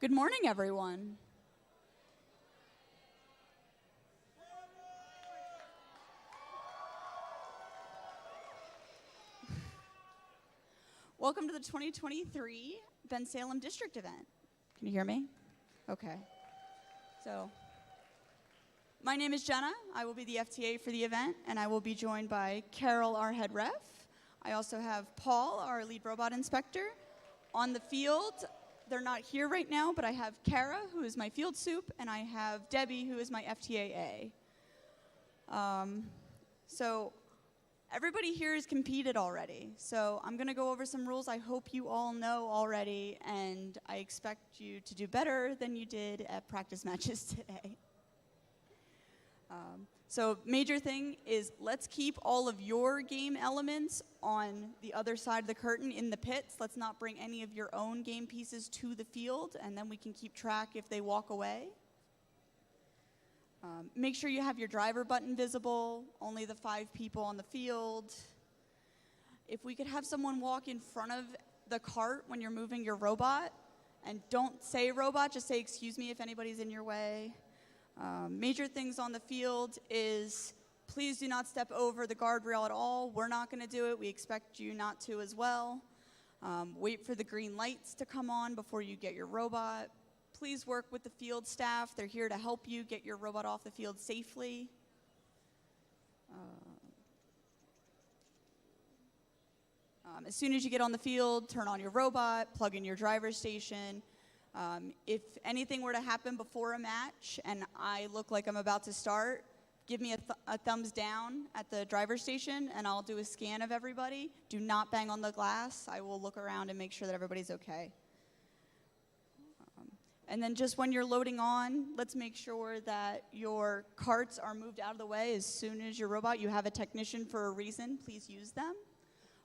Good morning, everyone. Welcome to the 2023 Bensalem District event. Can you hear me? Okay. So, my name is Jenna. I will be the FTA for the event, and I will be joined by Carol, our head ref. I also have Paul, our lead robot inspector. On the field, they're not here right now, but I have Kara, who is my field soup, and I have Debbie, who is my FTAA. So everybody here has competed already. So I'm going to go over some rules I hope you all know already, and I expect you to do better than you did at practice matches today. So major thing is let's keep all of your game elements on the other side of the curtain in the pits. Let's not bring any of your own game pieces to the field, and then we can keep track if they walk away. Make sure you have your driver button visible, only the 5 people on the field. If we could have someone walk in front of the cart when you're moving your robot, and don't say robot, just say excuse me if anybody's in your way. Major things on the field is please do not step over the guardrail at all. We're not going to do it. We expect you not to as well. Wait for the green lights to come on before you get your robot. Please work with the field staff. They're here to help you get your robot off the field safely. As soon as you get on the field, turn on your robot, plug in your driver's station. If anything were to happen before a match and I look like I'm about to start, give me a thumbs down at the driver's station and I'll do a scan of everybody. Do not bang on the glass. I will look around and make sure that everybody's okay. And then just when you're loading on, let's make sure that your carts are moved out of the way as soon as your robot. You have a technician for a reason. Please use them.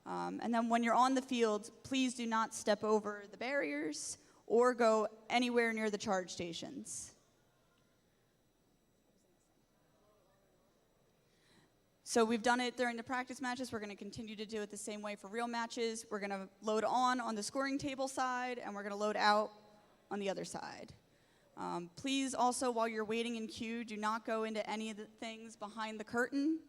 And then when you're on the field, please do not step over the barriers or go anywhere near the charge stations. So we've done it during the practice matches. We're going to continue to do it the same way for real matches. We're going to load on the scoring table side, and we're going to load out on the other side. Please also, while you're waiting in queue, do not go into any of the things behind the curtain.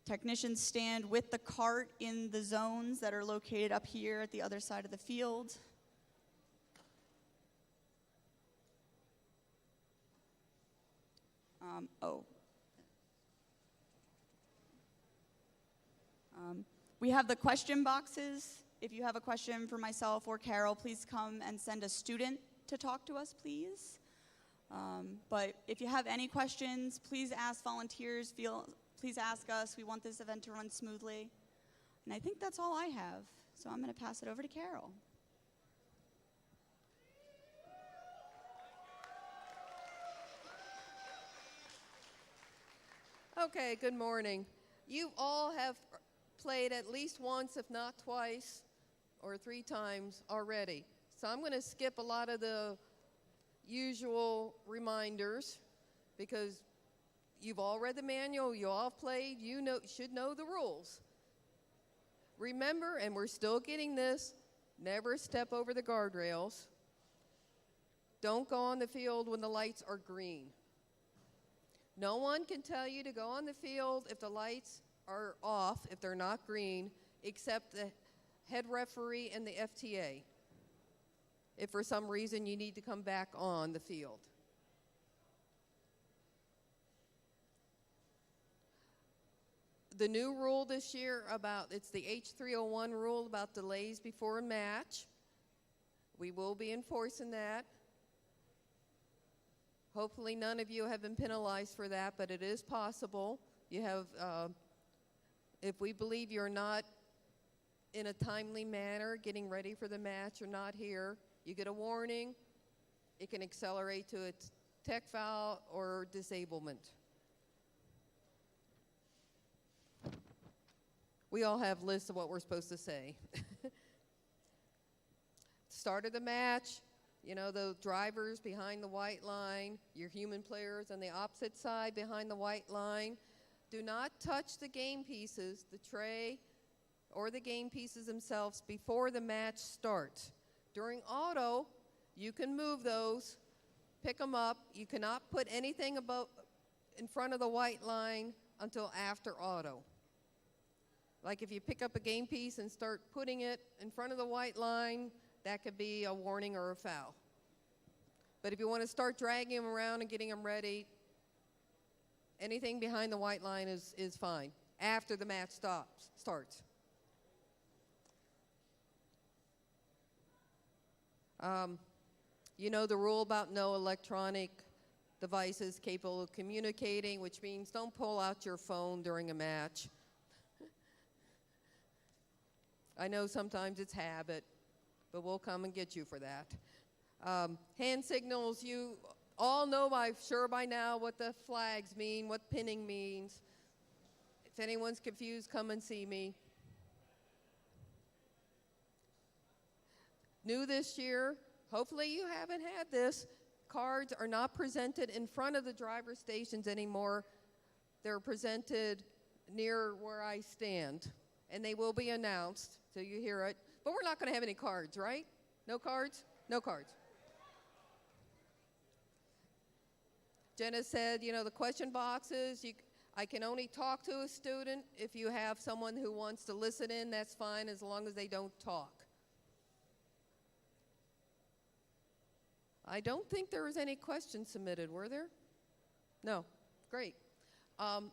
Technicians stand with the cart in the zones that are located up here at the other side of the field. We have the question boxes. If you have a question for myself or Carol, please come and send a student to talk to us, please. But if you have any questions, please ask volunteers. Please ask us. We want this event to run smoothly. And I think that's all I have. So I'm going to pass it over to Carol. Okay, good morning. You all have played at least once, if not twice, or 3 times already. So I'm going to skip a lot of the usual reminders because you've all read the manual, you all played, should know the rules. Remember, and we're still getting this, never step over the guardrails. Don't go on the field when the lights are green. No one can tell you to go on the field if the lights are off, if they're not green, except the head referee and the FTA, if for some reason you need to come back on the field. The new rule this year it's the H301 rule about delays before a match. We will be enforcing that. Hopefully none of you have been penalized for that, but it is possible. You have, if we believe you're not in a timely manner getting ready for the match or not here, you get a warning. It can accelerate to a tech foul or disablement. We all have lists of what we're supposed to say. Start of the match, you know, the drivers behind the white line, your human players on the opposite side behind the white line. Do not touch the game pieces, the tray, or the game pieces themselves before the match starts. During auto, you can move those, pick them up. You cannot put anything in front of the white line until after auto. Like if you pick up a game piece and start putting it in front of the white line, that could be a warning or a foul. But if you want to start dragging them around and getting them ready, anything behind the white line is fine after the match starts. You know the rule about no electronic devices capable of communicating, which means don't pull out your phone during a match. I know sometimes it's habit, but we'll come and get you for that. Hand signals, you all know by now what the flags mean, what pinning means. If anyone's confused, come and see me. New this year, hopefully you haven't had this, cards are not presented in front of the driver stations anymore. They're presented near where I stand, and they will be announced so you hear it. But we're not going to have any cards, right? No cards? No cards. Jenna said, you know, the question boxes, I can only talk to a student. If you have someone who wants to listen in, that's fine as long as they don't talk. I don't think there was any questions submitted, were there? No. Great.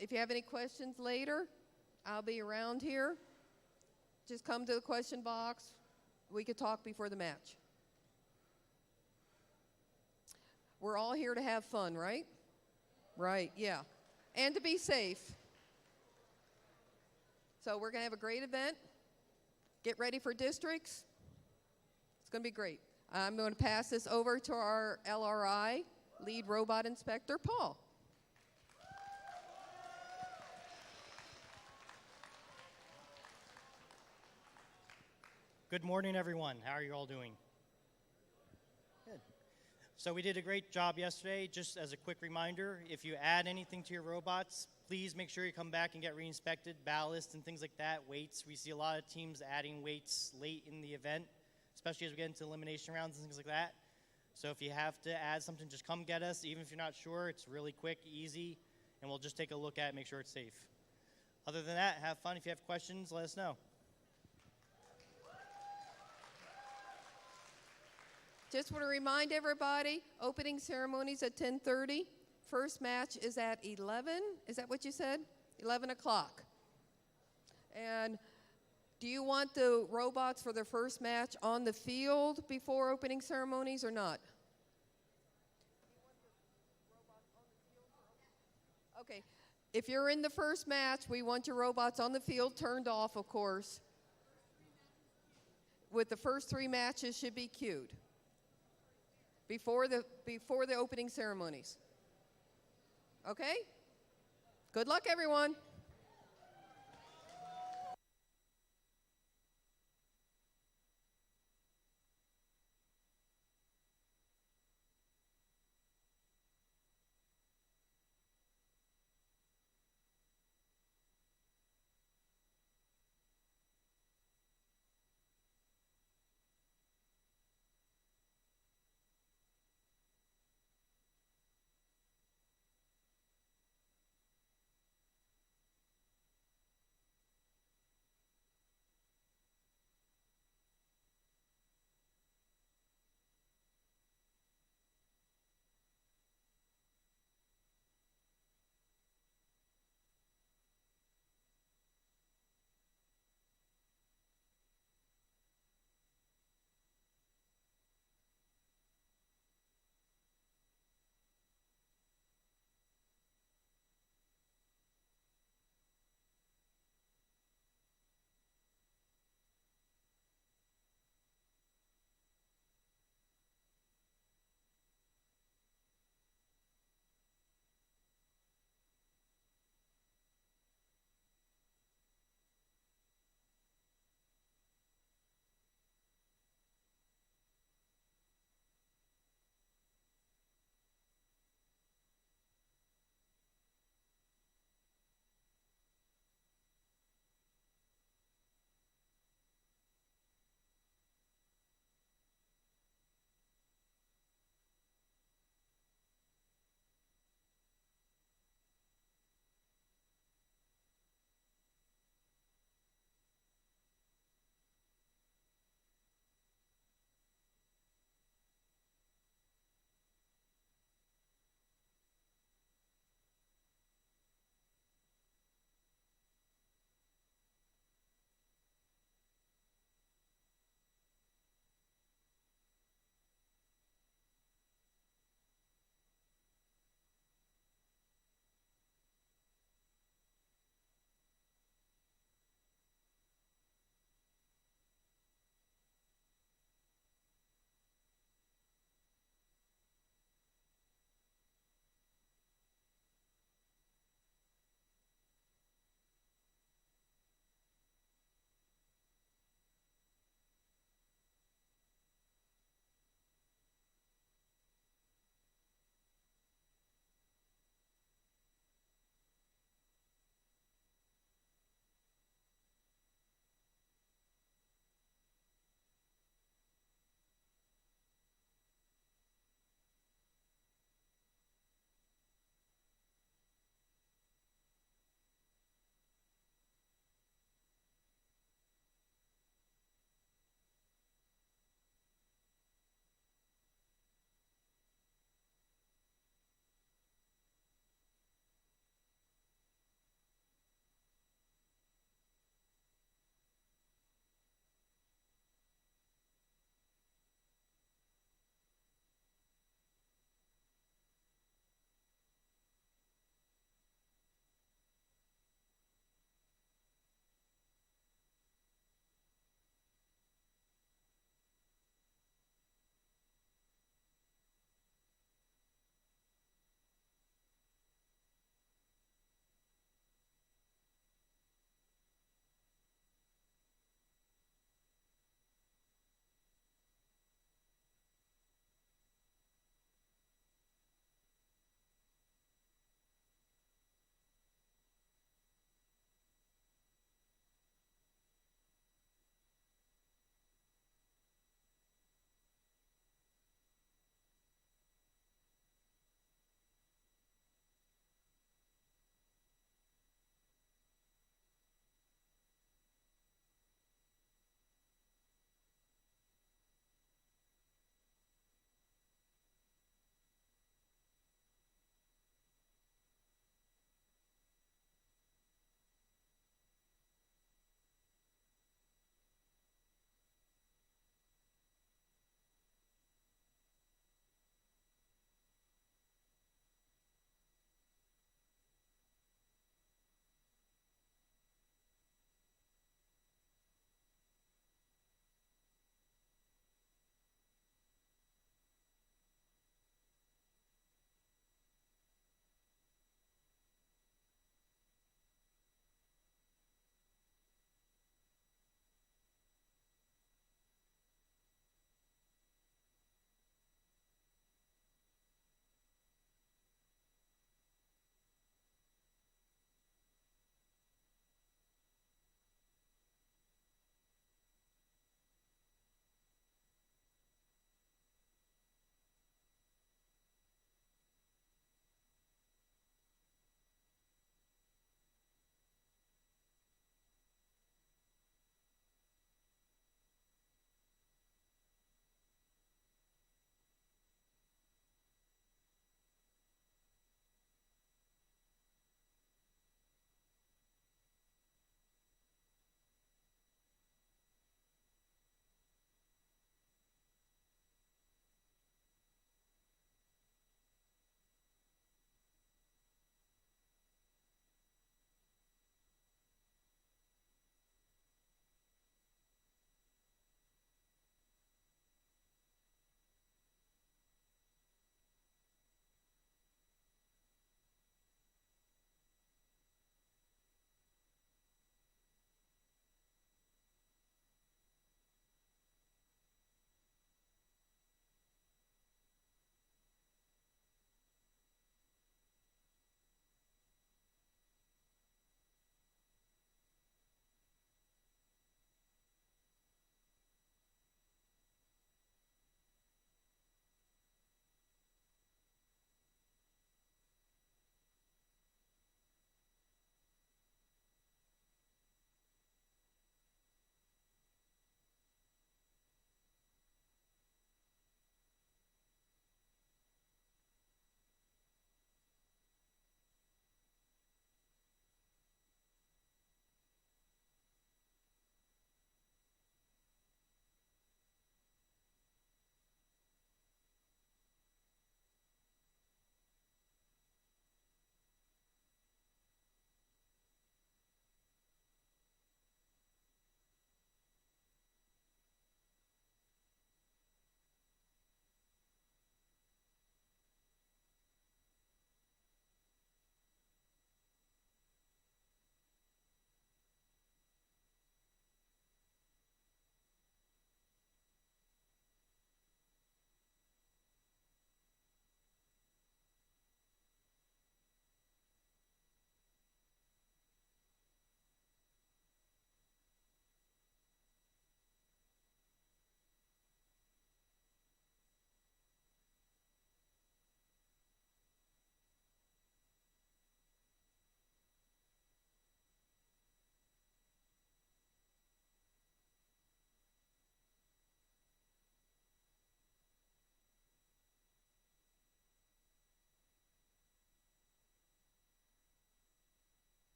If you have any questions later, I'll be around here. Just come to the question box. We could talk before the match. We're all here to have fun, right? Right, yeah. And to be safe. So we're going to have a great event. Get ready for districts. It's going to be great. I'm going to pass this over to our LRI, Lead Robot Inspector, Paul. Good morning, everyone. How are you all doing? Good. So we did a great job yesterday. Just as a quick reminder, if you add anything to your robots, please make sure you come back and get re-inspected, ballast and things like that, weights. We see a lot of teams adding weights late in the event, especially as we get into elimination rounds and things like that. So if you have to add something, just come get us. Even if you're not sure, it's really quick, easy, and we'll just take a look at it, make sure it's safe. Other than that, have fun. If you have questions, let us know. Just want to remind everybody, opening ceremonies at 10:30. First match is at 11. Is that what you said? 11 o'clock. And do you want the robots for the first match on the field before opening ceremonies or not? Okay. If you're in the first match, we want your robots on the field, turned off, of course. With the first 3 matches should be queued before the opening ceremonies. Okay? Good luck, everyone.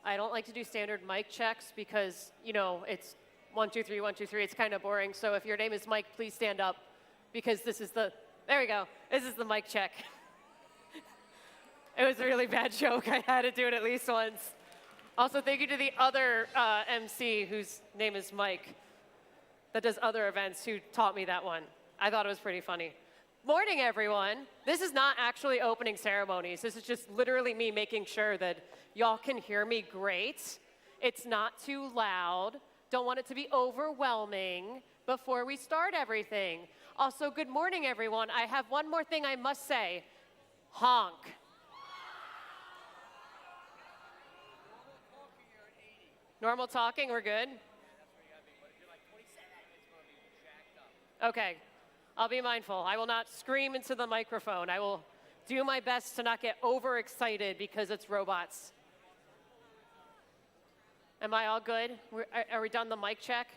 I don't like to do standard mic checks because, you know, it's 1, 2, 3, 1, 2, 3. It's kind of boring. So if your name is Mike, please stand up because this is the, there we go. This is the mic check. It was a really bad joke. I had to do it at least once. Also, thank you to the other MC whose name is Mike that does other events who taught me that one. I thought it was pretty funny. Morning, everyone. This is not actually opening ceremonies. This is just literally me making sure that y'all can hear me great. It's not too loud. Don't want it to be overwhelming before we start everything. Also, good morning, everyone. I have one more thing I must say. Honk. Normal talking, we're good? Okay, I'll be mindful. I will not scream into the microphone. I will do my best to not get overexcited because it's robots. Am I all good? Are we done the mic check?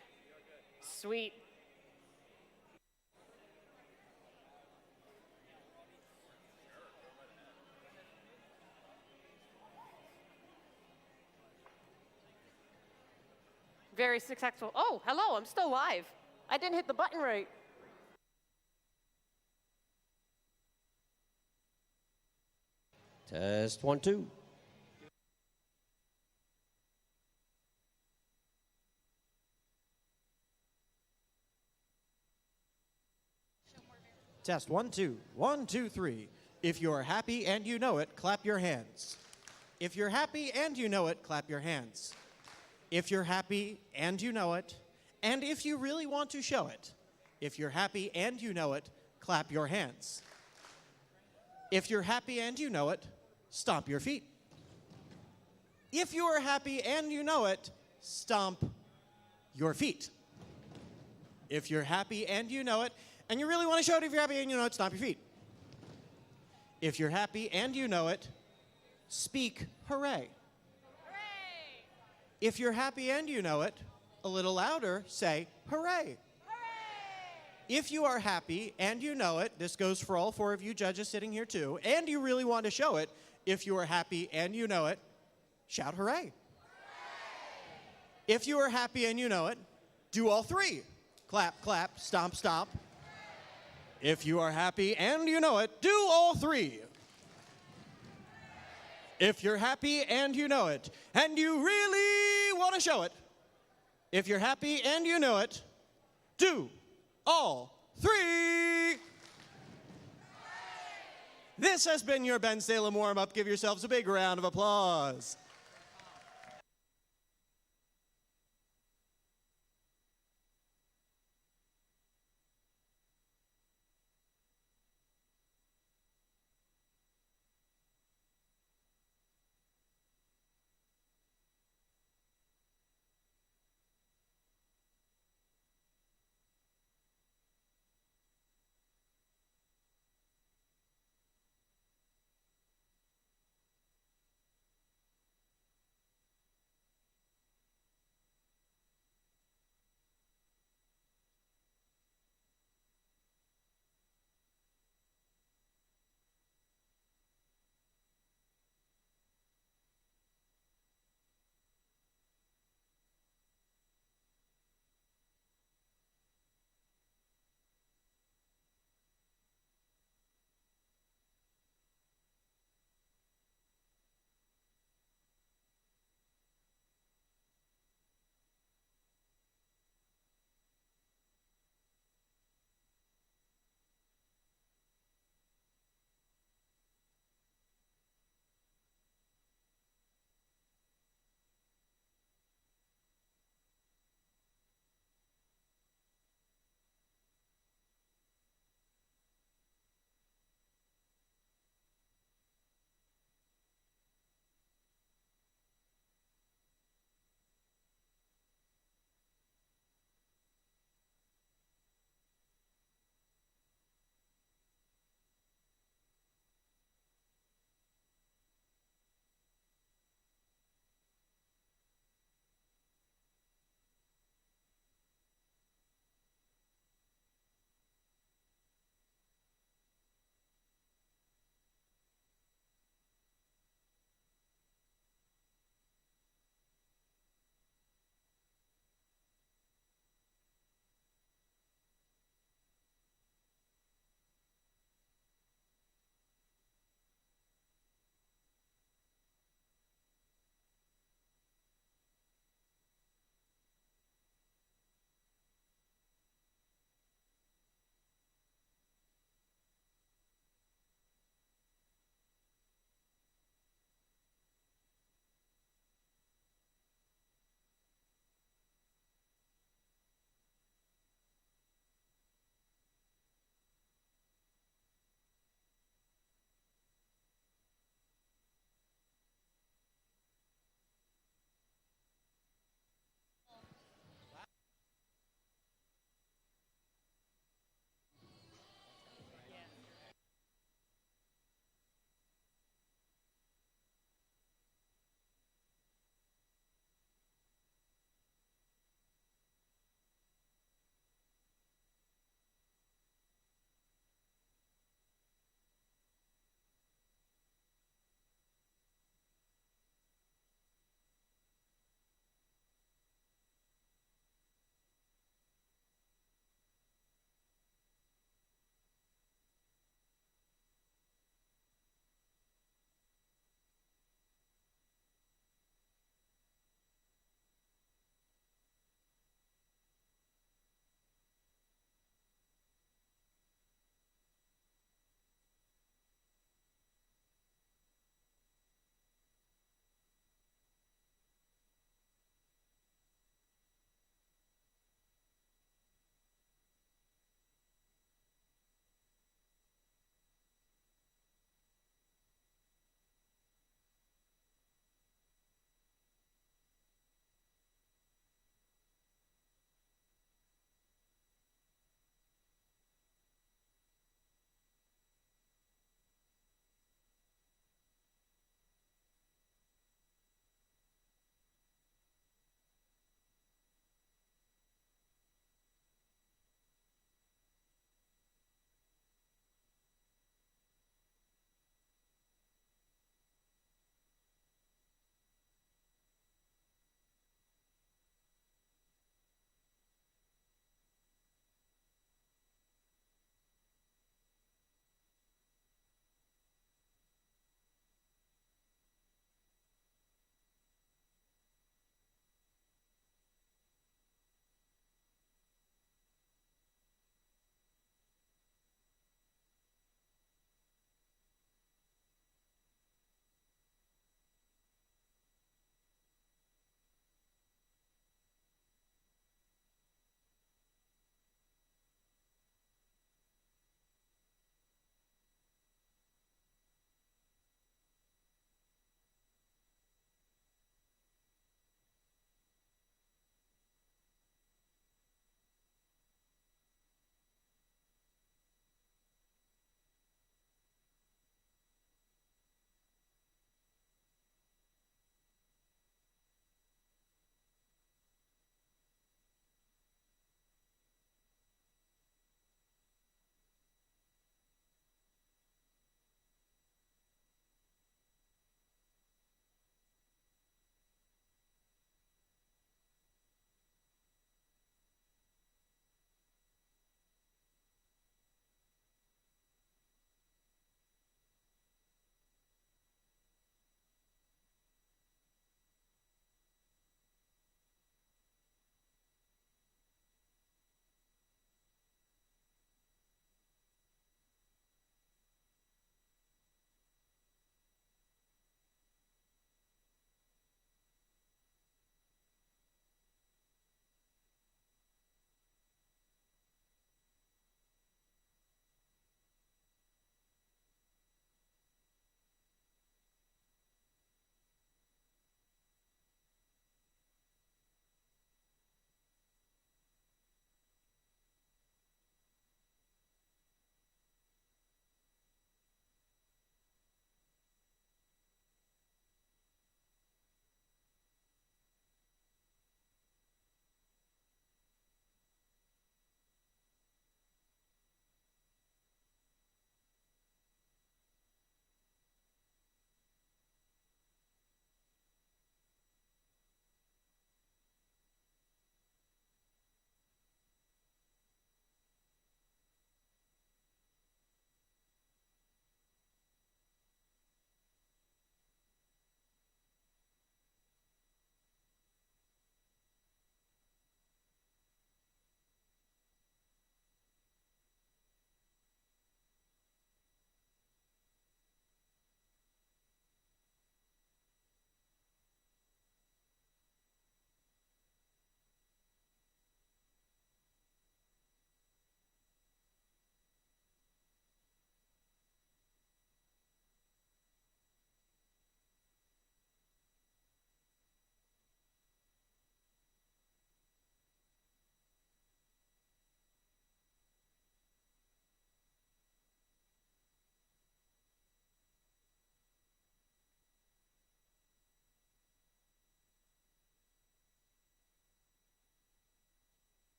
Sweet. Very successful. Oh, hello, I'm still live. I didn't hit the button right. Test 1, 2. Test 1, 2. 1, 2, 3. If you're happy and you know it, clap your hands. If you're happy and you know it, clap your hands. If you're happy and you know it, and if you really want to show it. If you're happy and you know it, clap your hands. If you're happy and you know it, stomp your feet. If you are happy and you know it, stomp your feet. If you're happy and you know it, and you really want to show it, if you're happy and you know it, stomp your feet. If you're happy and you know it, speak hooray. Hooray! If you're happy and you know it, a little louder, say hooray. If you are happy and you know it, this goes for all 4 of you judges sitting here too, and you really want to show it, if you are happy and you know it, shout hooray. Hooray! If you are happy and you know it, do all 3. Clap, clap, stomp, stomp. If you are happy and you know it, do all 3. If you're happy and you know it, and you really want to show it, if you're happy and you know it, do all 3. This has been your Bensalem warm-up. Give yourselves a big round of applause.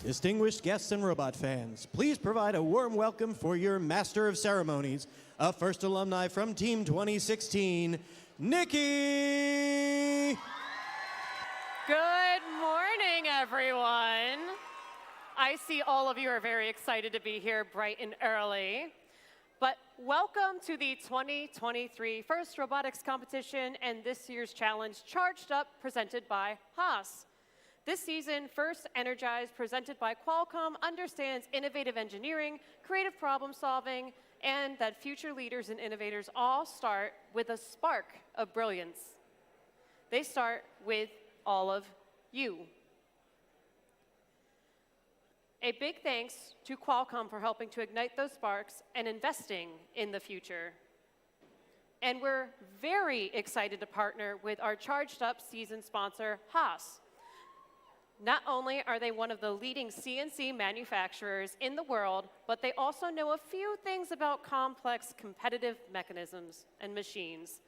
Distinguished guests and robot fans, please provide a warm welcome for your Master of Ceremonies, a first alumni from Team 2016, Nikki! Good morning, everyone. I see all of you are very excited to be here bright and early. But welcome to the 2023 First Robotics Competition and this year's challenge, Charged Up, presented by Haas. This season, First Energized, presented by Qualcomm, understands innovative engineering, creative problem solving, and that future leaders and innovators all start with a spark of brilliance. They start with all of you. A big thanks to Qualcomm for helping to ignite those sparks and investing in the future. And we're very excited to partner with our Charged Up season sponsor, Haas. Not only are they one of the leading CNC manufacturers in the world, but they also know a few things about complex competitive mechanisms and machines.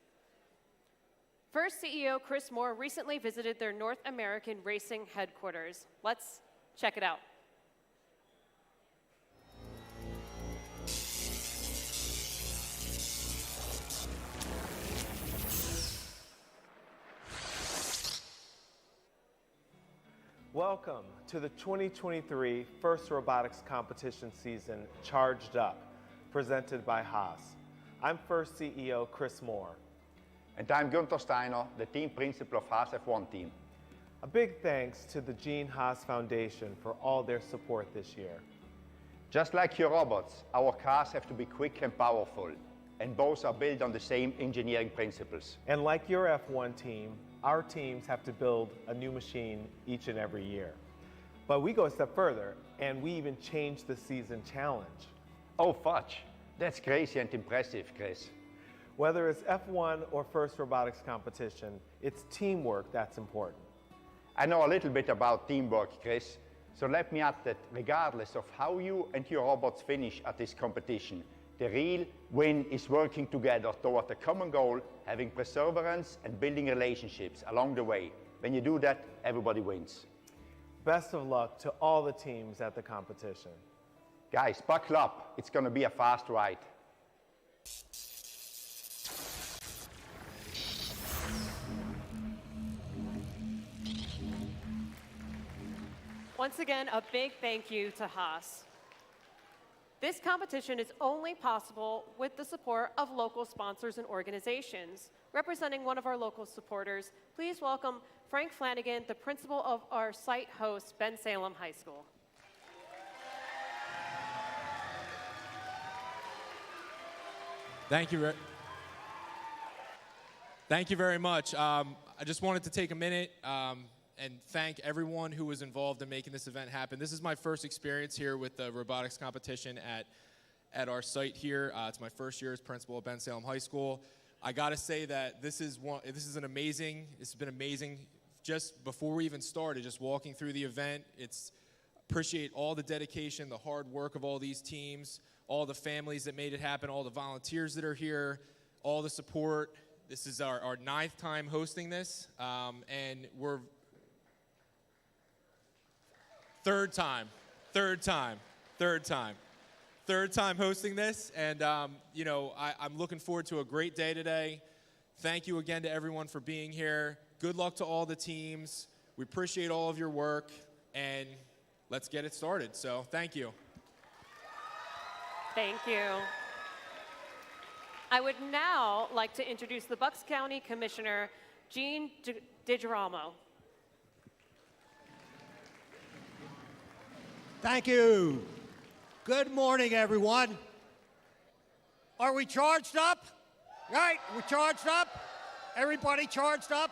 First CEO Chris Moore recently visited their North American racing headquarters. Let's check it out. Welcome to the 2023 First Robotics Competition season, Charged Up, presented by Haas. I'm First CEO Chris Moore. And I'm Gunther Steiner, the team principal of Haas F1 team. A big thanks to the Gene Haas Foundation for all their support this year. Just like your robots, our cars have to be quick and powerful, and both are built on the same engineering principles. And like your F1 team, our teams have to build a new machine each and every year. But we go a step further, and we even change the season challenge. Oh, fudge. That's crazy and impressive, Chris. Whether it's F1 or First Robotics Competition, it's teamwork that's important. I know a little bit about teamwork, Chris, so let me add that regardless of how you and your robots finish at this competition, the real win is working together toward a common goal, having perseverance and building relationships along the way. When you do that, everybody wins. Best of luck to all the teams at the competition. Guys, buckle up. It's going to be a fast ride. Once again, a big thank you to Haas. This competition is only possible with the support of local sponsors and organizations. Representing one of our local supporters, please welcome Frank Flanagan, the principal of our site host, Bensalem High School. Thank you. Thank you very much. I just wanted to take a minute and thank everyone who was involved in making this event happen. This is my first experience here with the robotics competition at our site here. It's my first year as principal of Bensalem High School. I got to say that this has been amazing. Just before we even started, just walking through the event, appreciate all the dedication, the hard work of all these teams, all the families that made it happen, all the volunteers that are here, all the support. This is our 9th time hosting this, and we're third time hosting this, and I'm looking forward to a great day today. Thank you again to everyone for being here. Good luck to all the teams. We appreciate all of your work, and let's get it started. So thank you. Thank you. I would now like to introduce the Bucks County Commissioner, Gene DiGirolamo. Thank you. Good morning, everyone. Are we charged up? Right? We're charged up? Everybody charged up?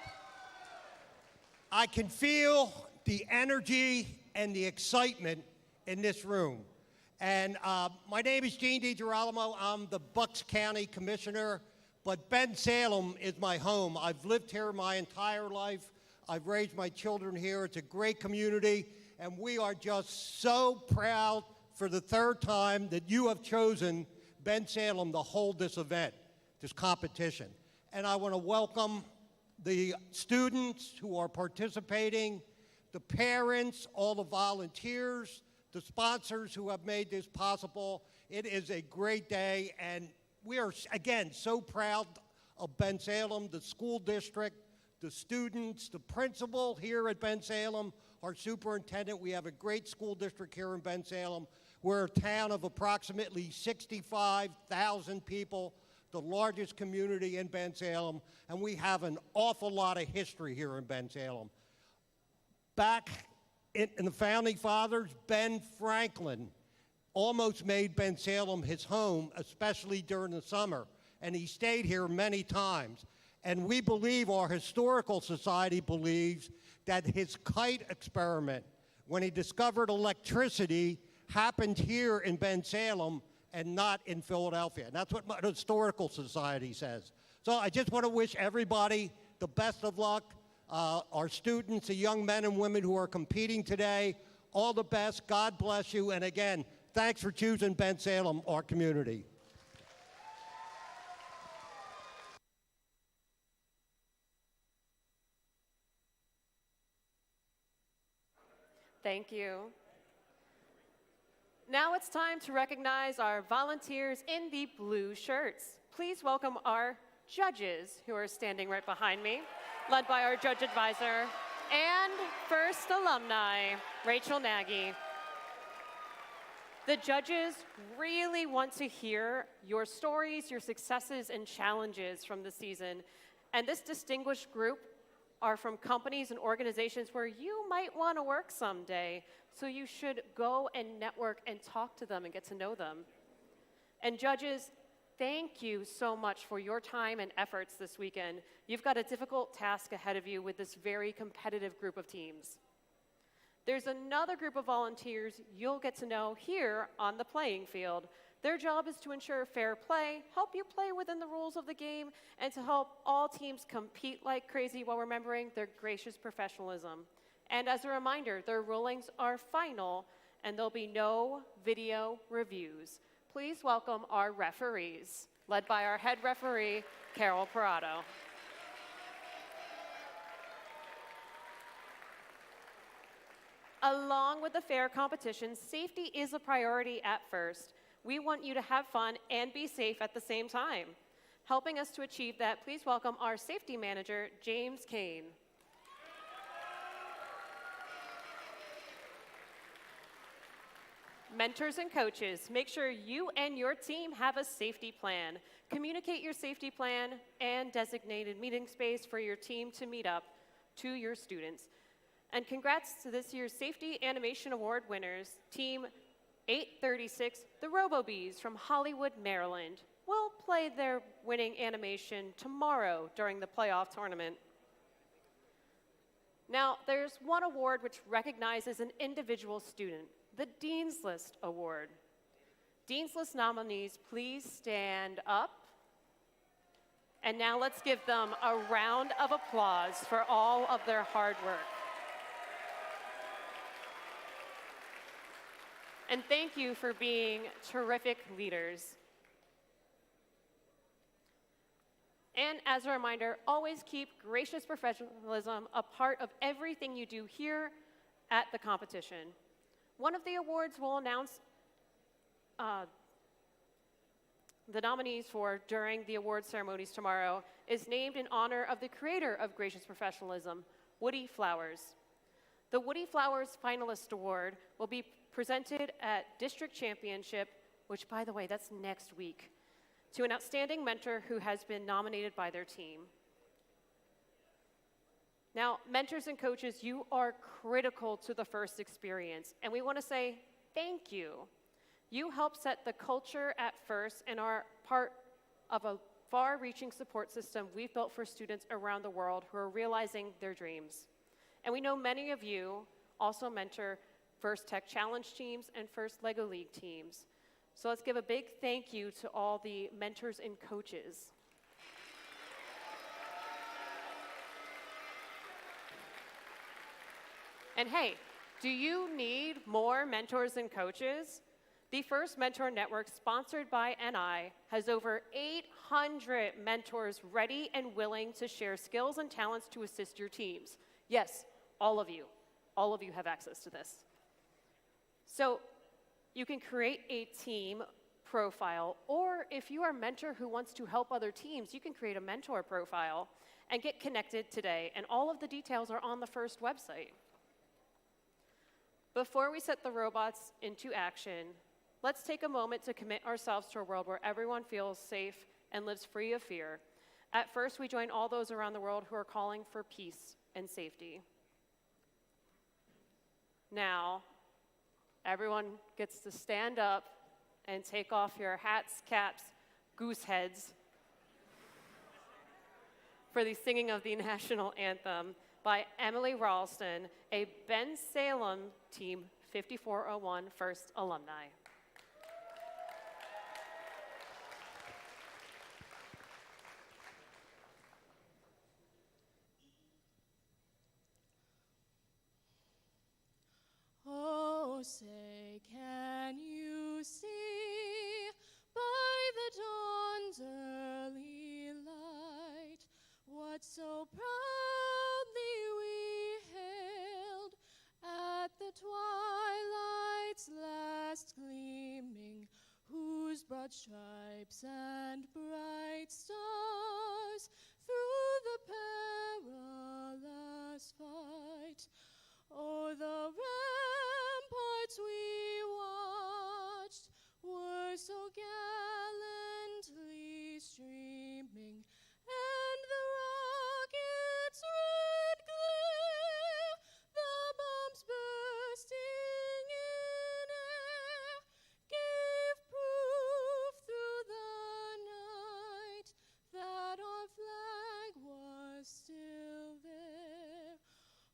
I can feel the energy and the excitement in this room. And my name is Gene DiGirolamo. I'm the Bucks County Commissioner, but Bensalem is my home. I've lived here my entire life. I've raised my children here. It's a great community. And we are just so proud for the 3rd time that you have chosen Bensalem to hold this event, this competition. And I want to welcome the students who are participating, the parents, all the volunteers, the sponsors who have made this possible. It is a great day, and we are, again, so proud of Bensalem, the school district, the students, the principal here at Bensalem, our superintendent. We have a great school district here in Bensalem. We're a town of approximately 65,000 people, the largest community in Bensalem, and we have an awful lot of history here in Bensalem. Back in the Founding Fathers, Ben Franklin almost made Bensalem his home, especially during the summer, and he stayed here many times. And we believe, our historical society believes, that his kite experiment, when he discovered electricity, happened here in Bensalem and not in Philadelphia. And that's what the historical society says. So I just want to wish everybody the best of luck. Our students, the young men and women who are competing today, all the best. God bless you. And again, thanks for choosing Bensalem, our community. Thank you. Now it's time to recognize our volunteers in the blue shirts. Please welcome our judges who are standing right behind me, led by our judge advisor and first alumni, Rachel Nagy. The judges really want to hear your stories, your successes, and challenges from the season. And this distinguished group are from companies and organizations where you might want to work someday, so you should go and network and talk to them and get to know them. And judges, thank you so much for your time and efforts this weekend. You've got a difficult task ahead of you with this very competitive group of teams. There's another group of volunteers you'll get to know here on the playing field. Their job is to ensure fair play, help you play within the rules of the game, and to help all teams compete like crazy while remembering their gracious professionalism. And as a reminder, their rulings are final, and there'll be no video reviews. Please welcome our referees, led by our head referee, Carol Parado. Along with the fair competition, safety is a priority at first. We want you to have fun and be safe at the same time. Helping us to achieve that, please welcome our safety manager, James Kane. Mentors and coaches, make sure you and your team have a safety plan. Communicate your safety plan and designated meeting space for your team to meet up to your students. And congrats to this year's Safety Animation Award winners, Team 836, the RoboBees from Hollywood, Maryland, will play their winning animation tomorrow during the playoff tournament. Now, there's one award which recognizes an individual student, the Dean's List Award. Dean's List nominees, please stand up. And now let's give them a round of applause for all of their hard work. And thank you for being terrific leaders. And as a reminder, always keep gracious professionalism a part of everything you do here at the competition. One of the awards we'll announce the nominees for during the award ceremonies tomorrow is named in honor of the creator of gracious professionalism, Woody Flowers. The Woody Flowers Finalist Award will be presented at District Championship, which, by the way, that's next week, to an outstanding mentor who has been nominated by their team. Now, mentors and coaches, you are critical to the first experience, and we want to say thank you. You help set the culture at first and are part of a far-reaching support system we've built for students around the world who are realizing their dreams. And we know many of you also mentor First Tech Challenge teams and First Lego League teams. So let's give a big thank you to all the mentors and coaches. And hey, do you need more mentors and coaches? The First Mentor Network, sponsored by NI, has over 800 mentors ready and willing to share skills and talents to assist your teams. Yes, all of you. All of you have access to this. So you can create a team profile, or if you are a mentor who wants to help other teams, you can create a mentor profile and get connected today. And all of the details are on the FIRST website. Before we set the robots into action, let's take a moment to commit ourselves to a world where everyone feels safe and lives free of fear. At FIRST, we join all those around the world who are calling for peace and safety. Now, everyone gets to stand up and take off your hats, caps, goose heads for the singing of the national anthem by Emily Ralston, a Bensalem Team 5401 FIRST alumni. Oh, say, can you see by the dawn's early light what so proudly we hailed at the twilight's last gleaming, whose broad stripes and bright stars through the perilous fight o'er the ramparts we watched were so gallantly streaming, and the rocket's red glare, the bombs bursting in air, gave proof through the night that our flag was still there.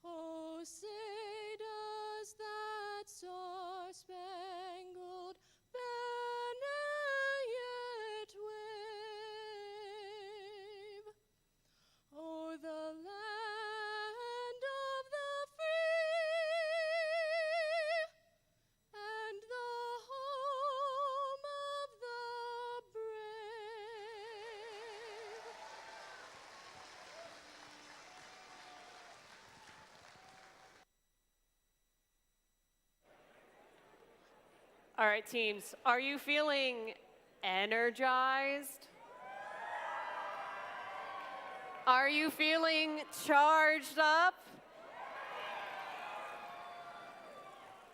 Oh, say does that star-spangled banner yet wave o'er the land of the free and the home of the brave? All right, teams, are you feeling energized? Are you feeling charged up?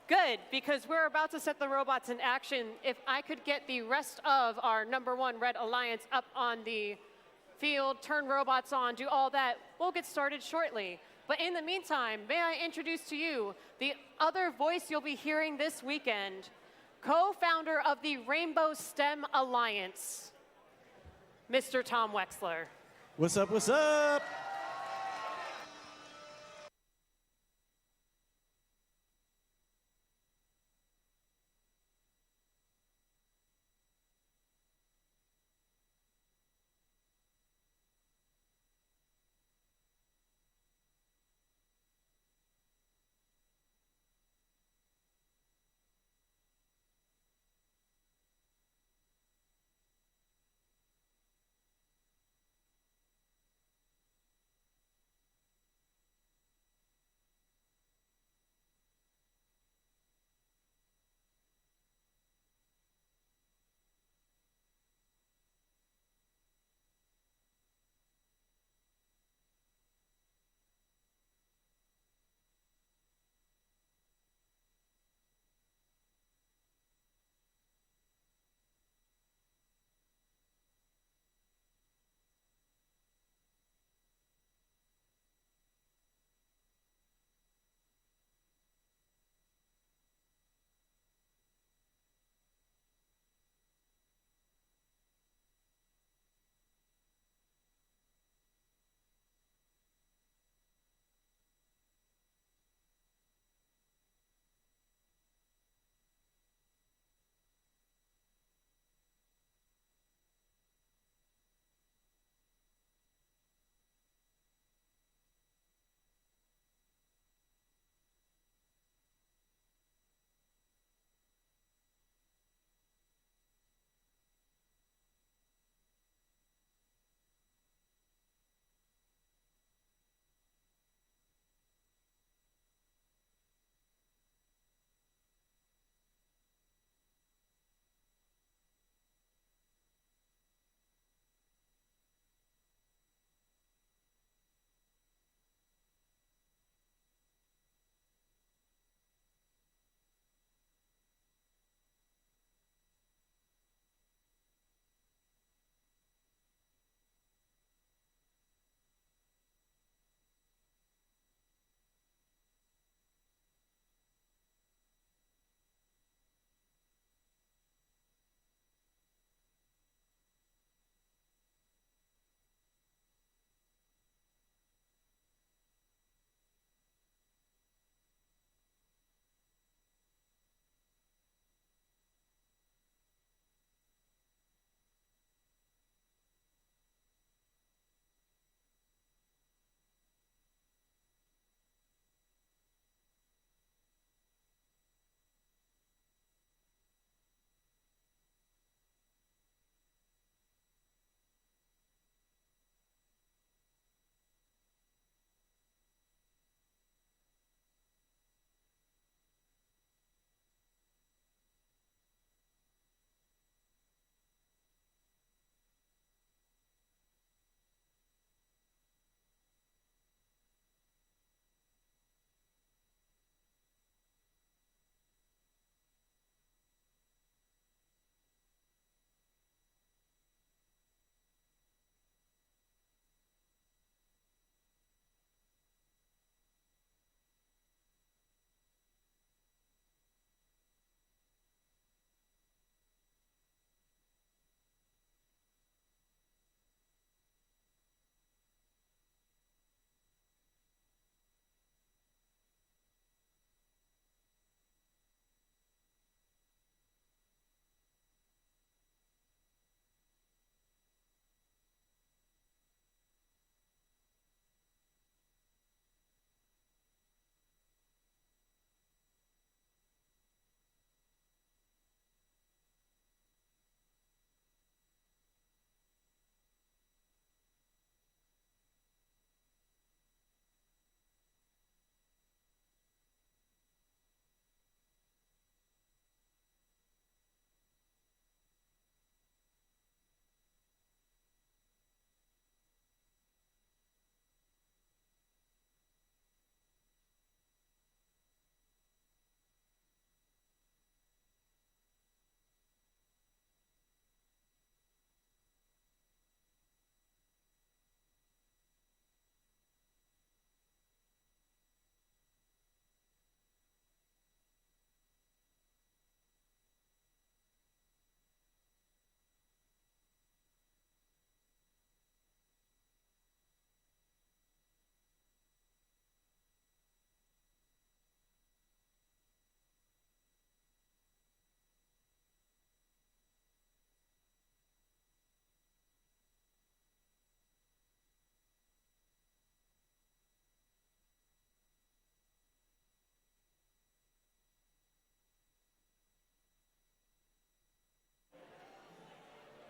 Good, because we're about to set the robots in action. If I could get the rest of our #1 Red Alliance up on the field, turn robots on, do all that, we'll get started shortly. But in the meantime, may I introduce to you the other voice you'll be hearing this weekend, co-founder of the Rainbow STEM Alliance, Mr. Tom Wexler. What's up, what's up?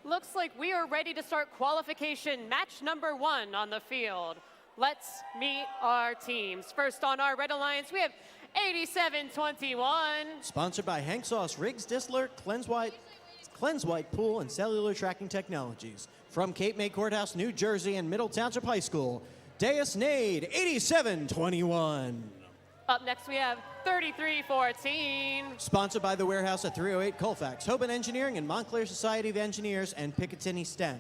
looks like we are ready to start qualification match number 1 on the field. Let's meet our teams. First on our Red Alliance, we have 8721. Sponsored by Hank Sauce, Riggs Disler, Cleanse White Pool, and Cellular Tracking Technologies. From Cape May Courthouse, New Jersey, and Middle Township High School, Deus Nade, 8721. Up next, we have 3314. Sponsored by the Warehouse at 308 Colfax, Hoban Engineering, and Montclair Society of Engineers, and Picatinny STEM.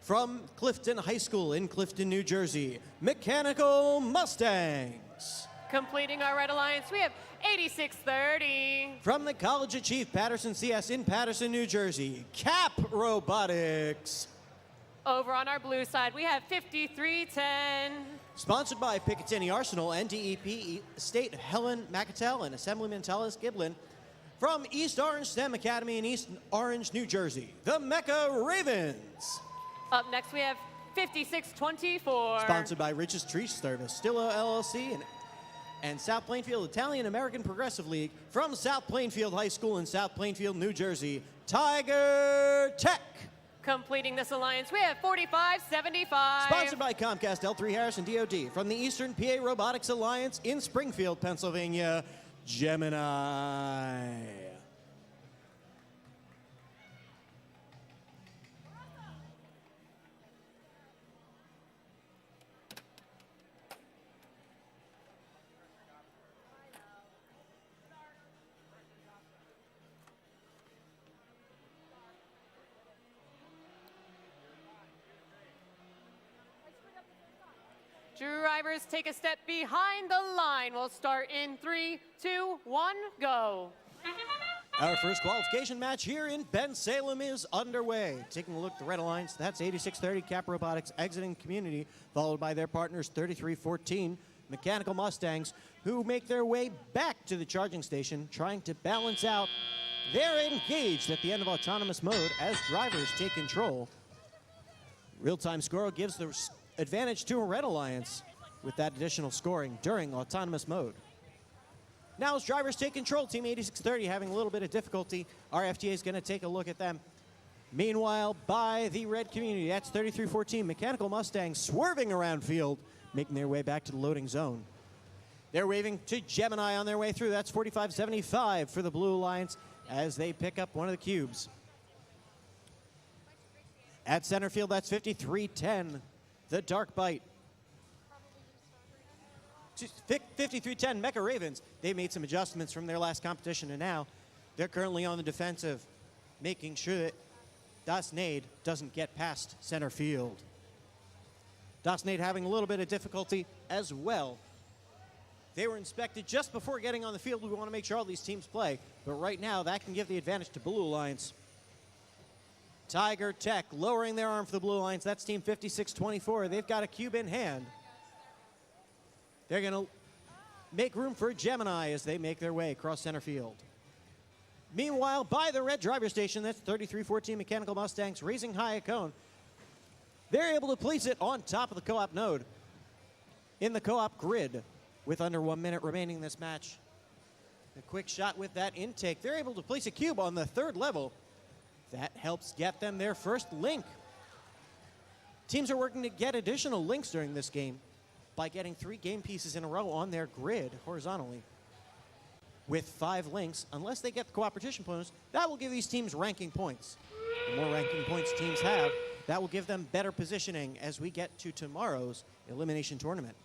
From Clifton High School in Clifton, New Jersey, Mechanical Mustangs. Completing our Red Alliance, we have 8630. From the College of Chief Patterson CS in Patterson, New Jersey, Cap Robotics. Over on our blue side, we have 5310. Sponsored by Picatinny Arsenal, NDEP State Helen McAtell, and Assemblyman Talis Giblin. From East Orange STEM Academy in East Orange, New Jersey, the Mecca Ravens. Up next, we have 5624. Sponsored by Rich's Tree Service, Stillo LLC, and South Plainfield Italian American Progressive League. From South Plainfield High School in South Plainfield, New Jersey, Tiger Tech. Completing this alliance, we have 4575. Sponsored by Comcast, L3 Harrison DoD. From the Eastern PA Robotics Alliance in Springfield, Pennsylvania, Gemini. Drivers take a step behind the line. We'll start in 3, 2, 1, go. Our first qualification match here in Bensalem is underway. Taking a look at the Red Alliance, that's 8630 Cap Robotics exiting community, followed by their partners 3314 Mechanical Mustangs, who make their way back to the charging station, trying to balance out. They're engaged at the end of autonomous mode as drivers take control. Real-time score gives the advantage to a Red Alliance with that additional scoring during autonomous mode. Now as drivers take control, Team 8630 having a little bit of difficulty. Our FTA is going to take a look at them. Meanwhile, by the red community, that's 3314 Mechanical Mustangs swerving around field, making their way back to the loading zone. They're waving to Gemini on their way through. That's 4575 for the Blue Alliance as they pick up one of the cubes. At center field, that's 5310. The Dark Bite. 5310 Mecha Ravens. They made some adjustments from their last competition, and now they're currently on the defensive, making sure that Das Nade doesn't get past center field. Das Nade having a little bit of difficulty as well. They were inspected just before getting on the field. We want to make sure all these teams play, but right now that can give the advantage to Blue Alliance. Tiger Tech lowering their arm for the Blue Alliance. That's Team 5624. They've got a cube in hand. They're going to make room for Gemini as they make their way across center field. Meanwhile, by the red driver station, that's 3314 Mechanical Mustangs raising high a cone. They're able to place it on top of the co-op node in the co-op grid with under 1 minute remaining in this match. A quick shot with that intake. They're able to place a cube on the third level. That helps get them their first link. Teams are working to get additional links during this game by getting 3 game pieces in a row on their grid horizontally. With 5 links, unless they get the cooperation bonus, that will give these teams ranking points. The more ranking points teams have, that will give them better positioning as we get to tomorrow's elimination tournament.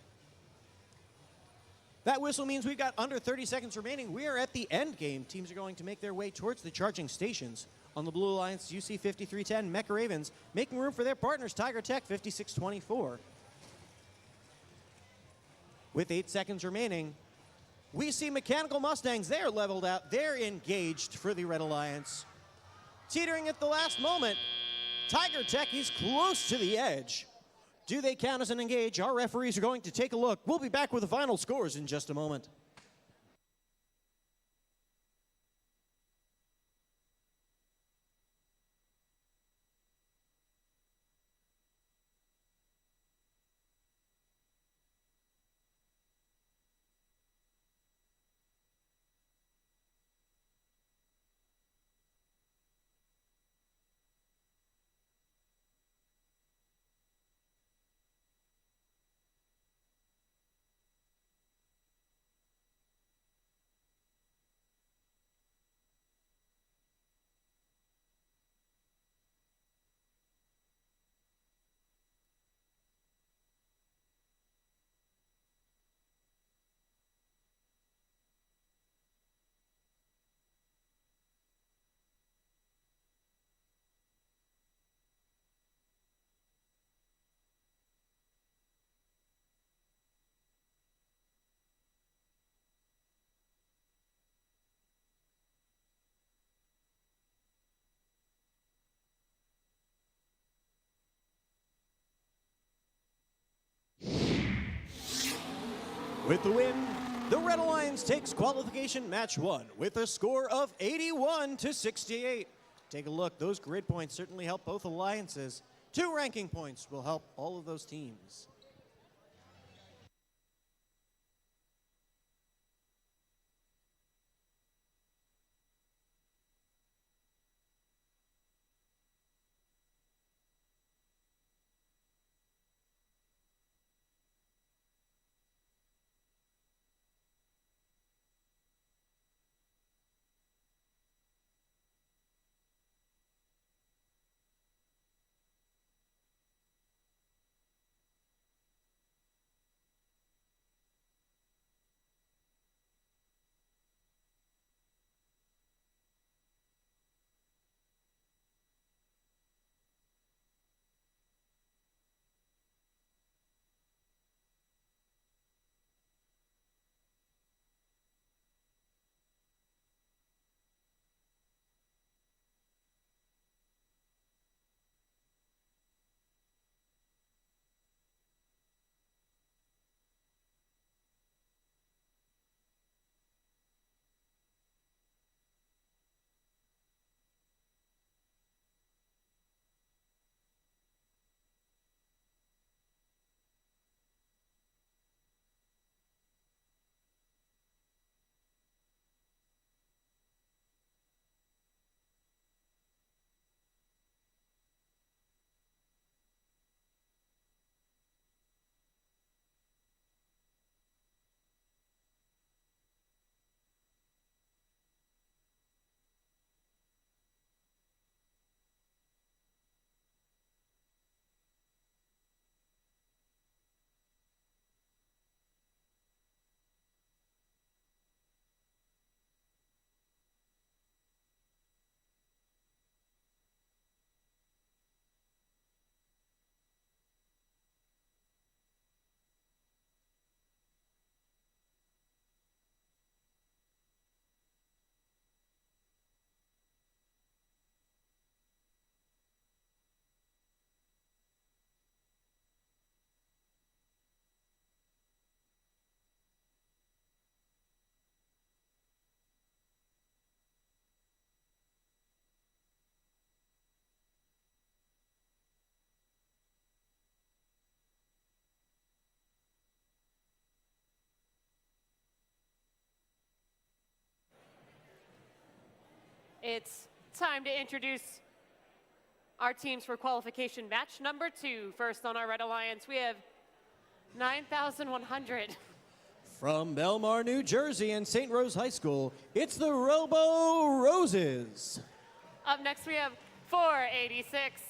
That whistle means we've got under 30 seconds remaining. We are at the end game. Teams are going to make their way towards the charging stations. On the Blue Alliance, UC 5310 Mecha Ravens making room for their partners, Tiger Tech 5624. With 8 seconds remaining, we see Mechanical Mustangs. They're leveled out. They're engaged for the Red Alliance. Teetering at the last moment, Tiger Tech is close to the edge. Do they count as an engage? Our referees are going to take a look. We'll be back with the final scores in just a moment. With the win, the Red Alliance takes qualification match 1 with a score of 81 to 68. Take a look. Those grid points certainly help both alliances. 2 ranking points will help all of those teams. It's time to introduce our teams for qualification match number 2. First on our Red Alliance, we have 9,100. From Belmar, New Jersey and St. Rose High School, it's the Robo Roses. Up next, we have 486.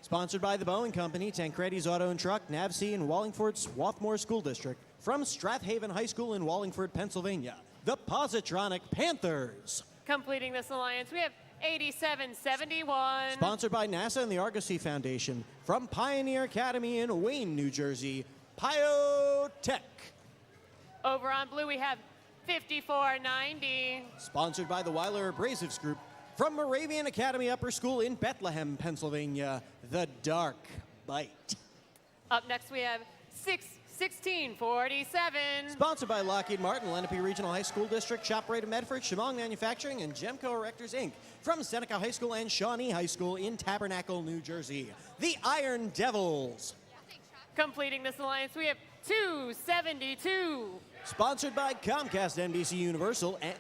Sponsored by the Boeing Company, Tancredi's Auto and Truck, NAVC, and Wallingford Swarthmore School District. From Strathaven High School in Wallingford, Pennsylvania, the Positronic Panthers. Completing this alliance, we have 8771. Sponsored by NASA and the Argosy Foundation. From Pioneer Academy in Wayne, New Jersey, Piotech. Over on blue, we have 5490. Sponsored by the Weiler Abrasives Group. From Moravian Academy Upper School in Bethlehem, Pennsylvania, the Dark Bite. Up next, we have 1647. Sponsored by Lockheed Martin, Lenape Regional High School District, ShopRite of Medford, Shamong Manufacturing, and Gemco Erectors, Inc. From Seneca High School and Shawnee High School in Tabernacle, New Jersey, the Iron Devils. Completing this alliance, we have 272. Sponsored by Comcast NBC Universal and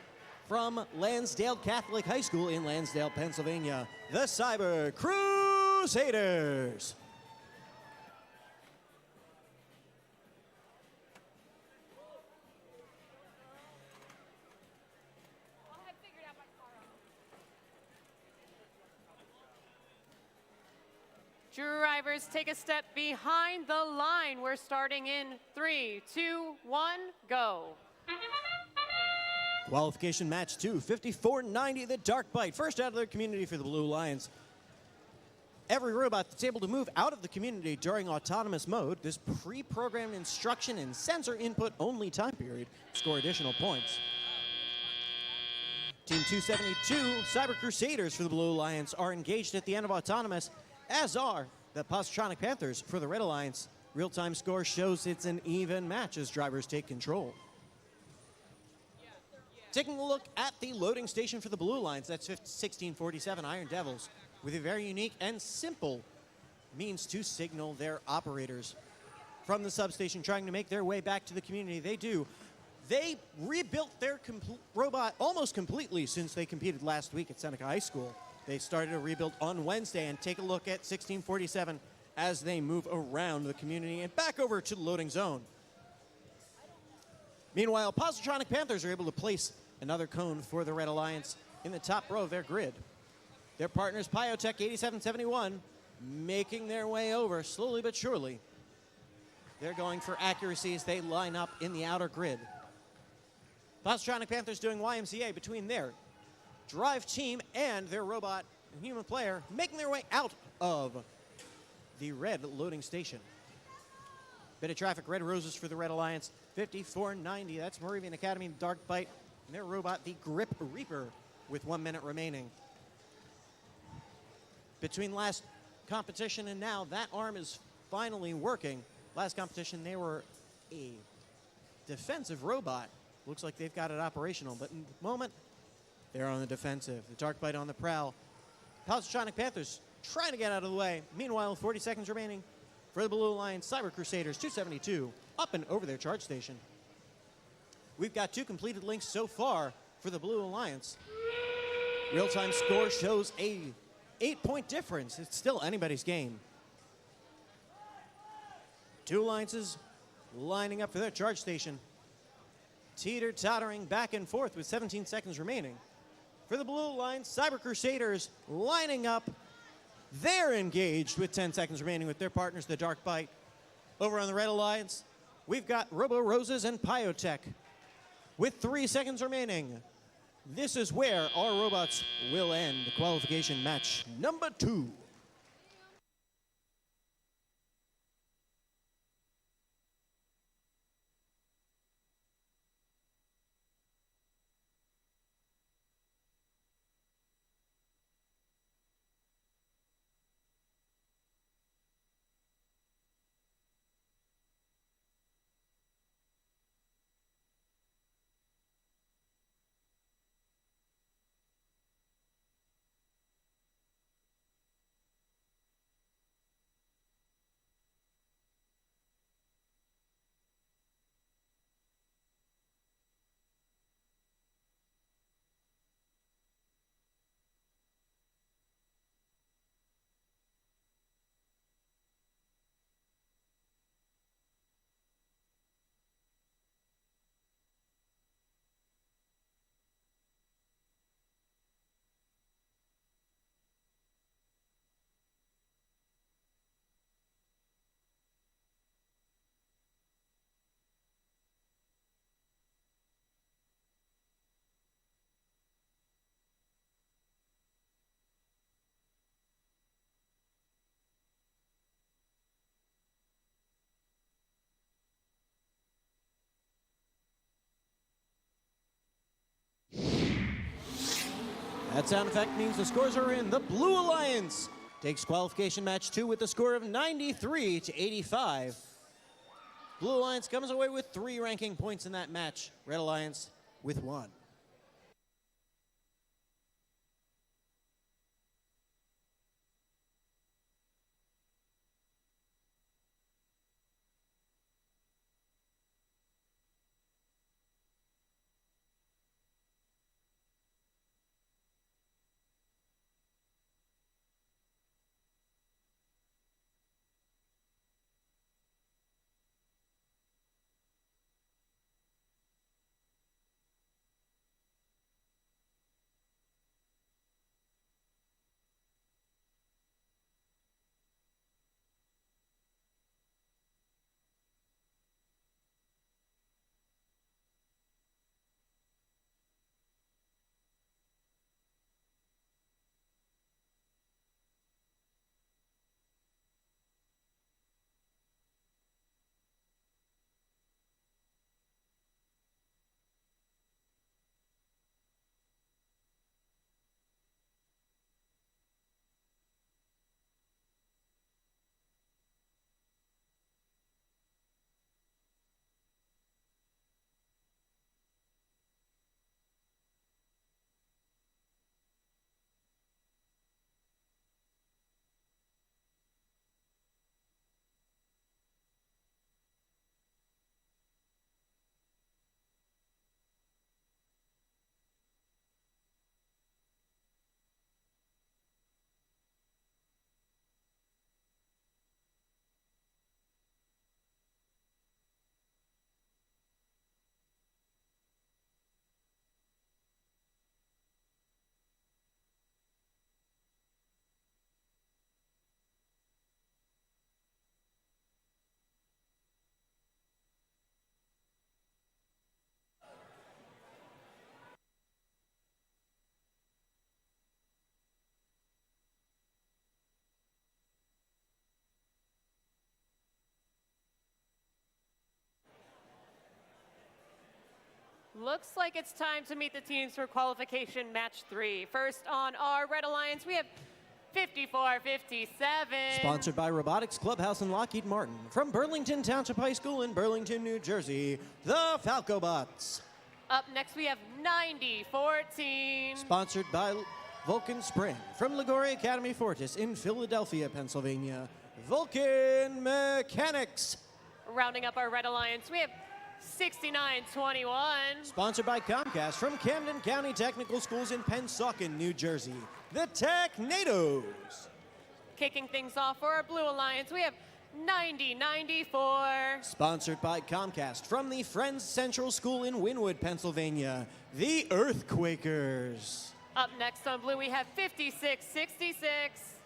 from Lansdale Catholic High School in Lansdale, Pennsylvania, the Cyber Crusaders. Drivers, take a step behind the line. We're starting in 3, 2, 1, go. Qualification match 2, 5490, the Dark Bite. First out of their community for the Blue Lions. Every robot that's able to move out of the community during autonomous mode, this pre-programmed instruction and sensor input only time period, score additional points. Team 272, Cyber Crusaders for the Blue Alliance, are engaged at the end of autonomous, as are the Positronic Panthers for the Red Alliance. Real-time score shows it's an even match as drivers take control. Taking a look at the loading station for the Blue Lines, that's 1647 Iron Devils, with a very unique and simple means to signal their operators from the substation trying to make their way back to the community. They do. They rebuilt their robot almost completely since they competed last week at Seneca High School. They started a rebuild on Wednesday, and take a look at 1647 as they move around the community and back over to the loading zone. Meanwhile, Positronic Panthers are able to place another cone for the Red Alliance in the top row of their grid. Their partners, Pyotech 8771, making their way over slowly but surely. They're going for accuracy as they line up in the outer grid. Positronic Panthers doing YMCA between their drive team and their robot and human player, making their way out of the red loading station. Bit of traffic, red roses for the Red Alliance, 5490. That's Moravian Academy, Dark Bite, and their robot, the Grip Reaper, with 1 minute remaining. Between last competition and now, that arm is finally working. Last competition, they were a defensive robot. Looks like they've got it operational, but in the moment, they're on the defensive. The Dark Bite on the prowl. Positronic Panthers trying to get out of the way. Meanwhile, 40 seconds remaining for the Blue Alliance. Cyber Crusaders 272 up and over their charge station. We've got 2 completed links so far for the Blue Alliance. Real-time score shows a 8-point difference. It's still anybody's game. 2 alliances lining up for their charge station. Teeter-tottering back and forth with 17 seconds remaining. For the Blue Alliance, Cyber Crusaders lining up. They're engaged with 10 seconds remaining with their partners, the Dark Bite. Over on the Red Alliance, we've got Robo Roses and Pyotech with 3 seconds remaining. This is where our robots will end qualification match number 2. That sound effect means the scores are in. The Blue Alliance takes qualification match 2 with a score of 93 to 85. Blue Alliance comes away with 3 ranking points in that match. Red Alliance with 1. Looks like it's time to meet the teams for qualification match 3. First on our Red Alliance, we have 54-57. Sponsored by Robotics Clubhouse and Lockheed Martin. From Burlington Township High School in Burlington, New Jersey, the Falcobots. Up next, we have 90-14. Sponsored by Vulcan Spring. From Liguori Academy Fortis in Philadelphia, Pennsylvania, Vulcan Mechanics. Rounding up our Red Alliance, we have 69-21. Sponsored by Comcast from Camden County Technical Schools in Pennsauken, New Jersey, the Technados. Kicking things off for our Blue Alliance, we have 90-94. Sponsored by Comcast from the Friends Central School in Wynwood, Pennsylvania, the Earthquakers. Up next on Blue, we have 56-66.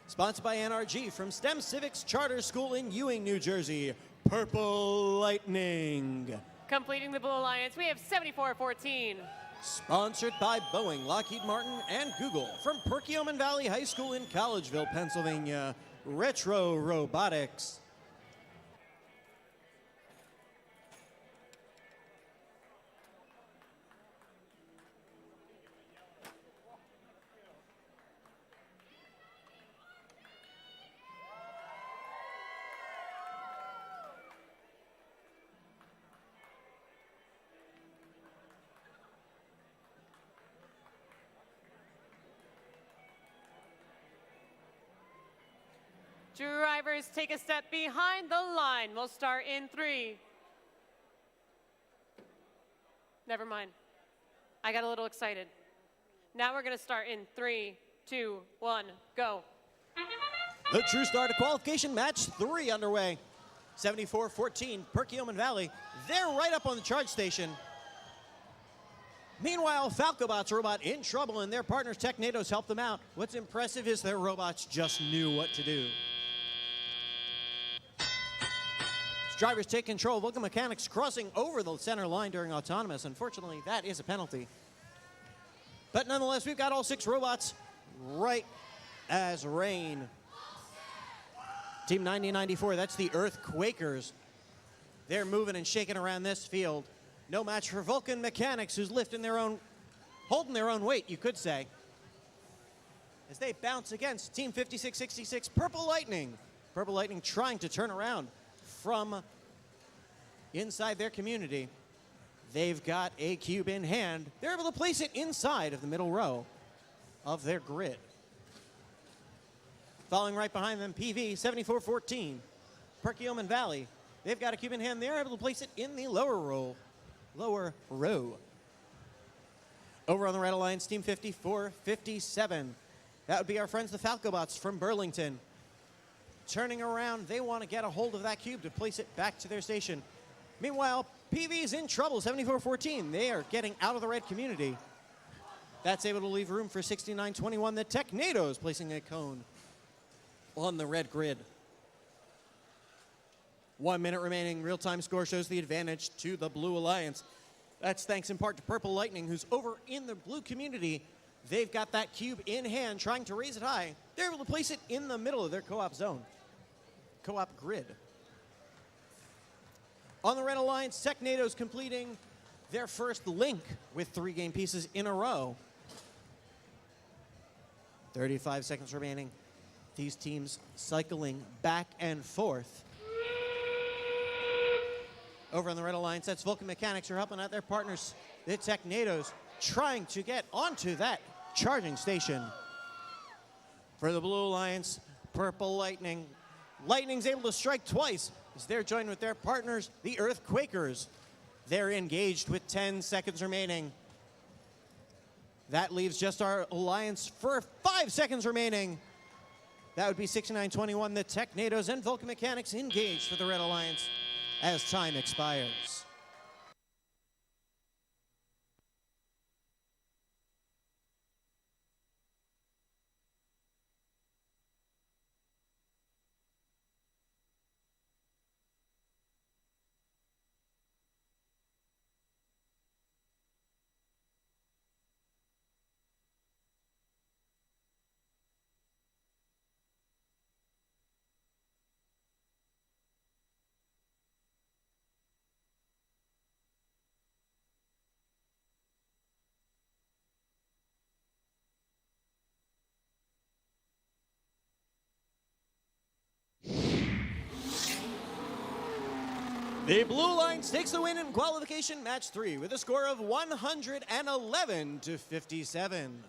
Sponsored by NRG from STEM Civics Charter School in Ewing, New Jersey, Purple Lightning. Completing the Blue Alliance, we have 74-14. Sponsored by Boeing, Lockheed Martin, and Google from Perkiomen Valley High School in Collegeville, Pennsylvania, Retro Robotics. Drivers, take a step behind the line. We'll start in 3. Never mind. I got a little excited. Now we're going to start in 3, 2, 1, go. The true start of qualification match 3 underway. 74-14, Perkiomen Valley. They're right up on the charge station. Meanwhile, Falcobots robot in trouble, and their partners Technados help them out. What's impressive is their robots just knew what to do. Drivers take control. Vulcan Mechanics crossing over the center line during autonomous. Unfortunately, that is a penalty. But nonetheless, we've got all 6 robots right as rain. Team 90-94, that's the Earthquakers. They're moving and shaking around this field. No match for Vulcan Mechanics, who's holding their own weight, you could say. As they bounce against Team 56-66, Purple Lightning. Purple Lightning trying to turn around from inside their community. They've got a cube in hand. They're able to place it inside of the middle row of their grid. Following right behind them, PV 74-14, Perkiomen Valley. They've got a cube in hand. They're able to place it in the lower row. Over on the Red Alliance, Team 54-57. That would be our friends, the Falcobots from Burlington. Turning around, they want to get a hold of that cube to place it back to their station. Meanwhile, PV's in trouble, 74-14. They are getting out of the red community. That's able to leave room for 69-21. The Technados placing a cone on the red grid. 1 minute remaining. Real-time score shows the advantage to the Blue Alliance. That's thanks in part to Purple Lightning, who's over in the blue community. They've got that cube in hand, trying to raise it high. They're able to place it in the middle of their co-op zone. Co-op grid. On the Red Alliance, Technados completing their first link with 3 game pieces in a row. 35 seconds remaining. These teams cycling back and forth. Over on the Red Alliance, that's Vulcan Mechanics, who are helping out their partners, the Technados, trying to get onto that charging station. For the Blue Alliance, Purple Lightning. Lightning's able to strike twice as they're joined with their partners, the Earthquakers. They're engaged with 10 seconds remaining. That leaves just our alliance for 5 seconds remaining. That would be 69-21. The Technados and Vulcan Mechanics engaged for the Red Alliance as time expires. The Blue Alliance takes the win in qualification match 3 with a score of 111 to 57.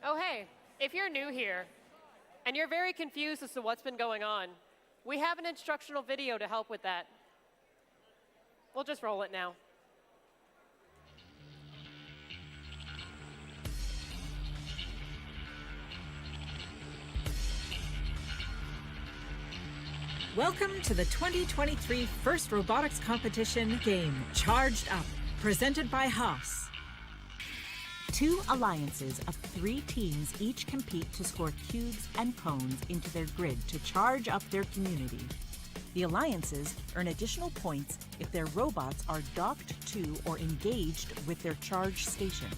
Oh, hey, if you're new here and you're very confused as to what's been going on, we have an instructional video to help with that. We'll just roll it now. Welcome to the 2023 First Robotics Competition game, Charged Up, presented by Haas. 2 alliances of 3 teams each compete to score cubes and cones into their grid to charge up their community. The alliances earn additional points if their robots are docked to or engaged with their charge station.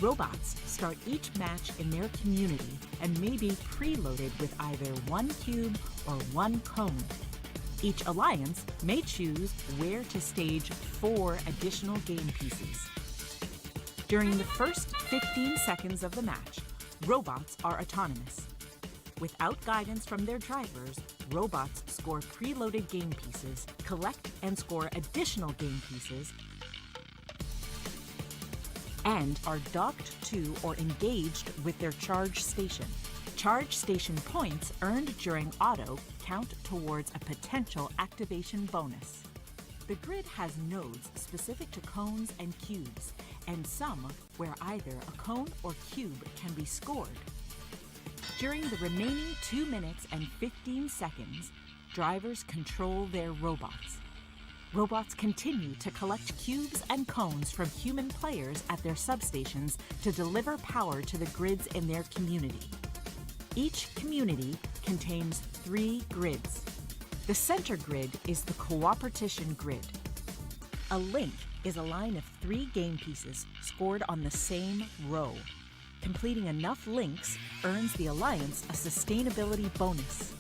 Robots start each match in their community and may be preloaded with either 1 cube or 1 cone. Each alliance may choose where to stage 4 additional game pieces. During the first 15 seconds of the match, robots are autonomous. Without guidance from their drivers, robots score preloaded game pieces, collect and score additional game pieces, and are docked to or engaged with their charge station. Charge station points earned during auto count towards a potential activation bonus. The grid has nodes specific to cones and cubes, and some where either a cone or cube can be scored. During the remaining 2 minutes and 15 seconds, drivers control their robots. Robots continue to collect cubes and cones from human players at their substations to deliver power to the grids in their community. Each community contains 3 grids. The center grid is the cooperation grid. A link is a line of 3 game pieces scored on the same row. Completing enough links earns the alliance a sustainability bonus.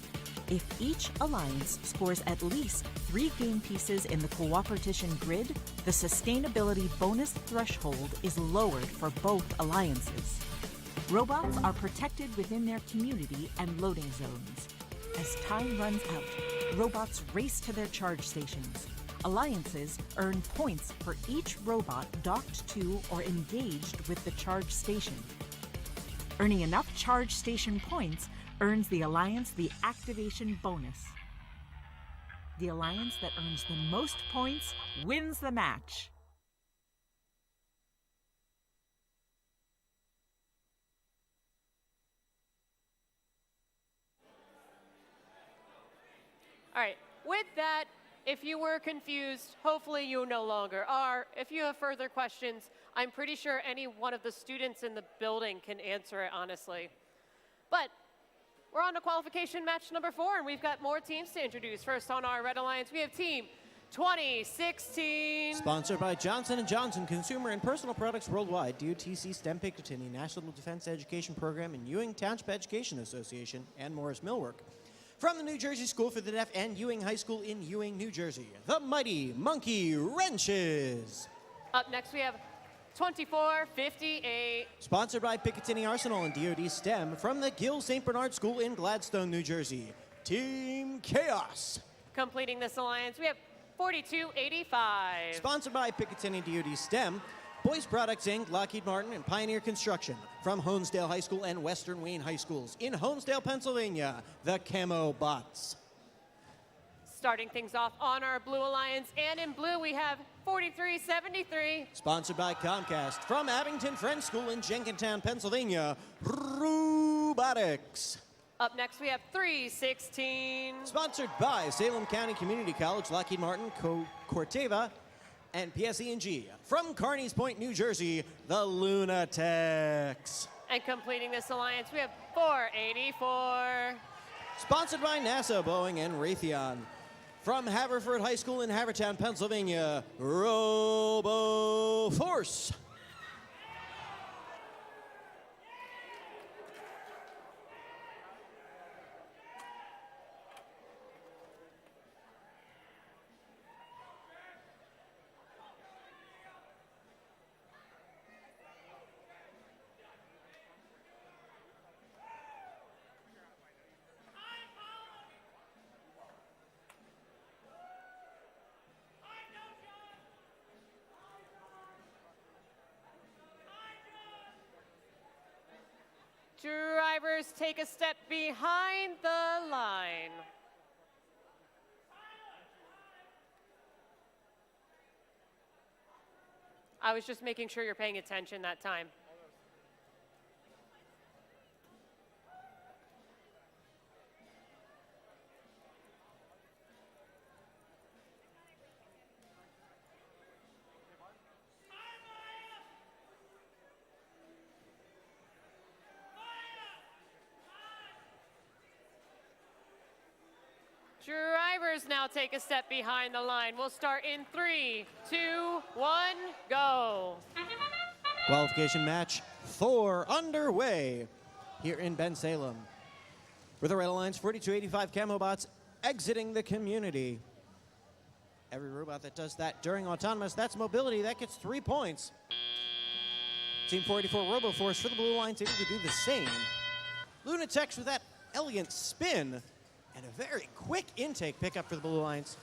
If each alliance scores at least 3 game pieces in the cooperation grid, the sustainability bonus threshold is lowered for both alliances. Robots are protected within their community and loading zones. As time runs out, robots race to their charge stations. Alliances earn points for each robot docked to or engaged with the charge station. Earning enough charge station points earns the alliance the activation bonus. The alliance that earns the most points wins the match. All right, with that, if you were confused, hopefully you no longer are. If you have further questions, I'm pretty sure any one of the students in the building can answer it honestly. But we're on to qualification match number 4, and we've got more teams to introduce. First on our Red Alliance, we have Team 2016. Sponsored by Johnson & Johnson Consumer and Personal Products Worldwide, DOTC STEM Picatinny, National Defense Education Program, and Ewing Township Education Association, and Morris Millwork. From the New Jersey School for the Deaf and Ewing High School in Ewing, New Jersey, the Mighty Monkey Wrenches. Up next, we have 2458. Sponsored by Picatinny Arsenal and DoD STEM from the Gill St. Bernard School in Gladstone, New Jersey, Team Chaos. Completing this alliance, we have 4285. Sponsored by Picatinny DoD STEM, Boys Products Inc., Lockheed Martin, and Pioneer Construction from Honesdale High School and Western Wayne High Schools in Honesdale, Pennsylvania, the Camo Bots. Starting things off on our Blue Alliance, and in blue we have 4373. Sponsored by Comcast from Abington Friends School in Jenkintown, Pennsylvania, Robotics. Up next we have 316. Sponsored by Salem County Community College, Lockheed Martin, Corteva, and PSE&G. From Carneys Point, New Jersey, the Lunatics. And completing this alliance, we have 484. Sponsored by NASA, Boeing, and Raytheon. From Haverford High School in Havertown, Pennsylvania, RoboForce. Drivers take a step behind the line. I was just making sure you're paying attention that time. Drivers now take a step behind the line. We'll start in 3, 2, 1, go. Qualification match 4 underway here in Bensalem. With the Red Alliance 4285 camo bots exiting the community. Every robot that does that during autonomous, that's mobility, that gets 3 points. Team 484 RoboForce for the Blue Alliance able to do the same. Lunatex with that elegant spin and a very quick intake pickup for the Blue Alliance.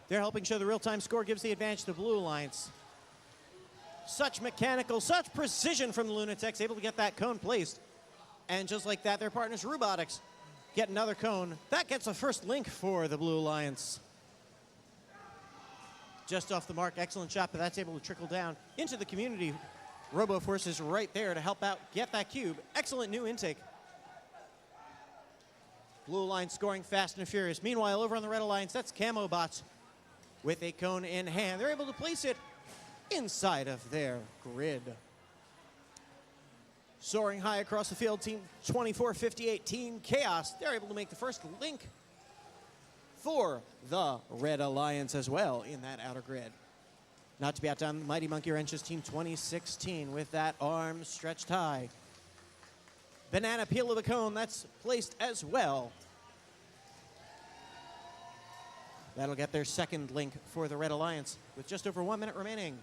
They're helping show the real-time score gives the advantage to the Blue Alliance. Such mechanical, such precision from the Lunatex, able to get that cone placed. And just like that, their partners Robotics get another cone. That gets a first link for the Blue Alliance. Just off the mark, excellent shot, but that's able to trickle down into the community. RoboForce is right there to help out, get that cube. Excellent new intake. Blue Alliance scoring fast and furious. Meanwhile, over on the Red Alliance, that's Camo Bots with a cone in hand. They're able to place it inside of their grid. Soaring high across the field, Team 2458, Team Chaos. They're able to make the first link for the Red Alliance as well in that outer grid. Not to be outdone, Mighty Monkey Wrenches, Team 2016 with that arm stretched high. Banana peel of the cone, that's placed as well. That'll get their second link for the Red Alliance with just over 1 minute remaining.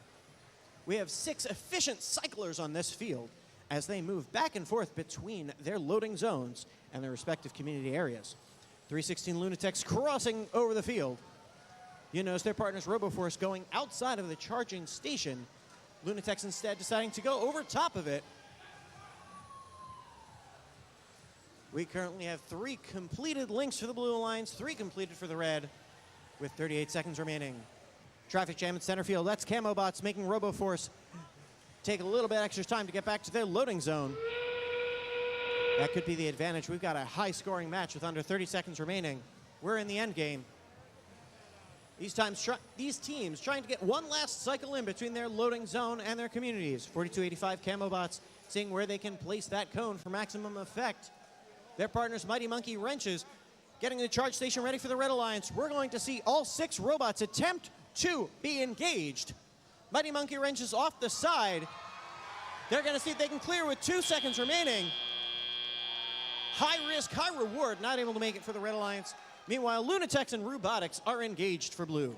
We have 6 efficient cyclers on this field as they move back and forth between their loading zones and their respective community areas. 316 Lunatex crossing over the field. You notice their partners RoboForce going outside of the charging station. Lunatex instead deciding to go over top of it. We currently have 3 completed links for the Blue Alliance, 3 completed for the Red, with 38 seconds remaining. Traffic jam in center field. That's Camo Bots making RoboForce take a little bit extra time to get back to their loading zone. That could be the advantage. We've got a high-scoring match with under 30 seconds remaining. We're in the end game. These teams trying to get one last cycle in between their loading zone and their communities. 4285 Camo Bots seeing where they can place that cone for maximum effect. Their partners, Mighty Monkey Wrenches, getting the charge station ready for the Red Alliance. We're going to see all 6 robots attempt to be engaged. Mighty Monkey Wrenches off the side. They're going to see if they can clear with 2 seconds remaining. High risk, high reward, not able to make it for the Red Alliance. Meanwhile, Lunatex and Robotics are engaged for blue.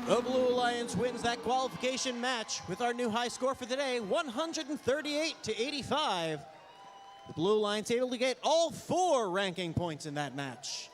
The Blue Alliance wins that qualification match with our new high score for the day, 138-85. The Blue Alliance able to get all 4 ranking points in that match.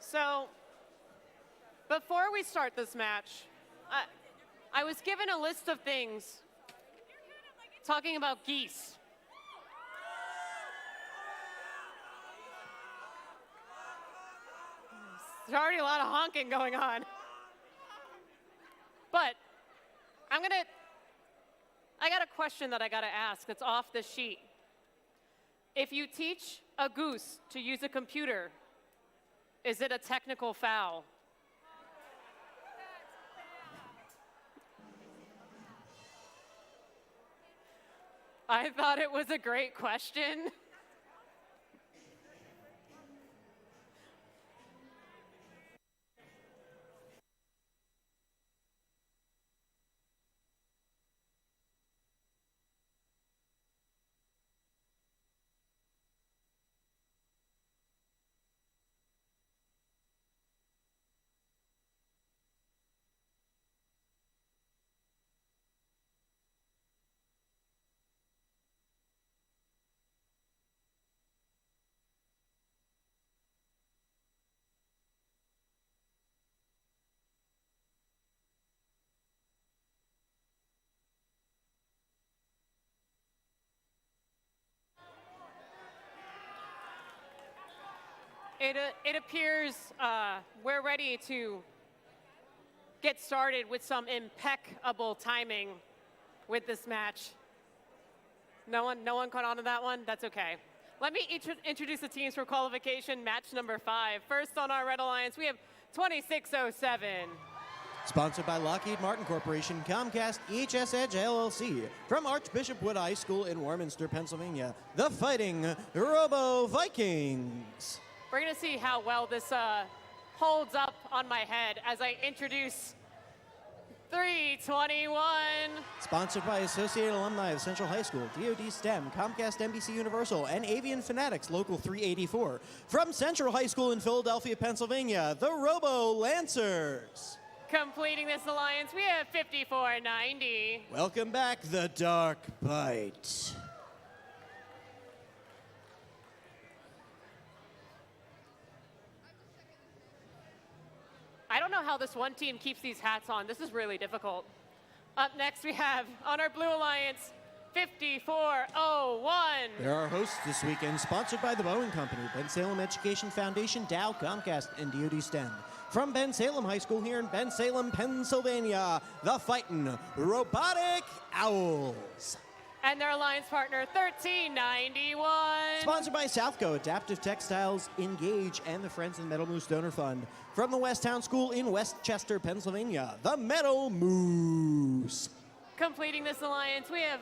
So, before we start this match, I was given a list of things talking about geese. There's already a lot of honking going on. But I got a question that I gotta ask that's off the sheet. If you teach a goose to use a computer, is it a technical foul? I thought it was a great question. It appears we're ready to get started with some impeccable timing with this match. No one caught on to that one? That's okay. Let me introduce the teams for qualification match number 5. First on our Red Alliance, we have 2607. Sponsored by Lockheed Martin Corporation, Comcast, EHS Edge LLC. From Archbishop Wood High School in Warminster, Pennsylvania, the Fighting Robo Vikings. We're gonna see how well this holds up on my head as I introduce 321. Sponsored by Associated Alumni of Central High School, DoD STEM, Comcast NBC Universal, and Avian Fanatics Local 384. From Central High School in Philadelphia, Pennsylvania, the Robo Lancers. Completing this alliance, we have 5490. Welcome back, the Dark Bite. I don't know how this one team keeps these hats on. This is really difficult. Up next, we have, on our Blue Alliance, 5401. They're our hosts this weekend, sponsored by the Boeing Company, Bensalem Education Foundation, Dow, Comcast, and DoD STEM. From Bensalem High School here in Bensalem, Pennsylvania, the Fightin' Robotic Owls. And their alliance partner, 1391. Sponsored by Southco, Adaptive Textiles, Engage, and the Friends of the Metal Moose Donor Fund. From the West Town School in Westchester, Pennsylvania, the Metal Moose. Completing this alliance, we have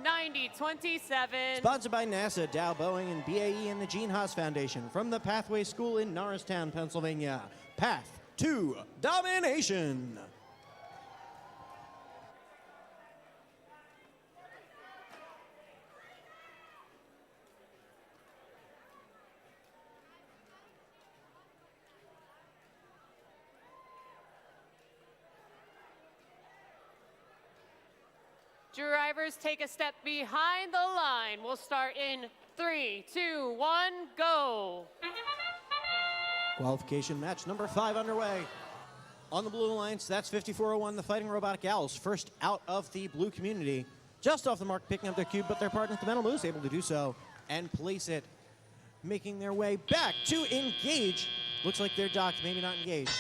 9027. Sponsored by NASA, Dow, Boeing, and BAE, and the Gene Haas Foundation. From the Pathway School in Norristown, Pennsylvania, Path to Domination. Drivers, take a step behind the line. We'll start in 3, 2, 1, go. Qualification match number 5 underway. On the Blue Alliance, that's 5401, the Fighting Robotic Owls, first out of the blue community. Just off the mark, picking up their cube, but their partner, the Metal Moose, able to do so and place it, making their way back to engage. Looks like they're docked, maybe not engaged.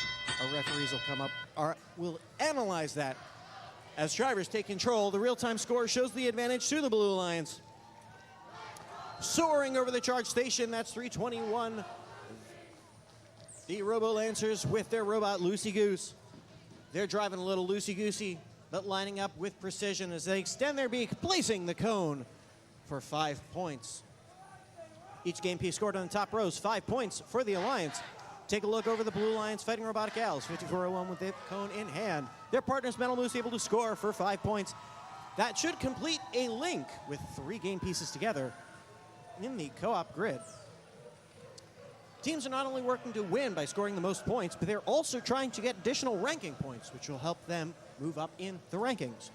Our referees will come up, or will analyze that. As drivers take control, the real-time score shows the advantage to the Blue Alliance. Soaring over the charge station, that's 321. The Robo Lancers with their robot Loosey Goose. They're driving a little loosey-goosey, but lining up with precision as they extend their beak, placing the cone for 5 points. Each game piece scored on the top rows, 5 points for the Alliance. Take a look over the Blue Alliance Fighting Robotic Owls, 5401 with the cone in hand. Their partners, Metal Moose, able to score for 5 points. That should complete a link with 3 game pieces together in the co-op grid. Teams are not only working to win by scoring the most points, but they're also trying to get additional ranking points, which will help them move up in the rankings.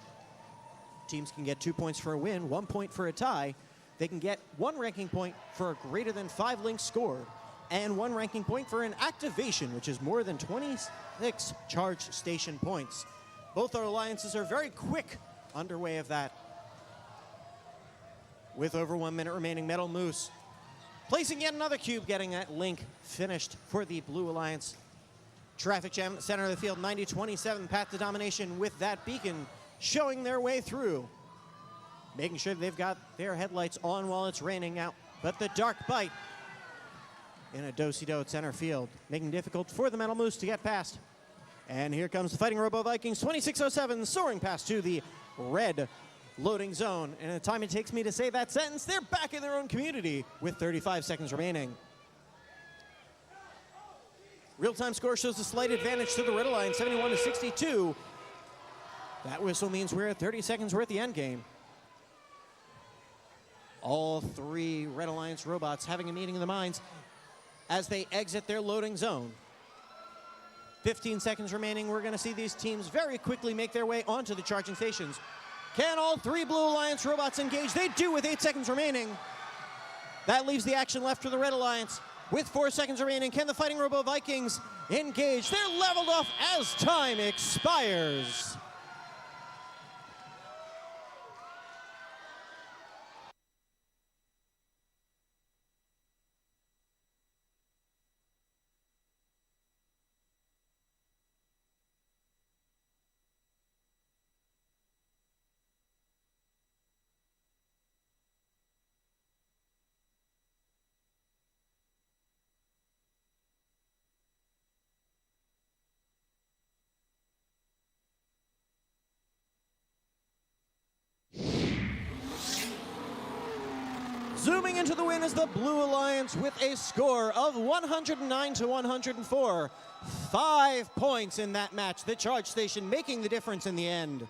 Teams can get 2 points for a win, 1 point for a tie. They can get 1 ranking point for a greater than 5 links scored, and 1 ranking point for an activation, which is more than 26 charge station points. Both our alliances are very quick underway of that. With over 1 minute remaining, Metal Moose placing yet another cube, getting that link finished for the Blue Alliance. Traffic jam at the center of the field, 90-27, path to domination with that beacon showing their way through. Making sure they've got their headlights on while it's raining out. But the dark bite in a do-si-do at center field, making it difficult for the Metal Moose to get past. And here comes the Fighting Robo Vikings, 2607, soaring past to the red loading zone. And the time it takes me to say that sentence, they're back in their own community with 35 seconds remaining. Real-time score shows a slight advantage to the Red Alliance, 71-62. That whistle means we're at 30 seconds worth the end game. All 3 Red Alliance robots having a meeting of the minds as they exit their loading zone. 15 seconds remaining. We're going to see these teams very quickly make their way onto the charging stations. Can all 3 Blue Alliance robots engage? They do with 8 seconds remaining. That leaves the action left for the Red Alliance. With 4 seconds remaining, can the Fighting Robo Vikings engage? They're leveled off as time expires. Zooming into the win is the Blue Alliance with a score of 109-104. 5 points in that match. The charge station making the difference in the end.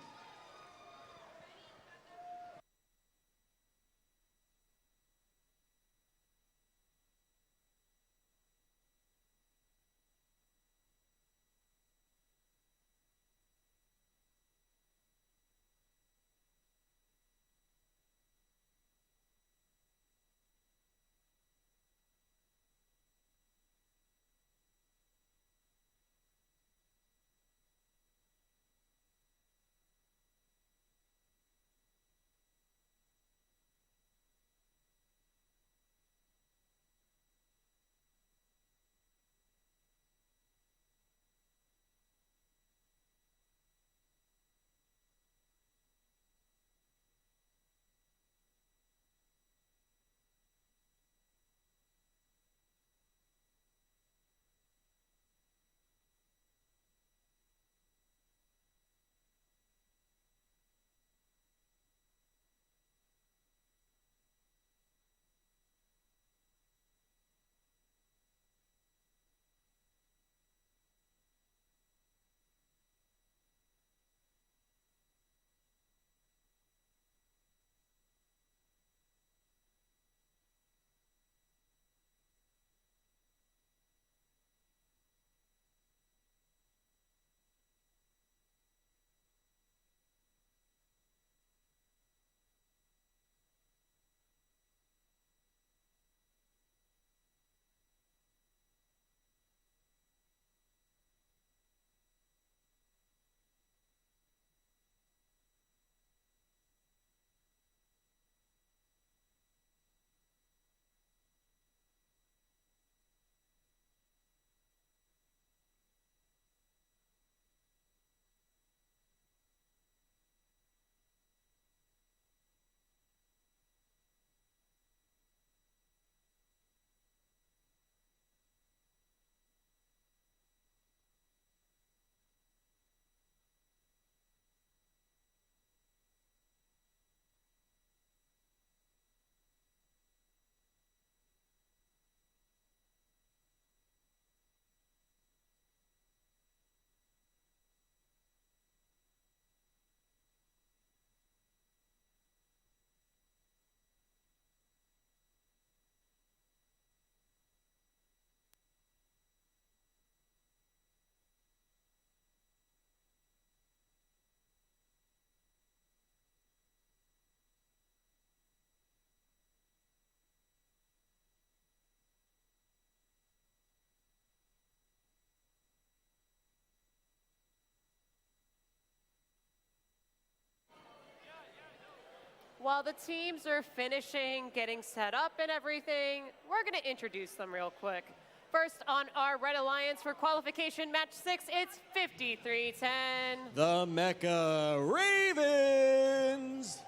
While the teams are finishing, getting set up and everything, we're going to introduce them real quick. First on our Red Alliance for qualification match 6, it's 5310. The Mecca Ravens.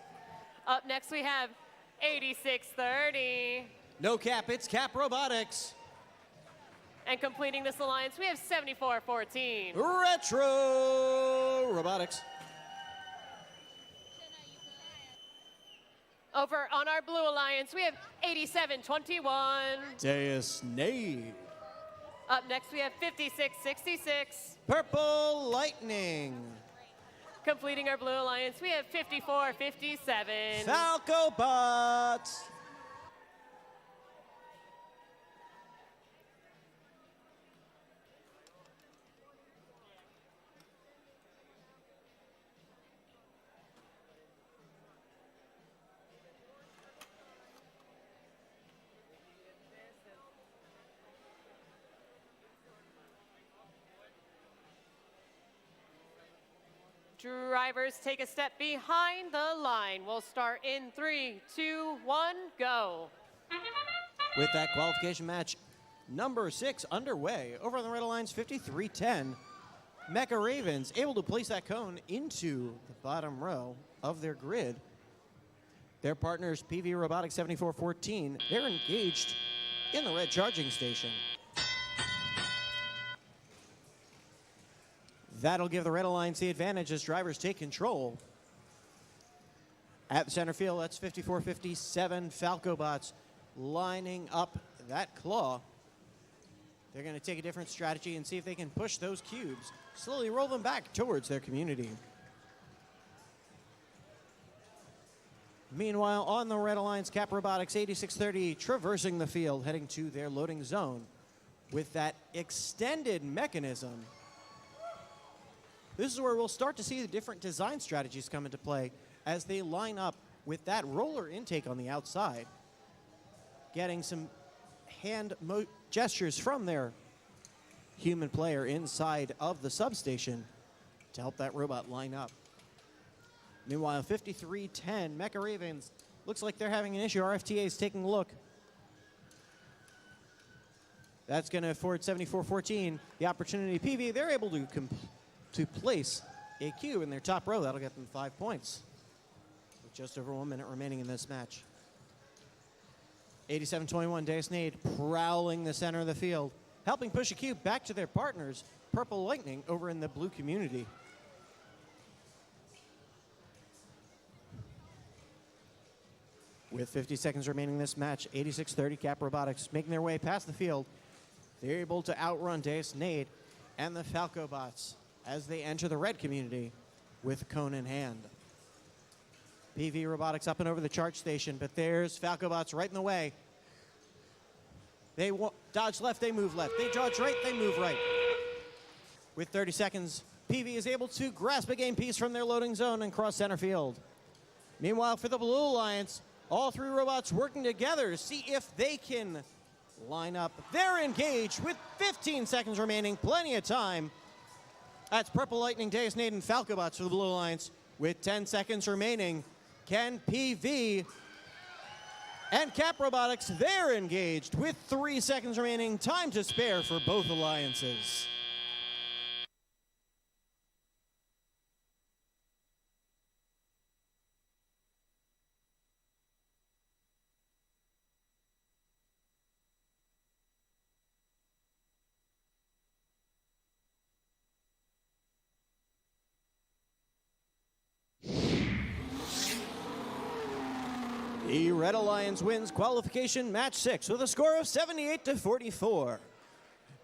Up next we have 8630. No cap, it's Cap Robotics. And completing this alliance, we have 7414. Retro Robotics. Over on our Blue Alliance, we have 8721. Deus Nade. Up next, we have 5666. Purple Lightning. Completing our Blue Alliance, we have 5457. Falco Bots. Drivers take a step behind the line. We'll start in 3, 2, 1, go. With that qualification match number 6 underway, over on the Red Alliance 5310, Mecca Ravens able to place that cone into the bottom row of their grid. Their partners, PV Robotics 7414, they're engaged in the red charging station. That'll give the Red Alliance the advantage as drivers take control. At the center field, that's 5457 Falco Bots lining up that claw. They're going to take a different strategy and see if they can push those cubes, slowly roll them back towards their community. Meanwhile, on the Red Alliance, Cap Robotics 8630 traversing the field, heading to their loading zone with that extended mechanism. This is where we'll start to see the different design strategies come into play as they line up with that roller intake on the outside, getting some hand gestures from their human player inside of the substation to help that robot line up. Meanwhile, 5310 Mecca Ravens looks like they're having an issue. RFTA is taking a look. That's going to afford 7414 the opportunity. PV, they're able to place a cube in their top row. That'll get them 5 points. With just over 1 minute remaining in this match. 8721 Deus Nade prowling the center of the field, helping push a cube back to their partners, Purple Lightning, over in the blue community. With 50 seconds remaining in this match, 8630 Cap Robotics making their way past the field. They're able to outrun Deus Nade and the Falco Bots as they enter the red community with cone in hand. PV Robotics up and over the charge station, but there's Falco Bots right in the way. They dodge left, they move left. They dodge right, they move right. With 30 seconds, PV is able to grasp a game piece from their loading zone and cross center field. Meanwhile, for the Blue Alliance, all three robots working together to see if they can line up. They're engaged with 15 seconds remaining, plenty of time. That's Purple Lightning, Deus Nade, and Falco Bots for the Blue Alliance. With 10 seconds remaining, can PV and Cap Robotics, they're engaged with 3 seconds remaining, time to spare for both alliances. The Red Alliance wins qualification match 6 with a score of 78-44.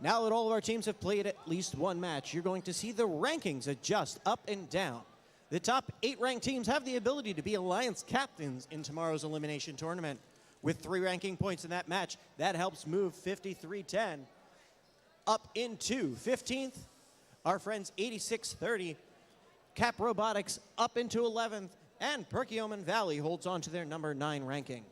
Now that all of our teams have played at least one match, you're going to see the rankings adjust up and down. The top 8 ranked teams have the ability to be Alliance captains in tomorrow's elimination tournament. With 3 ranking points in that match, that helps move 5310 up into 15th. Our friends 8630, Cap Robotics up into 11th. And Perkiomen Valley holds on to their number 9 ranking.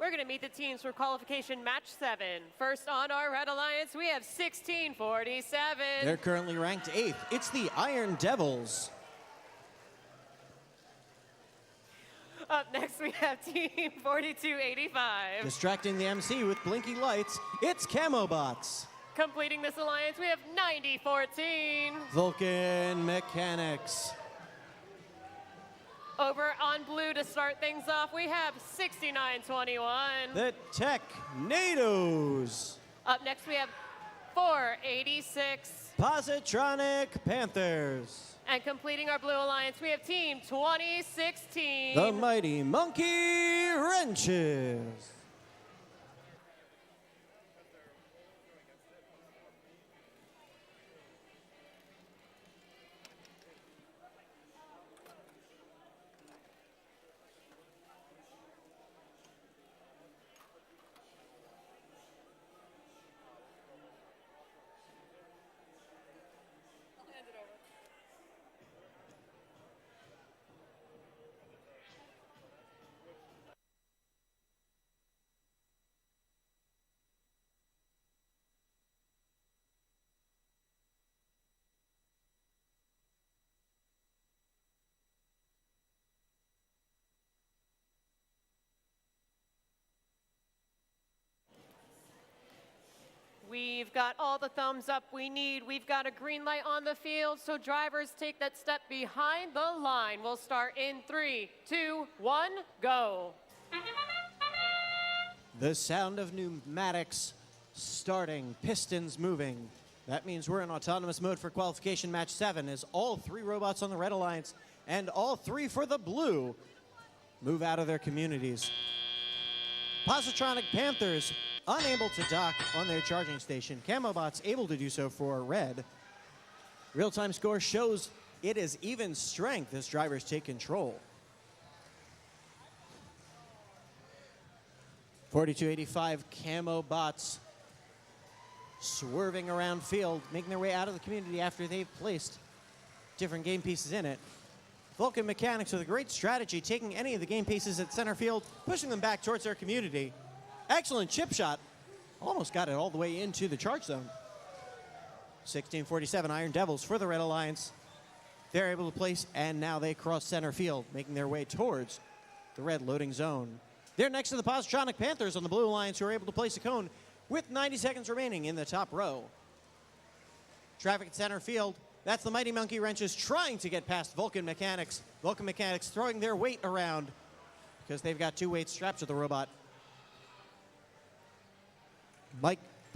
we're going to meet the teams for qualification match 7. First on our Red Alliance, we have 1647. They're currently ranked 8th. It's the Iron Devils. Up next, we have Team 4285. Distracting the MC with blinky lights, it's Camo Bots. Completing this alliance, we have 9014. Vulcan Mechanics. Over on blue to start things off, we have 6921. The Technados. Up next, we have 486. Positronic Panthers. And completing our blue alliance, we have Team 2016. The Mighty Monkey Wrenches. We've got all the thumbs up we need. We've got a green light on the field, so drivers take that step behind the line. We'll start in 3, 2, 1, go. The sound of pneumatics starting, pistons moving. That means we're in autonomous mode for qualification match 7 as all 3 robots on the Red Alliance and all 3 for the blue move out of their communities. Positronic Panthers unable to dock on their charging station. Camobots able to do so for red. Real-time score shows it is even strength as drivers take control. 4285 Camobots swerving around field, making their way out of the community after they've placed different game pieces in it. Vulcan Mechanics with a great strategy, taking any of the game pieces at center field, pushing them back towards their community. Excellent chip shot. Almost got it all the way into the charge zone. 1647 Iron Devils for the Red Alliance. They're able to place, and now they cross center field, making their way towards the red loading zone. They're next to the Positronic Panthers on the Blue Alliance, who are able to place a cone with 90 seconds remaining in the top row. Traffic at center field. That's the Mighty Monkey Wrenches trying to get past Vulcan Mechanics. Vulcan Mechanics throwing their weight around because they've got 2 weights strapped to the robot.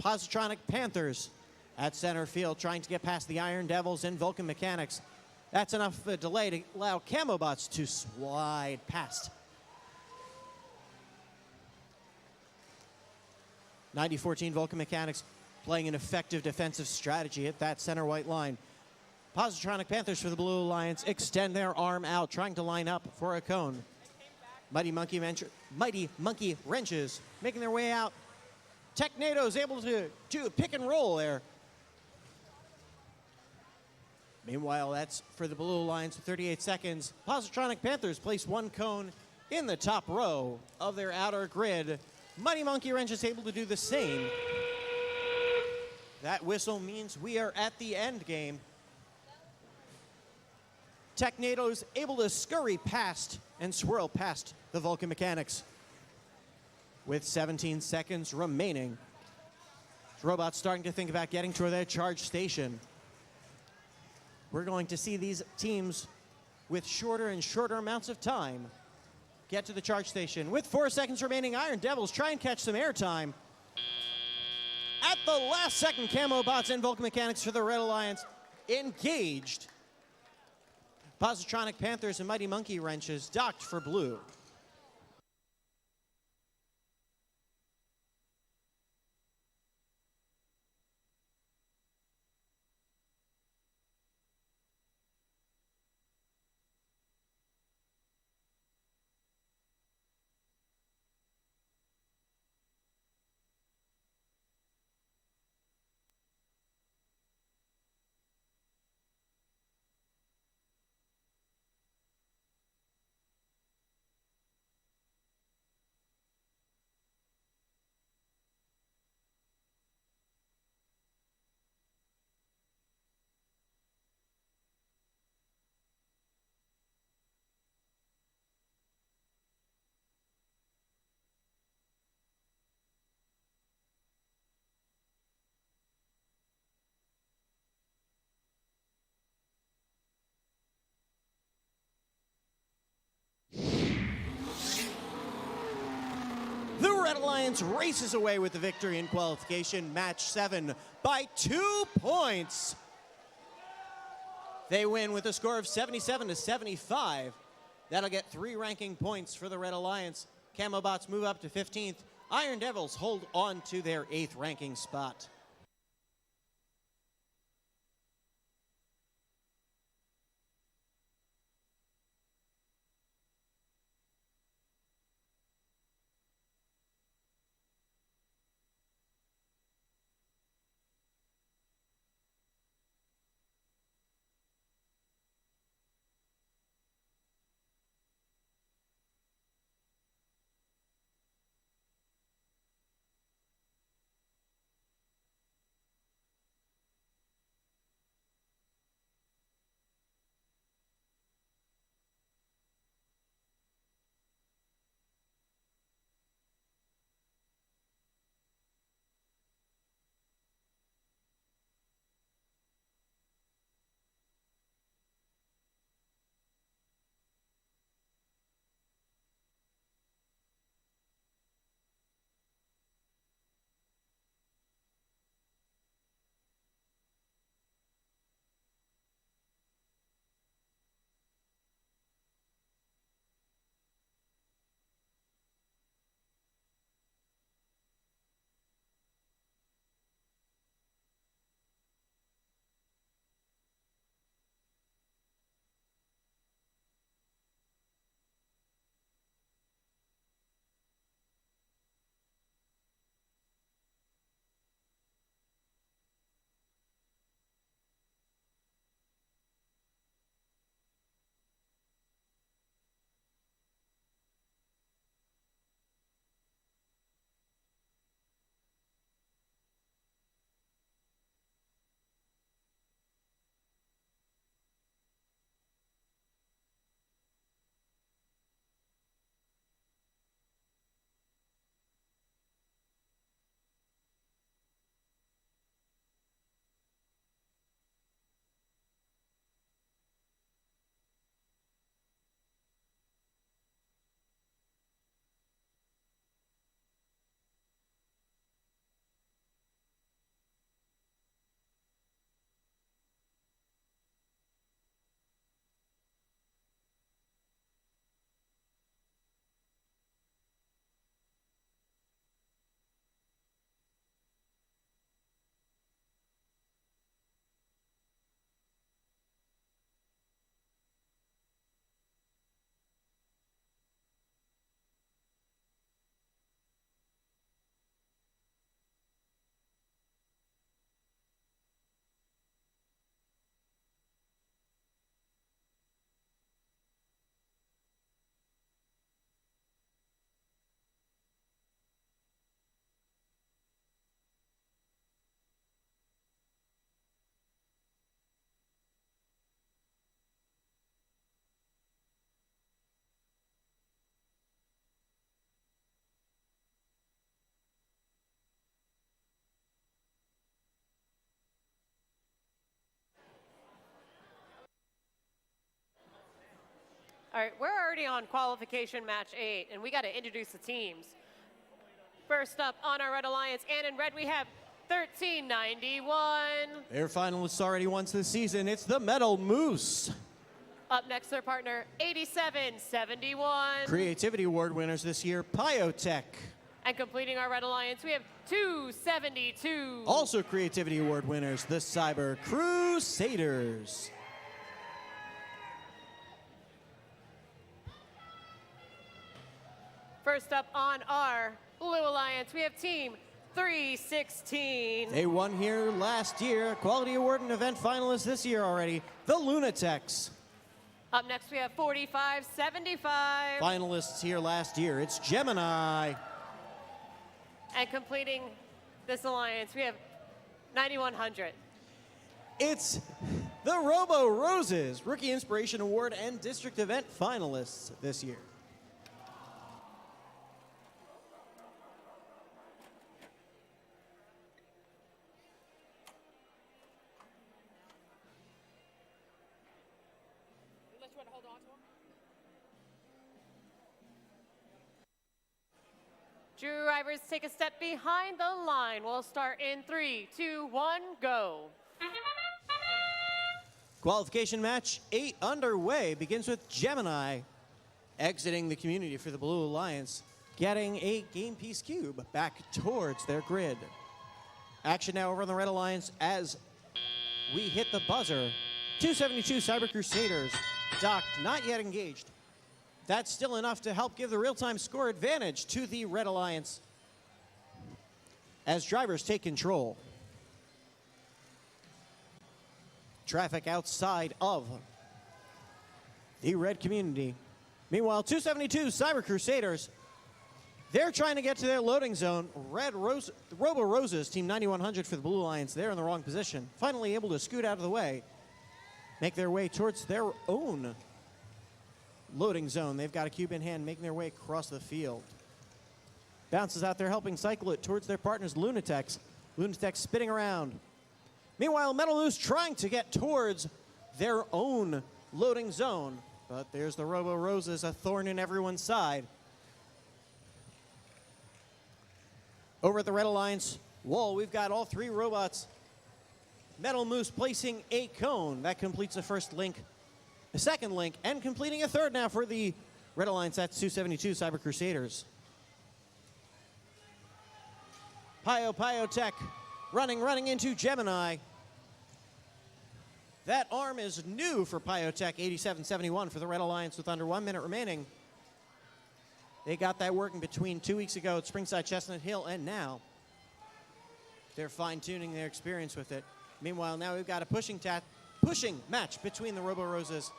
Positronic Panthers at center field trying to get past the Iron Devils and Vulcan Mechanics. That's enough of a delay to allow Camobots to slide past. 9014 Vulcan Mechanics playing an effective defensive strategy at that center white line. Positronic Panthers for the Blue Alliance extend their arm out, trying to line up for a cone. Mighty Monkey Wrenches making their way out. Technados able to do a pick and roll there. Meanwhile, that's for the Blue Alliance with 38 seconds. Positronic Panthers place 1 cone in the top row of their outer grid. Mighty Monkey Wrenches able to do the same. That whistle means we are at the end game. Technados able to scurry past and swirl past the Vulcan Mechanics. With 17 seconds remaining, robots starting to think about getting to their charge station. We're going to see these teams with shorter and shorter amounts of time get to the charge station. With 4 seconds remaining, Iron Devils try and catch some airtime. At the last second, Camobots and Vulcan Mechanics for the Red Alliance engaged. Positronic Panthers and Mighty Monkey Wrenches docked for blue. Red Alliance races away with the victory in qualification match 7 by 2 points. They win with a score of 77-75. That'll get 3 ranking points for the Red Alliance. Camo Bots move up to 15th. Iron Devils hold on to their 8th ranking spot. All right, we're already on qualification match 8, and we got to introduce the teams. First up on our Red Alliance, and in red we have 1391. Their finalists already once this season. It's the Metal Moose. Up next, their partner, 8771. Creativity Award winners this year, Pyotech. And completing our Red Alliance, we have 272. Also Creativity Award winners, the Cyber Crusaders. First up on our Blue Alliance, we have Team 316. They won here last year. Quality Award and event finalists this year already, the Lunatics. Up next, we have 4575. Finalists here last year, it's Gemini. And completing this alliance, we have 9100. It's the Robo Roses, Rookie Inspiration Award and District Event finalists this year. Drivers, take a step behind the line. We'll start in 3, 2, 1, go. Qualification match 8 underway. Begins with Gemini exiting the community for the Blue Alliance, getting a game piece cube back towards their grid. Action now over on the Red Alliance as we hit the buzzer. 272 Cyber Crusaders docked, not yet engaged. That's still enough to help give the real-time score advantage to the Red Alliance as drivers take control. Traffic outside of the red community. Meanwhile, 272 Cyber Crusaders, they're trying to get to their loading zone. Robo Roses, Team 9100 for the Blue Alliance, they're in the wrong position. Finally able to scoot out of the way, make their way towards their own loading zone. They've got a cube in hand, making their way across the field. Bounces out there, helping cycle it towards their partners, Lunatex. Lunatex spinning around. Meanwhile, Metal Moose trying to get towards their own loading zone. But there's the Robo Roses, a thorn in everyone's side. Over at the Red Alliance wall, we've got all 3 robots. Metal Moose placing a cone. That completes the first link. The second link, and completing a third now for the Red Alliance. That's 272 Cyber Crusaders. Pyo Tech running into Gemini. That arm is new for Pyotech, 8771 for the Red Alliance with under 1 minute remaining. They got that working between 2 weeks ago at Springside Chestnut Hill, and now they're fine-tuning their experience with it. Meanwhile, now we've got a pushing match between the Robo Roses.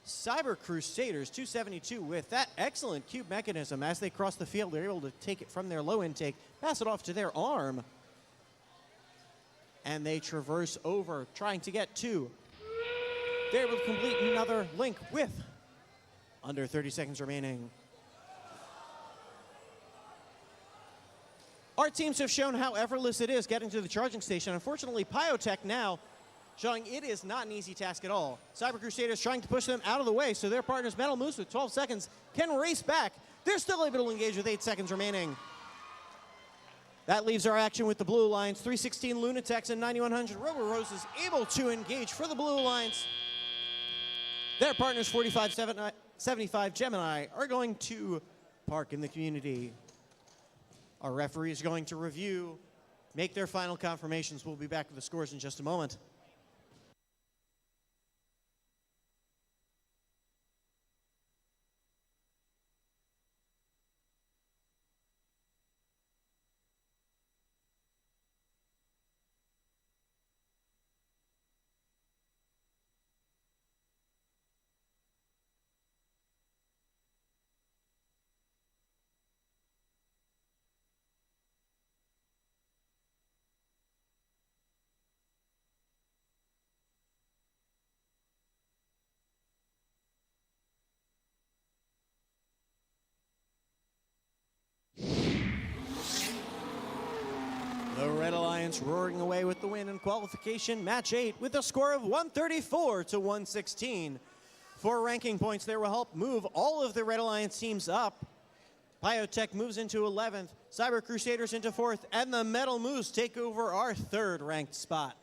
Cyber Crusaders, 272 with that excellent cube mechanism. As they cross the field, they're able to take it from their low intake, pass it off to their arm. And they traverse over, trying to get to. They're able to complete another link with under 30 seconds remaining. Our teams have shown how effortless it is getting to the charging station. Unfortunately, Pyotech now showing it is not an easy task at all. Cyber Crusaders trying to push them out of the way, so their partners, Metal Moose, with 12 seconds, can race back. They're still able to engage with 8 seconds remaining. That leaves our action with the Blue Alliance. 316 Lunatex and 9100 Robo Roses able to engage for the Blue Alliance. Their partners, 4575 Gemini, are going to park in the community. Our referee is going to review, make their final confirmations. We'll be back with the scores in just a moment. The Red Alliance roaring away with the win in qualification match 8 with a score of 134 to 116. For ranking points, they will help move all of the Red Alliance teams up. Pyotech moves into 11th, Cyber Crusaders into 4th, and the Metal Moose take over our 3rd ranked spot.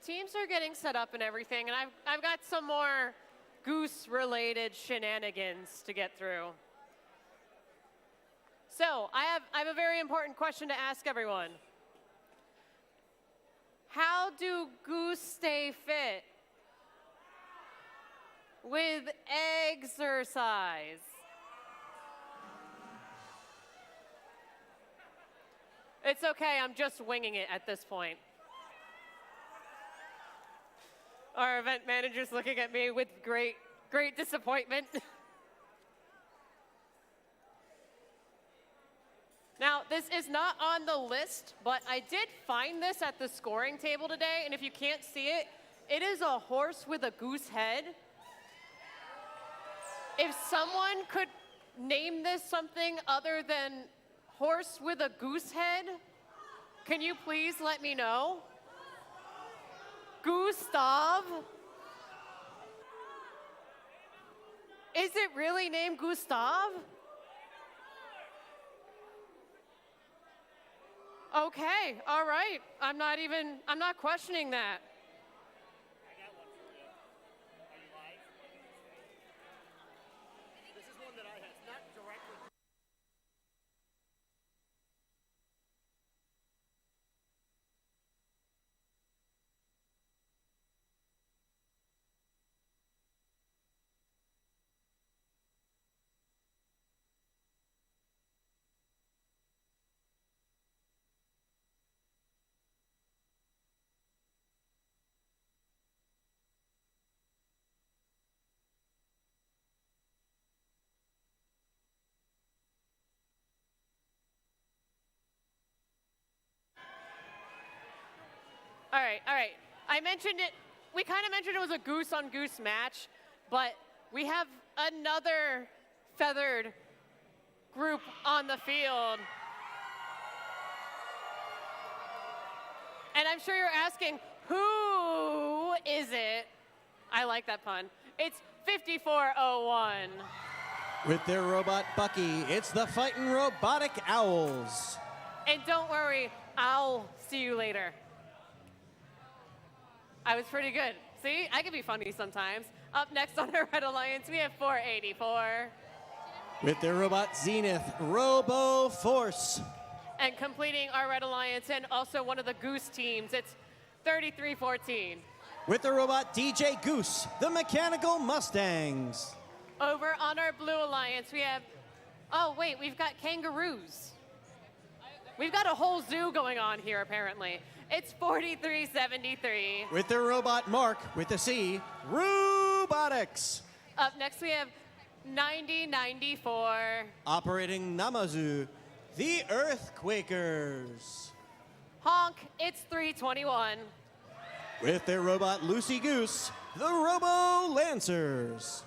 Teams are getting set up and everything, and I've got some more Goose-related shenanigans to get through. So I have a very important question to ask everyone. How do goose stay fit? With exercise. It's okay, I'm just winging it at this point. Our event manager's looking at me with great disappointment. Now, this is not on the list, but I did find this at the scoring table today, and if you can't see it, it is a horse with a goose head. If someone could name this something other than horse with a goose head, can you please let me know? Gustav? Is it really named Gustav? Okay, all right. I'm not questioning that. All right. I mentioned it, we kind of mentioned it was a goose on goose match, but we have another feathered group on the field. And I'm sure you're asking, who is it? I like that pun. It's 5401. With their robot Bucky, it's the Fightin' Robotic Owls. And don't worry, I'll see you later. I was pretty good. See, I can be funny sometimes. Up next on our Red Alliance, we have 484. With their robot Zenith, Robo Force. And completing our Red Alliance and also one of the Goose teams, it's 3314. With the robot DJ Goose, the Mechanical Mustangs. Over on our Blue Alliance, we have, oh wait, we've got kangaroos. We've got a whole zoo going on here, apparently. It's 4373. With their robot Mark, with the C, Robotics. Up next, we have 9094. Operating Namazu, the Earthquakers. Honk, it's 321. With their robot Lucy Goose, the Robo Lancers.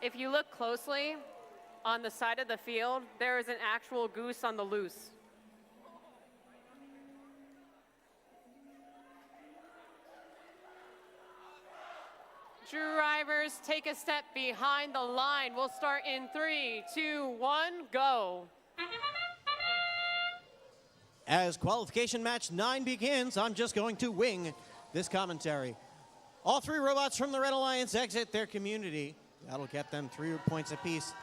If you look closely on the side of the field, there is an actual goose on the loose. Drivers, take a step behind the line. We'll start in 3, 2, 1, go. As qualification match 9 begins, I'm just going to wing this commentary. All 3 robots from the Red Alliance exit their community. That'll get them 3 points apiece.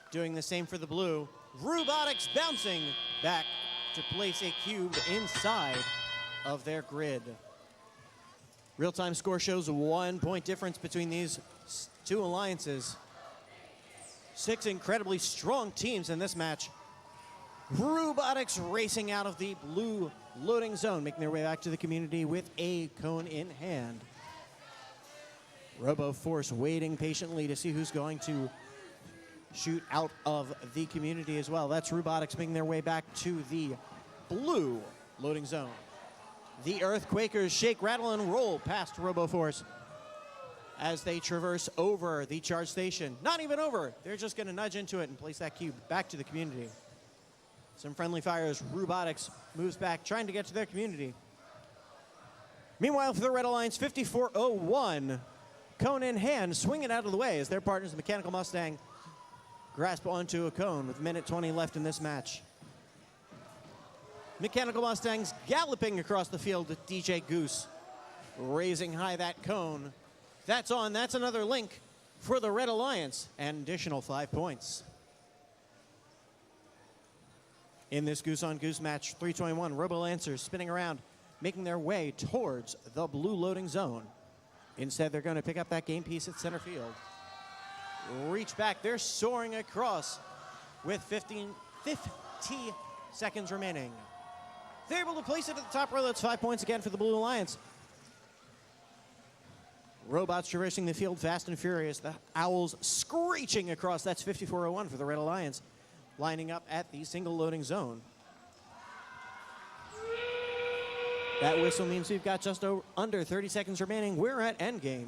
Doing the same for the blue. Robotics bouncing back to place a cube inside of their grid. Real-time score shows a 1-point difference between these 2 alliances. 6 incredibly strong teams in this match. Robotics racing out of the blue loading zone, making their way back to the community with a cone in hand. Robo Force waiting patiently to see who's going to shoot out of the community as well. That's Robotics making their way back to the blue loading zone. The Earthquakers shake, rattle, and roll past Robo Force as they traverse over the charge station. Not even over. They're just going to nudge into it and place that cube back to the community. Some friendly fires. Robotics moves back, trying to get to their community. Meanwhile, for the Red Alliance, 5401. Cone in hand, swing it out of the way as their partners, the Mechanical Mustang, grasp onto a cone with 1:20 left in this match. Mechanical Mustangs galloping across the field with DJ Goose raising high that cone. That's on. That's another link for the Red Alliance, and additional 5 points. In this goose-on-goose match, 321 Robo-Lancers spinning around, making their way towards the blue loading zone. Instead, they're going to pick up that game piece at center field. Reach back. They're soaring across with 50 seconds remaining. They're able to place it at the top row. That's 5 points again for the Blue Alliance. Robots traversing the field fast and furious. The Owls screeching across. That's 5401 for the Red Alliance, lining up at the single loading zone. That whistle means we've got just under 30 seconds remaining. We're at endgame.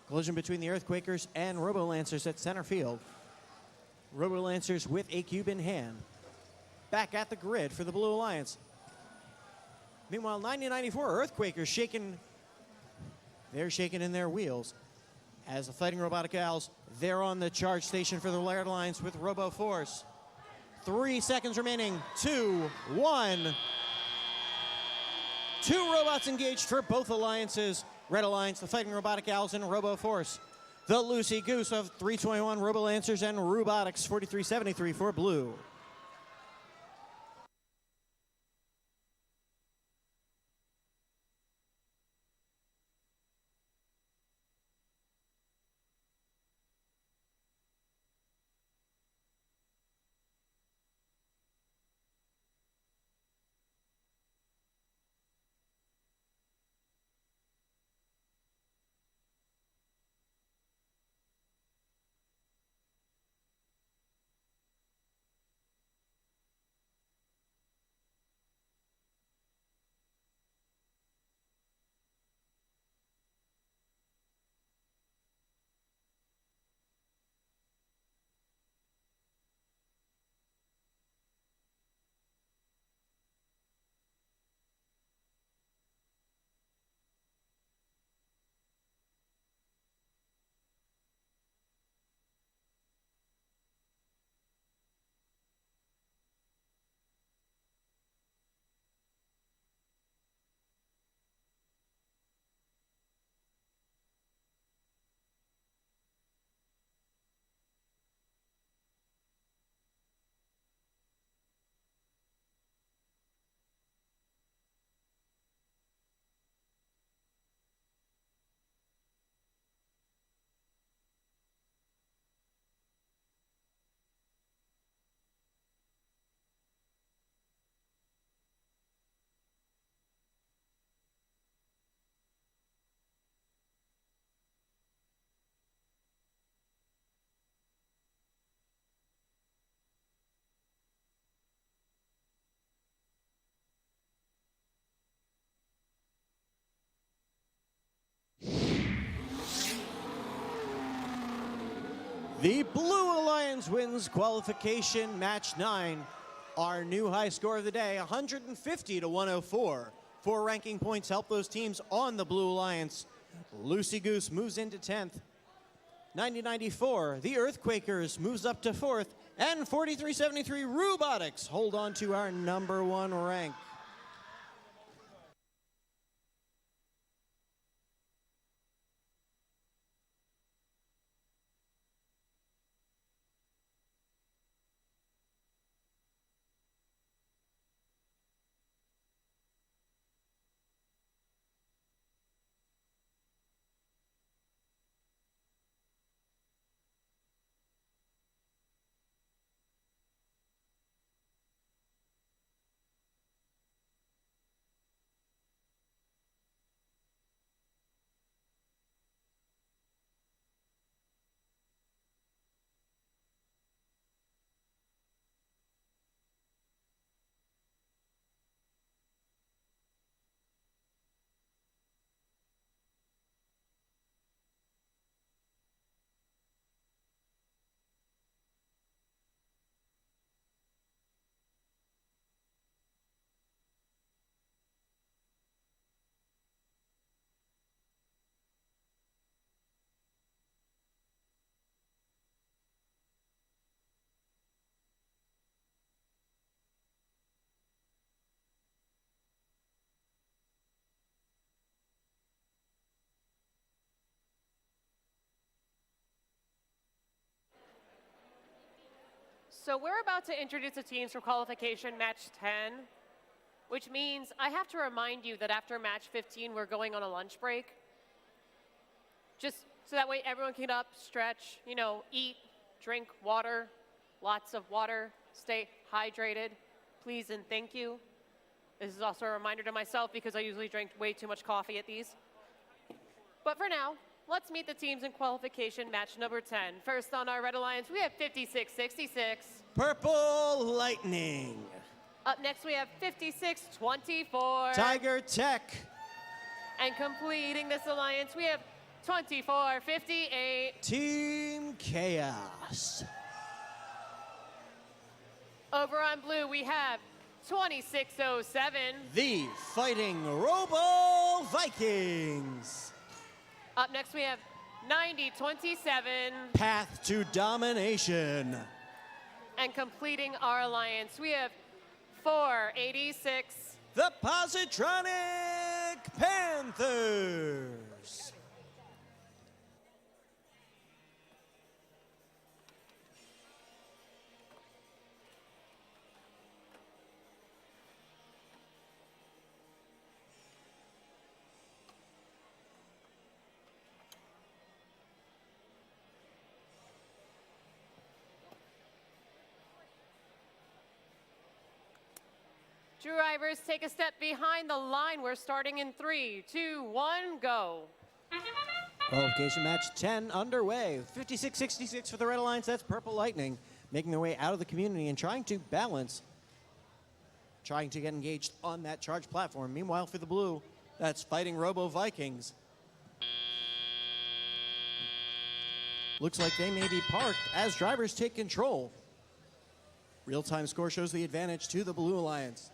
Collision between the Earthquakers and Robo-Lancers at center field. Robo-Lancers with a cube in hand. Back at the grid for the Blue Alliance. Meanwhile, 9094 Earthquakers shaking. They're shaking in their wheels. As the Fighting Robotic Owls, they're on the charge station for the Red Alliance with Robo Force. 3 seconds remaining. 2, 1. 2 robots engaged for both alliances. Red Alliance, the Fighting Robotic Owls, and Robo Force. The Lucy Goose of 321 Robo Lancers and Robotics 4373 for Blue. The Blue Alliance wins qualification match 9. Our new high score of the day, 150 to 104. 4 ranking points help those teams on the Blue Alliance. Lucy Goose moves into 10th. 9094, the Earthquakers moves up to 4th. And 4373 Robotics hold on to our number 1 rank. So we're about to introduce the teams for qualification match 10, which means I have to remind you that after match 15, we're going on a lunch break. Just so that way everyone can get up, stretch, eat, drink water, lots of water, stay hydrated, please and thank you. This is also a reminder to myself because I usually drink way too much coffee at these. But for now, let's meet the teams in qualification match number 10. First on our Red Alliance, we have 56-66. Purple Lightning. Up next, we have 56-24. Tiger Tech. And completing this alliance, we have 24-58. Team Chaos. Over on blue, we have 26-07. The Fighting Robo Vikings. Up next, we have 90-27. Path to Domination. And completing our alliance, we have 486. The Positronic Panthers. Drivers, take a step behind the line. We're starting in 3, 2, 1, go. Qualification match 10 underway. 56-66 for the Red Alliance. That's Purple Lightning making their way out of the community and trying to balance, trying to get engaged on that charge platform. Meanwhile, for the blue, that's Fighting Robo Vikings. Looks like they may be parked as drivers take control. Real-time score shows the advantage to the Blue Alliance.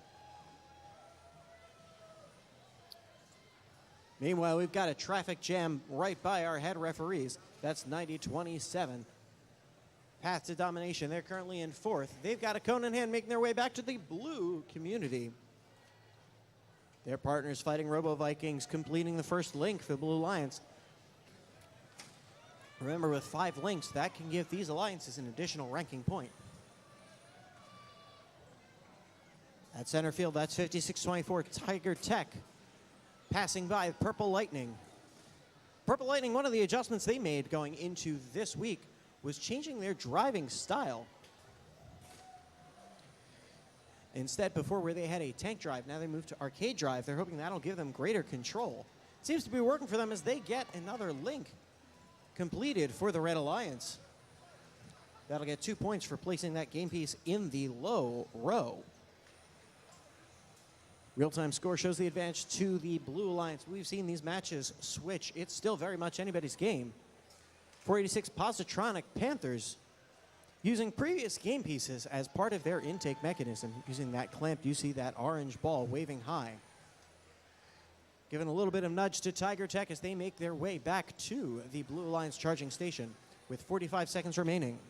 Meanwhile, we've got a traffic jam right by our head referees. That's 90-27. Path to Domination, they're currently in 4th. They've got a cone in hand making their way back to the blue community. Their partners Fighting Robo Vikings completing the first link for the Blue Alliance. Remember, with 5 links, that can give these alliances an additional ranking point. At center field, that's 56-24 Tiger Tech passing by Purple Lightning. Purple Lightning, one of the adjustments they made going into this week was changing their driving style. Instead, before where they had a tank drive, now they moved to arcade drive. They're hoping that'll give them greater control. Seems to be working for them as they get another link completed for the Red Alliance. That'll get 2 points for placing that game piece in the low row. Real-time score shows the advantage to the Blue Alliance. We've seen these matches switch. It's still very much anybody's game. 486 Positronic Panthers using previous game pieces as part of their intake mechanism. Using that clamp, you see that orange ball waving high. Giving a little bit of nudge to Tiger Tech as they make their way back to the Blue Alliance charging station with 45 seconds remaining.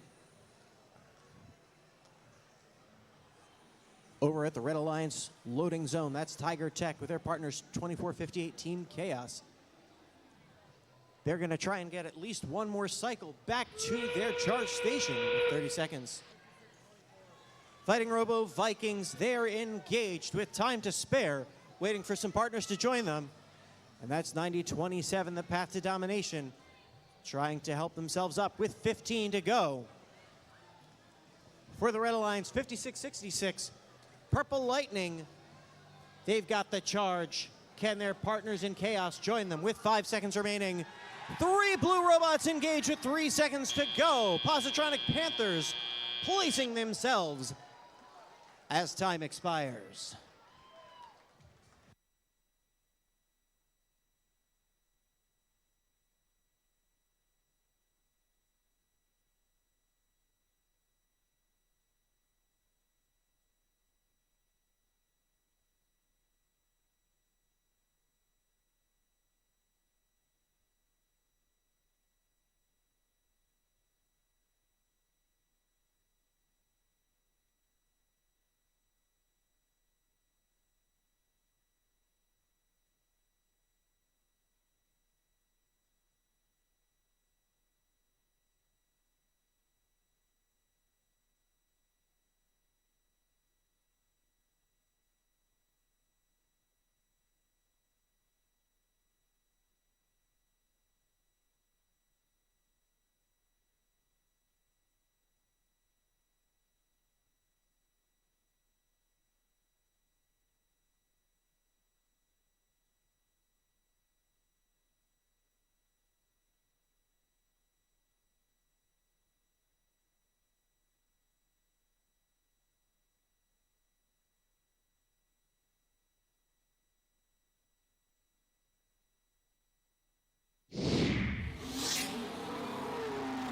Over at the Red Alliance loading zone, that's Tiger Tech with their partners 2458 Team Chaos. They're going to try and get at least one more cycle back to their charge station with 30 seconds. Fighting Robo Vikings, they're engaged with time to spare, waiting for some partners to join them. And that's 90-27, the path to domination, trying to help themselves up with 15 to go. For the Red Alliance, 56-66. Purple Lightning, they've got the charge. Can their partners in Chaos join them with 5 seconds remaining? 3 blue robots engaged with 3 seconds to go. Positronic Panthers placing themselves as time expires.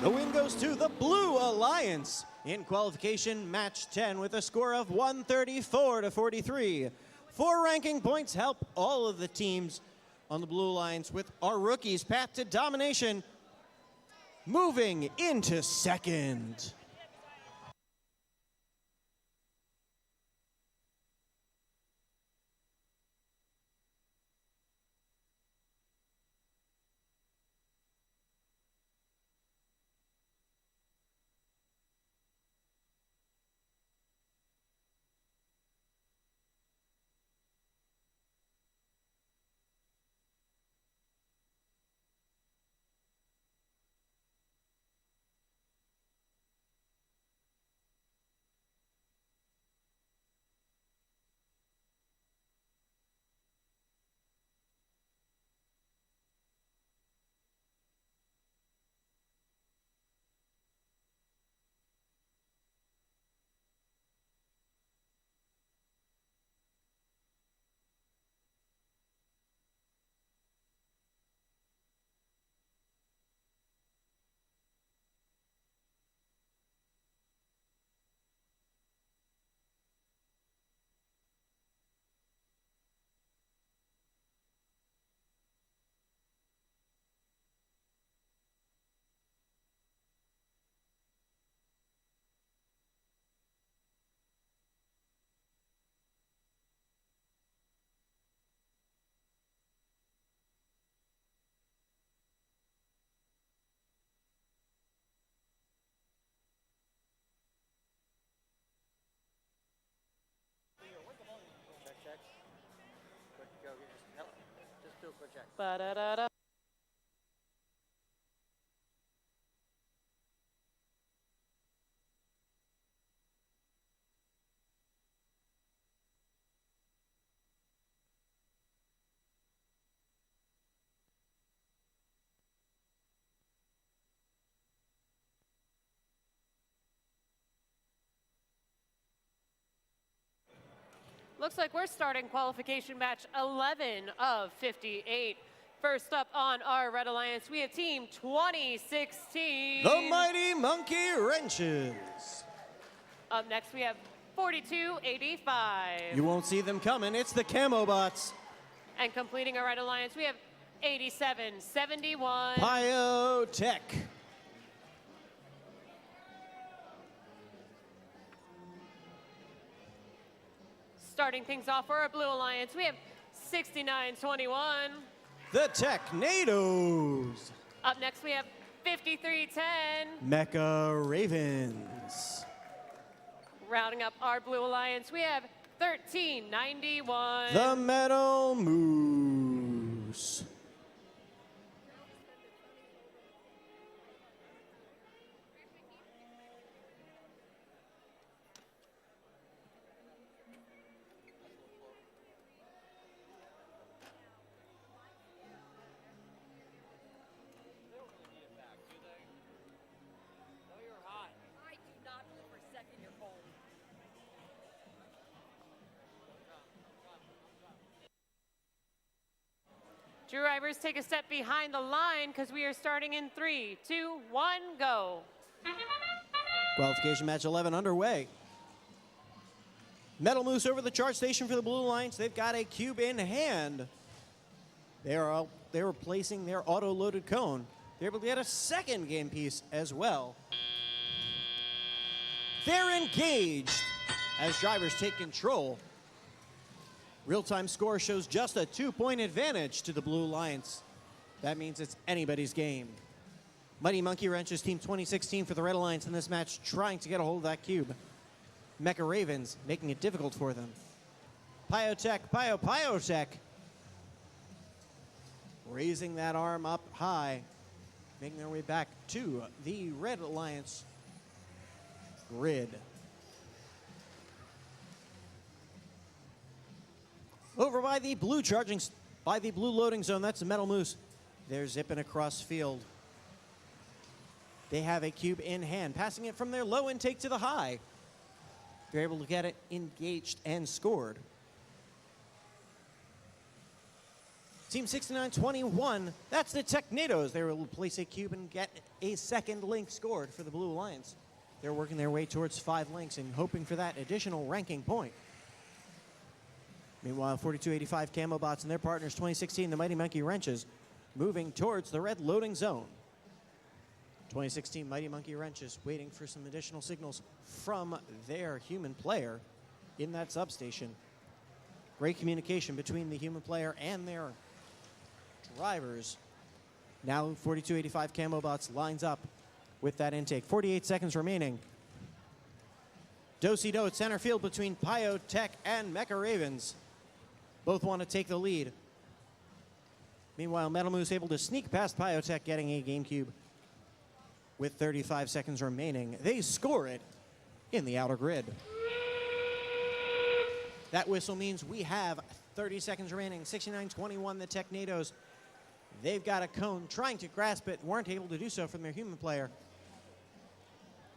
The win goes to the Blue Alliance in qualification match 10 with a score of 134-43. 4 ranking points help all of the teams on the Blue Alliance with our rookies' path to domination moving into second. Ba-da-da-da. Looks like we're starting qualification match 11 of 58. First up on our Red Alliance, we have Team 2016. The Mighty Monkey Wrenches. Up next, we have 4285. You won't see them coming. It's the Camo Bots. And completing our Red Alliance, we have 8771. Biotech. Starting things off for our Blue Alliance, we have 6921. The Technados. Up next, we have 5310. Mecha Ravens. Rounding up our Blue Alliance, we have 1391. The Metal Moose. Drivers, take a step behind the line because we are starting in 3, 2, 1, go. Qualification match 11 underway. Metal Moose over the charge station for the Blue Alliance. They've got a cube in hand. They're replacing their auto-loaded cone. They're able to get a second game piece as well. They're engaged as drivers take control. Real-time score shows just a 2-point advantage to the Blue Alliance. That means it's anybody's game. Mighty Monkey Wrenches Team 2016 for the Red Alliance in this match, trying to get a hold of that cube. Mecha Ravens making it difficult for them. Biotech. Raising that arm up high, making their way back to the Red Alliance grid. Over by the blue loading zone, that's the Metal Moose. They're zipping across field. They have a cube in hand, passing it from their low intake to the high. They're able to get it engaged and scored. Team 6921, that's the Technados. They will place a cube and get a second link scored for the Blue Alliance. They're working their way towards 5 links and hoping for that additional ranking point. Meanwhile, 4285 Camo Bots and their partners, 2016, the Mighty Monkey Wrenches, moving towards the red loading zone. 2016 Mighty Monkey Wrenches waiting for some additional signals from their human player in that substation. Great communication between the human player and their drivers. Now 4285 Camo Bots lines up with that intake. 48 seconds remaining. Do-si-do at center field between Pio Tech and Mecha Ravens. Both want to take the lead. Meanwhile, Metal Moose able to sneak past Pio Tech, getting a GameCube with 35 seconds remaining. They score it in the outer grid. That whistle means we have 30 seconds remaining. 69-21, the Technados. They've got a cone, trying to grasp it, weren't able to do so from their human player.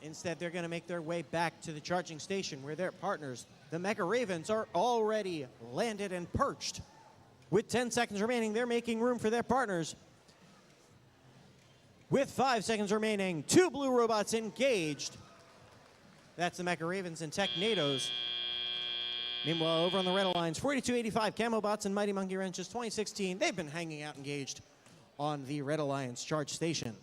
Instead, they're going to make their way back to the charging station where their partners, the Mecha Ravens, are already landed and perched. With 10 seconds remaining, they're making room for their partners. With 5 seconds remaining, 2 blue robots engaged. That's the Mecha Ravens and Technados. Meanwhile, over on the Red Alliance, 4285 Camo Bots and Mighty Monkey Wrenches 2016, they've been hanging out engaged on the Red Alliance charge station.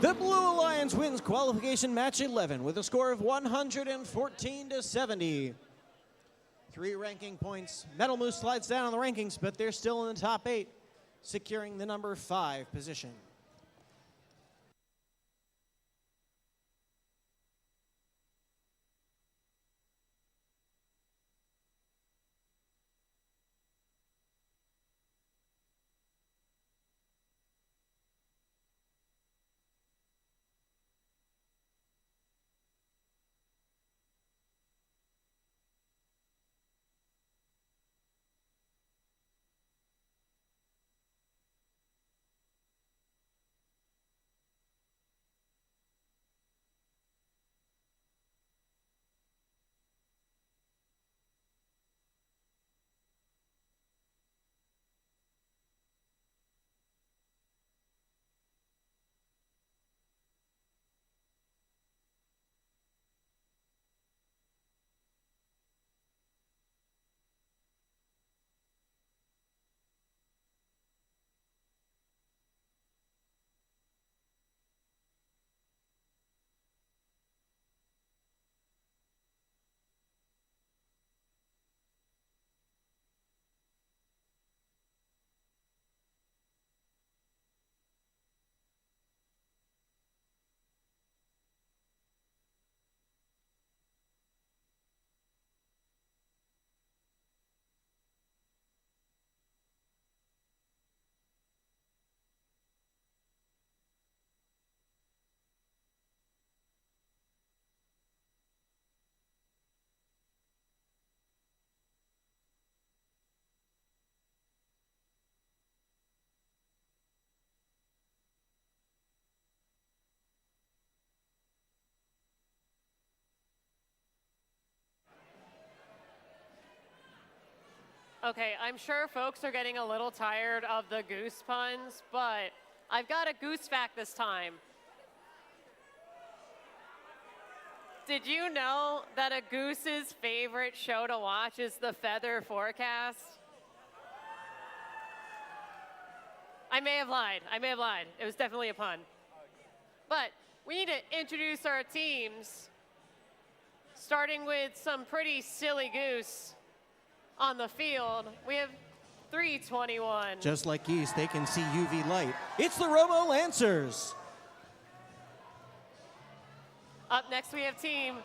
The Blue Alliance wins qualification match 11 with a score of 114-70. 3 ranking points. Metal Moose slides down on the rankings, but they're still in the top 8, securing the number 5 position. Okay, I'm sure folks are getting a little tired of the goose puns, but I've got a goose fact this time. Did you know that a goose's favorite show to watch is the Feather Forecast? I may have lied. It was definitely a pun. But we need to introduce our teams, starting with some pretty silly goose on the field. We have 321. Just like geese, they can see UV light. It's the Robo Lancers. Up next, we have team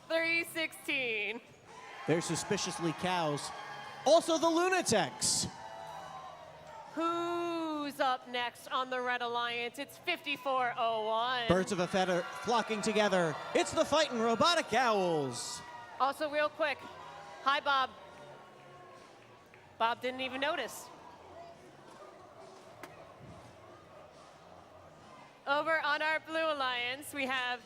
316. They're suspiciously cows. Also the Lunatics. Who's up next on the Red Alliance? It's 5401. Birds of a feather flocking together. It's the Fightin' Robotic Owls. Also, real quick, hi, Bob. Bob didn't even notice. Over on our Blue Alliance, we have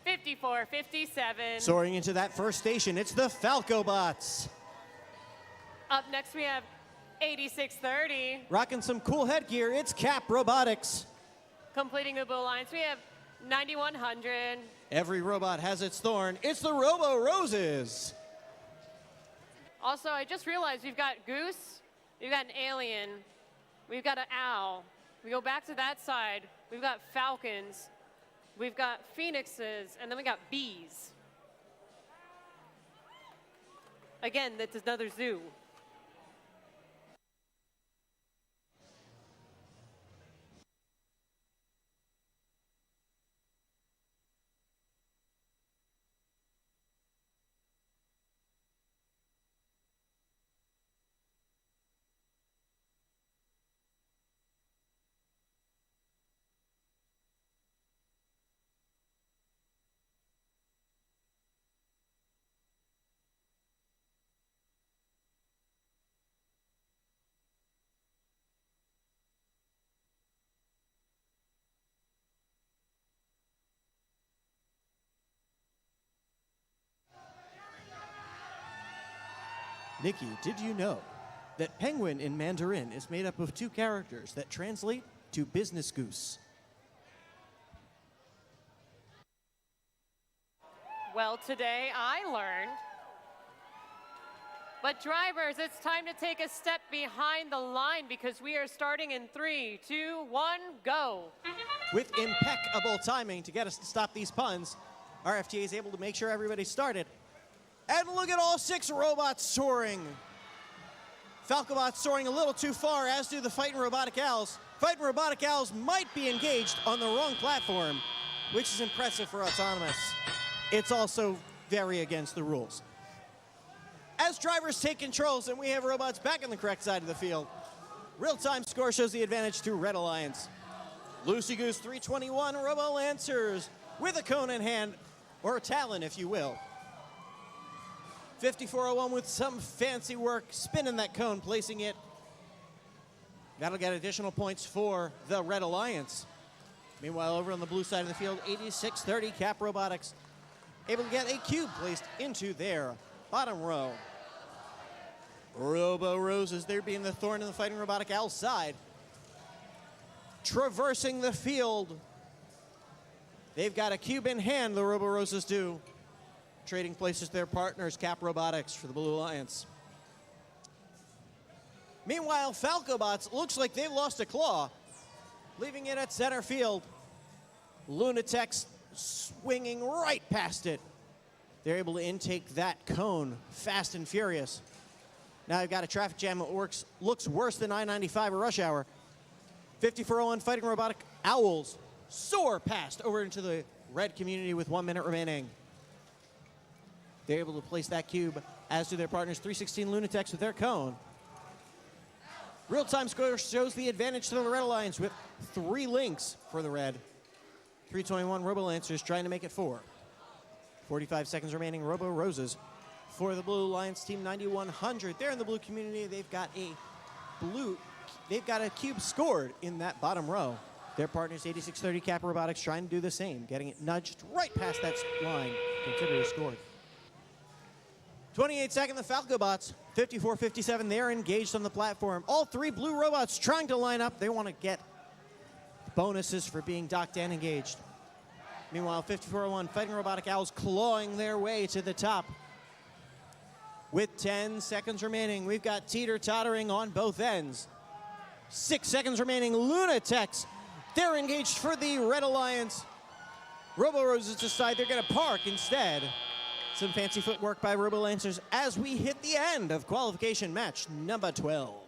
5457. Soaring into that first station, it's the Falcobots. Up next, we have 8630. Rocking some cool headgear, it's Cap Robotics. Completing the Blue Alliance, we have 9100. Every robot has its thorn. It's the Robo Roses. Also, I just realized we've got Goose, we've got an Alien, we've got an Owl. We go back to that side, we've got Falcons, we've got Phoenixes, and then we got Bees. Again, that's another zoo. Nikki, did you know that penguin in Mandarin is made up of two characters that translate to business goose? Well, today I learned. But drivers, it's time to take a step behind the line because we are starting in 3, 2, 1, go. With impeccable timing to get us to stop these puns, our FTA is able to make sure everybody's started. And look at all 6 robots soaring. Falcobots soaring a little too far, as do the Fightin' Robotic Owls. Fightin' Robotic Owls might be engaged on the wrong platform, which is impressive for autonomous. It's also very against the rules. As drivers take controls and we have robots back on the correct side of the field, real-time score shows the advantage to Red Alliance. Lucy Goose 321 Robo Lancers with a cone in hand, or a talon if you will. 5401 with some fancy work, spinning that cone, placing it. That'll get additional points for the Red Alliance. Meanwhile, over on the blue side of the field, 8630 Cap Robotics able to get a cube placed into their bottom row. Robo Roses, there being the thorn in the Fighting Robotic Owl side. Traversing the field. They've got a cube in hand, the Robo Roses do. Trading places with their partners, Cap Robotics for the Blue Alliance. Meanwhile, Falcobots looks like they've lost a claw, leaving it at center field. Lunatics swinging right past it. They're able to intake that cone fast and furious. Now they've got a traffic jam that looks worse than I-95 or rush hour. 5401 Fighting Robotic Owls soar past over into the red community with 1 minute remaining. They're able to place that cube, as do their partners, 316 Lunatics with their cone. Real-time score shows the advantage to the Red Alliance with 3 links for the red. 321 Robo Lancers trying to make it 4. 45 seconds remaining, Robo Roses for the Blue Alliance team 9100. They're in the blue community. They've got a cube scored in that bottom row. Their partners 8630 Cap Robotics trying to do the same, getting it nudged right past that line. Consider it scored. 28 second, the Falcobots, 54-57, they're engaged on the platform. All 3 blue robots trying to line up. They want to get bonuses for being docked and engaged. Meanwhile, 5401 Fighting Robotic Owls clawing their way to the top. With 10 seconds remaining, we've got teeter-tottering on both ends. 6 seconds remaining, Lunatics They're engaged for the Red Alliance. Robo Roses decide they're going to park instead. Some fancy footwork by Robo Lancers as we hit the end of qualification match number 12.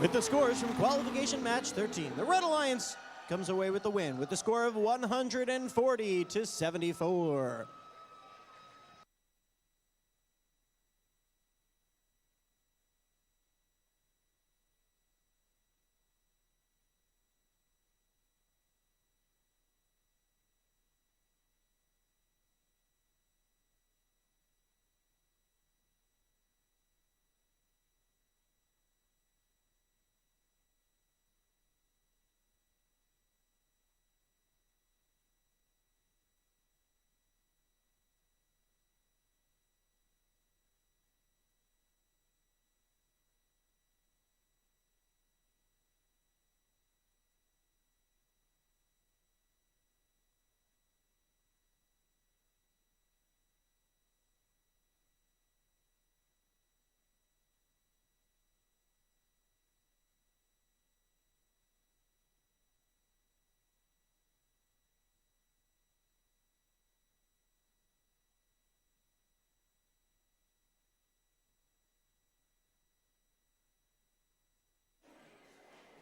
With the scores from qualification match 13, the Red Alliance comes away with the win with the score of 140 to 74.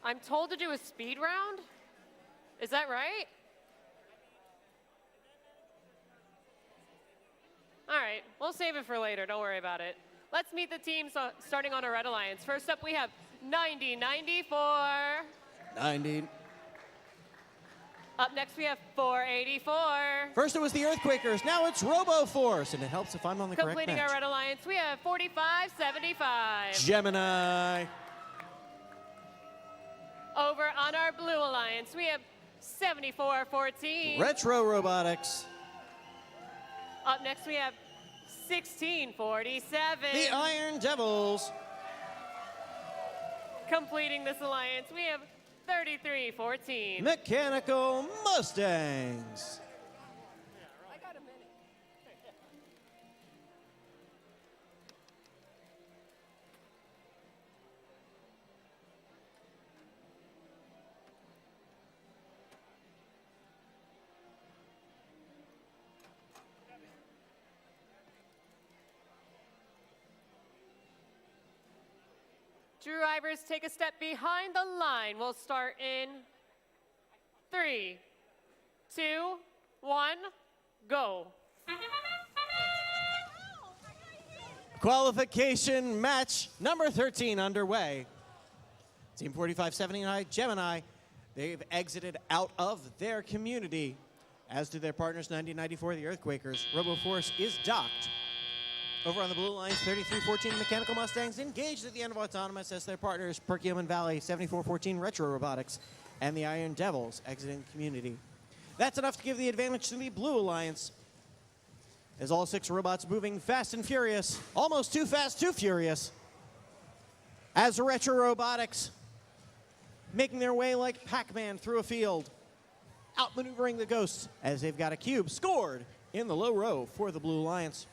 I'm told to do a speed round? Is that right? All right, we'll save it for later. Don't worry about it. Let's meet the teams starting on our Red Alliance. First up, we have 9094. 90. Up next, we have 484. First it was the Earthquakers, now it's RoboForce, and it helps if I'm on the correct Completing match. our Red Alliance, we have 4575. Gemini. Over on our Blue Alliance, we have 7414. Retro Robotics. Up next, we have 1647. The Iron Devils. Completing this alliance, we have 3314. Mechanical Mustangs. I got a minute. Drivers, take a step behind the line. We'll start in 3, 2, 1, go. Qualification match number 13 underway. Team 4579, Gemini, they've exited out of their community, as do their partners 9094, the Earthquakers. RoboForce is docked. Over on the Blue Alliance, 3314 Mechanical Mustangs engaged at the end of Autonomous as their partners Perkiomen Valley, 7414 Retro Robotics, and the Iron Devils exiting the community. That's enough to give the advantage to the Blue Alliance, as all 6 robots moving fast and furious, almost too fast, too furious, as Retro Robotics making their way like Pac-Man through a field, outmaneuvering the Ghosts as they've got a cube scored in the low row for the Blue Alliance.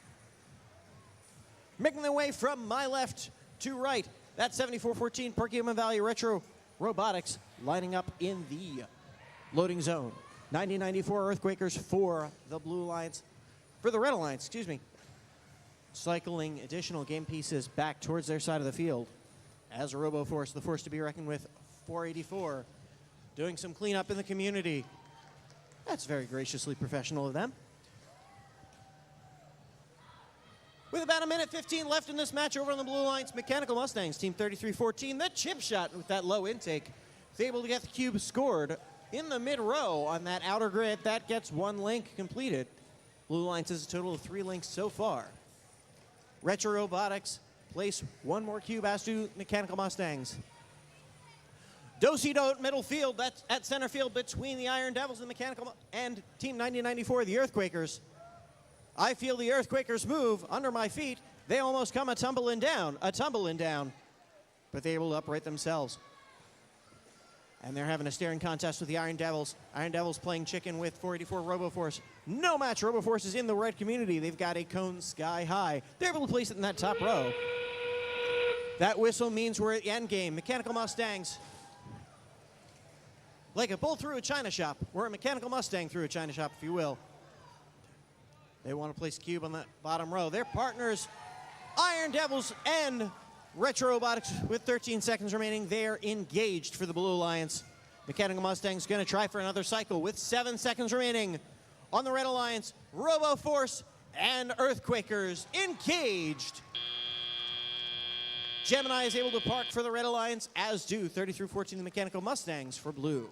Making their way from my left to right, that's 7414 Perkiomen Valley Retro Robotics lining up in the loading zone. 9094 Earthquakers for the Blue Alliance, for the Red Alliance, excuse me. Cycling additional game pieces back towards their side of the field. As a RoboForce, the force to be reckoned with, 484, doing some cleanup in the community. That's very graciously professional of them. With about 1:15 left in this match over on the Blue Alliance, Mechanical Mustangs, Team 3314, the chip shot with that low intake, is able to get the cube scored in the mid-row on that outer grid. That gets 1 link completed. Blue Alliance has a total of 3 links so far. Retro Robotics place 1 more cube, as do Mechanical Mustangs. Do-si-do middle field, that's at center field between the Iron Devils and Mechanical and Team 9094, the Earthquakers. I feel the Earthquakers move under my feet. They almost come a tumbling down, but they're able to upright themselves. And they're having a staring contest with the Iron Devils. Iron Devils playing chicken with 484 RoboForce. No match. RoboForce is in the red community. They've got a cone sky high. They're able to place it in that top row. That whistle means we're at the end game. Mechanical Mustangs, like a bull through a china shop, or a Mechanical Mustang through a china shop, if you will. They want to place cube on that bottom row. Their partners, Iron Devils and Retro Robotics with 13 seconds remaining. They're engaged for the Blue Alliance. Mechanical Mustang's going to try for another cycle with 7 seconds remaining. On the Red Alliance, Robo Force and Earthquakers engaged. Gemini is able to park for the Red Alliance, as do 30 through 14 the Mechanical Mustangs for Blue.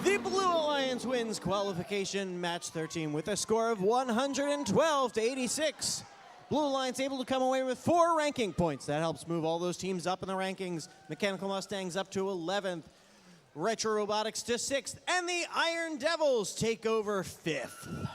The Blue Alliance wins qualification match 13 with a score of 112 to 86. Blue Alliance able to come away with 4 ranking points. That helps move all those teams up in the rankings. Mechanical Mustangs up to 11th. Retro Robotics to 6th. And the Iron Devils take over 5th.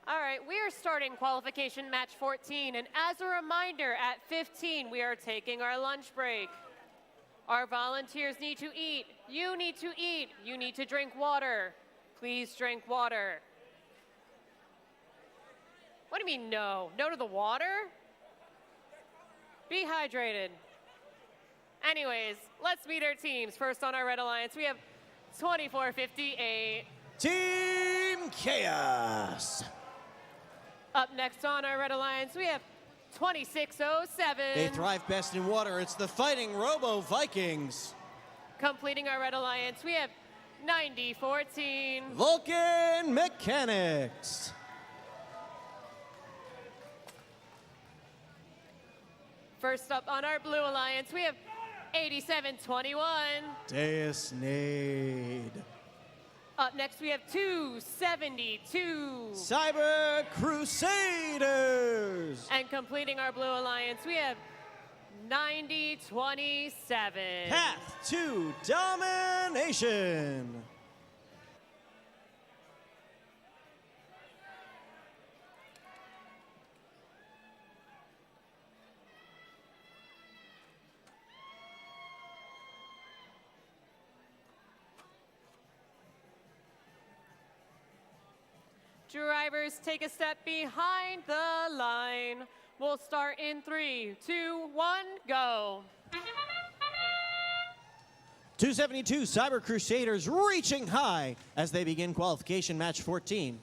All right, we are starting qualification match 14, and as a reminder, at 15, we are taking our lunch break. Our volunteers need to eat. You need to eat. You need to drink water. Please drink water. What do you mean no? No to the water? Be hydrated. Anyways, let's meet our teams. First on our Red Alliance, we have 2458. Team Chaos. Up next on our Red Alliance, we have 2607. They thrive best in water. It's the Fighting Robo Vikings. Completing our Red Alliance, we have 9014. Vulcan Mechanics. First up on our Blue Alliance, we have 8721. Deus Nade. Up next, we have 272. Cyber Crusaders. And completing our Blue Alliance, we have 9027. Path to Domination. Drivers, take a step behind the line. We'll start in 3, 2, 1, go. 272 Cyber Crusaders reaching high as they begin qualification match 14.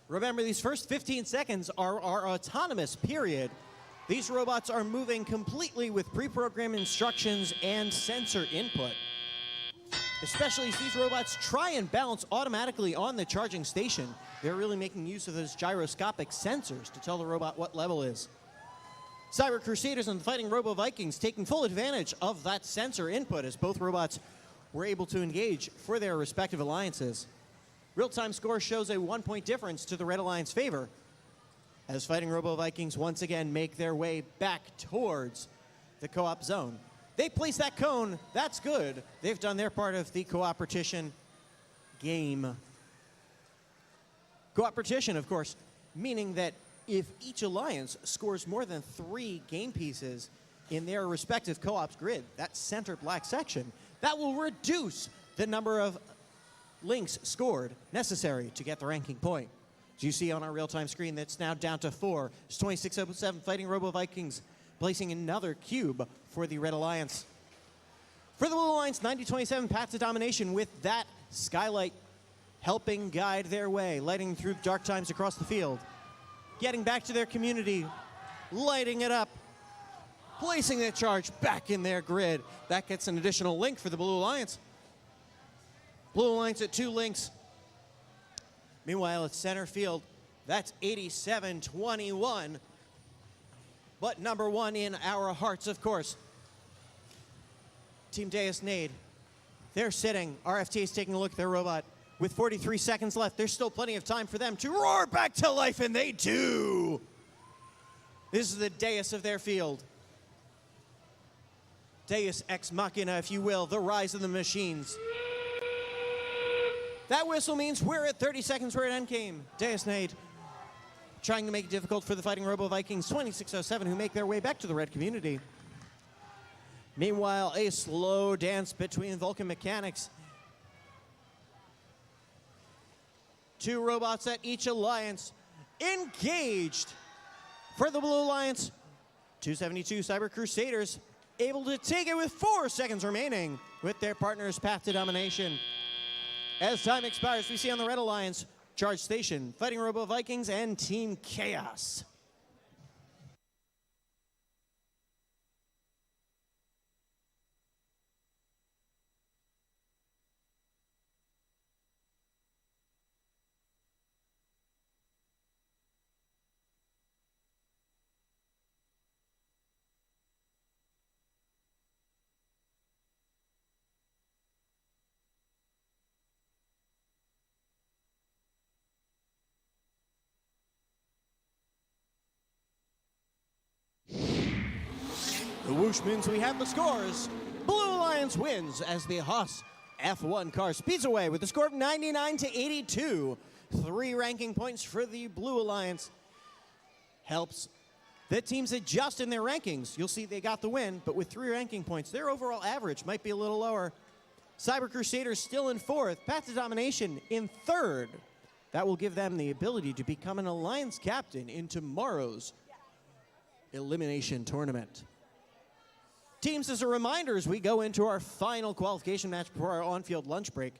Remember, these first 15 seconds are our autonomous period. These robots are moving completely with pre-programmed instructions and sensor input. Especially as these robots try and balance automatically on the charging station. They're really making use of those gyroscopic sensors to tell the robot what level is. Cyber Crusaders and the Fighting Robo Vikings taking full advantage of that sensor input as both robots were able to engage for their respective alliances. Real-time score shows a 1-point difference to the Red Alliance favor as Fighting Robo Vikings once again make their way back towards the co-op zone. They place that cone, that's good. They've done their part of the cooperation game. Cooperation, of course, meaning that if each alliance scores more than 3 game pieces in their respective co-op's grid, that center black section, that will reduce the number of links scored necessary to get the ranking point. As you see on our real-time screen, that's now down to 4. It's 2607 Fighting Robo Vikings placing another cube for the Red Alliance. For the Blue Alliance, 9027 Path to Domination with that skylight helping guide their way, lighting through dark times across the field. Getting back to their community, lighting it up, placing their charge back in their grid. That gets an additional link for the Blue Alliance. Blue Alliance at 2 links. Meanwhile, at center field, that's 8721. But number 1 in our hearts, of course, Team Deus Nade. They're sitting. RFT is taking a look at their robot. With 43 seconds left, there's still plenty of time for them to roar back to life, and they do. This is the Deus of their field. Deus Ex Machina, if you will, the rise of the machines. That whistle means we're at 30 seconds where it end came. Deus Nade trying to make it difficult for the Fighting Robo Vikings, 2607, who make their way back to the red community. Meanwhile, a slow dance between Vulcan mechanics. 2 robots at each alliance engaged. For the Blue Alliance, 272 Cyber Crusaders able to take it with 4 seconds remaining with their partners' Path to Domination. As time expires, we see on the Red Alliance, Charge Station, Fighting Robo Vikings, and Team Chaos. The whoosh means we have the scores. Blue Alliance wins as the Haas F1 car speeds away with a score of 99-82. 3 ranking points for the Blue Alliance. Helps the teams adjust in their rankings. You'll see they got the win, but with 3 ranking points, their overall average might be a little lower. Cyber Crusaders still in 4th. Path to Domination in 3rd. That will give them the ability to become an Alliance captain in tomorrow's elimination tournament. Teams, as a reminder, as we go into our final qualification match before our on-field lunch break,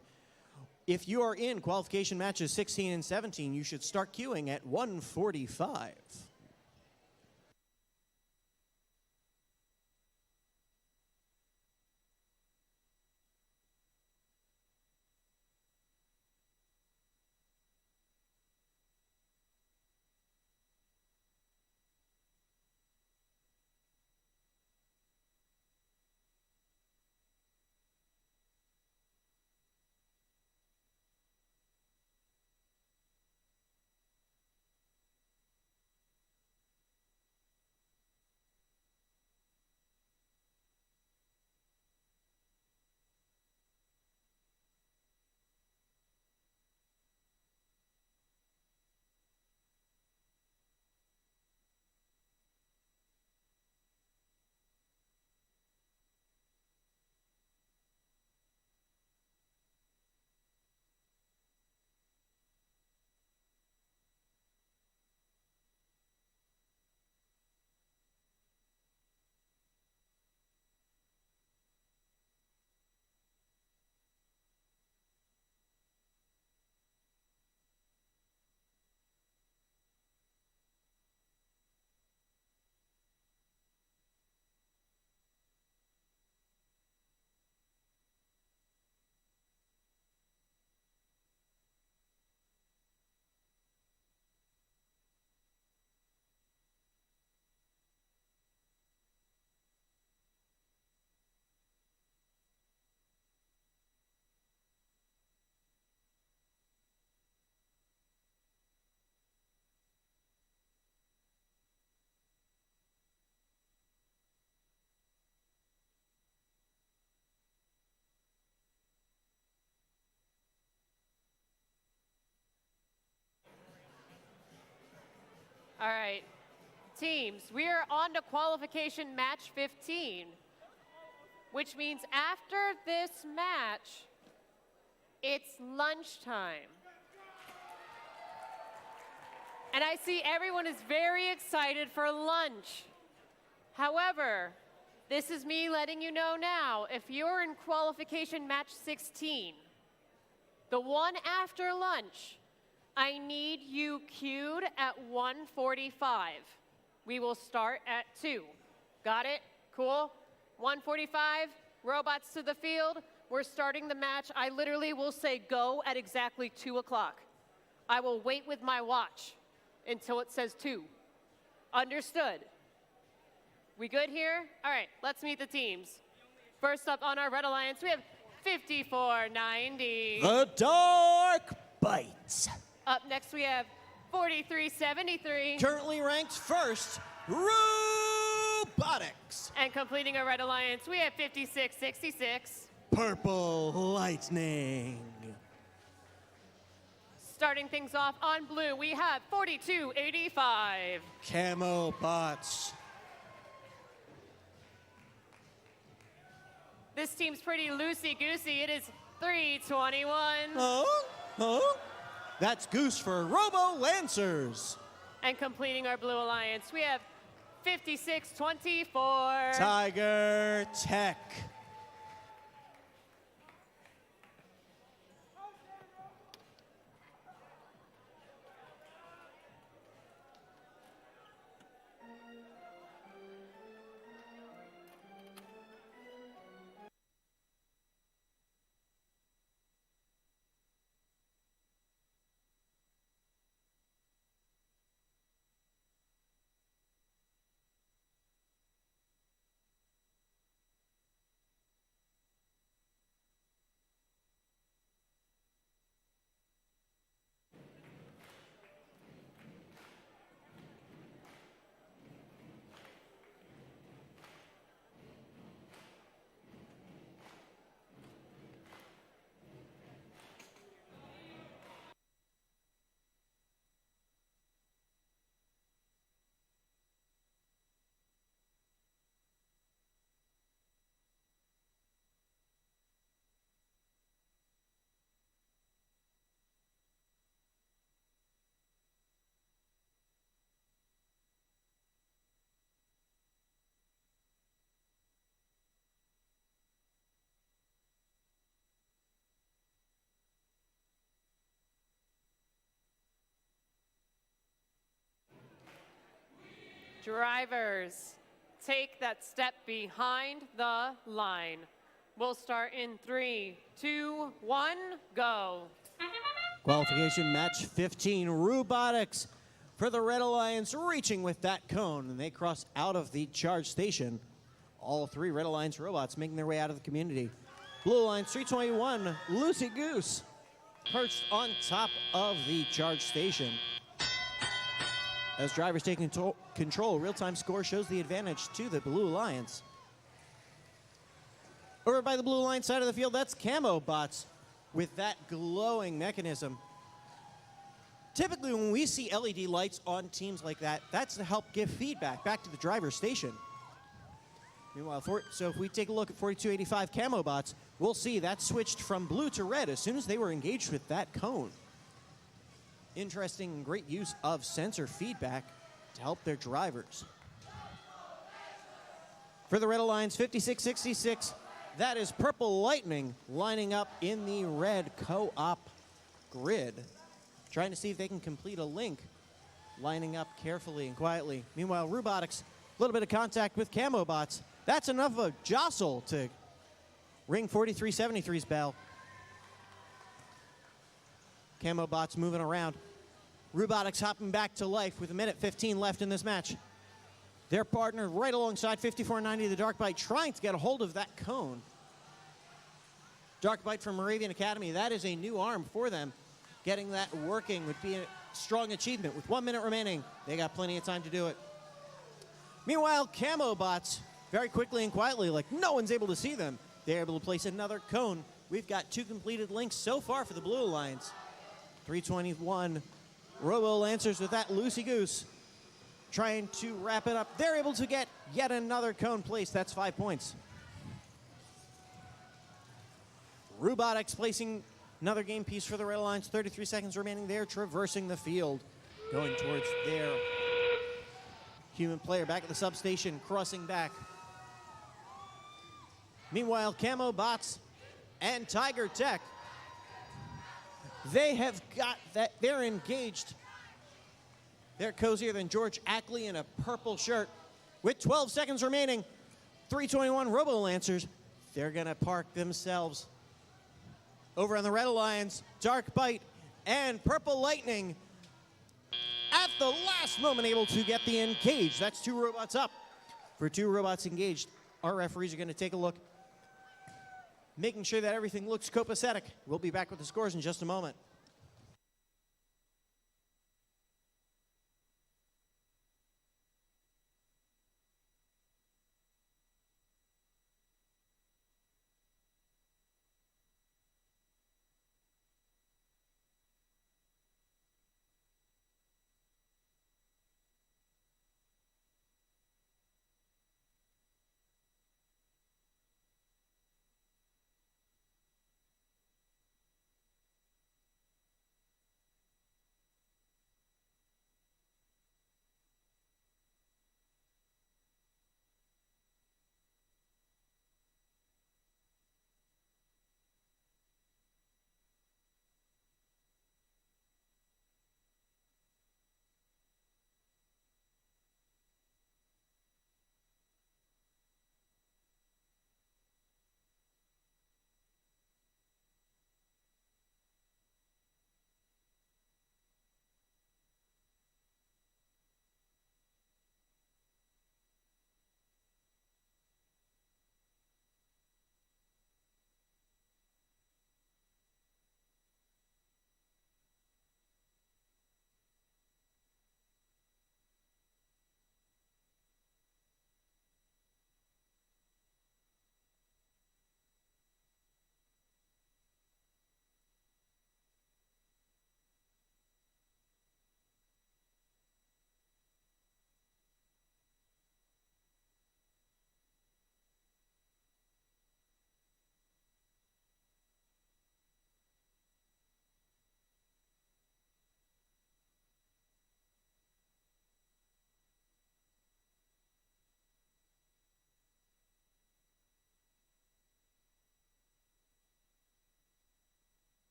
if you are in qualification matches 16 and 17, you should start queuing at 1:45. All right. Teams, we are on to qualification match 15, which means after this match, it's lunchtime. And I see everyone is very excited for lunch. However, this is me letting you know now, if you're in qualification match 16, the one after lunch, I need you queued at 1:45. We will start at 2. Got it? Cool? 1:45, robots to the field. We're starting the match. I literally will say go at exactly 2 o'clock. I will wait with my watch until it says 2. Understood? We good here? All right, let's meet the teams. First up on our Red Alliance, we have 5490. The Dark Bites. Up next, we have 4373. Currently ranked first, Robotics. And completing our Red Alliance, we have 5666. Purple Lightning. Starting things off on blue, we have 4285. Camo Bots. This team's pretty loosey-goosey. It is 321. Huh? That's Goose for Robo Lancers. And completing our blue alliance, we have 5624. Tiger Tech. Drivers, take that step behind the line. We'll start in 3, 2, 1, go. Qualification match 15, Robotics for the Red Alliance, reaching with that cone, and they cross out of the charge station. All 3 Red Alliance robots making their way out of the community. Blue Alliance 321, Lucy Goose, perched on top of the charge station. As drivers take control, real-time score shows the advantage to the Blue Alliance. Over by the Blue Alliance side of the field, that's Camo Bots with that glowing mechanism. Typically, when we see LED lights on teams like that, that's to help give feedback back to the driver's station. Meanwhile, so if we take a look at 4285 Camo Bots, we'll see that switched from blue to red as soon as they were engaged with that cone. Interesting and great use of sensor feedback to help their drivers. For the Red Alliance, 5666, that is Purple Lightning lining up in the red co-op grid, trying to see if they can complete a link, lining up carefully and quietly. Meanwhile, Robotics, a little bit of contact with Camo Bots. That's enough of a jostle to ring 4373's bell. Camo Bots moving around. Robotics hopping back to life with 1:15 left in this match. Their partner right alongside 5490, the Dark Bite, trying to get a hold of that cone. Dark Bite from Moravian Academy, that is a new arm for them. Getting that working would be a strong achievement. With 1 minute remaining, they got plenty of time to do it. Meanwhile, Camo Bots, very quickly and quietly, like no one's able to see them, they're able to place another cone. We've got 2 completed links so far for the Blue Alliance. 321 Robo Lancers with that Lucy Goose. trying to wrap it up. They're able to get yet another cone placed. That's 5 points. Robotics placing another game piece for the Red Alliance. 33 seconds remaining. They're traversing the field, going towards their human player. Back at the substation, crossing back. Meanwhile, Camo Bots and Tiger Tech, they have got that. They're engaged. They're cozier than George Ackley in a purple shirt. With 12 seconds remaining, 321 Robo Lancers, they're going to park themselves. Over on the Red Alliance, Dark Bite and Purple Lightning at the last moment able to get the engage. That's 2 robots up. For 2 robots engaged, our referees are going to take a look, making sure that everything looks copacetic. We'll be back with the scores in just a moment.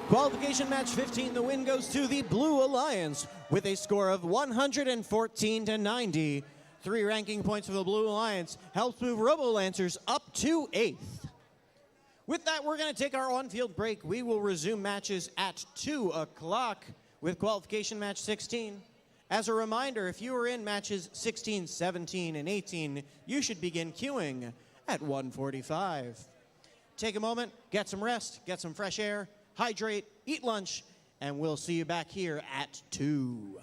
Qualification match 15, the win goes to the Blue Alliance with a score of 114 to 90. 3 ranking points for the Blue Alliance helps move Robo Lancers up to 8th. With that, we're going to take our on-field break. We will resume matches at 2 o'clock with qualification match 16. As a reminder, if you are in matches 16, 17, and 18, you should begin queuing at 1:45. Take a moment, get some rest, get some fresh air, hydrate, eat lunch, and we'll see you back here at 2.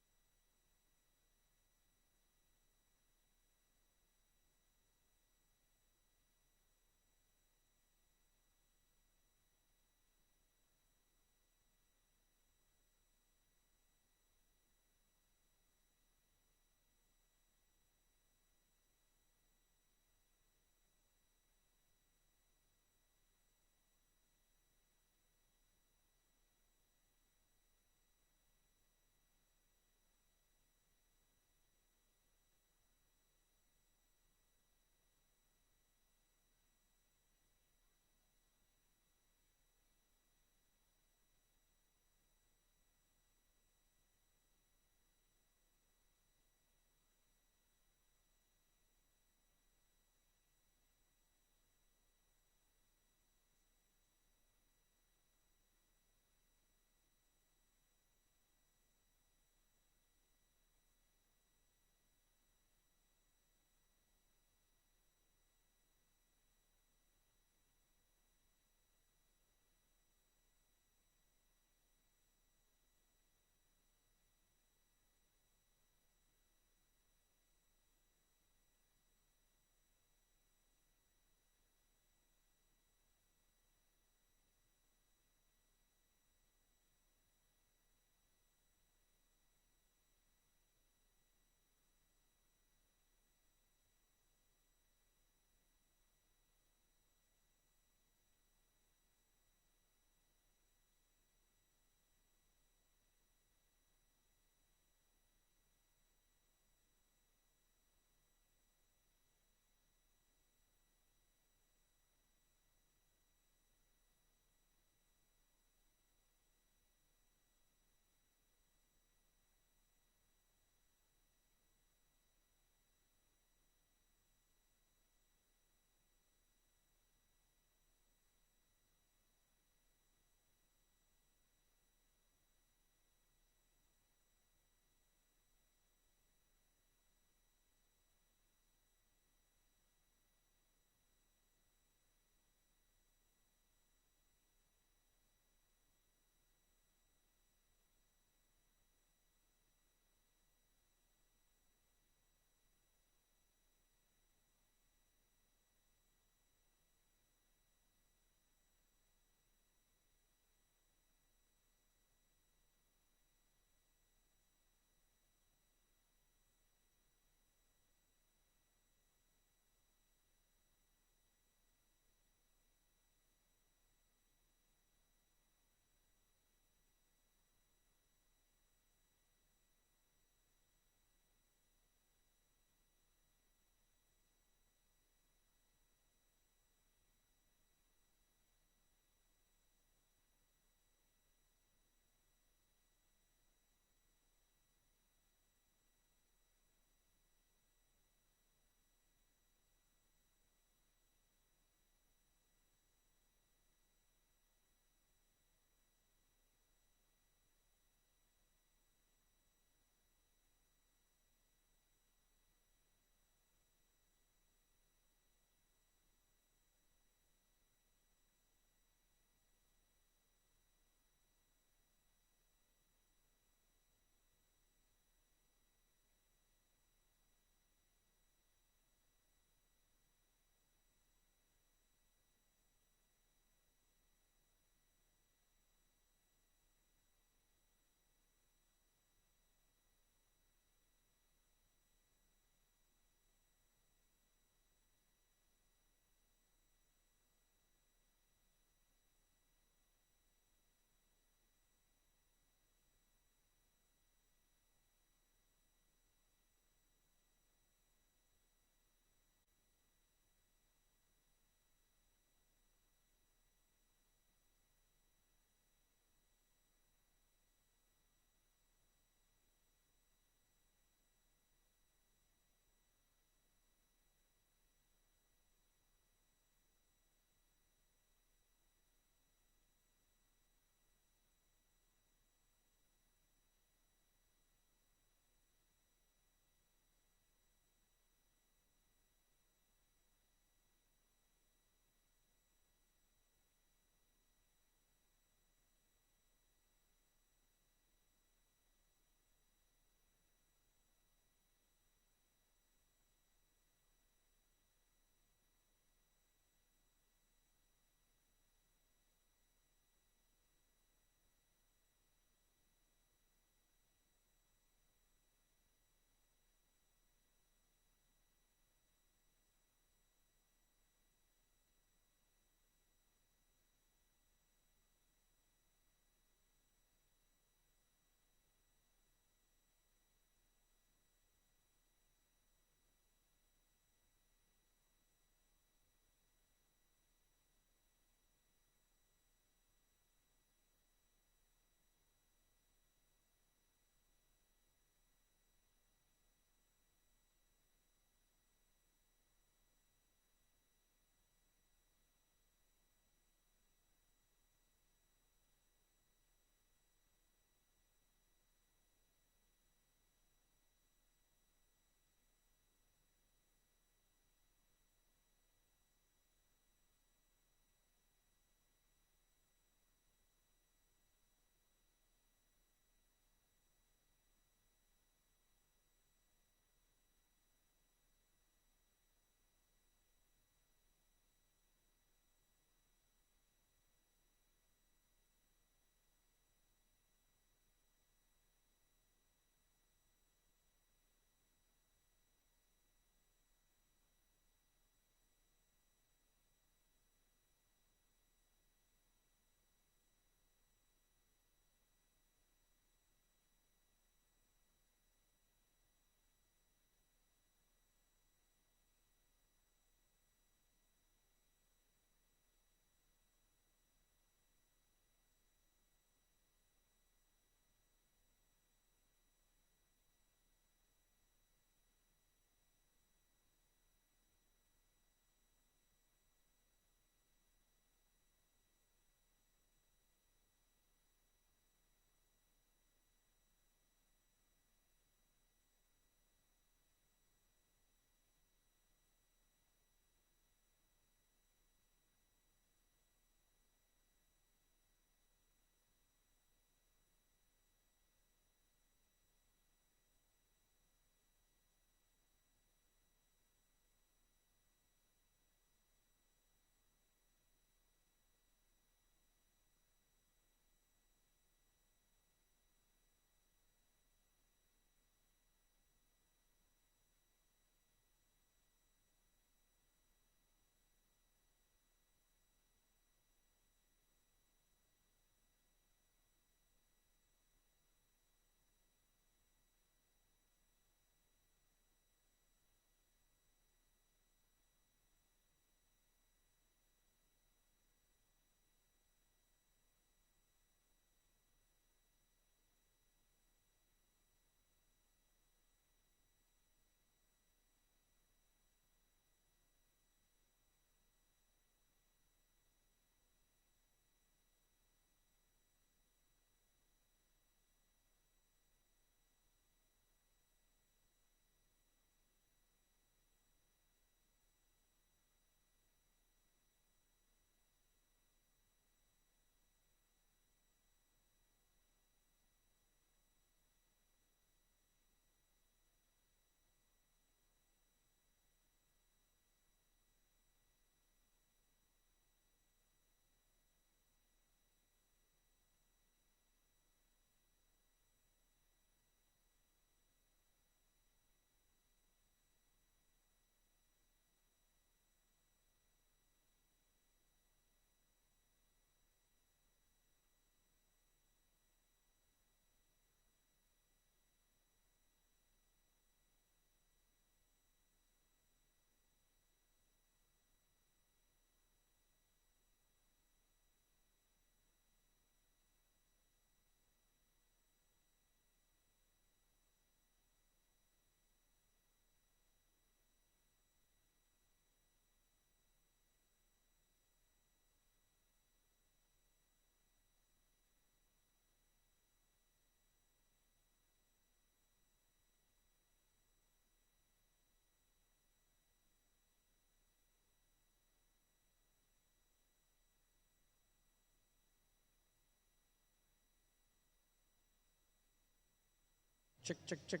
Chick, chick, chick.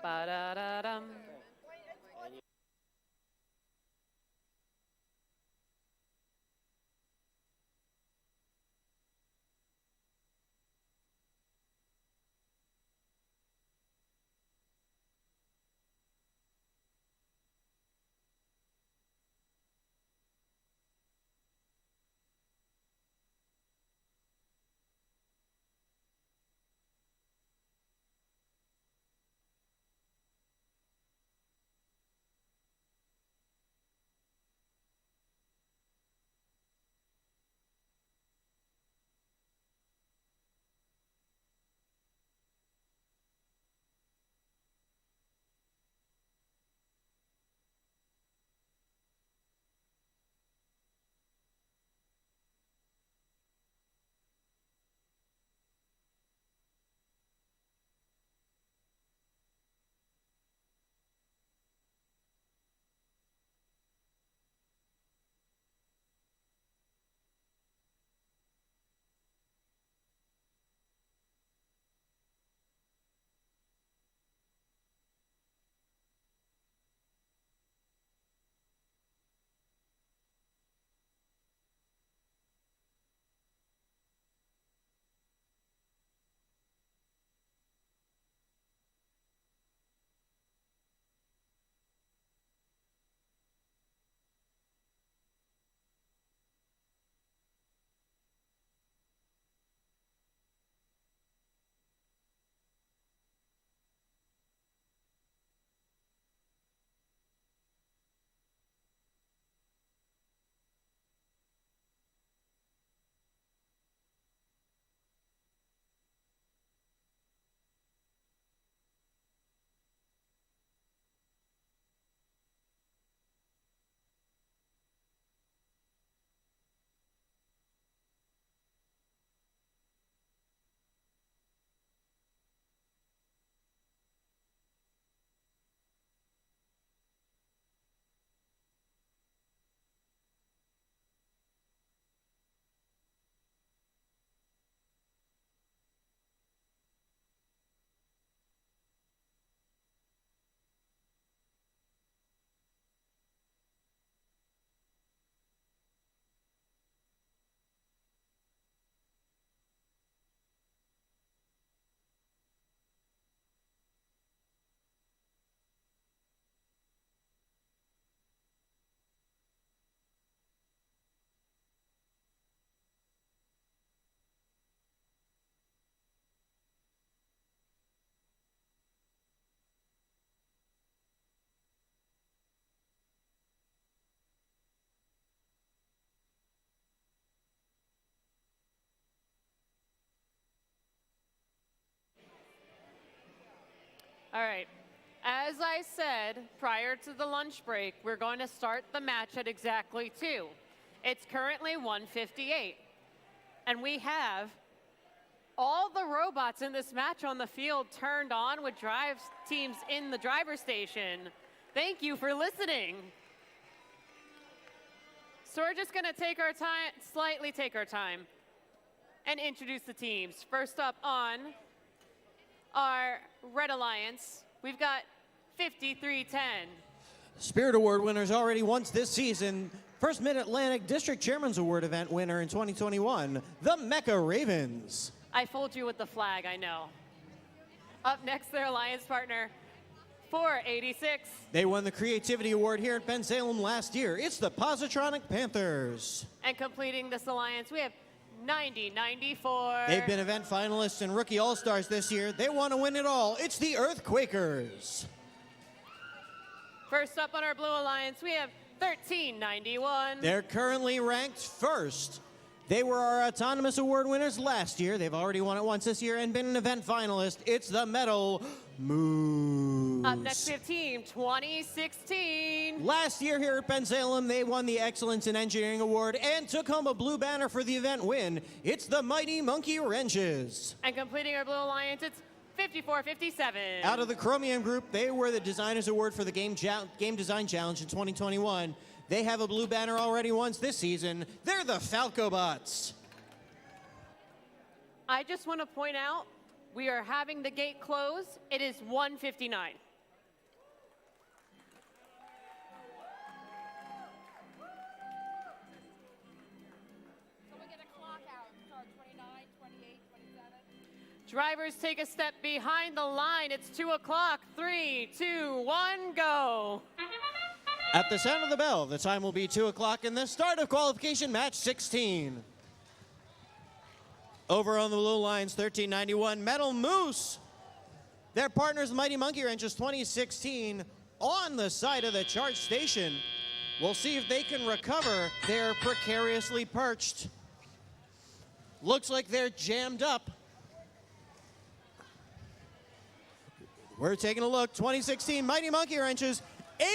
Ba-da-da-dum. All right. As I said prior to the lunch break, we're going to start the match at exactly 2. It's currently 1:58. And we have all the robots in this match on the field turned on with drive teams in the driver's station. Thank you for listening. So we're just going to slightly take our time and introduce the teams. First up on our Red Alliance, we've got 5310. Spirit Award winners already once this season. First Mid-Atlantic District Chairman's Award event winner in 2021, the Mecca Ravens. I fooled you with the flag, I know. Up next, their alliance partner, 486. They won the Creativity Award here at Bensalem last year. It's the Positronic Panthers. And completing this alliance, we have 9094. They've been event finalists and Rookie All-Stars this year. They want to win it all. It's the Earthquakers. First up on our Blue Alliance, we have 1391. They're currently ranked first. They were our Autonomous Award winners last year. They've already won it once this year and been an event finalist. It's the Metal Moose. Up next, we have Team 2016. Last year here at Bensalem, they won the Excellence in Engineering Award and took home a blue banner for the event win. It's the Mighty Monkey Wrenches. And completing our Blue Alliance, it's 5457. Out of the Chromium Group, they were the Designers Award for the Game Design Challenge in 2021. They have a blue banner already once this season. They're the Falcobots. I just want to point out, we are having the gate close. It is 1:59. Drivers take a step behind the line. It's 2 o'clock. 3, 2, 1, go. At the sound of the bell, the time will be 2 o'clock and the start of qualification match 16. Over on the blue lines, 1391, Metal Moose. Their partners, Mighty Monkey Wrenches 2016, on the side of the charge station. We'll see if they can recover. They're precariously perched. Looks like they're jammed up. We're taking a look. 2016 Mighty Monkey Wrenches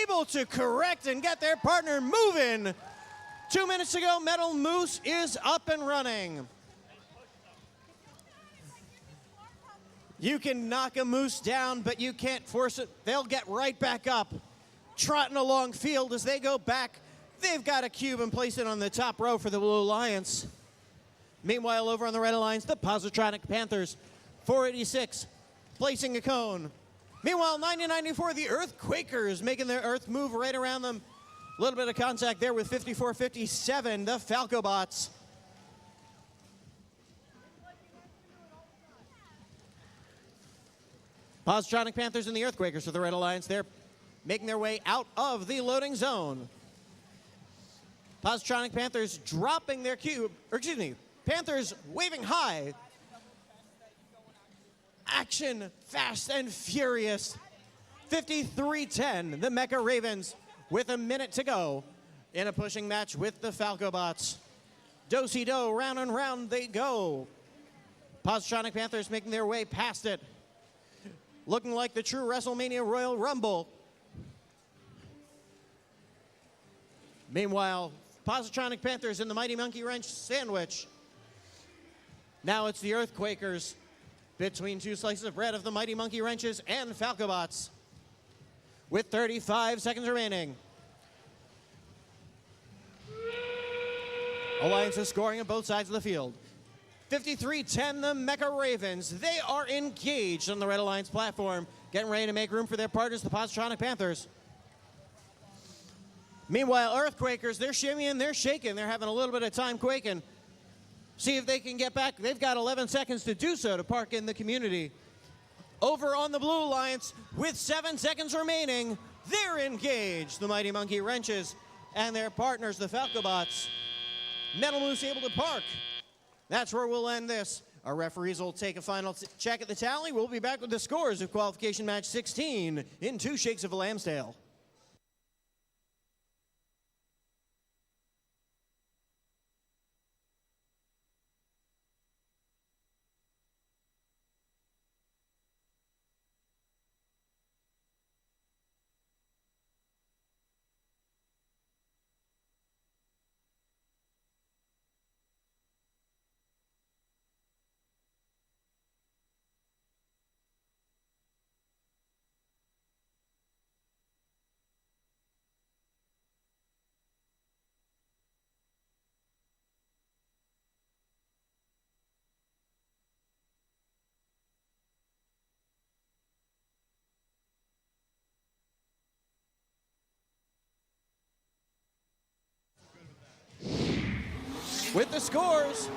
able to correct and get their partner moving. 2 minutes ago, Metal Moose is up and running. You can knock a moose down, but you can't force it. They'll get right back up. Trotting along field as they go back. They've got a cube and place it on the top row for the Blue Alliance. Meanwhile, over on the Red Alliance, the Positronic Panthers, 486, placing a cone. Meanwhile, 9094, the Earthquakers making their earth move right around them. A little bit of contact there with 5457, the Falcobots. Positronic Panthers and the Earthquakers for the Red Alliance. They're making their way out of the loading zone. Positronic Panthers dropping their cube, or excuse me, Panthers waving high. Action, fast and furious. 53-10, the Mecha Ravens with a minute to go in a pushing match with the Falcobots. Do-si-do, round and round they go. Positronic Panthers making their way past it. Looking like the true WrestleMania Royal Rumble. Meanwhile, Positronic Panthers in the Mighty Monkey Wrench sandwich. Now it's the Earthquakers between two slices of bread of the Mighty Monkey Wrenches and Falcobots with 35 seconds remaining. Alliance is scoring on both sides of the field. 53-10, the Mecha Ravens. They are engaged on the Red Alliance platform, getting ready to make room for their partners, the Positronic Panthers. Meanwhile, Earthquakers, they're shimmying, they're shaking, they're having a little bit of time quaking. See if they can get back. They've got 11 seconds to do so to park in the community. Over on the Blue Alliance, with 7 seconds remaining, they're engaged, the Mighty Monkey Wrenches and their partners, the Falcobots. Metal Moose able to park. That's where we'll end this. Our referees will take a final check at the tally. We'll be back with the scores of qualification match 16 in 2 shakes of a lamb's tail. With the scores,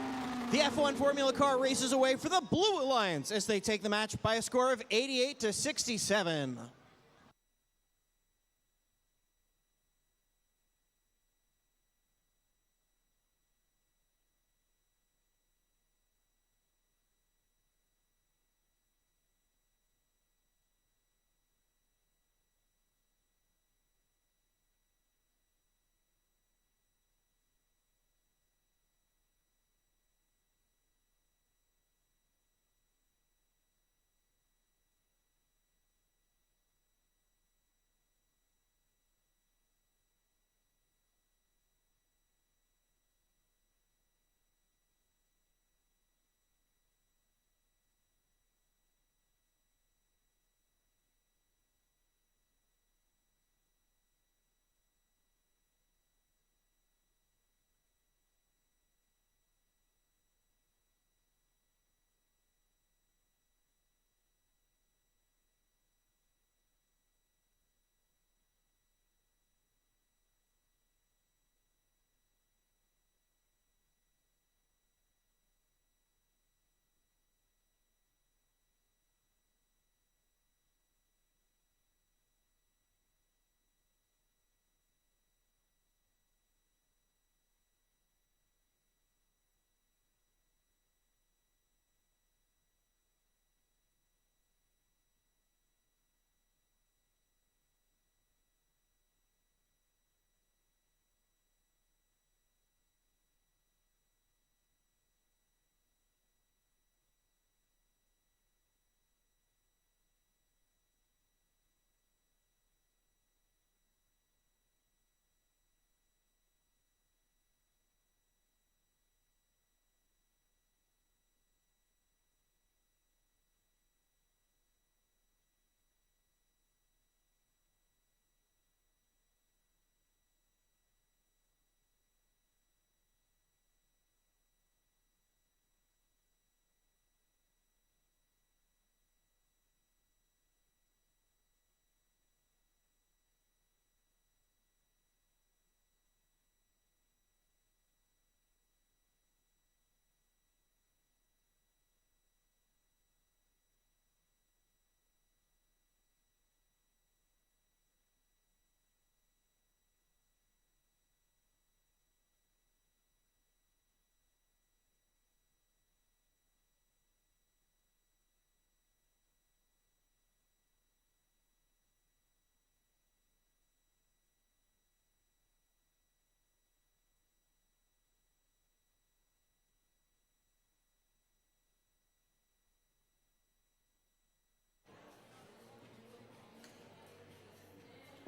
the F1 Formula Car races away for the Blue Alliance as they take the match by a score of 88 to 67.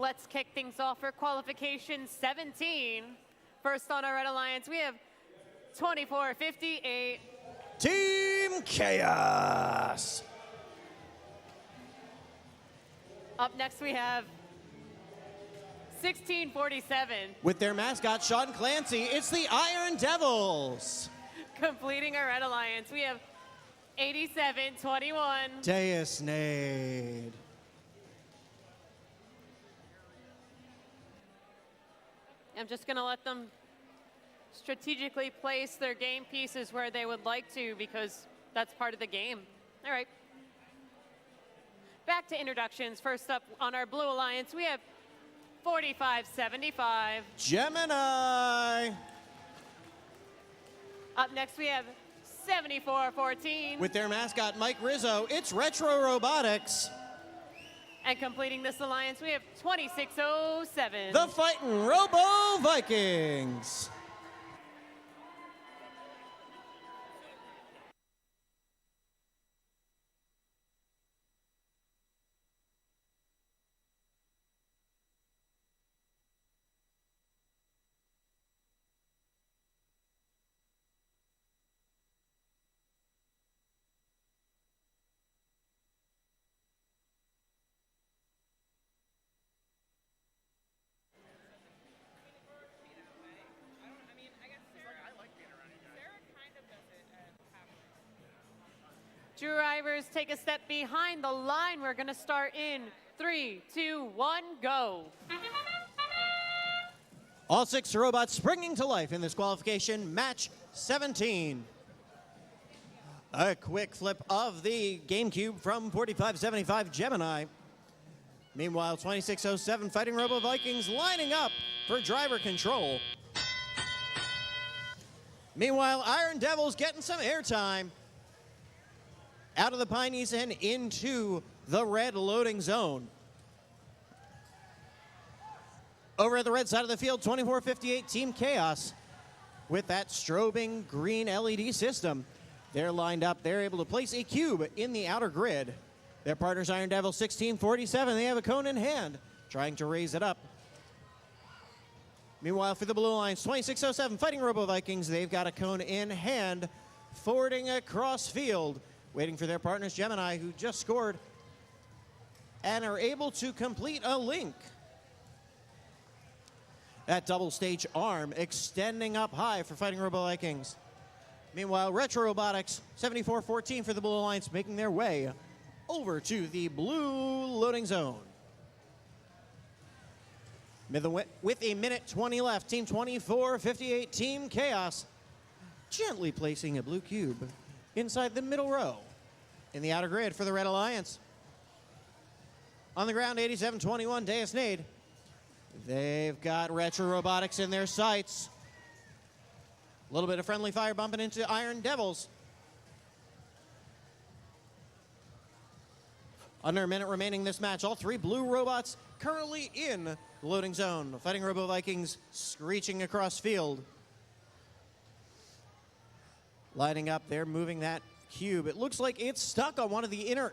Let's kick things off for qualification 17. First on our Red Alliance, we have 2458. Team Chaos. Up next, we have 1647. With their mascot, Sean Clancy, it's the Iron Devils. Completing our Red Alliance, we have 8721. Deus Nade. I'm just going to let them strategically place their game pieces where they would like to because that's part of the game. All right. Back to introductions. First up on our Blue Alliance, we have 4575. Gemini. Up next, we have 7414. With their mascot, Mike Rizzo, it's Retro Robotics. And completing this alliance, we have 2607. The Fightin' Robo Vikings. Drivers, take a step behind the line. We're going to start in 3, 2, 1, go. All 6 robots springing to life in this qualification, match 17. A quick flip of the GameCube from 4575 Gemini. Meanwhile, 2607 Fighting Robo Vikings lining up for driver control. Meanwhile, Iron Devils getting some airtime. Out of the Pineys and into the red loading zone. Over at the red side of the field, 2458 Team Chaos with that strobing green LED system. They're lined up. They're able to place a cube in the outer grid. Their partners, Iron Devil 1647, they have a cone in hand, trying to raise it up. Meanwhile, for the Blue Alliance, 2607 Fighting Robo Vikings, they've got a cone in hand, forwarding across field, waiting for their partners, Gemini, who just scored and are able to complete a link. That double stage arm extending up high for Fighting Robo Vikings. Meanwhile, Retro Robotics, 7414 for the Blue Alliance, making their way over to the blue loading zone. With a minute 20 left, Team 2458 Team Chaos gently placing a blue cube inside the middle row in the outer grid for the Red Alliance. On the ground, 8721 Deus Nade. They've got Retro Robotics in their sights. A little bit of friendly fire bumping into Iron Devils. Under a minute remaining this match. All 3 blue robots currently in the loading zone. Fighting Robo Vikings screeching across field. Lining up, they're moving that cube. It looks like it's stuck on one of the inner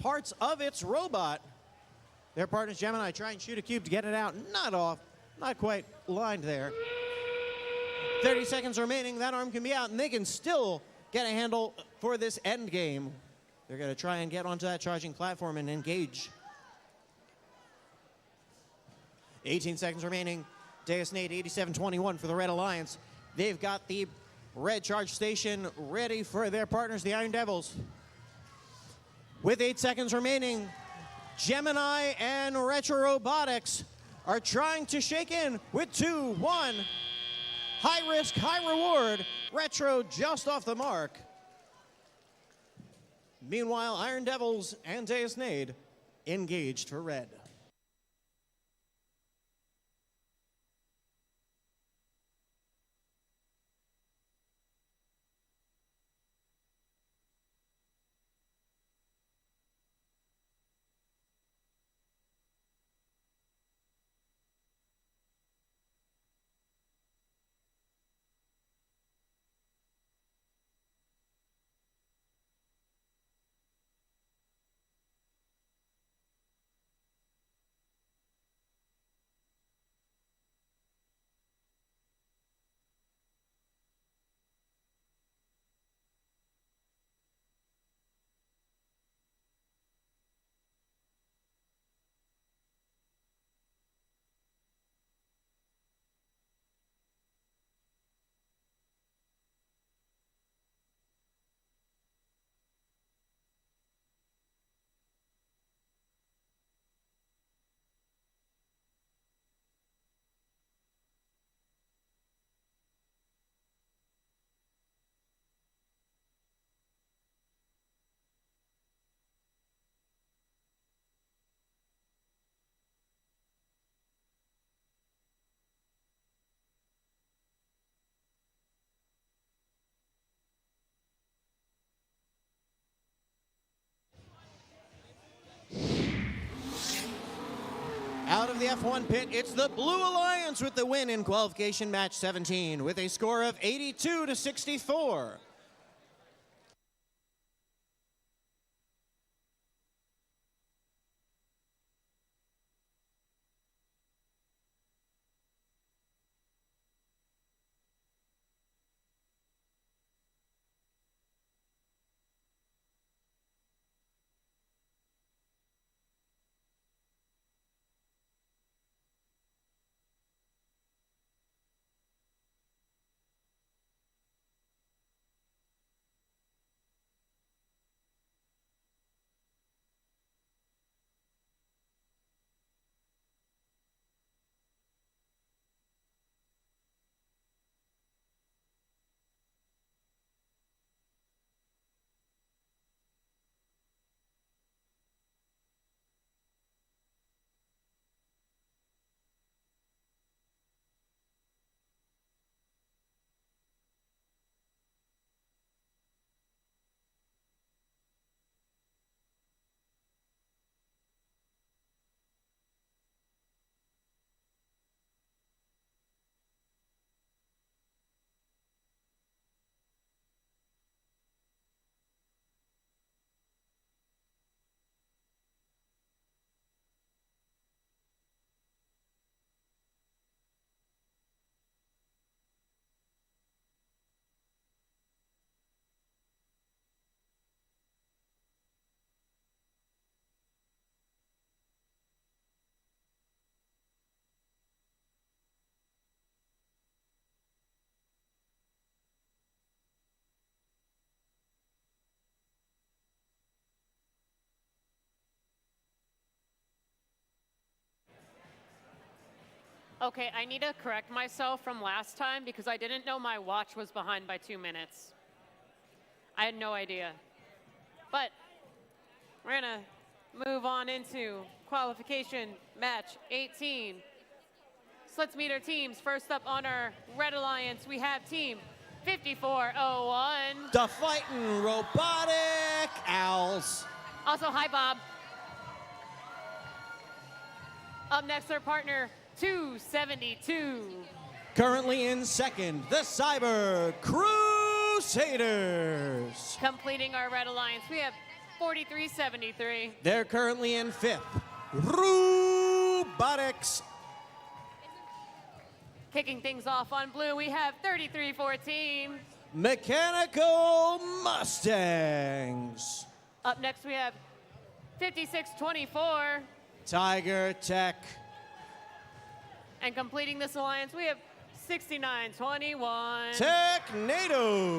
parts of its robot. Their partners, Gemini, try and shoot a cube to get it out. Not off, not quite lined there. 30 seconds remaining, that arm can be out, and they can still get a handle for this end game. They're going to try and get onto that charging platform and engage. 18 seconds remaining. Deus Nade 8721 for the Red Alliance. They've got the red charge station ready for their partners, the Iron Devils. With 8 seconds remaining, Gemini and Retro Robotics are trying to shake in with 2-1. High risk, high reward. Retro just off the mark. Meanwhile, Iron Devils and Deus Nade engaged for red. Out of the F1 pit, it's the Blue Alliance with the win in qualification match 17 with a score of 82-64. Okay, I need to correct myself from last time because I didn't know my watch was behind by 2 minutes. I had no idea. But we're going to move on into qualification match 18. So let's meet our teams. First up on our Red Alliance, we have team 5401. The Fightin' Robotic Owls. Also, hi, Bob. Up next, our partner, 272. Currently in second, the Cyber Crusaders. Completing our Red Alliance, we have 4373. They're currently in fifth, Robotics. Kicking things off on blue, we have 3314. Mechanical Mustangs. Up next, we have 5624. Tiger Tech. And completing this alliance, we have 6921. Technados.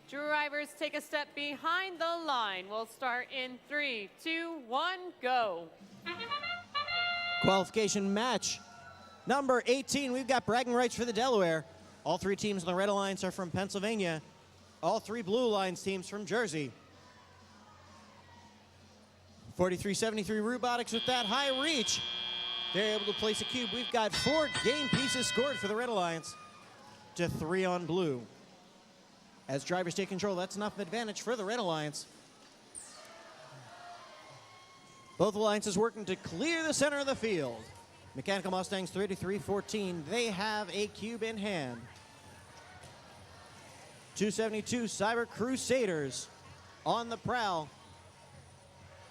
Drivers take a step behind the line. We'll start in 3, 2, 1, go. Qualification match number 18. We've got bragging rights for the Delaware. All three teams in the Red Alliance are from Pennsylvania. All three Blue Alliance teams from Jersey. 4373 Robotics with that high reach. They're able to place a cube. We've got 4 game pieces scored for the Red Alliance to 3 on blue. As drivers take control, that's enough advantage for the Red Alliance. Both alliances working to clear the center of the field. Mechanical Mustangs 3314, they have a cube in hand. 272 Cyber Crusaders on the prowl.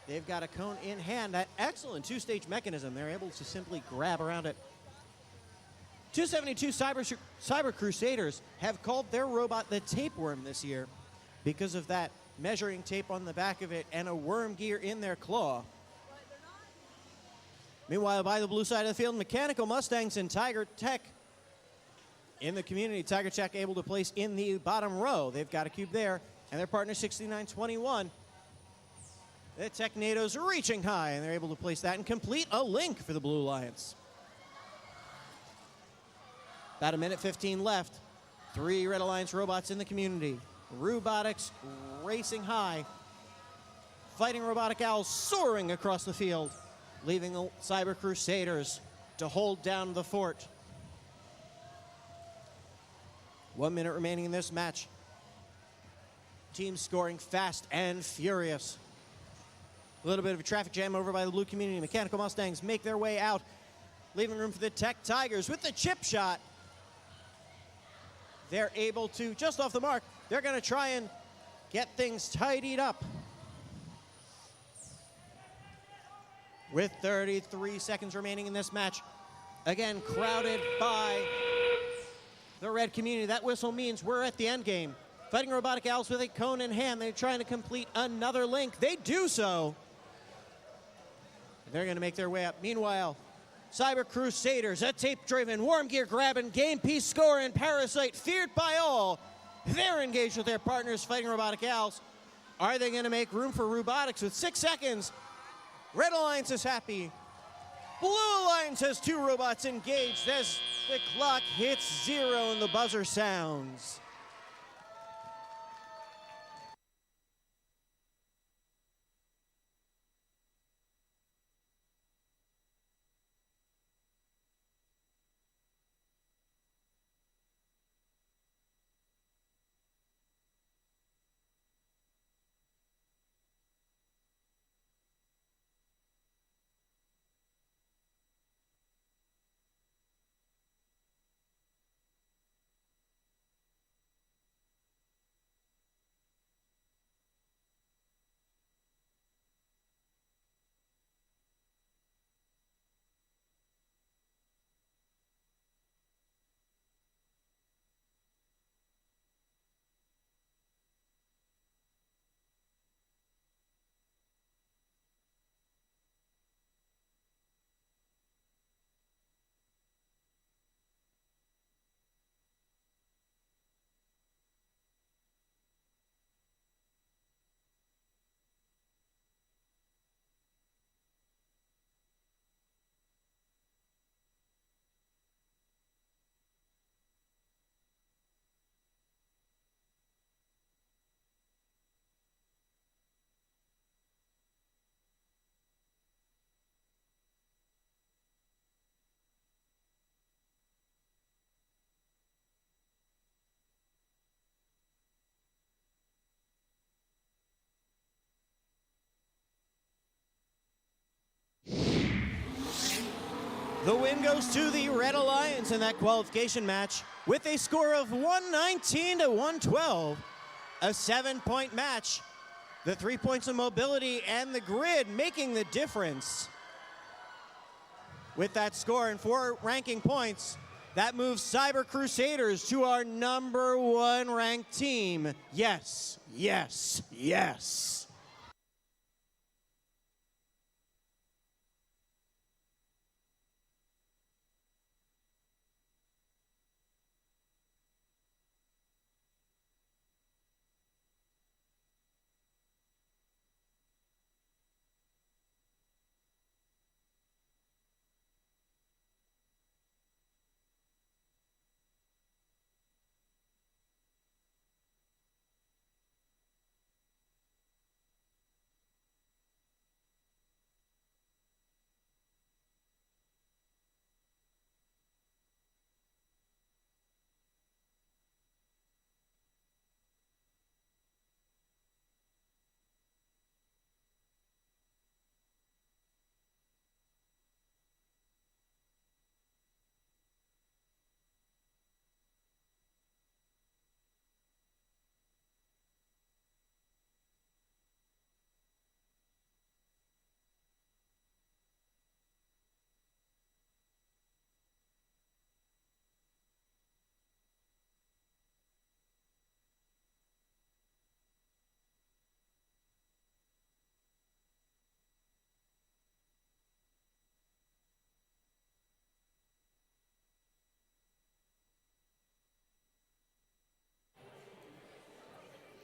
They've got a cone in hand. That excellent two-stage mechanism. They're able to simply grab around it. 272 Cyber Crusaders have called their robot the Tapeworm this year because of that measuring tape on the back of it and a worm gear in their claw. Meanwhile, by the blue side of the field, Mechanical Mustangs and Tiger Tech in the community. Tiger Tech able to place in the bottom row. They've got a cube there, and their partner 6921. The Technados reaching high, and they're able to place that and complete a link for the Blue Alliance. About 1:15 left. 3 Red Alliance robots in the community. Robotics racing high. Fighting Robotic Owls soaring across the field, leaving the Cyber Crusaders to hold down the fort. 1 minute remaining in this match. Teams scoring fast and furious. A little bit of a traffic jam over by the blue community. Mechanical Mustangs make their way out, leaving room for the Tech Tigers with the chip shot. They're able to, just off the mark, they're going to try and get things tidied up. With 33 seconds remaining in this match. Again, crowded by the red community. That whistle means we're at the end game. Fighting Robotic Owls with a cone in hand. They're trying to complete another link. They do so. They're going to make their way up. Meanwhile, Cyber Crusaders, a tape-driven, worm gear grabbing, game piece scoring, parasite feared by all. They're engaged with their partners, Fighting Robotic Owls. Are they going to make room for Robotics with 6 seconds? Red Alliance is happy. Blue Alliance has 2 robots engaged as the clock hits 0 and the buzzer sounds. The win goes to the Red Alliance in that qualification match with a score of 119 to 112. A 7-point match. The 3 points of mobility and the grid making the difference. With that score and 4 ranking points, that moves Cyber Crusaders to our #1 ranked team. Yes, yes, yes.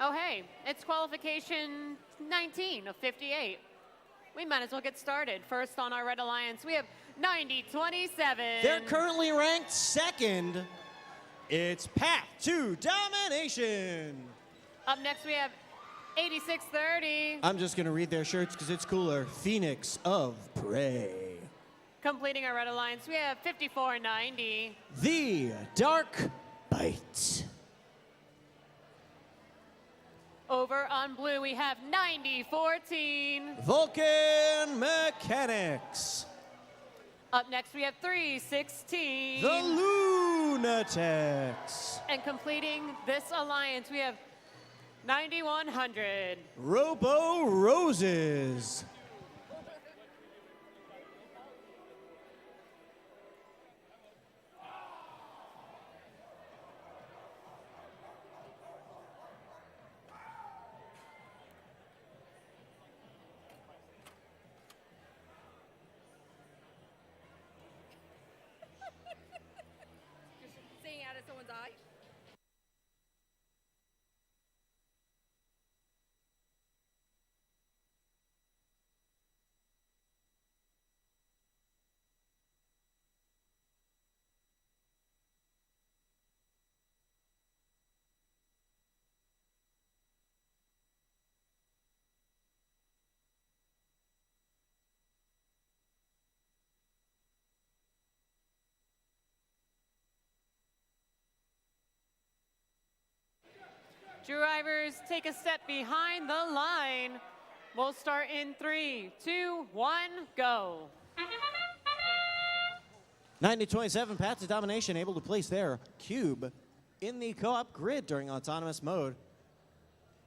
Oh, hey, it's qualification 19 of 58. We might as well get started. First on our Red Alliance, we have 90-27. They're currently ranked 2nd. It's Path to Domination. Up next, we have 86-30. I'm just going to read their shirts because it's cooler. Phoenix of Prey. Completing our Red Alliance, we have 54-90. The Dark Bite. Over on blue, we have 90-14. Vulcan Mechanics. Up next, we have 316. The Lunatics. And completing this alliance, we have 9100. Robo Roses. Seeing out of someone's eye. Drivers, take a step behind the line. We'll start in 3, 2, 1, go. 90-27, Path to Domination able to place their cube in the co-op grid during autonomous mode.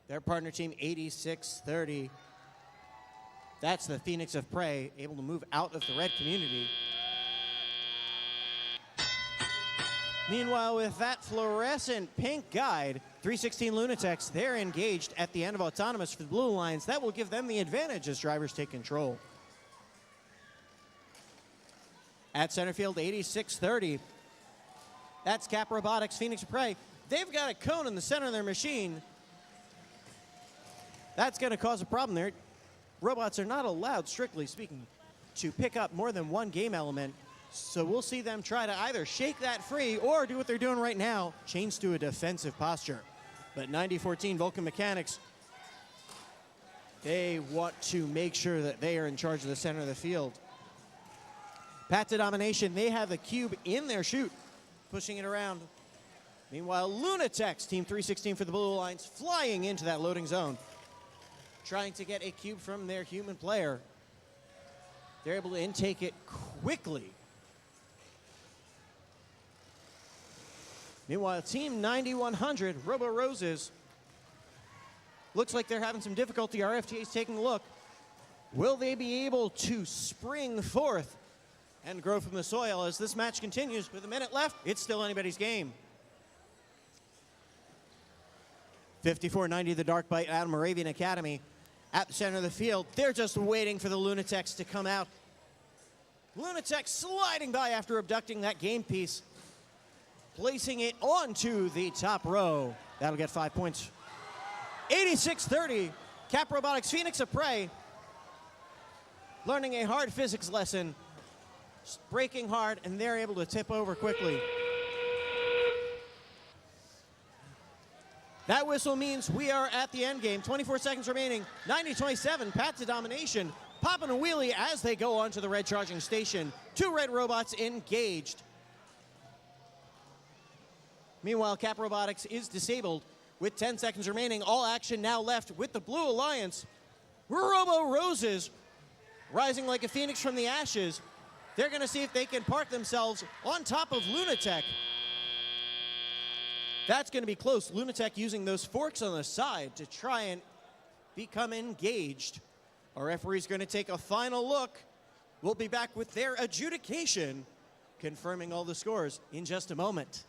Their partner team 86-30. That's the Phoenix of Prey, able to move out of the red community. Meanwhile, with that fluorescent pink guide, 316 Lunatics, they're engaged at the end of autonomous for the Blue Alliance. That will give them the advantage as drivers take control. At center field, 86-30. That's Cap Robotics, Phoenix of Prey. They've got a cone in the center of their machine. That's going to cause a problem there. Robots are not allowed, strictly speaking, to pick up more than one game element. So we'll see them try to either shake that free or do what they're doing right now, change to a defensive posture. But 90-14 Vulcan Mechanics, they want to make sure that they are in charge of the center of the field. Path to Domination, they have the cube in their chute, pushing it around. Meanwhile, Lunatics, Team 316 for the Blue Alliance, flying into that loading zone, trying to get a cube from their human player. They're able to intake it quickly Meanwhile, Team 9100, Robo Roses, looks like they're having some difficulty. RFTA is taking a look. Will they be able to spring forth and grow from the soil as this match continues? With a minute left, it's still anybody's game. 54-90, the Dark Bite out of Moravian Academy at the center of the field. They're just waiting for the Lunatics to come out. Lunatics sliding by after abducting that game piece, placing it onto the top row. That'll get 5 points. 86-30, Cap Robotics Phoenix of Prey learning a hard physics lesson, breaking hard, and they're able to tip over quickly. That whistle means we are at the end game. 24 seconds remaining. 90-27, Pat to domination. Popping a wheelie as they go onto the red charging station. 2 red robots engaged. Meanwhile, Cap Robotics is disabled with 10 seconds remaining. All action now left with the Blue Alliance. Robo Roses rising like a phoenix from the ashes. They're going to see if they can park themselves on top of Lunatech. That's going to be close. Lunatech using those forks on the side to try and become engaged. Our referee's going to take a final look. We'll be back with their adjudication, confirming all the scores in just a moment.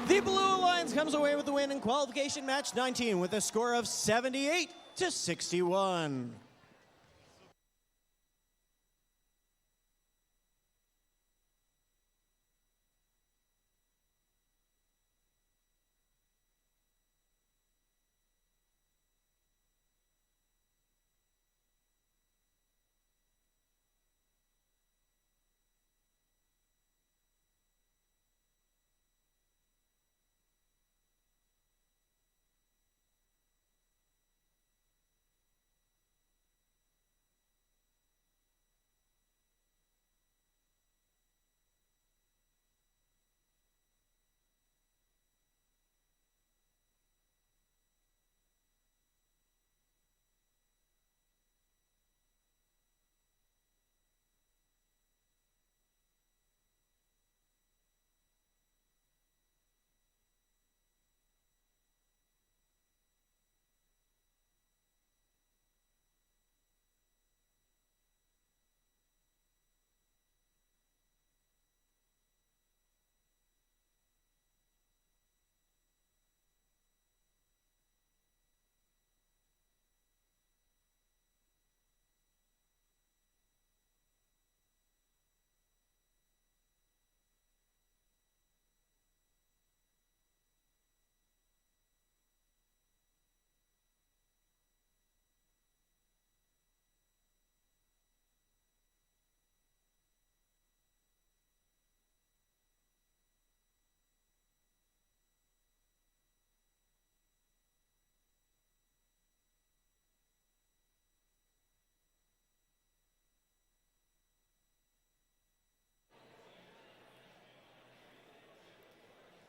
The Blue Alliance comes away with the win in qualification match 19 with a score of 78-61.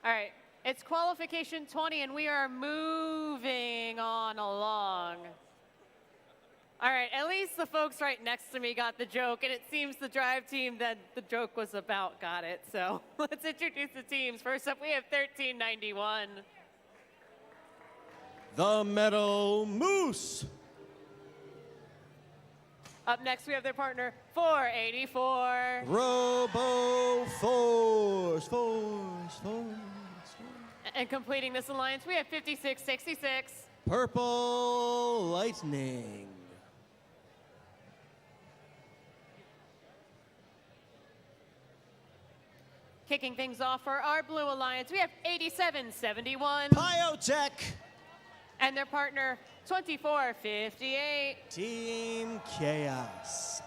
All right, it's qualification 20, and we are moving on along. All right, at least the folks right next to me got the joke, and it seems the drive team that the joke was about got it. So let's introduce the teams. First up, we have 1391. The Metal Moose. Up next, we have their partner, 484. Robo Force. And completing this alliance, we have 5666. Purple Lightning. Kicking things off for our Blue Alliance, we have 8771. Biotech. And their partner, 2458. Team Chaos.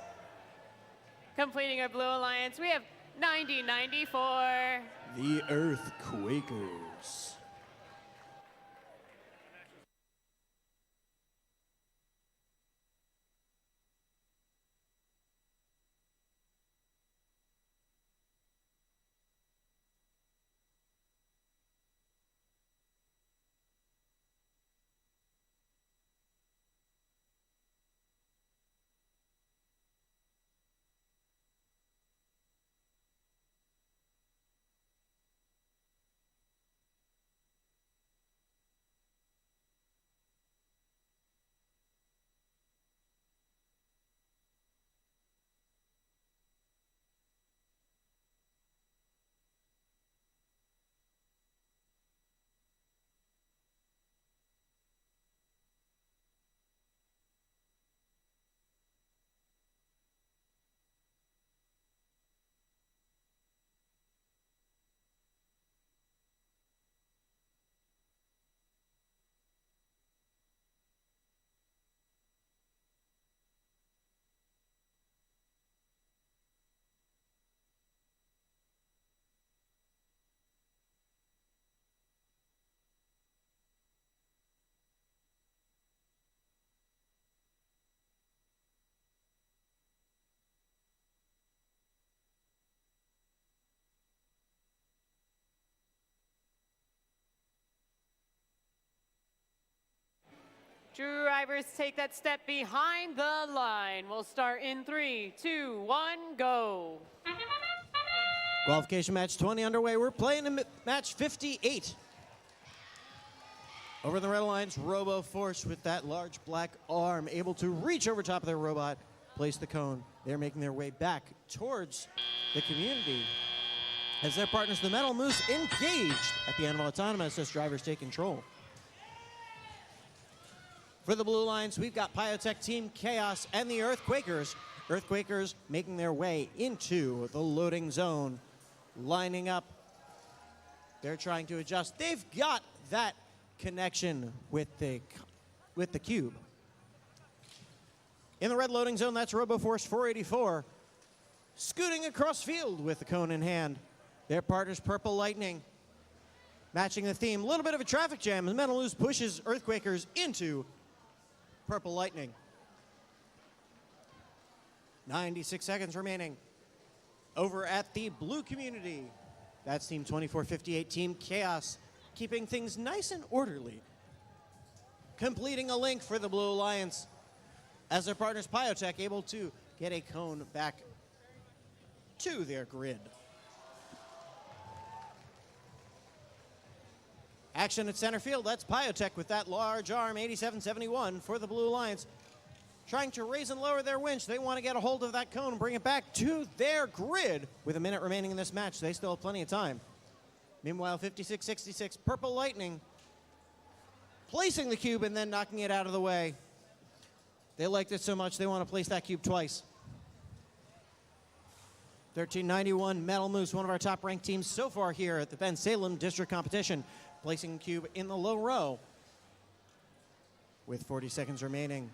Completing our Blue Alliance, we have 9094. The Earthquakers. Drivers take that step behind the line. We'll start in 3, 2, 1, go. Qualification match 20 underway. We're playing in match 58. Over the red lines, Robo Force with that large black arm, able to reach over top of their robot, place the cone. They're making their way back towards the community. As their partners, the Metal Moose, engaged at the Animal Autonomous as drivers take control. For the Blue Lines, we've got Biotech Team Chaos and the Earthquakers. Earthquakers making their way into the loading zone, lining up. They're trying to adjust. They've got that connection with the cube. In the red loading zone, that's RoboForce 484, scooting across field with the cone in hand. Their partners, Purple Lightning, matching the theme. A little bit of a traffic jam as Metal Moose pushes Earthquakers into Purple Lightning. 96 seconds remaining. Over at the blue community, that's Team 2458, Team Chaos, keeping things nice and orderly. Completing a link for the Blue Alliance as their partners Biotech able to get a cone back to their grid. Action at center field, that's Biotech with that large arm, 8771 for the Blue Alliance. Trying to raise and lower their winch. They want to get a hold of that cone and bring it back to their grid. With a minute remaining in this match, they still have plenty of time. Meanwhile, 5666, Purple Lightning, placing the cube and then knocking it out of the way. They liked it so much, they want to place that cube twice. 1391, Metal Moose, one of our top-ranked teams so far here at the Bensalem District Competition, placing the cube in the low row with 40 seconds remaining.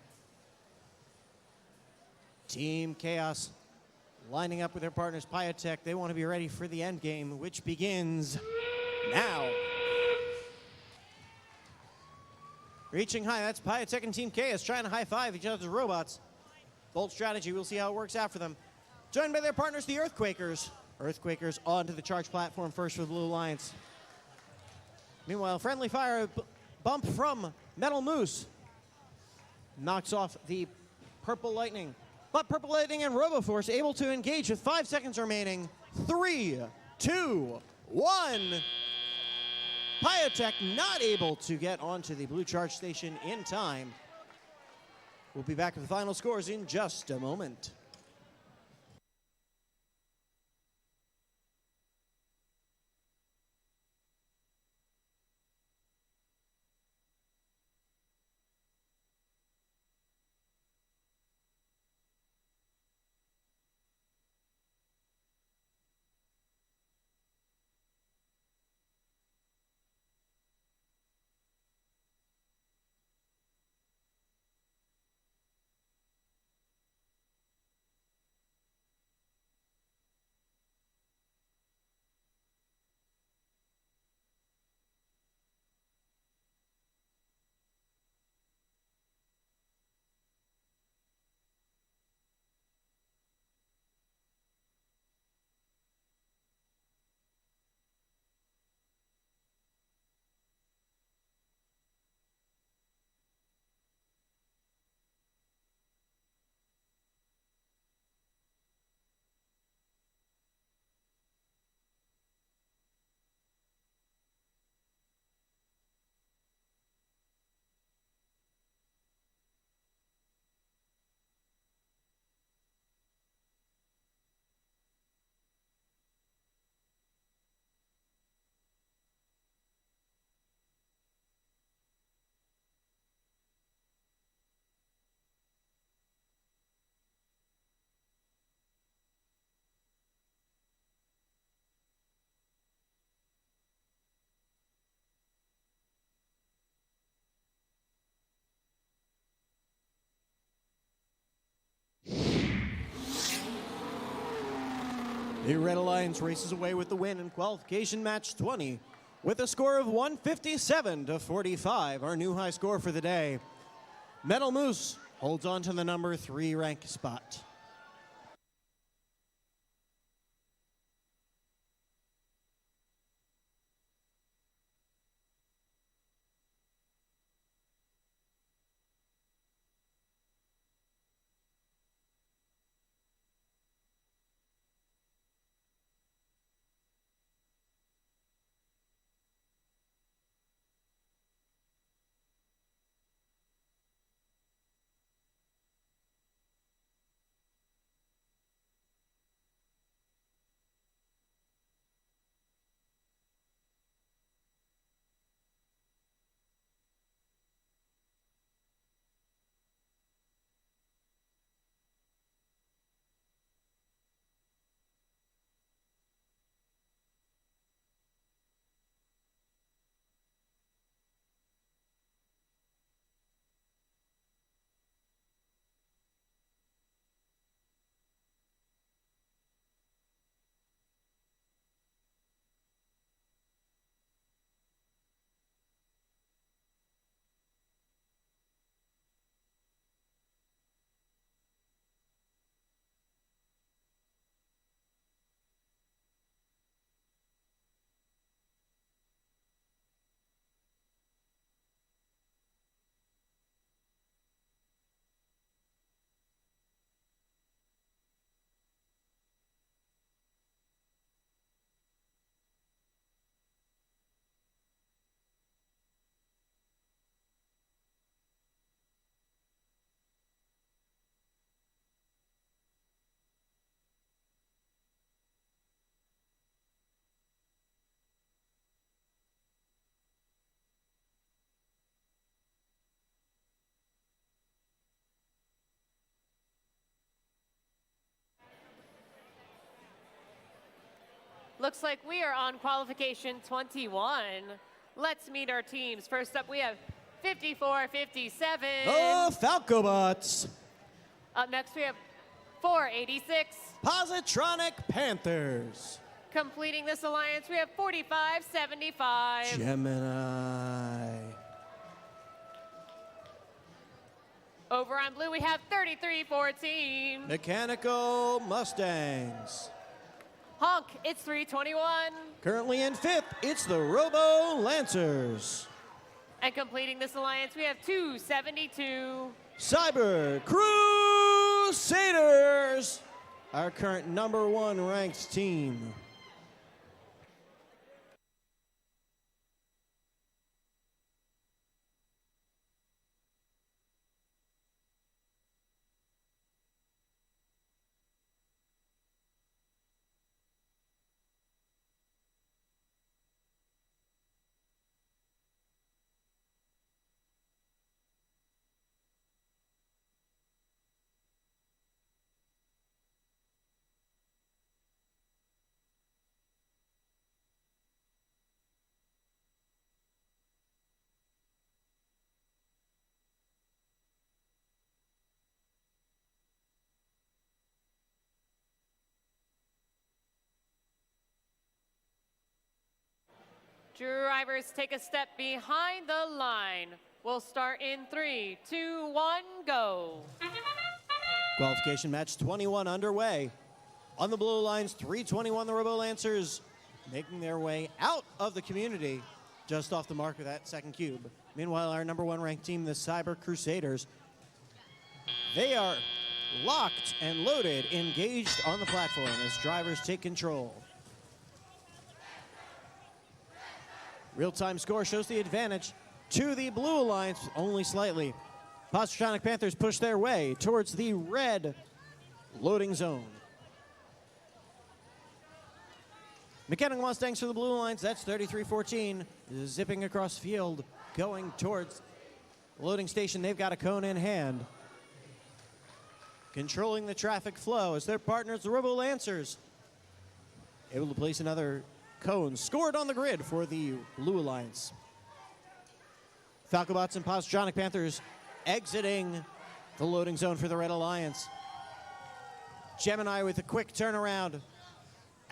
Team Chaos lining up with their partners Biotech. They want to be ready for the end game, which begins now. Reaching high, that's Biotech and Team Chaos trying to high-five each other's robots. Bold strategy, we'll see how it works out for them. Joined by their partners, the Earthquakers. Earthquakers onto the charge platform first for the Blue Alliance. Meanwhile, friendly fire bump from Metal Moose knocks off the Purple Lightning. But Purple Lightning and RoboForce able to engage with 5 seconds remaining. 3, 2, 1. Pyotech not able to get onto the blue charge station in time. We'll be back with the final scores in just a moment. The Red Alliance races away with the win in qualification match 20 with a score of 157-45, our new high score for the day. Metal Moose holds on to the number 3 rank spot. Looks like we are on qualification 21. Let's meet our teams. First up, we have 5457. Oh, Falcobots. Up next, we have 486. Positronic Panthers. Completing this alliance, we have 4575. Gemini. Over on blue, we have 3314. Mechanical Mustangs. Honk, it's 321. Currently in fifth, it's the Robo Lancers. And completing this alliance, we have 272. Cyber Crusaders, our current #1 ranked team. Drivers take a step behind the line. We'll start in 3, 2, 1, go. Qualification match 21 underway. On the blue lines, 321, the Robo Lancers making their way out of the community just off the mark of that second cube. Meanwhile, our #1 ranked team, the Cyber Crusaders, they are locked and loaded, engaged on the platform as drivers take control. Real-time score shows the advantage to the Blue Alliance only slightly. Positronic Panthers push their way towards the red loading zone. Mechanical Mustangs for the Blue Alliance, that's 33-14, zipping across field, going towards the loading station. They've got a cone in hand. Controlling the traffic flow as their partners, the Robo Lancers, able to place another cone scored on the grid for the Blue Alliance. Falcobots and Positronic Panthers exiting the loading zone for the Red Alliance. Gemini with a quick turnaround,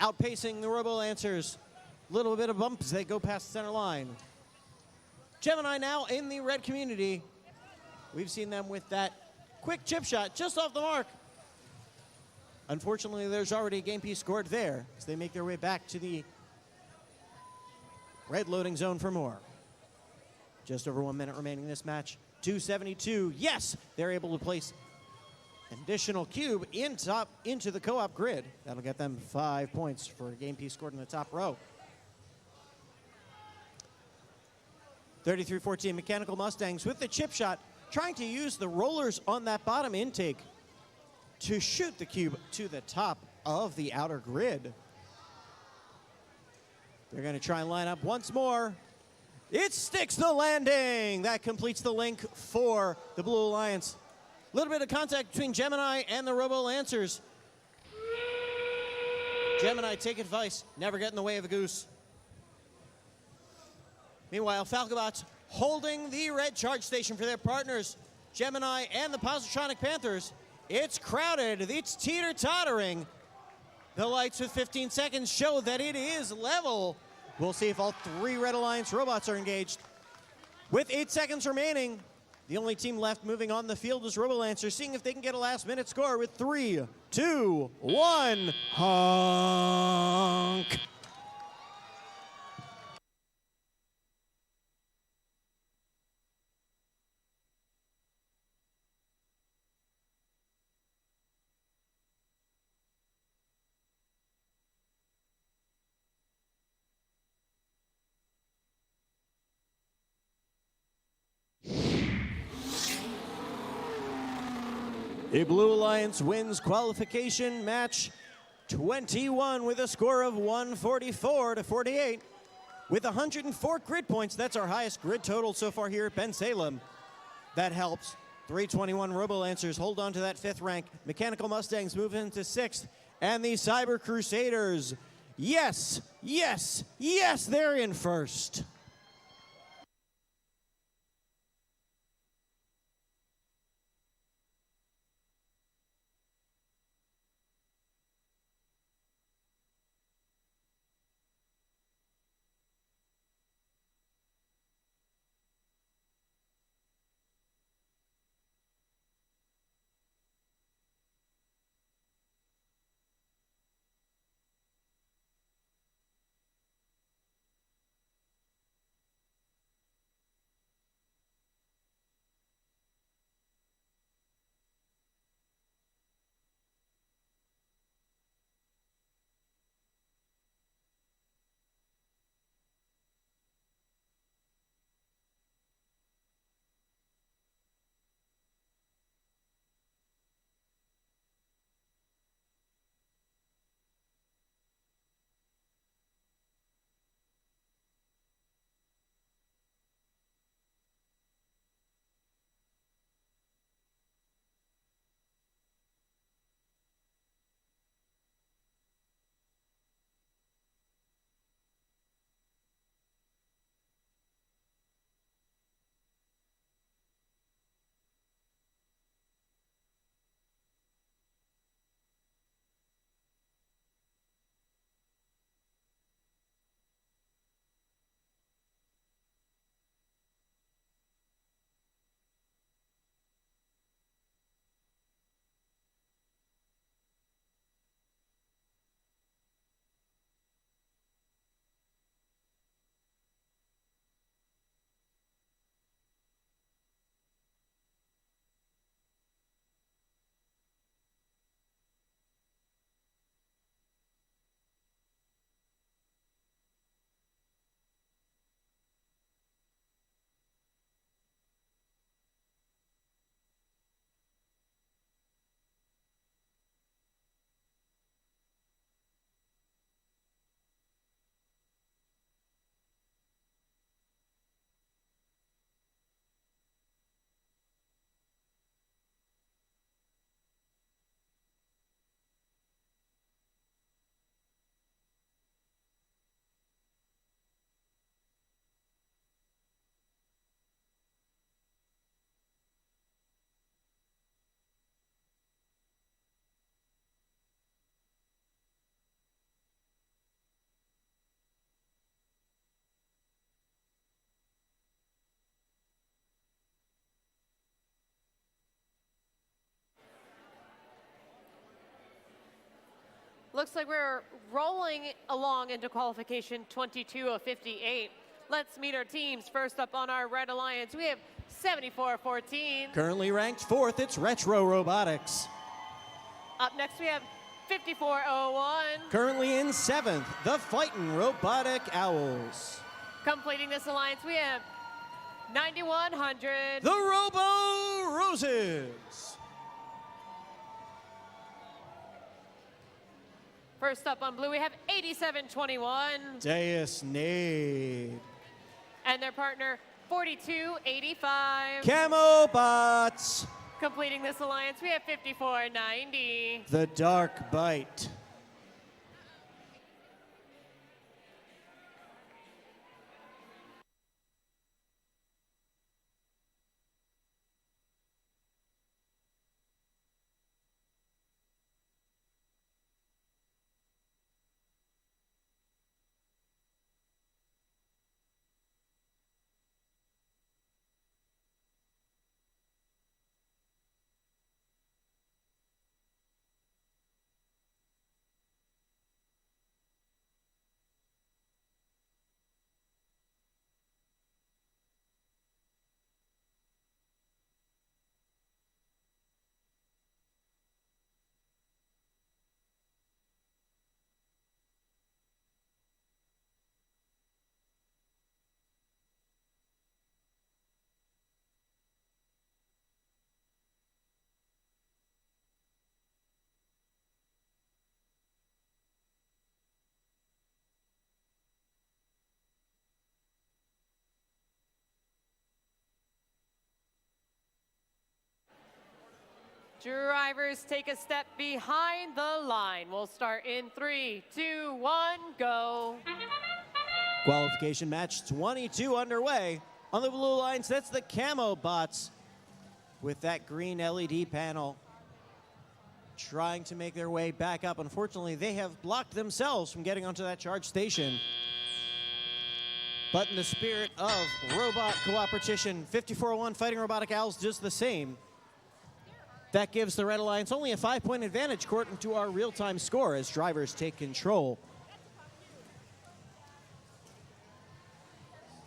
outpacing the Robo Lancers. Little bit of bump as they go past the center line. Gemini now in the red community. We've seen them with that quick chip shot just off the mark. Unfortunately, there's already a game piece scored there as they make their way back to the red loading zone for more. Just over 1 minute remaining in this match. 272, yes, they're able to place an additional cube into the co-op grid. That'll get them 5 points for a game piece scored in the top row. 33-14, Mechanical Mustangs with the chip shot, trying to use the rollers on that bottom intake to shoot the cube to the top of the outer grid. They're going to try and line up once more. It sticks the landing. That completes the link for the Blue Alliance. A little bit of contact between Gemini and the Robo Lancers. Gemini, take advice. Never get in the way of a goose. Meanwhile, Falcobots holding the red charge station for their partners, Gemini and the Positronic Panthers. It's crowded. It's teeter-tottering. The lights with 15 seconds show that it is level. We'll see if all 3 Red Alliance robots are engaged. With 8 seconds remaining, the only team left moving on the field is Robo Lancers, seeing if they can get a last-minute score with 3, 2, 1, honk. The Blue Alliance wins qualification match 21 with a score of 144-48. With 104 grid points, that's our highest grid total so far here at Bensalem. That helps. 321 Robo Lancers hold on to that 5th rank. Mechanical Mustangs move into 6th. And the Cyber Crusaders, yes, yes, yes, they're in 1st. Looks like we're rolling along into qualification 22 of 58. Let's meet our teams. First up on our Red Alliance, we have 7414. Currently ranked fourth, it's Retro Robotics. Up next, we have 5401. Currently in seventh, the Fightin' Robotic Owls. Completing this alliance, we have 9100. The Robo Roses. First up on blue, we have 8721. Deus Nade. And their partner, 4285. Camo Bots. Completing this alliance, we have 5490. The Dark Bite. Drivers, take a step behind the line. We'll start in 3, 2, 1, go. Qualification match 22 underway. On the blue lines, that's the Camo Bots with that green LED panel trying to make their way back up. Unfortunately, they have blocked themselves from getting onto that charge station. But in the spirit of robot cooperation, 5401 Fighting Robotic Owls does the same. That gives the Red Alliance only a 5-point advantage according to our real-time score as drivers take control.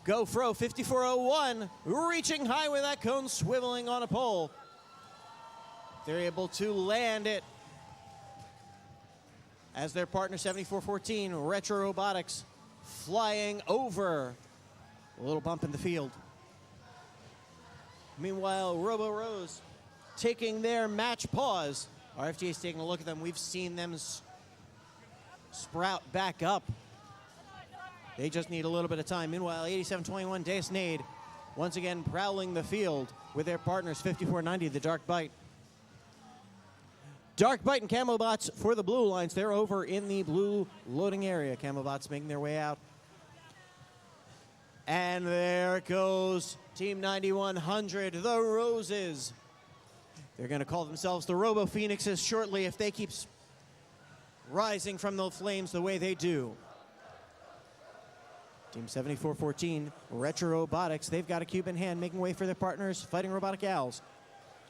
GoFro 5401 reaching high with that cone swiveling on a pole. They're able to land it as their partner 7414 Retro Robotics flying over. A little bump in the field. Meanwhile, Robo Rose taking their match pause. RFTA is taking a look at them. We've seen them sprout back up. They just need a little bit of time. Meanwhile, 8721 Deus Nade once again prowling the field with their partners 5490 the Dark Bite. Dark Bite and Camo Bots for the blue lines. They're over in the blue loading area. Camo Bots making their way out. And there goes Team 9100, the Roses. They're going to call themselves the Robo Phoenixes shortly if they keep rising from the flames the way they do. Team 7414, Retro Robotics, they've got a cube in hand, making way for their partners, Fighting Robotic Owls.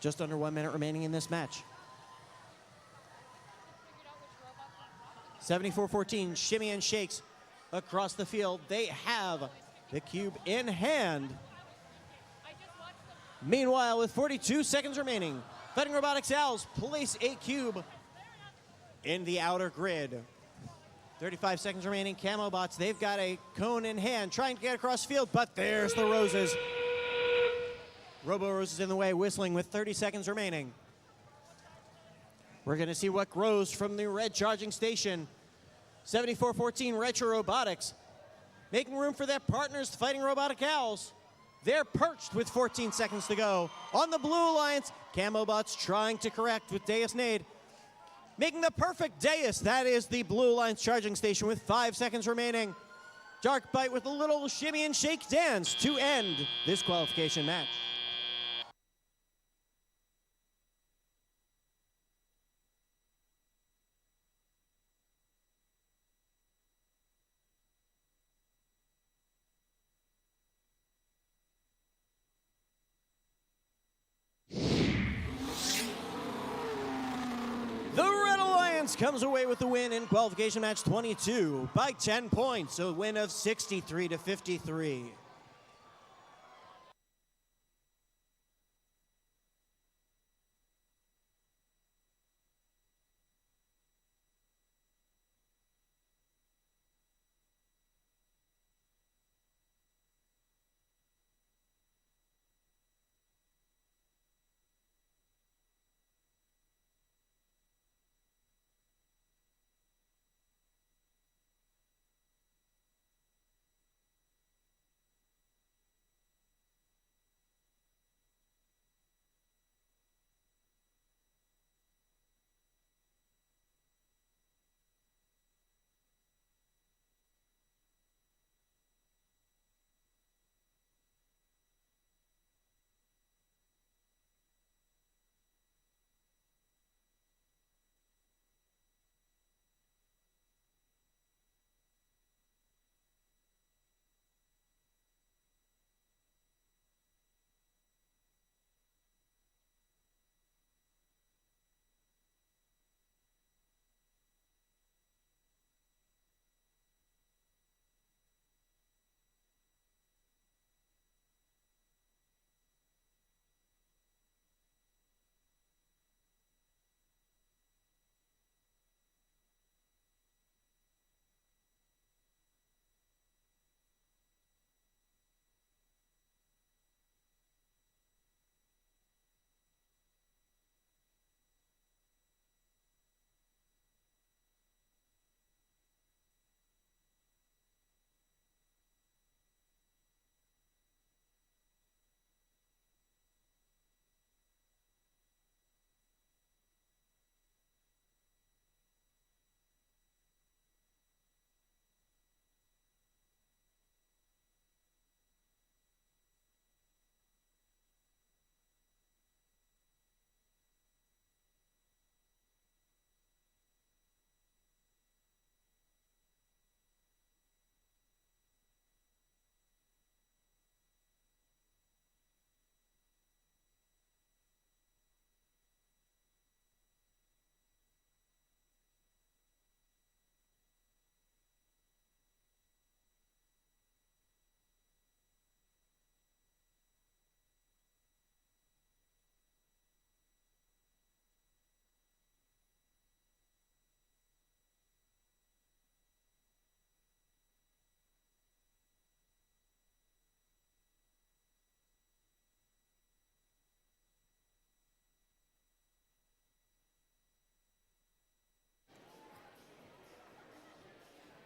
Just under 1 minute remaining in this match. 7414, shimmy and shakes across the field. They have the cube in hand. Meanwhile, with 42 seconds remaining, Fighting Robotics Owls place a cube in the outer grid. 35 seconds remaining. Camo Bots, they've got a cone in hand, trying to get across field, but there's the Roses. Robo Roses in the way, whistling with 30 seconds remaining. We're going to see what grows from the red charging station. 7414 Retro Robotics, making room for their partners, Fighting Robotic Owls. They're perched with 14 seconds to go. On the blue alliance, Camo Bots trying to correct with Deus Nade. Making the perfect Deus, that is the blue alliance charging station with 5 seconds remaining. Dark Bite with a little shimmy and shake dance to end this qualification match. Alliance comes away with the win in qualification match 22 by 10 points, a win of 63 to 53.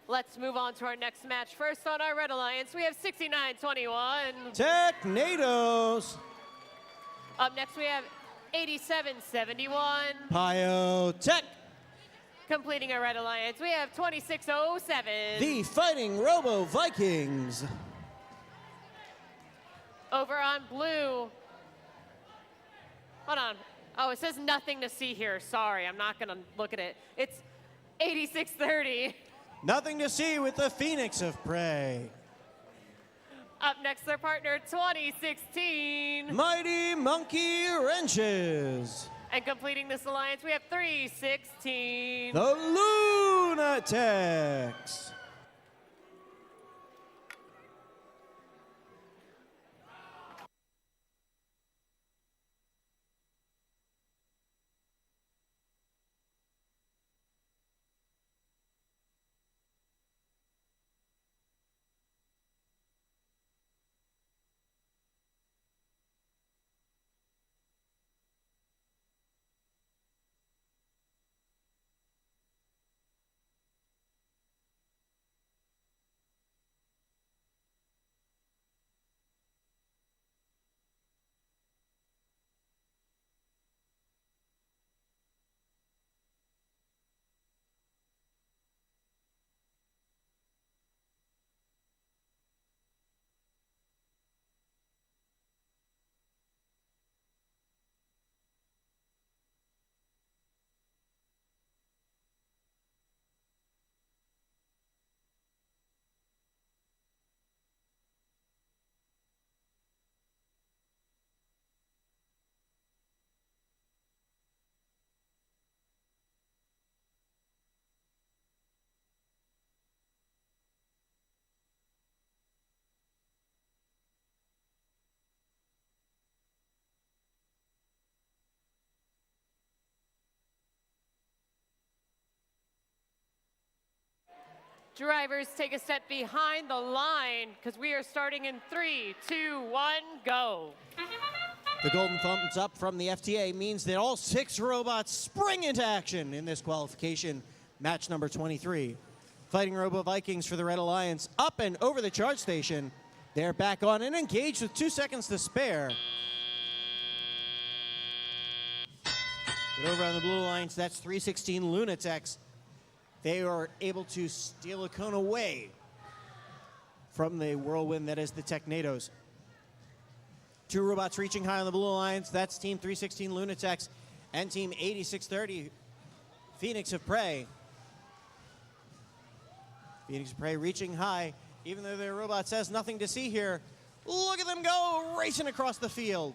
Let's move on to our next match. First on our Red Alliance, we have 69-21. Technados. Up next, we have 87-71. Pyotech. Completing our Red Alliance, we have 2607. The Fighting Robo Vikings. Over on blue. Hold on. Oh, it says nothing to see here. Sorry, I'm not going to look at it. It's 8630. Nothing to see with the Phoenix of Prey. Up next, their partner, 2016. Mighty Monkey Wrenches. And completing this alliance, we have 316. The Lunatics. Drivers, take a step behind the line because we are starting in 3, 2, 1, go. The golden thumbs up from the FTA means that all 6 robots spring into action in this qualification, match number 23. Fighting Robo Vikings for the Red Alliance up and over the charge station. They're back on and engaged with 2 seconds to spare. But over on the Blue Alliance, that's 316 Lunatics. They are able to steal a cone away from the whirlwind that is the Technados. 2 robots reaching high on the Blue Alliance. That's Team 316 Lunatics and Team 8630 Phoenix of Prey. Phoenix of Prey reaching high, even though their robot says nothing to see here. Look at them go, racing across the field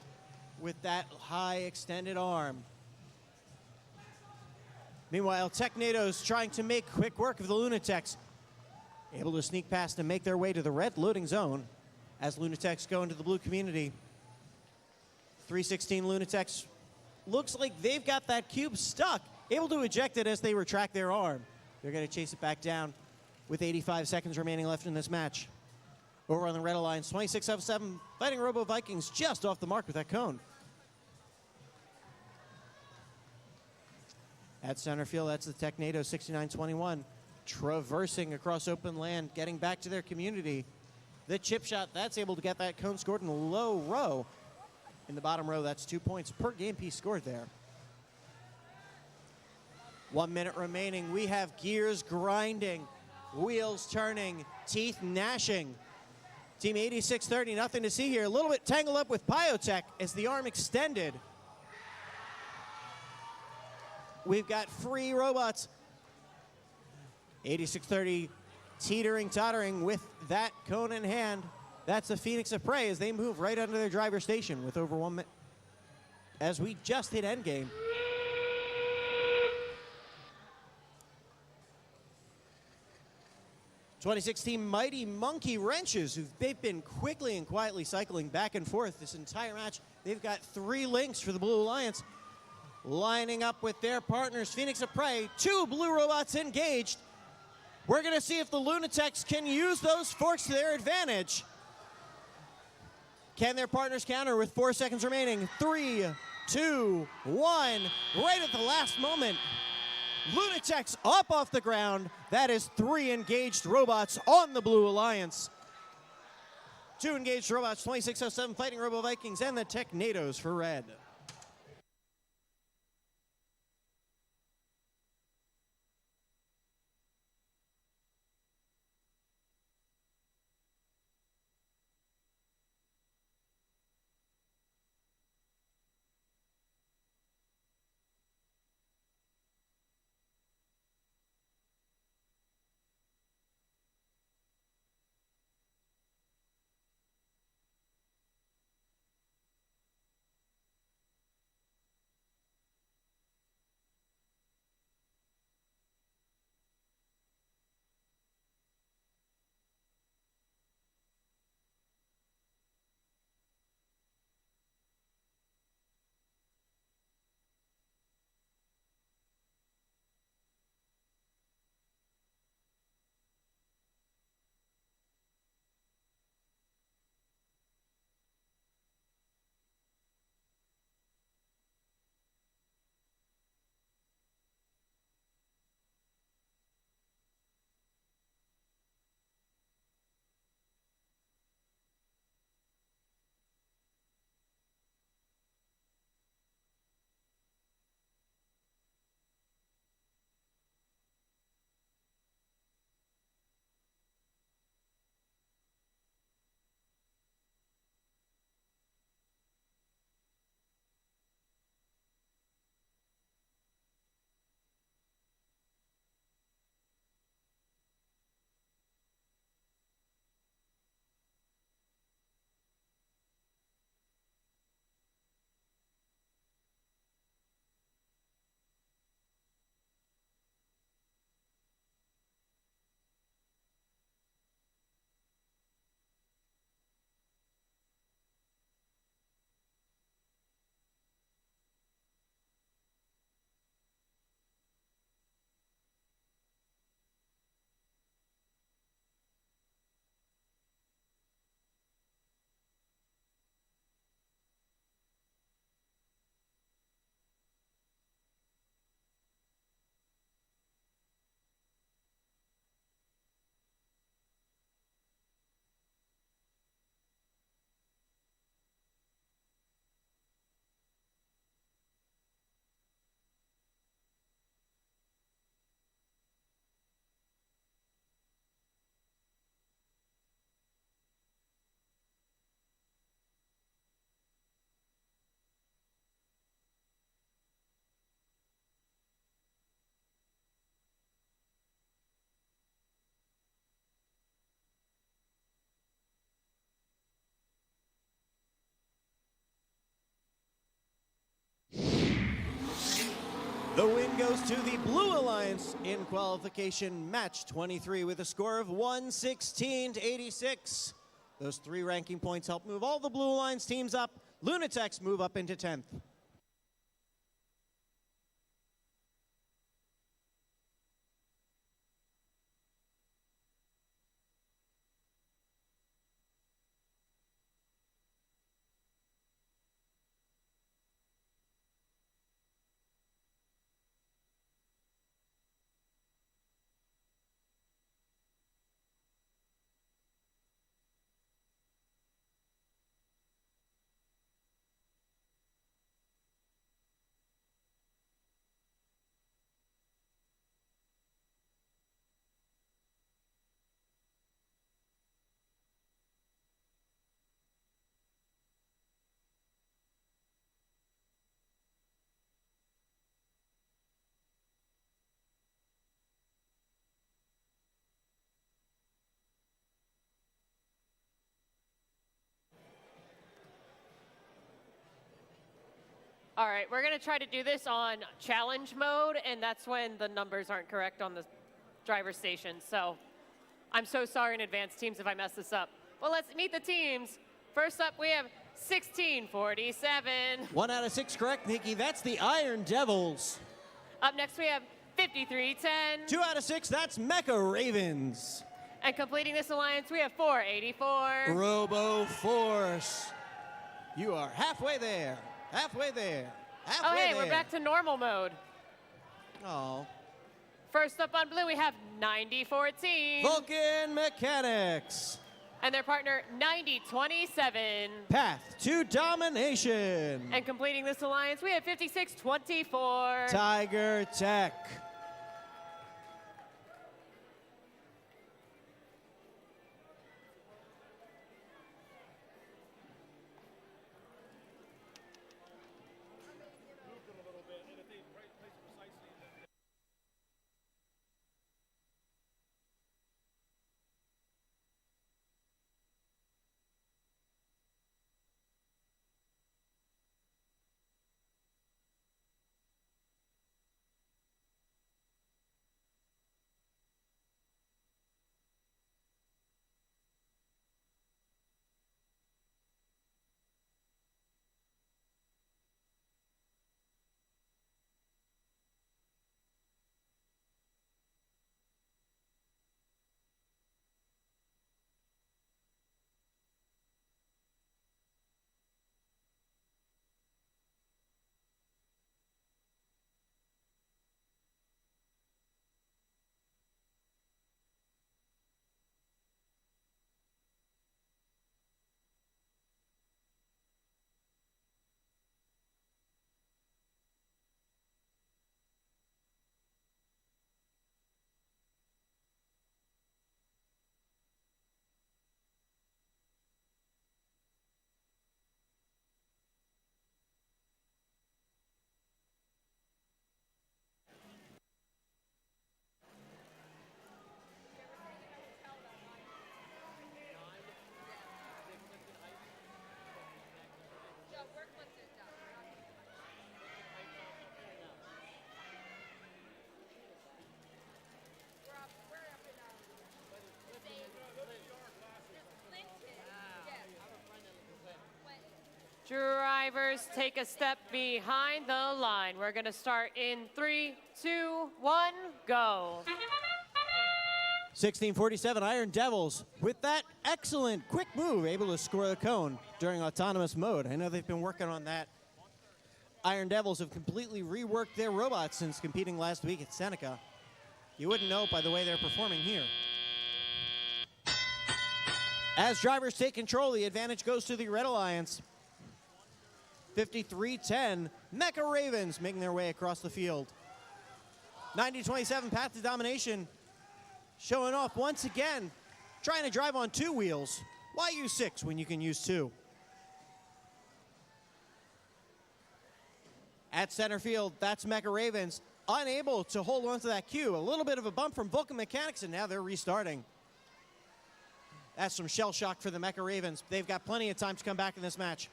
with that high extended arm. Meanwhile, Technados trying to make quick work of the Lunatics. Able to sneak past and make their way to the red loading zone as Lunatics go into the blue community. 316 Lunatics looks like they've got that cube stuck, able to eject it as they retract their arm. They're going to chase it back down with 85 seconds remaining left in this match. Over on the Red Alliance, 2607 Fighting Robo Vikings just off the mark with that cone. At center field, that's the Technado 6921 traversing across open land, getting back to their community. The chip shot, that's able to get that cone scored in the low row. In the bottom row, that's 2 points per game piece scored there. 1 minute remaining. We have gears grinding, wheels turning, teeth gnashing. Team 8630, nothing to see here. A little bit tangled up with Pyotech as the arm extended. We've got free robots. 8630 teetering, tottering with that cone in hand. That's the Phoenix of Prey as they move right under their driver station with over 1 minute. As we just hit endgame. '2016 Mighty Monkey Wrenches, they've been quickly and quietly cycling back and forth this entire match. They've got 3 links for the Blue Alliance. Lining up with their partners, Phoenix of Prey, 2 blue robots engaged. We're gonna see if the Lunatics can use those forks to their advantage. Can their partners counter with 4 seconds remaining? 3, 2, 1, right at the last moment. Lunatics up off the ground. That is 3 engaged robots on the Blue Alliance. 2 engaged robots, 2607 Fighting Robo Vikings and the Technados for red. goes to the Blue Alliance in qualification match 23 with a score of 116 to 86. Those 3 ranking points help move all the Blue Alliance teams up. Lunatics move up into 10th. All right, we're going to try to do this on challenge mode, and that's when the numbers aren't correct on the driver's station. So I'm so sorry in advance, teams, if I mess this up. Well, let's meet the teams. First up, we have 1647. 1 out of 6 correct, Nikki. That's the Iron Devils. Up next, we have 5310. 2 out of 6, that's Mecha Ravens. And completing this alliance, we have 484. Robo Force. You are halfway there. Halfway there. Halfway Oh, hey, there. we're back to normal mode. Oh. First up on blue, we have 9014. Vulcan Mechanics. And their partner, 9027. Path to Domination. And completing this alliance, we have 5624. Tiger Tech. Drivers, take a step behind the line. We're going to start in 3, 2, 1, go. 1647 Iron Devils with that excellent quick move, able to score the cone during autonomous mode. I know they've been working on that. Iron Devils have completely reworked their robots since competing last week at Seneca. You wouldn't know by the way they're performing here. As drivers take control, the advantage goes to the Red Alliance. 53-10, Mecha Ravens making their way across the field. 90-27, Path to Domination, showing off once again, trying to drive on 2 wheels. Why use 6 when you can use 2? At center field, that's Mecha Ravens, unable to hold on to that cue. A little bit of a bump from Vulcan Mechanics, and now they're restarting. That's some shell shock for the Mecha Ravens. They've got plenty of time to come back in this match.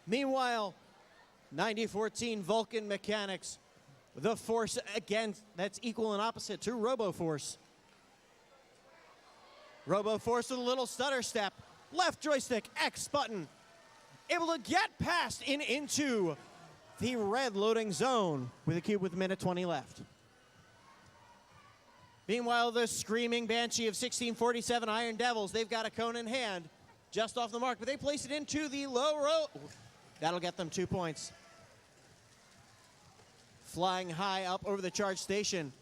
Meanwhile, 90-14 Vulcan Mechanics The force, again, that's equal and opposite to RoboForce. RoboForce with a little stutter step. Left joystick, X button. Able to get past and into the red loading zone with a cube with a minute 20 left. Meanwhile, the screaming Banshee of 1647 Iron Devils, they've got a cone in hand, just off the mark, but they place it into the low row. That'll get them 2 points. Flying high up over the charge station.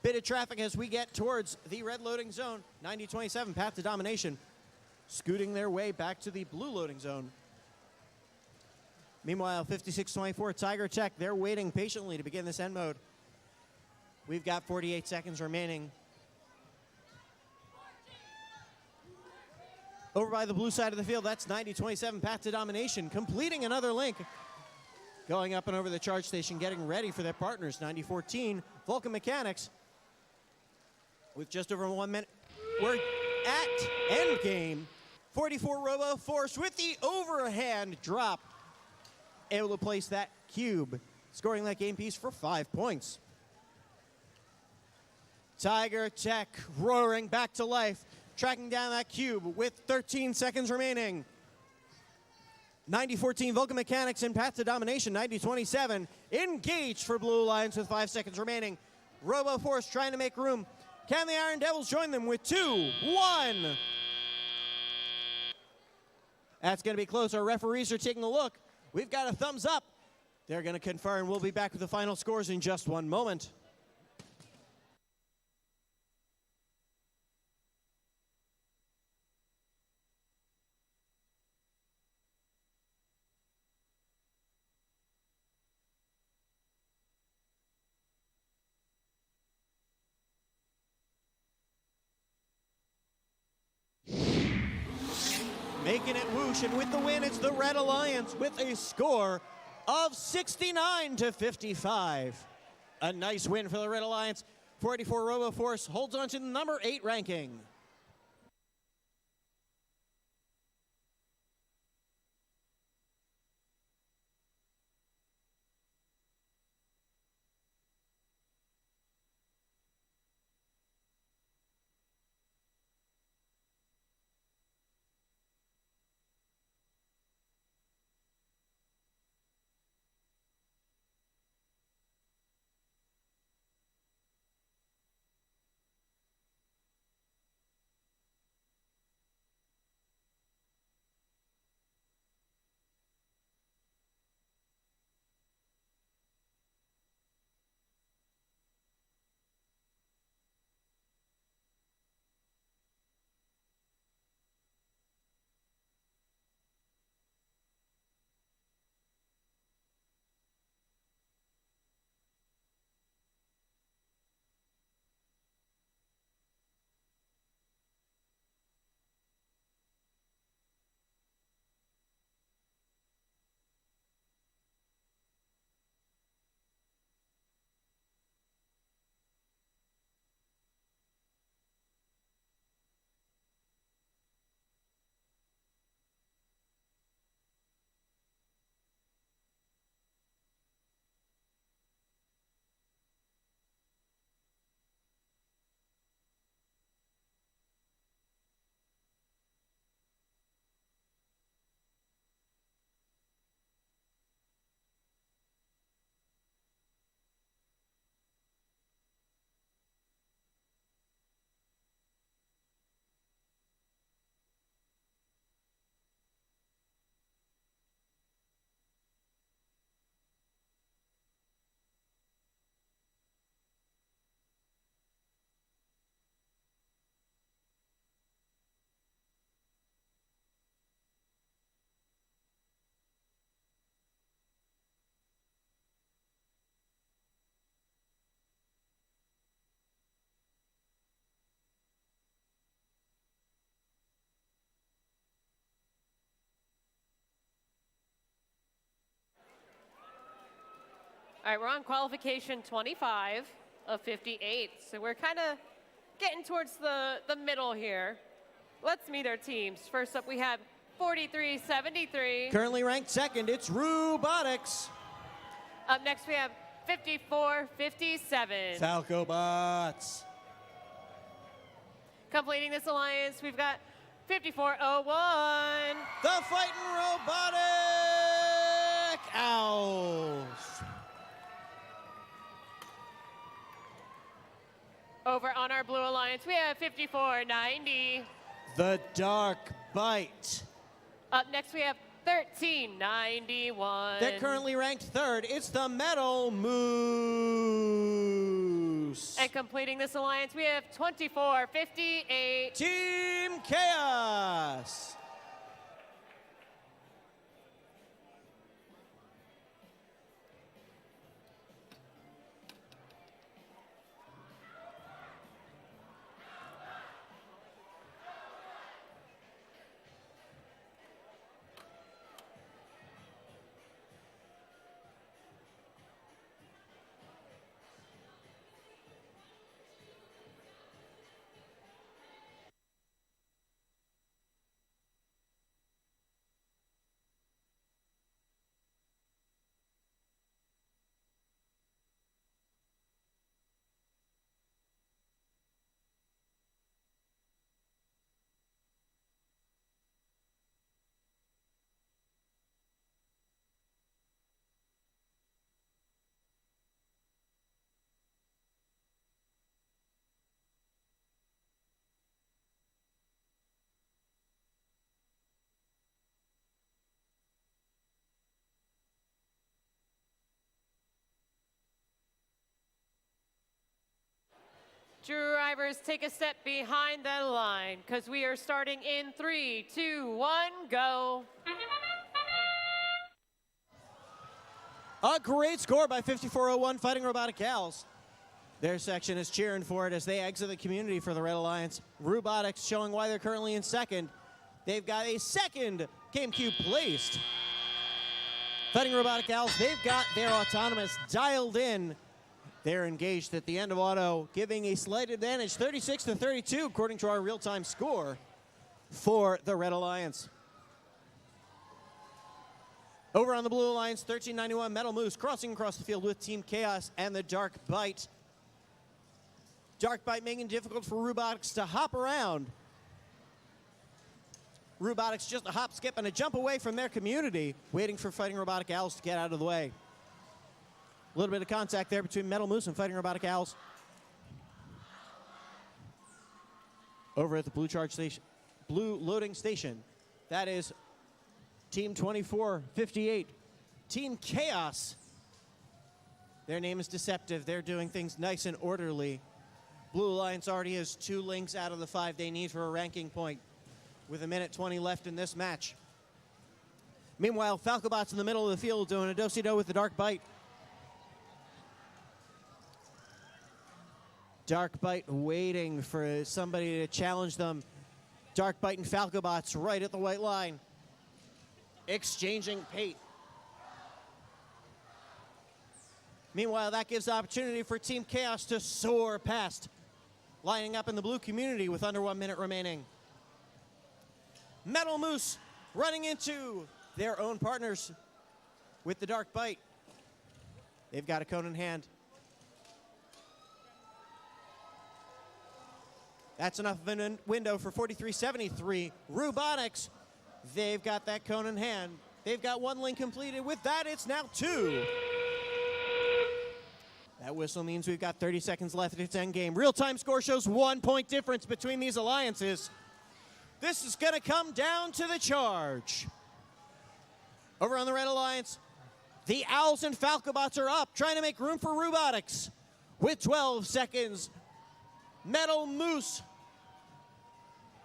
Bit of traffic as we get towards the red loading zone. 90-27, path to domination. Scooting their way back to the blue loading zone. Meanwhile, 56-24, Tiger Tech, they're waiting patiently to begin this end mode. We've got 48 seconds remaining. Over by the blue side of the field, that's 90-27, path to domination, completing another link. Going up and over the charge station, getting ready for their partners, 90-14, Vulcan Mechanics. With just over 1 minute, we're at end game. 44 RoboForce with the overhand drop. Able to place that cube, scoring that game piece for 5 points. Tiger Tech roaring back to life, tracking down that cube with 13 seconds remaining. 90-14 Vulcan Mechanics in path to domination, 90-27. Engaged for Blue Alliance with 5 seconds remaining. RoboForce trying to make room. Can the Iron Devils join them with 2-1? That's going to be close. Our referees are taking a look. We've got a thumbs up. They're going to confer, and we'll be back with the final scores in just 1 moment. Making it whoosh, and with the win, it's the Red Alliance with a score of 69-55. A nice win for the Red Alliance. 44 RoboForce holds on to the number 8 ranking. All right, we're on qualification 25 of 58. So we're kind of getting towards the middle here. Let's meet our teams. First up, we have 43-73. Currently ranked second, it's Robotics. Up next, we have 54-57. Falcobots. Completing this alliance, we've got 54-01. The Fighting Robotic Owls. Over on our blue alliance, we have 54-90. The Dark Bite. Up next, we have 13-91. They're currently ranked third. It's the Metal Moose. And completing this alliance, we have 24-58. Team Chaos. Drivers, take a step behind the line, because we are starting in 3, 2, 1, go. A great score by 5401 Fighting Robotic Owls. Their section is cheering for it as they exit the community for the Red Alliance. Robotics showing why they're currently in second. They've got a second GameCube placed. Fighting Robotic Owls, they've got their autonomous dialed in. They're engaged at the end of auto, giving a slight advantage, 36-32, according to our real-time score for the Red Alliance. Over on the Blue Alliance, 1391 Metal Moose crossing across the field with Team Chaos and the Dark Bite. Dark Bite making it difficult for Robotics to hop around. Robotics just a hop, skip, and a jump away from their community, waiting for Fighting Robotic Owls to get out of the way. A little bit of contact there between Metal Moose and Fighting Robotic Owls. Over at the Blue Charge Station, Blue Loading Station, that is Team 2458. Team Chaos. Their name is deceptive. They're doing things nice and orderly. Blue Alliance already has 2 links out of the 5 they need for a ranking point, with 1:20 left in this match. Meanwhile, Falcobot's in the middle of the field doing a do-si-do with the Dark Bite. Dark Bite waiting for somebody to challenge them. Dark Bite and Falcobots right at the white line, exchanging pate. Meanwhile, that gives the opportunity for Team Chaos to soar past, lining up in the blue community with under 1 minute remaining. Metal Moose running into their own partners with the Dark Bite. They've got a cone in hand. That's enough of a window for 43-73. Robotics, they've got that cone in hand. They've got 1 link completed. With that, it's now 2. That whistle means we've got 30 seconds left at its end game. Real-time score shows 1 point difference between these alliances. This is going to come down to the charge. Over on the Red Alliance, the Owls and Falcobots are up, trying to make room for Robotics. With 12 seconds, Metal Moose.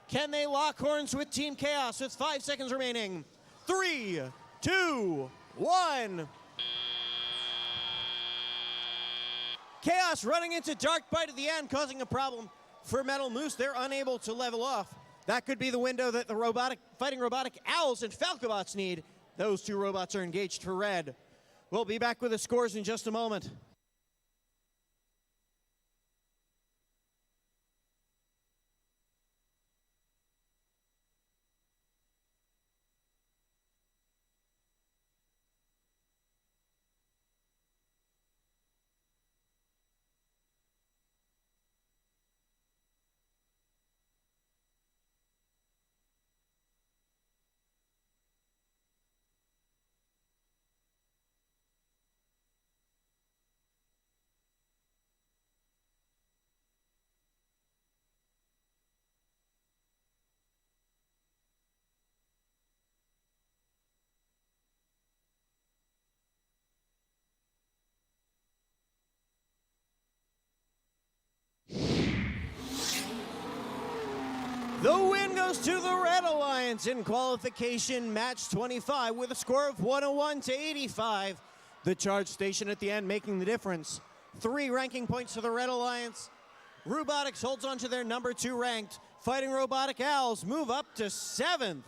Can they lock horns with Team Chaos with 5 seconds remaining? 3, 2, 1. Chaos running into Dark Bite at the end, causing a problem for Metal Moose. They're unable to level off. That could be the window that the Fighting Robotic Owls and Falcobots need. Those 2 robots are engaged for red. We'll be back with the scores in just a moment. The win goes to the Red Alliance in qualification match 25 with a score of 101 to 85. The charge station at the end making the difference. 3 ranking points to the Red Alliance. Robotics holds on to their number 2 ranked. Fighting Robotic Owls move up to 7th.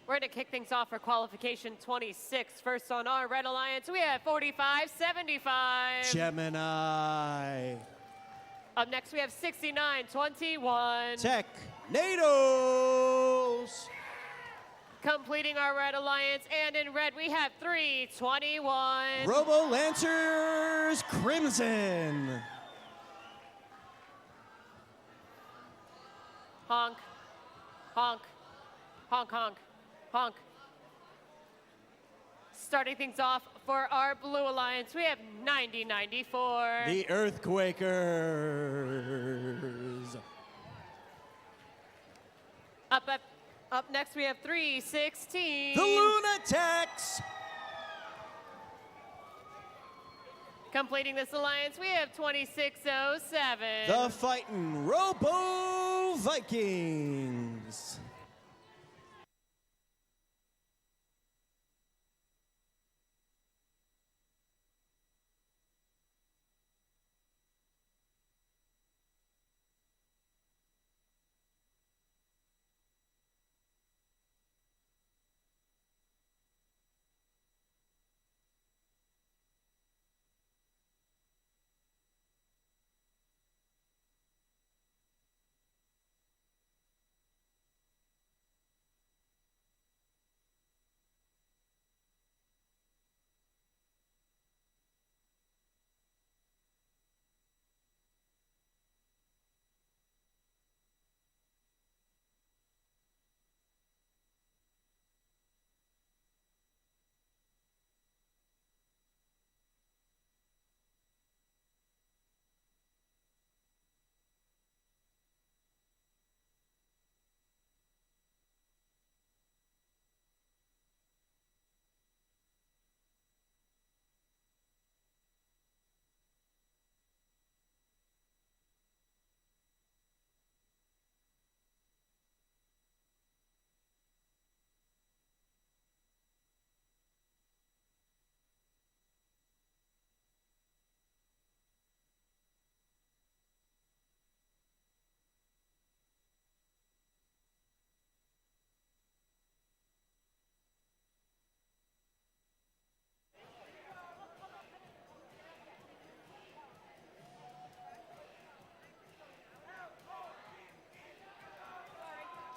We're going to kick things off for qualification 26. First on our Red Alliance, we have 45-75. Gemini. Up next, we have 69-21. Tech NATOs. Completing our Red Alliance, and in red, we have 3-21. Robo Lancers Crimson. Honk, honk, honk, honk, honk. Starting things off for our Blue Alliance, we have 90-94. The Earthquakers. Up next, we have 3-16. The Lunatics. Completing this alliance, we have 26-07. The Fightin' Robo Vikings.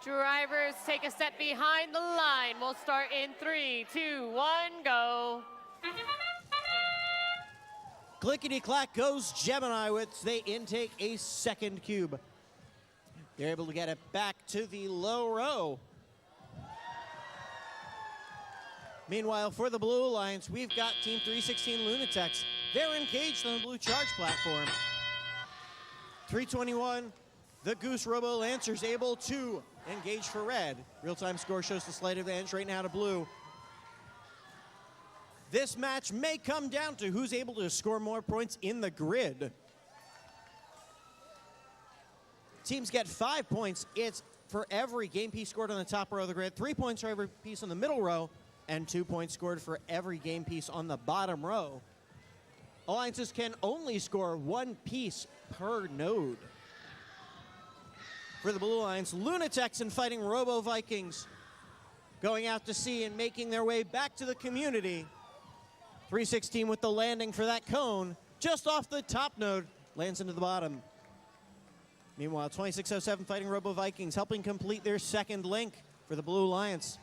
Drivers, take a step behind the line. We'll start in 3, 2, 1, go. Clickety-clack goes Gemini with they intake a second cube. They're able to get it back to the low row. Meanwhile, for the Blue Alliance, we've got Team 316 Lunatex. They're engaged on the blue charge platform. 321, the Goose Robo Lancer's able to engage for red. Real-time score shows the slight advantage right now to blue. This match may come down to who's able to score more points in the grid. Teams get 5 points. It's for every game piece scored on the top row of the grid, 3 points for every piece on the middle row, and 2 points scored for every game piece on the bottom row. Alliances can only score 1 piece per node. For the Blue Alliance, Lunatex and Fighting Robo Vikings going out to sea and making their way back to the community. 316 with the landing for that cone, just off the top node, lands into the bottom. Meanwhile, 2607 Fighting Robo Vikings helping complete their second link for the Blue Alliance.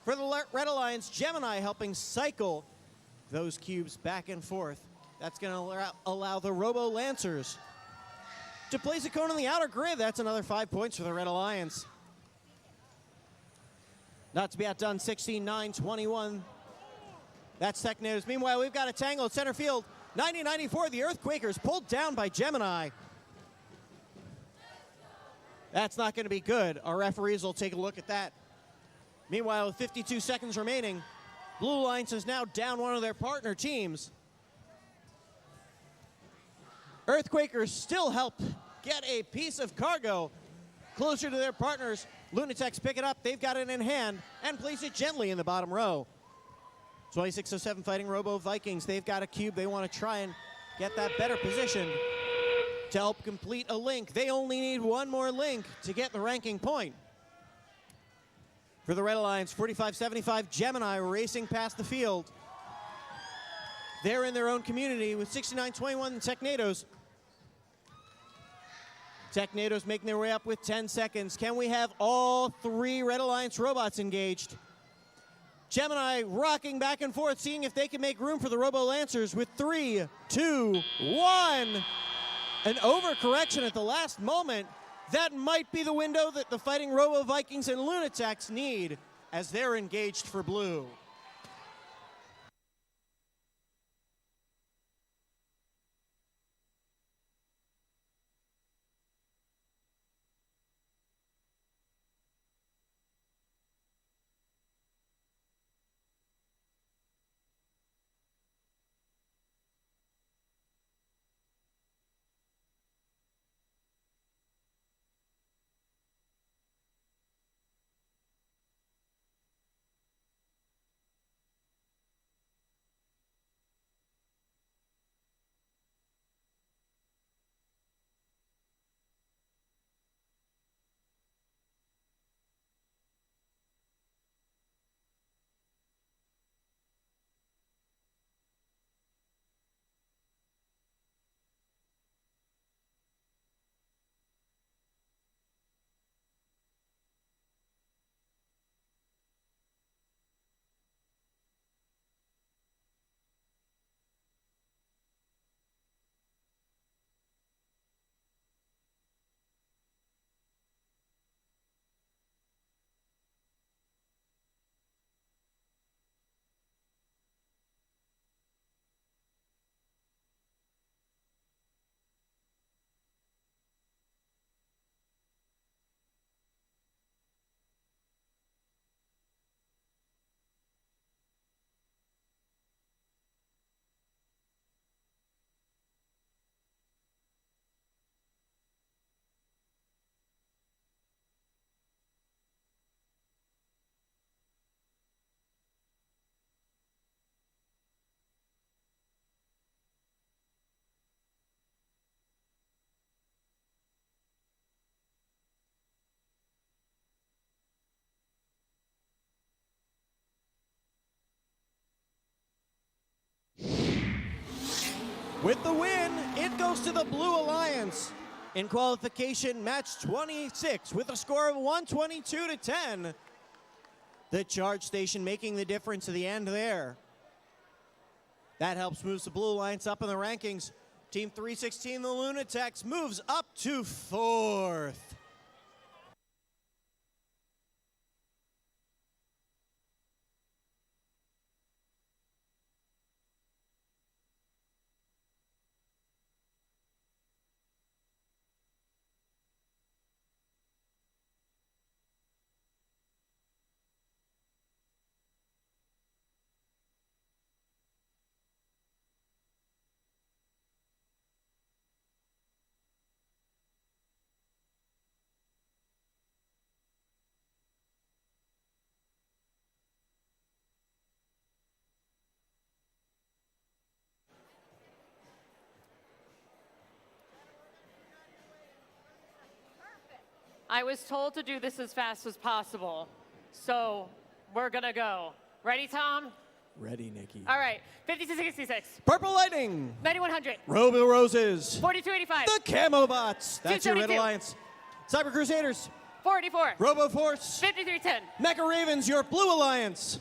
For the Red Alliance, Gemini helping cycle those cubes back and forth. That's going to allow the Robo Lancers to place a cone on the outer grid. That's another 5 points for the Red Alliance. Not to be outdone, 16-9-21. That's Technos. Meanwhile, we've got a tangle at center field. 90-94, the Earthquakers pulled down by Gemini. That's not going to be good. Our referees will take a look at that. Meanwhile, with 52 seconds remaining, Blue Alliance is now down one of their partner teams. Earthquakers still help get a piece of cargo closer to their partners. Lunatex pick it up. They've got it in hand and place it gently in the bottom row. 2607 Fighting Robo Vikings. They've got a cube. They want to try and get that better position to help complete a link. They only need one more link to get the ranking point. For the Red Alliance, 45-75 Gemini racing past the field. They're in their own community with 69-21 Technados. Technados making their way up with 10 seconds. Can we have all 3 Red Alliance robots engaged? Gemini rocking back and forth, seeing if they can make room for the Robo Lancers with 3, 2, 1. An overcorrection at the last moment. That might be the window that the Fighting Robo Vikings and Lunatex need as they're engaged for blue. With the win, it goes to the Blue Alliance. In qualification, match 26 with a score of 122 to 10. The charge station making the difference at the end there. That helps move the Blue Alliance up in the rankings. Team 316, the Lunatics, moves up to 4th. I was told to do this as fast as possible, so we're gonna go. Ready, Tom? Ready, Nikki. All right, 5666, Purple Lightning, 9100, Robo Roses, 4285, the Camo Bots, that's your Red 272. Alliance. Cyber Crusaders, 44, Robo Force, 5310, Mecha Ravens, your Blue Alliance.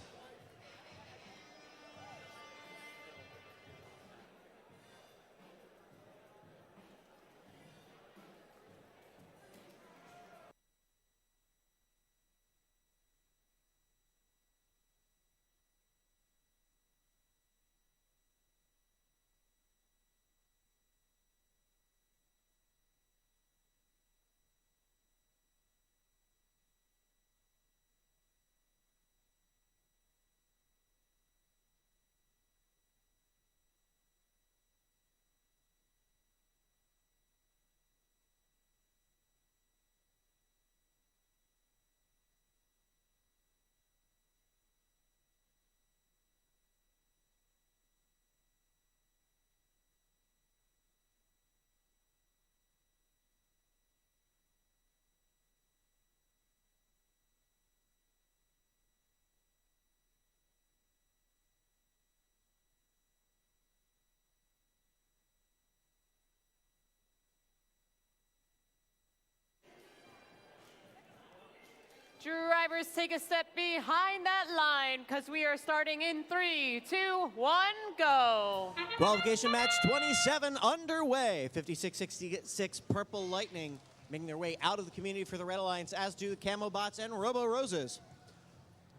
Drivers, take a step behind that line because we are starting in 3, 2, 1, go. Qualification match 27 underway. 5666 Purple Lightning making their way out of the community for the Red Alliance, as do the Camo Bots and Robo Roses.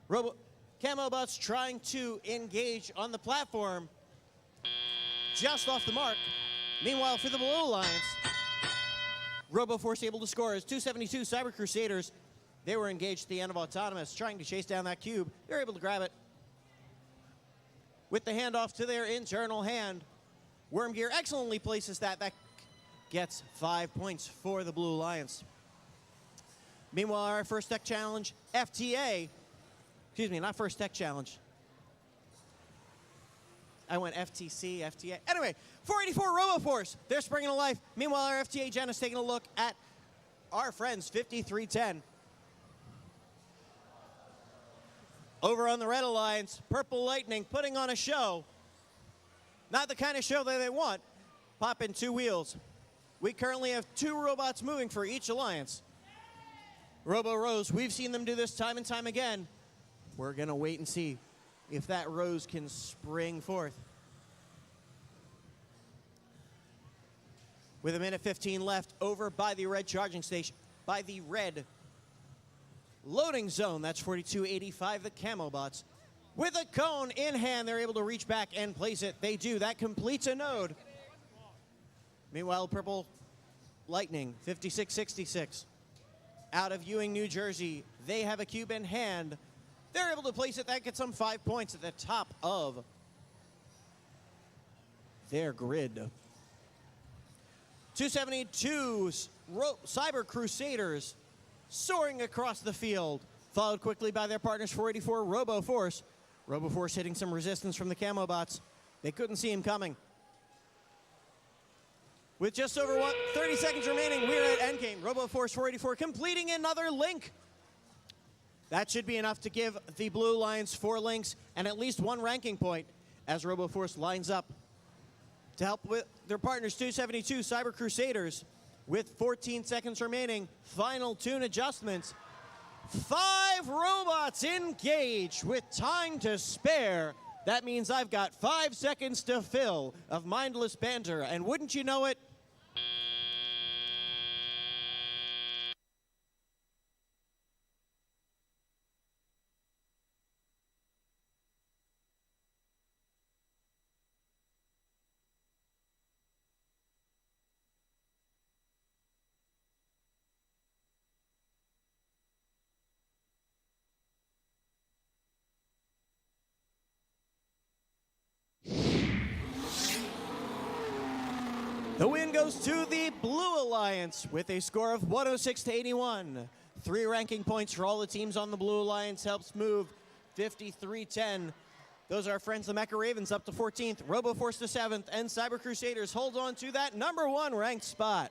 Camo Bots trying to engage on the platform, just off the mark. Meanwhile, for the Blue Alliance, Robo Force able to score as 272 Cyber Crusaders. They were engaged at the end of Autonomous, trying to chase down that cube. They're able to grab it with the handoff to their internal hand. Wormgear excellently places that. That gets 5 points for the Blue Alliance. Meanwhile, our first tech challenge, FTA. Excuse me, not first tech challenge. I went FTC, FTA. Anyway, 484 RoboForce. They're springing to life. Meanwhile, our FTA Jen is taking a look at our friends, 5310. Over on the Red Alliance, Purple Lightning putting on a show. Not the kind of show that they want. Pop in 2 wheels. We currently have 2 robots moving for each alliance. Robo Rose, we've seen them do this time and time again. We're going to wait and see if that Rose can spring forth. With 1:15 left, over by the red charging station, by the red loading zone, that's 4285, the Camo Bots. With a cone in hand, they're able to reach back and place it. They do. That completes a node. Meanwhile, Purple Lightning, 5666. Out of Ewing, New Jersey, they have a cube in hand. They're able to place it. That gets them 5 points at the top of their grid. 272 Cyber Crusaders soaring across the field, followed quickly by their partners, 484 Robo Force. Robo Force hitting some resistance from the Camo Bots. They couldn't see him coming. With just over 30 seconds remaining, we're at endgame. Robo Force 484 completing another link. That should be enough to give the Blue Alliance 4 links and at least 1 ranking point as Robo Force lines up to help with their partners, 272 Cyber Crusaders. With 14 seconds remaining, final tune adjustments. 5 robots engaged with time to spare. That means I've got 5 seconds to fill of mindless banter, and wouldn't you know it, the win goes to the Blue Alliance with a score of 106 to 81. 3 ranking points for all the teams on the Blue Alliance helps move 53-10. Those are our friends the Mecha Ravens up to 14th, RoboForce to 7th, and Cyber Crusaders hold on to that number 1 ranked spot.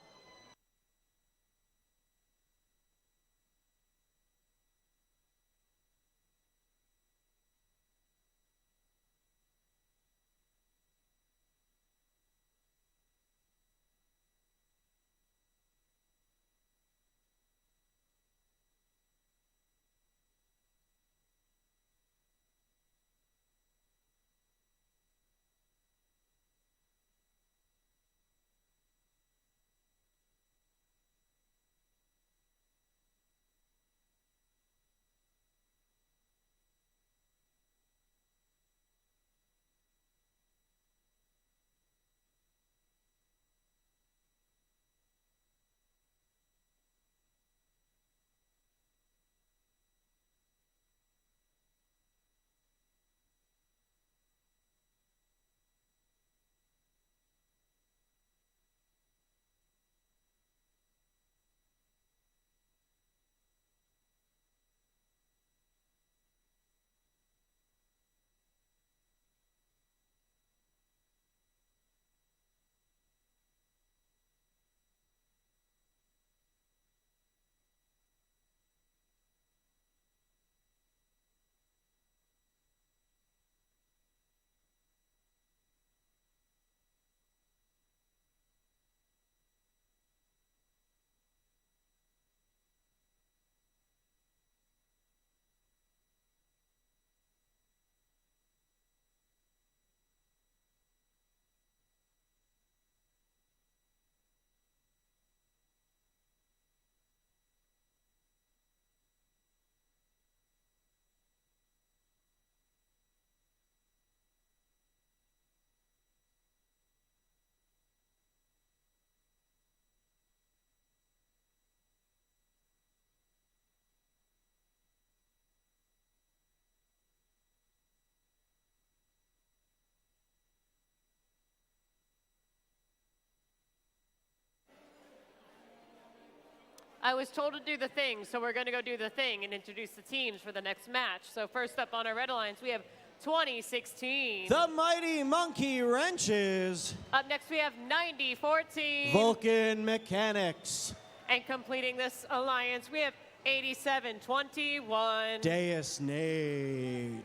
I was told to do the thing, so we're going to go do the thing and introduce the teams for the next match. So first up on our Red Alliance, we have 2016. The Mighty Monkey Wrenches. Up next, we have 9014. Vulcan Mechanics. And completing this alliance, we have 8721. Deus Nade.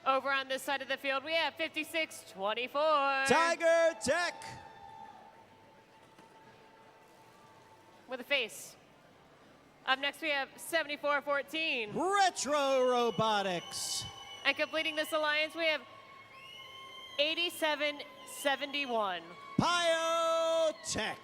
Over on this side of the field, we have 5624. Tiger Tech. With a face. Up next, we have 7414. Retro Robotics. And completing this alliance, we have 8771. Biotech.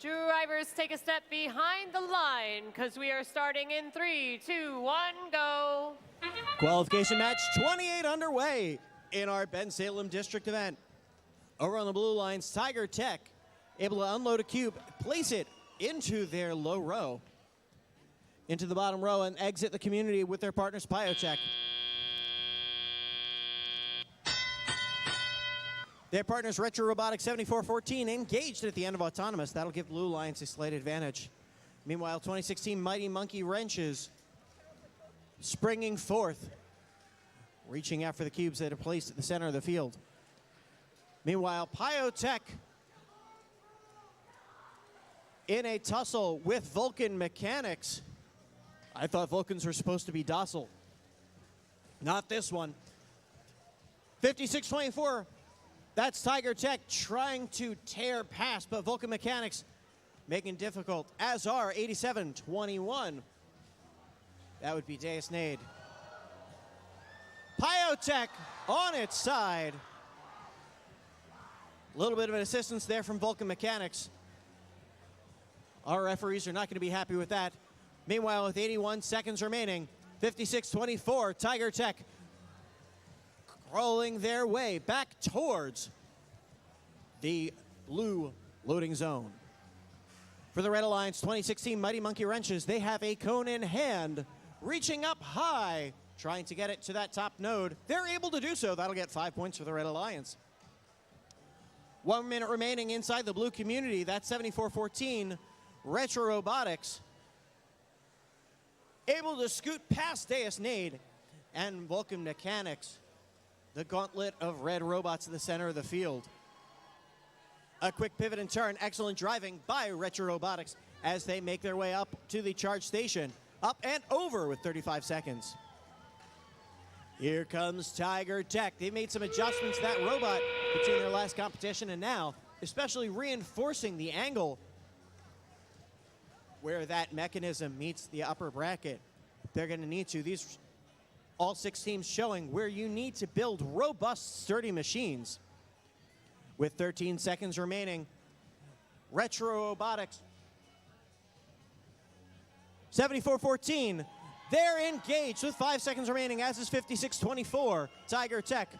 Drivers, take a step behind the line because we are starting in 3, 2, 1, go. Qualification match 28 underway in our Bensalem district event. Over on the blue lines, Tiger Tech able to unload a cube, place it into their low row, into the bottom row, and exit the community with their partners Pyotech. Their partners Retro Robotics 7414 engaged at the end of Autonomous. That'll give Blue Lions a slight advantage. Meanwhile, 2016 Mighty Monkey Wrenches springing forth, reaching out for the cubes that are placed at the center of the field. Meanwhile, Pyotech in a tussle with Vulcan Mechanics. I thought Vulcans were supposed to be docile. Not this one. 56-24. That's Tiger Tech trying to tear past, but Vulcan Mechanics making it difficult, as are 87-21. That would be Deus Nade. Pyotech on its side. A little bit of an assistance there from Vulcan Mechanics. Our referees are not going to be happy with that. Meanwhile, with 81 seconds remaining, 56-24, Tiger Tech crawling their way back towards the blue loading zone. For the Red Alliance 2016 Mighty Monkey Wrenches, they have a cone in hand, reaching up high, trying to get it to that top node. They're able to do so. That'll get 5 points for the Red Alliance. 1 minute remaining inside the blue community. That's 74-14. Retro Robotics able to scoot past Deus Nade and Vulcan Mechanics, the gauntlet of red robots in the center of the field. A quick pivot and turn, excellent driving by Retro Robotics as they make their way up to the charge station. Up and over with 35 seconds. Here comes Tiger Tech. They made some adjustments to that robot between their last competition and now, especially reinforcing the angle where that mechanism meets the upper bracket. They're going to need to. These all 6 teams showing where you need to build robust, sturdy machines. With 13 seconds remaining, Retro Robotics 74-14. They're engaged with 5 seconds remaining, as is 56-24. Tiger Tech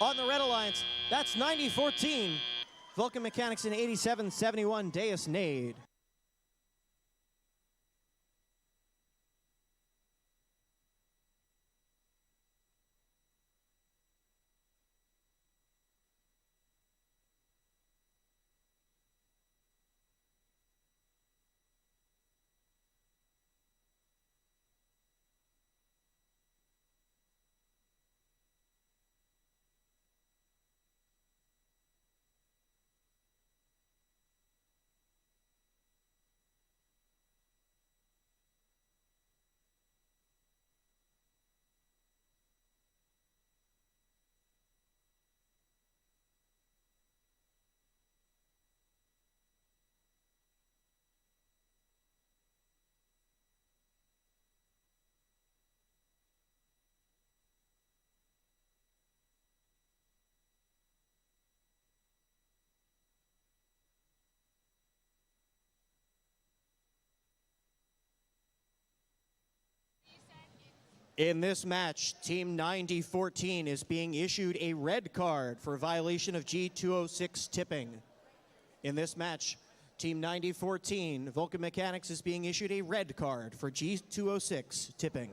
on the Red Alliance. That's 90-14. Vulcan Mechanics in 87-71. Deus Nade. In this match, Team 90-14 is being issued a red card for violation of G206 tipping. In this match, Team 90-14, Vulcan Mechanics is being issued a red card for G206 tipping.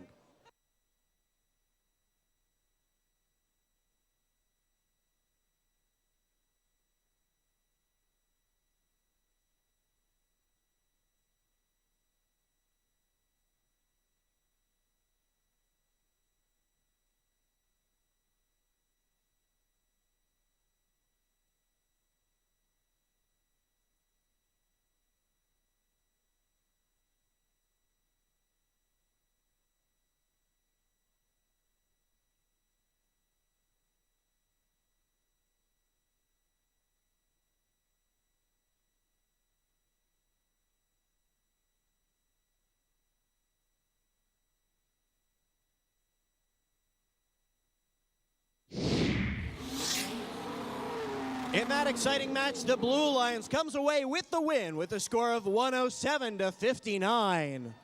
In that exciting match, the Blue Lions comes away with the win with a score of 107 to 59.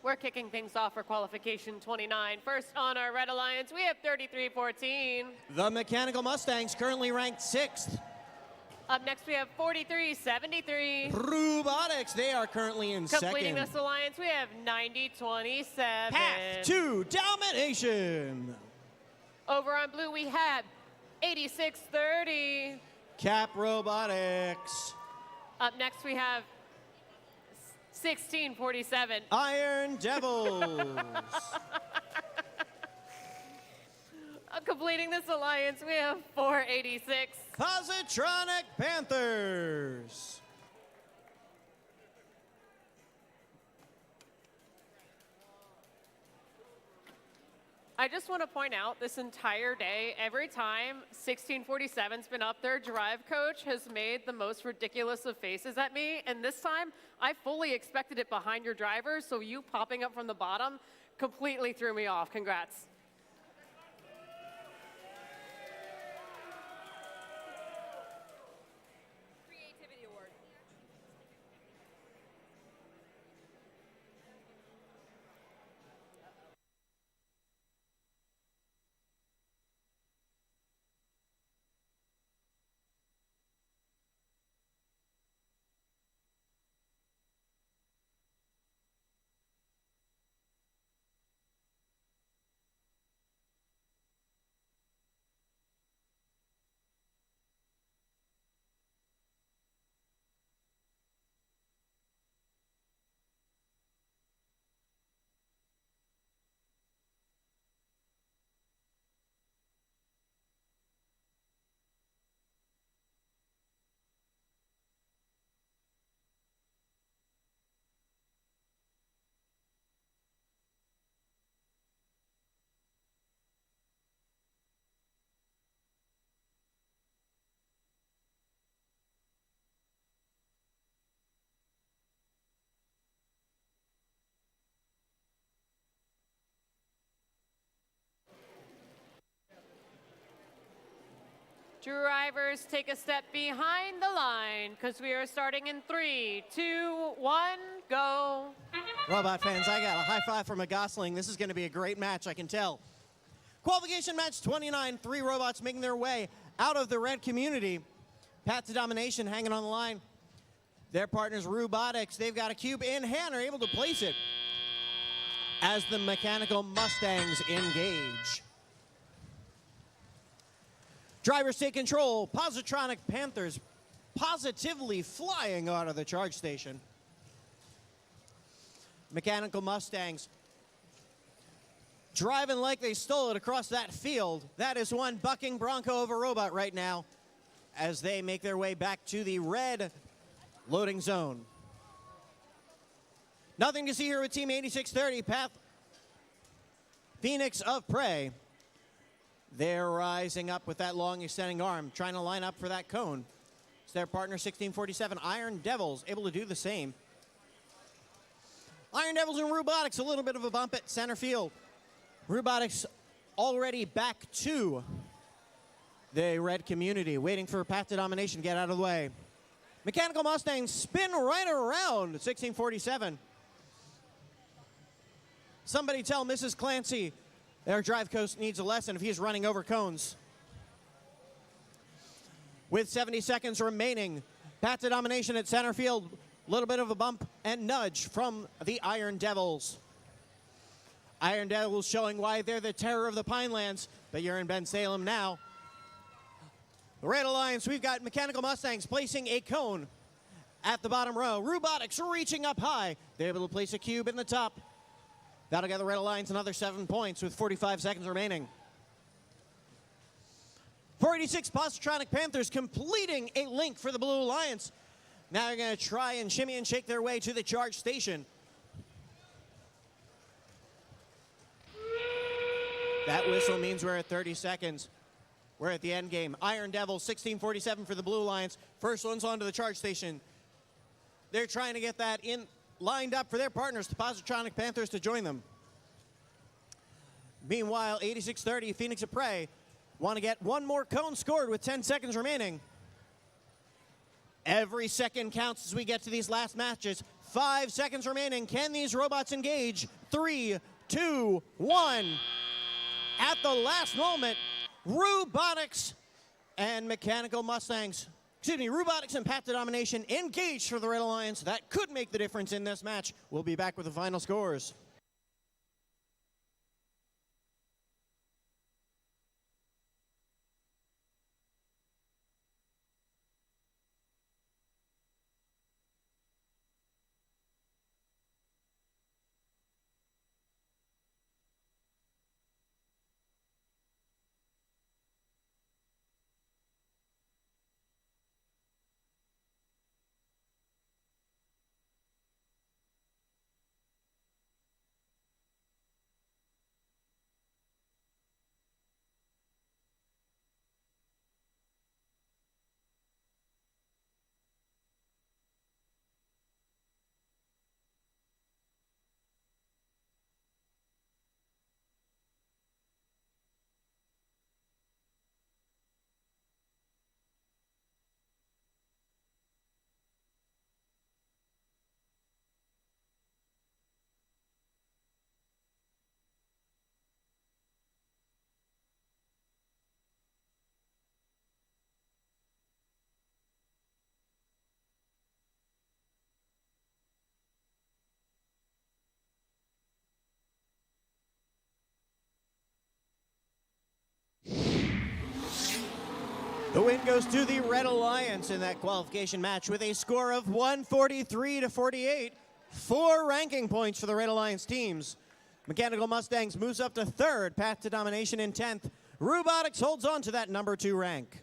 We're kicking things off for qualification 29. First on our Red Alliance, we have 33-14. The Mechanical Mustangs currently ranked 6th. Up next, we have 43-73. Robotics, they are currently in Completing second. this alliance, we have 90-27. Path to Domination. Over on blue, we have 86-30. Cap Robotics. Up next, we have 16-47. Iron Devils. Completing this alliance, we have 486. Positronic Panthers. I just want to point out this entire day, every time 1647's been up there, Drive Coach has made the most ridiculous of faces at me. And this time, I fully expected it behind your driver, so you popping up from the bottom completely threw me off. Congrats. Drivers, take a step behind the line because we are starting in 3, 2, 1, go. Robot fans, I got a high five from a Gosling. This is going to be a great match, I can tell. Qualification match 29, 3 robots making their way out of the red community. Path to Domination hanging on the line. Their partners, Robotics, they've got a cube in hand, are able to place it as the Mechanical Mustangs engage. Drivers take control. Positronic Panthers positively flying out of the charge station. Mechanical Mustangs driving like they stole it across that field. That is one bucking bronco of a robot right now as they make their way back to the red loading zone. Nothing to see here with Team 8630, Path Phoenix of Prey. They're rising up with that long extending arm, trying to line up for that cone. It's their partner 1647, Iron Devils, able to do the same. Iron Devils and Robotics, a little bit of a bump at center field. Robotics already back to the red community, waiting for Path to Domination to get out of the way. Mechanical Mustangs spin right around 1647. Somebody tell Mrs. Clancy their drive coach needs a lesson if he's running over cones. With 70 seconds remaining, Path to Domination at center field. A little bit of a bump and nudge from the Iron Devils. Iron Devils showing why they're the terror of the Pinelands, but you're in Bensalem now. The Red Alliance, we've got Mechanical Mustangs placing a cone at the bottom row. Robotics reaching up high. They're able to place a cube in the top. That'll get the Red Alliance another 7 points with 45 seconds remaining. 486 Positronic Panthers completing a link for the Blue Alliance. Now they're going to try and shimmy and shake their way to the charge station. That whistle means we're at 30 seconds. We're at the end game. Iron Devils, 1647 for the Blue Alliance. First one's onto the charge station. They're trying to get that in lined up for their partners, the Positronic Panthers, to join them. Meanwhile, 8630, Phoenix of Prey, want to get one more cone scored with 10 seconds remaining. Every second counts as we get to these last matches. 5 seconds remaining. Can these robots engage? 3, 2, 1. At the last moment, Robotics and Mechanical Mustangs, Robotics and Path to Domination engaged for the Red Alliance. That could make the difference in this match. We'll be back with the final scores. The win goes to the Red Alliance in that qualification match with a score of 143-48. 4 ranking points for the Red Alliance teams. Mechanical Mustangs moves up to 3rd, Path to Domination in 10th. Robotics holds on to that number 2 rank.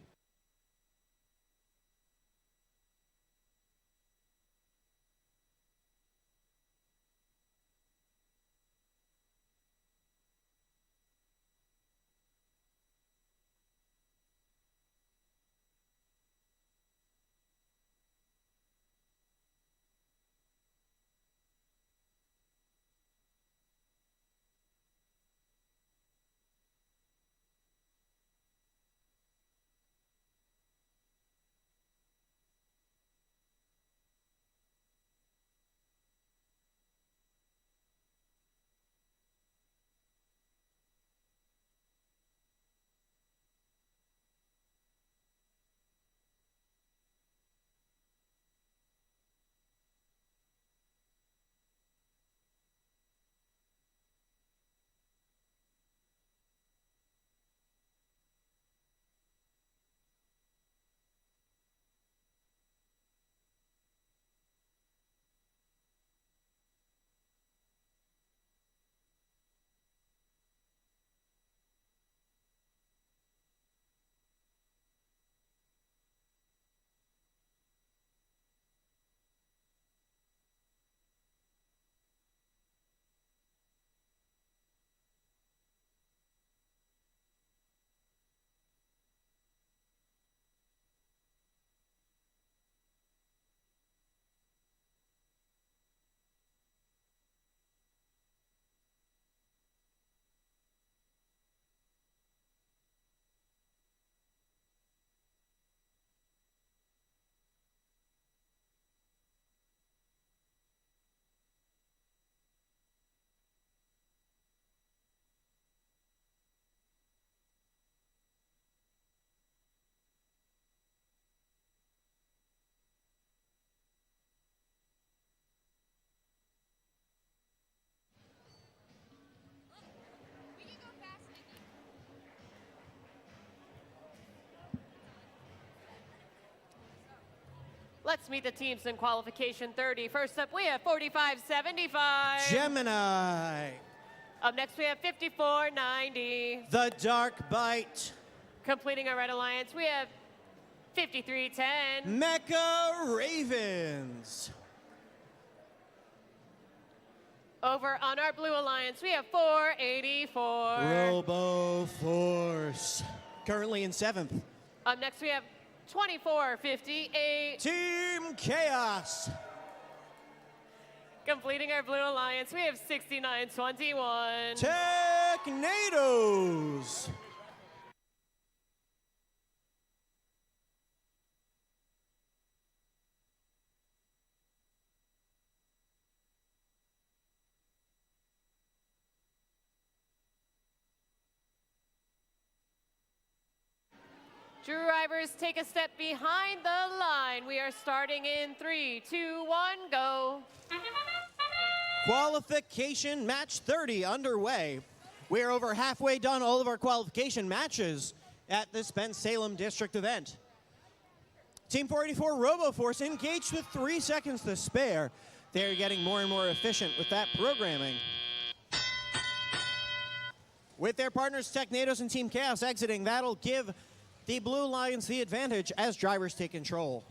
Let's meet the teams in qualification 30. First up, we have 45-75. Gemini. Up next, we have 54-90. The Dark Bite. Completing our Red Alliance, we have 53-10. Mecha Ravens. Over on our Blue Alliance, we have 484. Robo Force. Currently in 7th. Up next, we have 24-58. Team Chaos. Completing our Blue Alliance, we have 69-21. Technados. Drivers, take a step behind the line. We are starting in 3, 2, 1, go. Qualification match 30 underway. We are over halfway done all of our qualification matches at this Bensalem district event. Team 484 RoboForce engaged with 3 seconds to spare. They're getting more and more efficient with that programming. With their partners Technados and Team Chaos exiting, that'll give the Blue Lions the advantage as drivers take control.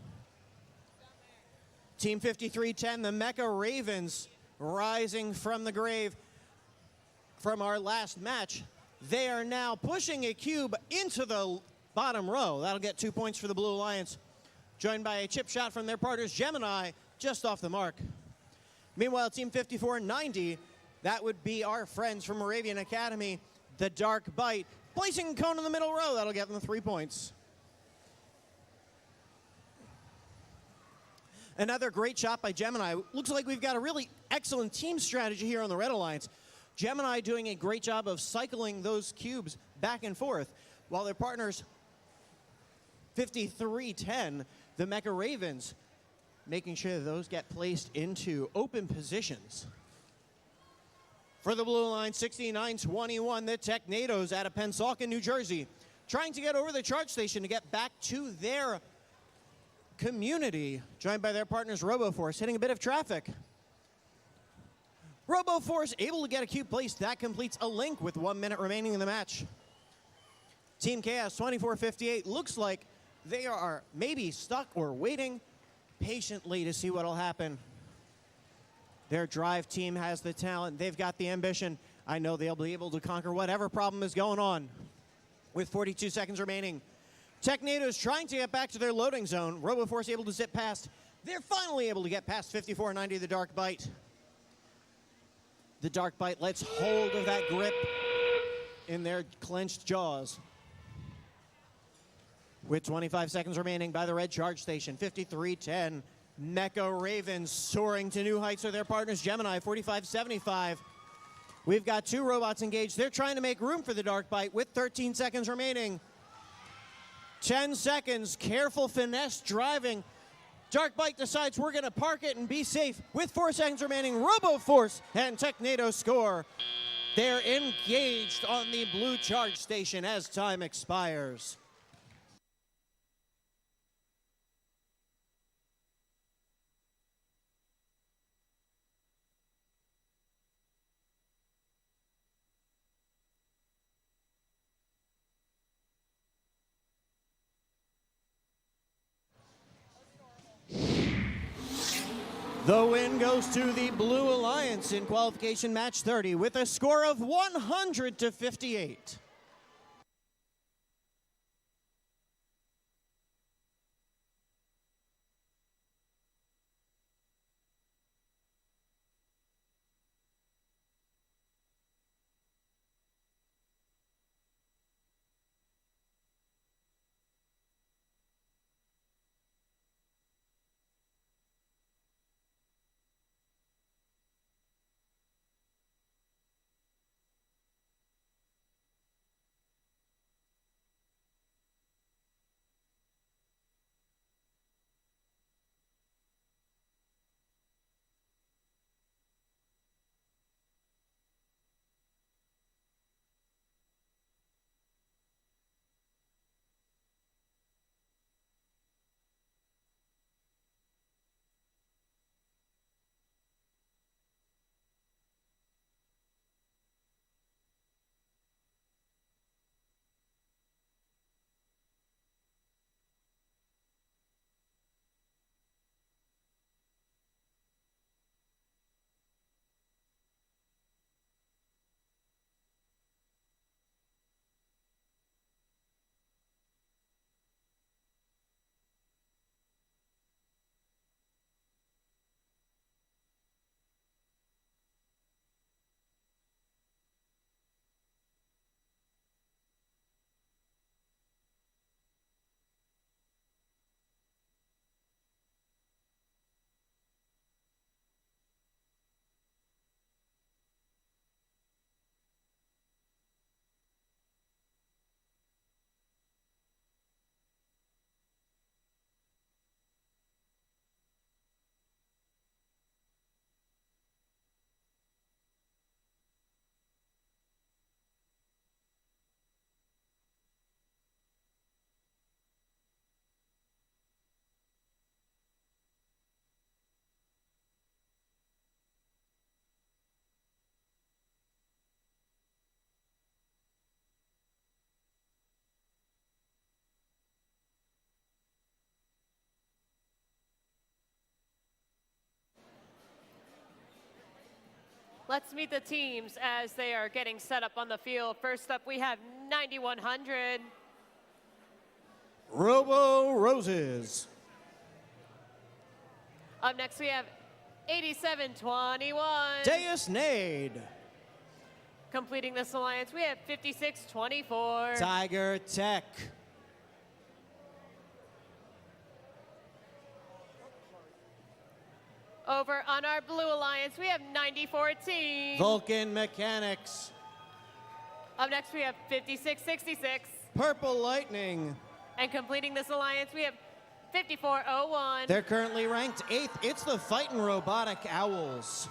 Team 5310, the Mecha Ravens, rising from the grave from our last match. They are now pushing a cube into the bottom row. That'll get 2 points for the Blue Alliance. Joined by a chip shot from their partners Gemini, just off the mark. Meanwhile, Team 5490, that would be our friends from Moravian Academy, the Dark Bite, placing a cone in the middle row. That'll get them 3 points. Another great shot by Gemini. Looks like we've got a really excellent team strategy here on the Red Alliance. Gemini doing a great job of cycling those cubes back and forth, while their partners 5310, the Mecha Ravens, making sure that those get placed into open positions. For the Blue Line, 69-21, the Technados out of Pensacola, New Jersey, trying to get over the charge station to get back to their community, joined by their partners RoboForce, hitting a bit of traffic. RoboForce able to get a cube placed. That completes a link with 1 minute remaining in the match. Team Chaos, 24-58, looks like they are maybe stuck or waiting patiently to see what will happen. Their drive team has the talent. They've got the ambition. I know they'll be able to conquer whatever problem is going on. With 42 seconds remaining, Technados trying to get back to their loading zone. RoboForce able to zip past. They're finally able to get past 5490, the Dark Bite. The Dark Bite lets hold of that grip in their clenched jaws. With 25 seconds remaining by the red charge station, 5310. Mecha Ravens soaring to new heights with their partners Gemini, 45-75. We've got 2 robots engaged. They're trying to make room for the Dark Bite with 13 seconds remaining. 10 seconds, careful finesse driving. Dark Bite decides we're gonna park it and be safe. With 4 seconds remaining, RoboForce and Technado score. They're engaged on the blue charge station as time expires. The win goes to the Blue Alliance in qualification match 30 with a score of 100-58. Let's meet the teams as they are getting set up on the field. First up, we have 9100. Robo Roses. Up next, we have 8721. Deus Nade. Completing this alliance, we have 5624. Tiger Tech. Over on our blue alliance, we have 9014. Vulcan Mechanics. Up next, we have 5666. Purple Lightning. And completing this alliance, we have 5401. They're currently ranked 8th. It's the Fightin' Robotic Owls.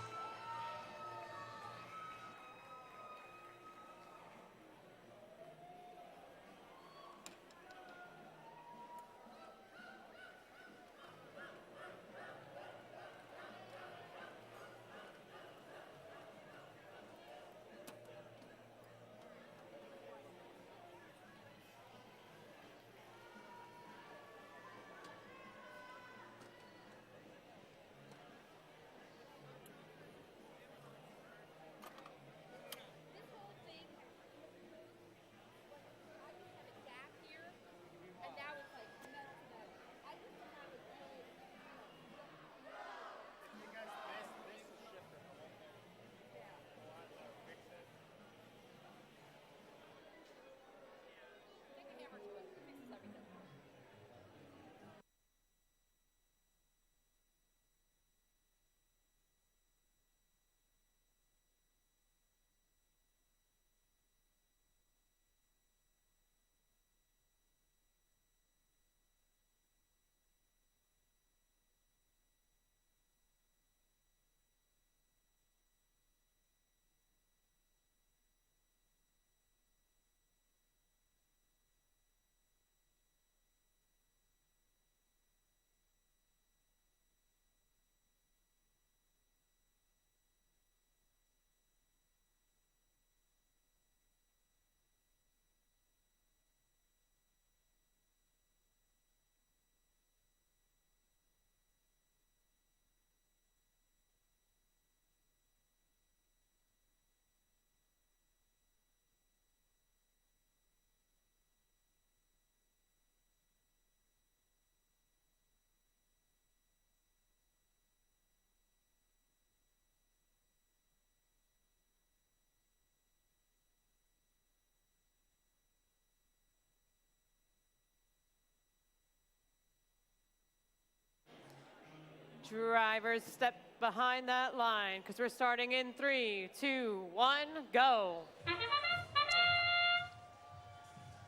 Drivers, step behind that line because we're starting in 3, 2, 1, go.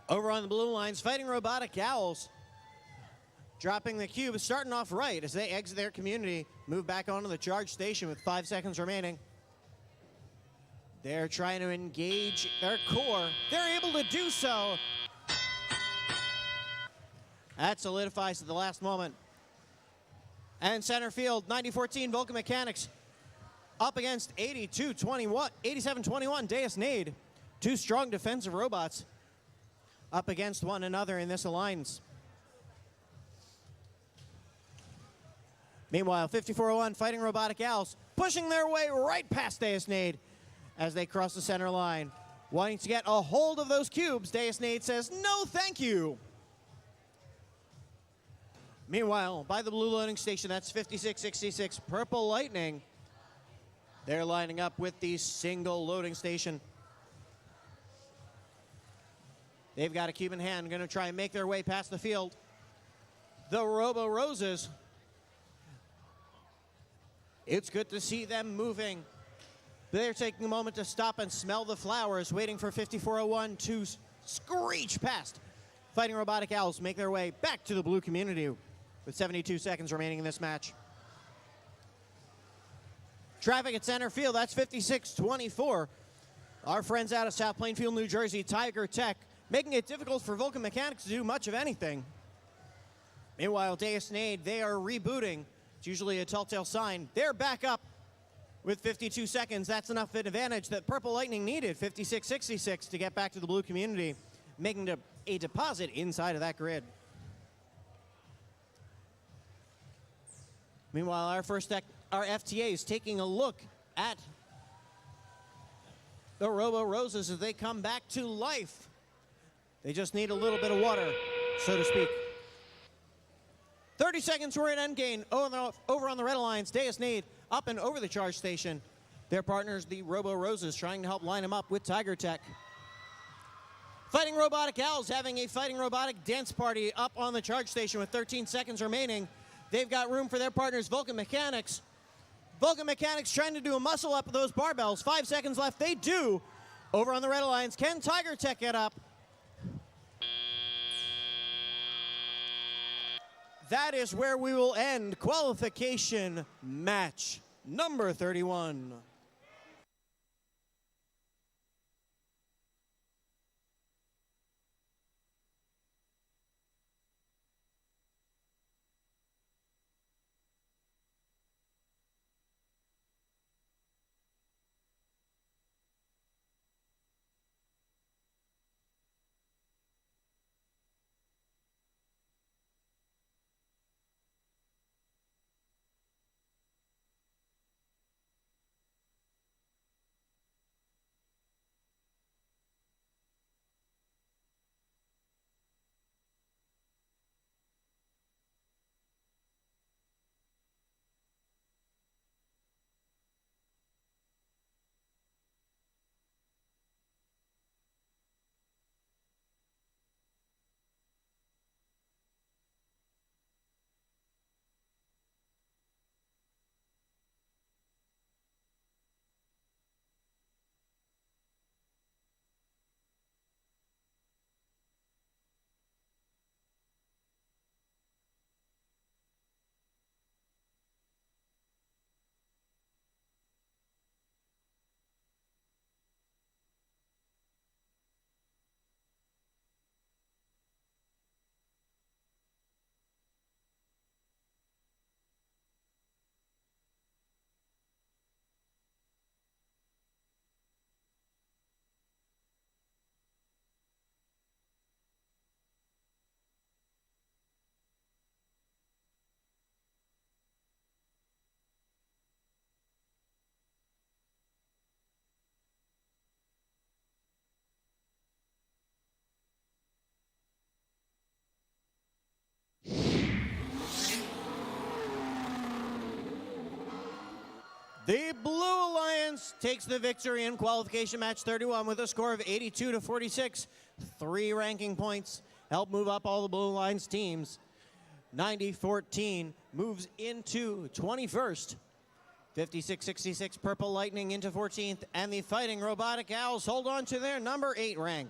Over on the blue lines, Fighting Robotic Owls. Dropping the cube, starting off right as they exit their community, move back onto the charge station with 5 seconds remaining. They're trying to engage their core. They're able to do so. That solidifies at the last moment. And center field, 9014 Vulcan Mechanics up against 8721 Deus Nade. Two strong defensive robots up against one another in this alliance. Meanwhile, 5401 Fighting Robotic Owls pushing their way right past Deus Nade as they cross the center line. Wanting to get a hold of those cubes, Deus Nade says, no thank you. Meanwhile, by the blue loading station, that's 5666 Purple Lightning. They're lining up with the single loading station. They've got a cube in hand, going to try and make their way past the field. The Robo Roses. It's good to see them moving. They're taking a moment to stop and smell the flowers, waiting for 5401 to screech past. Fighting Robotic Owls make their way back to the blue community with 72 seconds remaining in this match. Traffic at center field, that's 5624. Our friends out of South Plainfield, New Jersey, Tiger Tech, making it difficult for Vulcan Mechanics to do much of anything. Meanwhile, Deus Nade, they are rebooting. It's usually a telltale sign. They're back up with 52 seconds. That's enough advantage that Purple Lightning needed, 5666, to get back to the blue community, making a deposit inside of that grid. Meanwhile, our FTA is taking a look at the Robo Roses as they come back to life. They just need a little bit of water, so to speak. 30 seconds, we're in endgame. Over on the Red Alliance, Deus Nade up and over the charge station. Their partners, the Robo Roses, trying to help line them up with Tiger Tech. Fighting Robotic Owls having a Fighting Robotic dance party up on the charge station with 13 seconds remaining. They've got room for their partners, Vulcan Mechanics. Vulcan Mechanics trying to do a muscle up of those barbells. 5 seconds left. They do. Over on the Red Alliance, can Tiger Tech get up? That is where we will end qualification match number 31. The Blue Alliance takes the victory in qualification match 31 with a score of 82-46. 3 ranking points help move up all the Blue Alliance teams. 90-14 moves into 21st. 56-66 Purple Lightning into 14th. And the Fighting Robotic Owls hold on to their number 8 rank.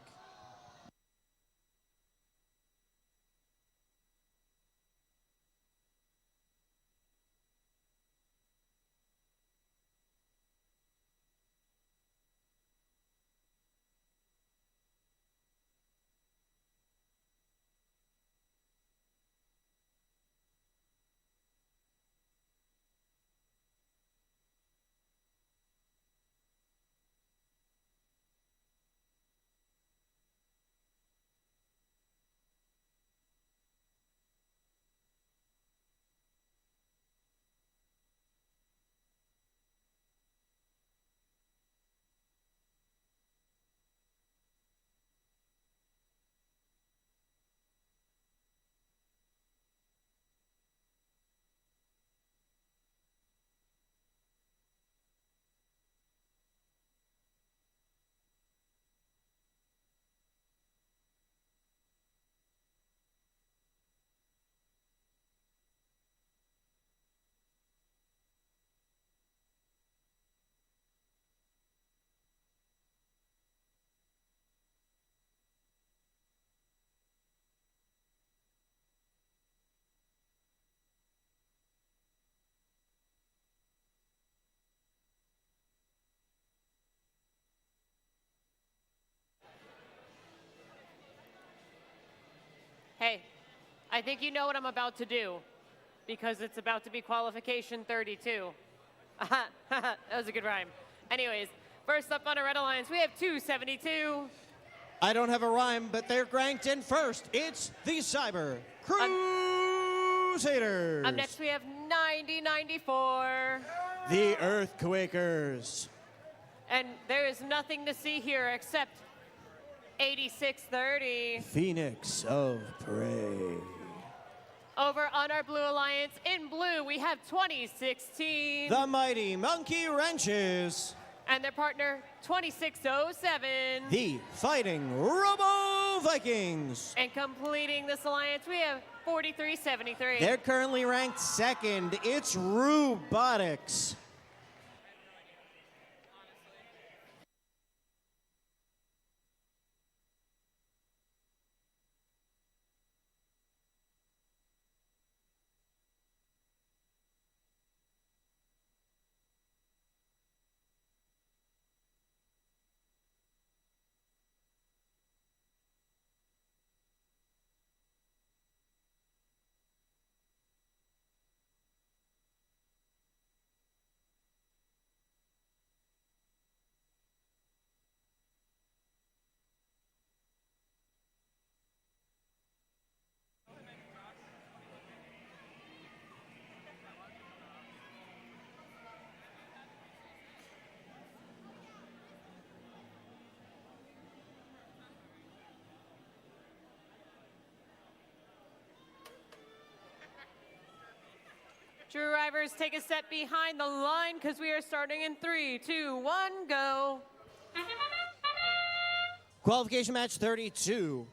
Hey, I think you know what I'm about to do because it's about to be qualification 32. That was a good rhyme. Anyways, first up on a Red Alliance, we have 272. I don't have a rhyme, but they're ranked in first. It's the Cyber Crusaders. Up next, we have 9094. The Earthquakers. And there is nothing to see here except 8630. Phoenix of Prey. Over on our Blue Alliance, in blue, we have 2016. The Mighty Monkey Wrenches. And their partner, 2607. The Fighting Robo Vikings. And completing this alliance, we have 4373. They're currently ranked second. It's Robotics. Drivers, take a step behind the line because we are starting in 3, 2, 1, go. Qualification match 32.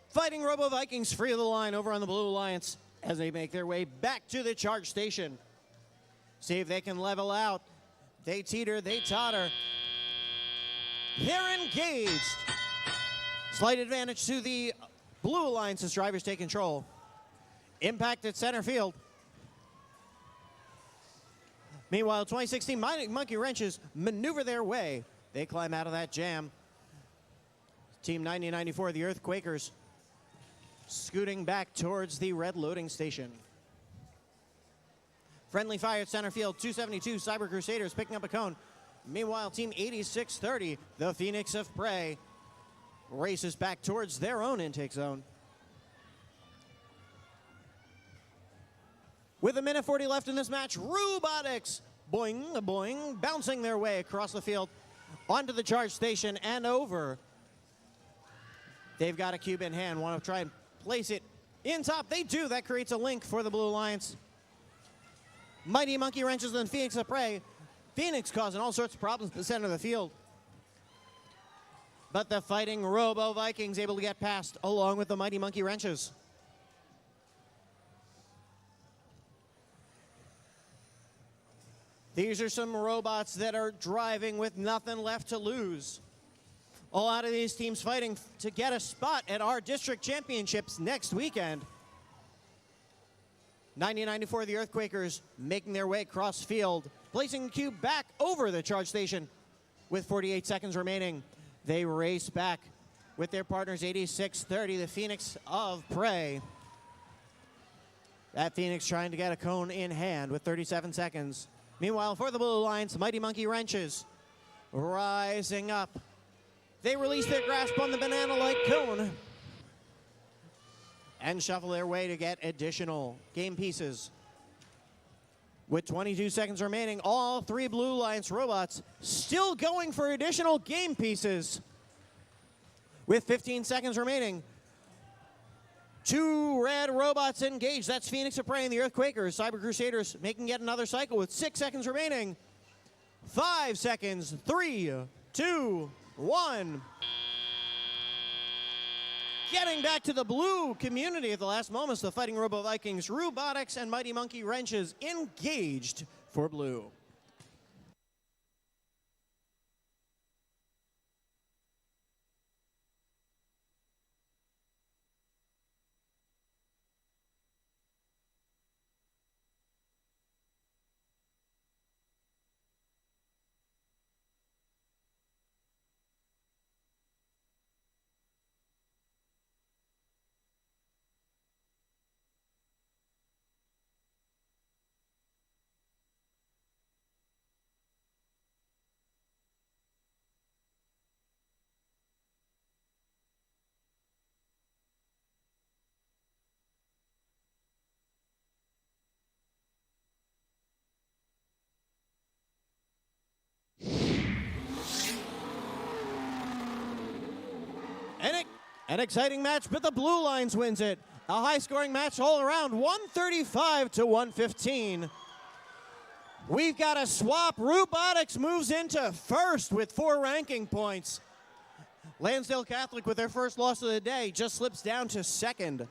Fighting Robo Vikings free of the line over on the Blue Alliance as they make their way back to the charge station. See if they can level out. They teeter, they totter. They're engaged. Slight advantage to the Blue Alliance as drivers take control. Impact at center field. Meanwhile, 2016 Monkey Wrenches maneuver their way. They climb out of that jam. Team 9094, the Earthquakers, scooting back towards the red loading station. Friendly fire at center field, 272 Cyber Crusaders picking up a cone. Meanwhile, Team 8630, the Phoenix of Prey, races back towards their own intake zone. With a minute 40 left in this match, Robotics, boing, boing, bouncing their way across the field onto the charge station and over. They've got a cube in hand, want to try and place it in top. They do, that creates a link for the Blue Alliance. Mighty Monkey Wrenches and Phoenix of Prey. Phoenix causing all sorts of problems at the center of the field. But the Fighting Robo Vikings able to get past along with the Mighty Monkey Wrenches. These are some robots that are driving with nothing left to lose. A lot of these teams fighting to get a spot at our district championships next weekend. 9094, the Earthquakers making their way across field, placing the cube back over the charge station with 48 seconds remaining. They race back with their partners 8630, the Phoenix of Prey. That Phoenix trying to get a cone in hand with 37 seconds. Meanwhile, for the Blue Alliance, Mighty Monkey Wrenches rising up. They release their grasp on the banana-like cone and shuffle their way to get additional game pieces. With 22 seconds remaining, all three Blue Alliance robots still going for additional game pieces. With 15 seconds remaining, two red robots engaged. That's Phoenix of Prey and the Earthquakers. Cyber Crusaders making yet another cycle with 6 seconds remaining. 5 seconds, 3, 2, 1. Getting back to the blue community at the last moments, the Fighting Robo Vikings, Robotics, and Mighty Monkey Wrenches engaged for blue. An exciting match, but the Blue Lines wins it. A high-scoring match all around, 135 to 115. We've got a swap. Robotics moves into first with 4 ranking points. Lansdale Catholic, with their first loss of the day, just slips down to second.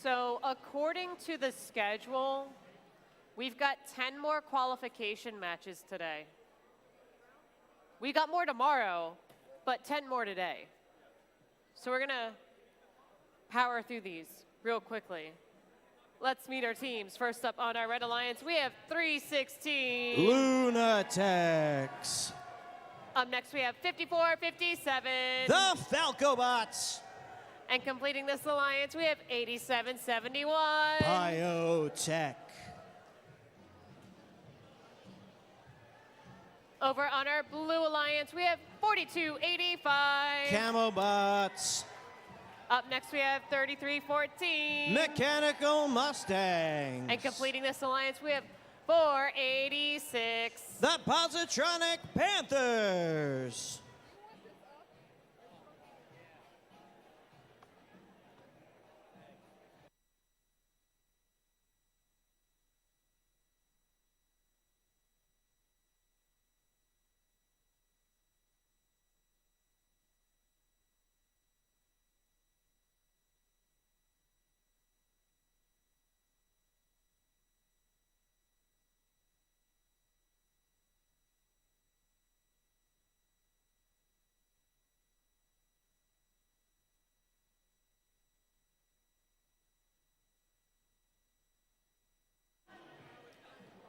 So according to the schedule, we've got 10 more qualification matches today. We got more tomorrow, but 10 more today. So we're gonna power through these real quickly. Let's meet our teams. First up on our Red Alliance, we have 316. Lunatics. Up next, we have 5457. The Falcobots. And completing this alliance, we have 8771. Biotech. Over on our Blue Alliance, we have 4285. Camobots. Up next, we have 3314. Mechanical Mustangs. And completing this alliance, we have 486. The Positronic Panthers.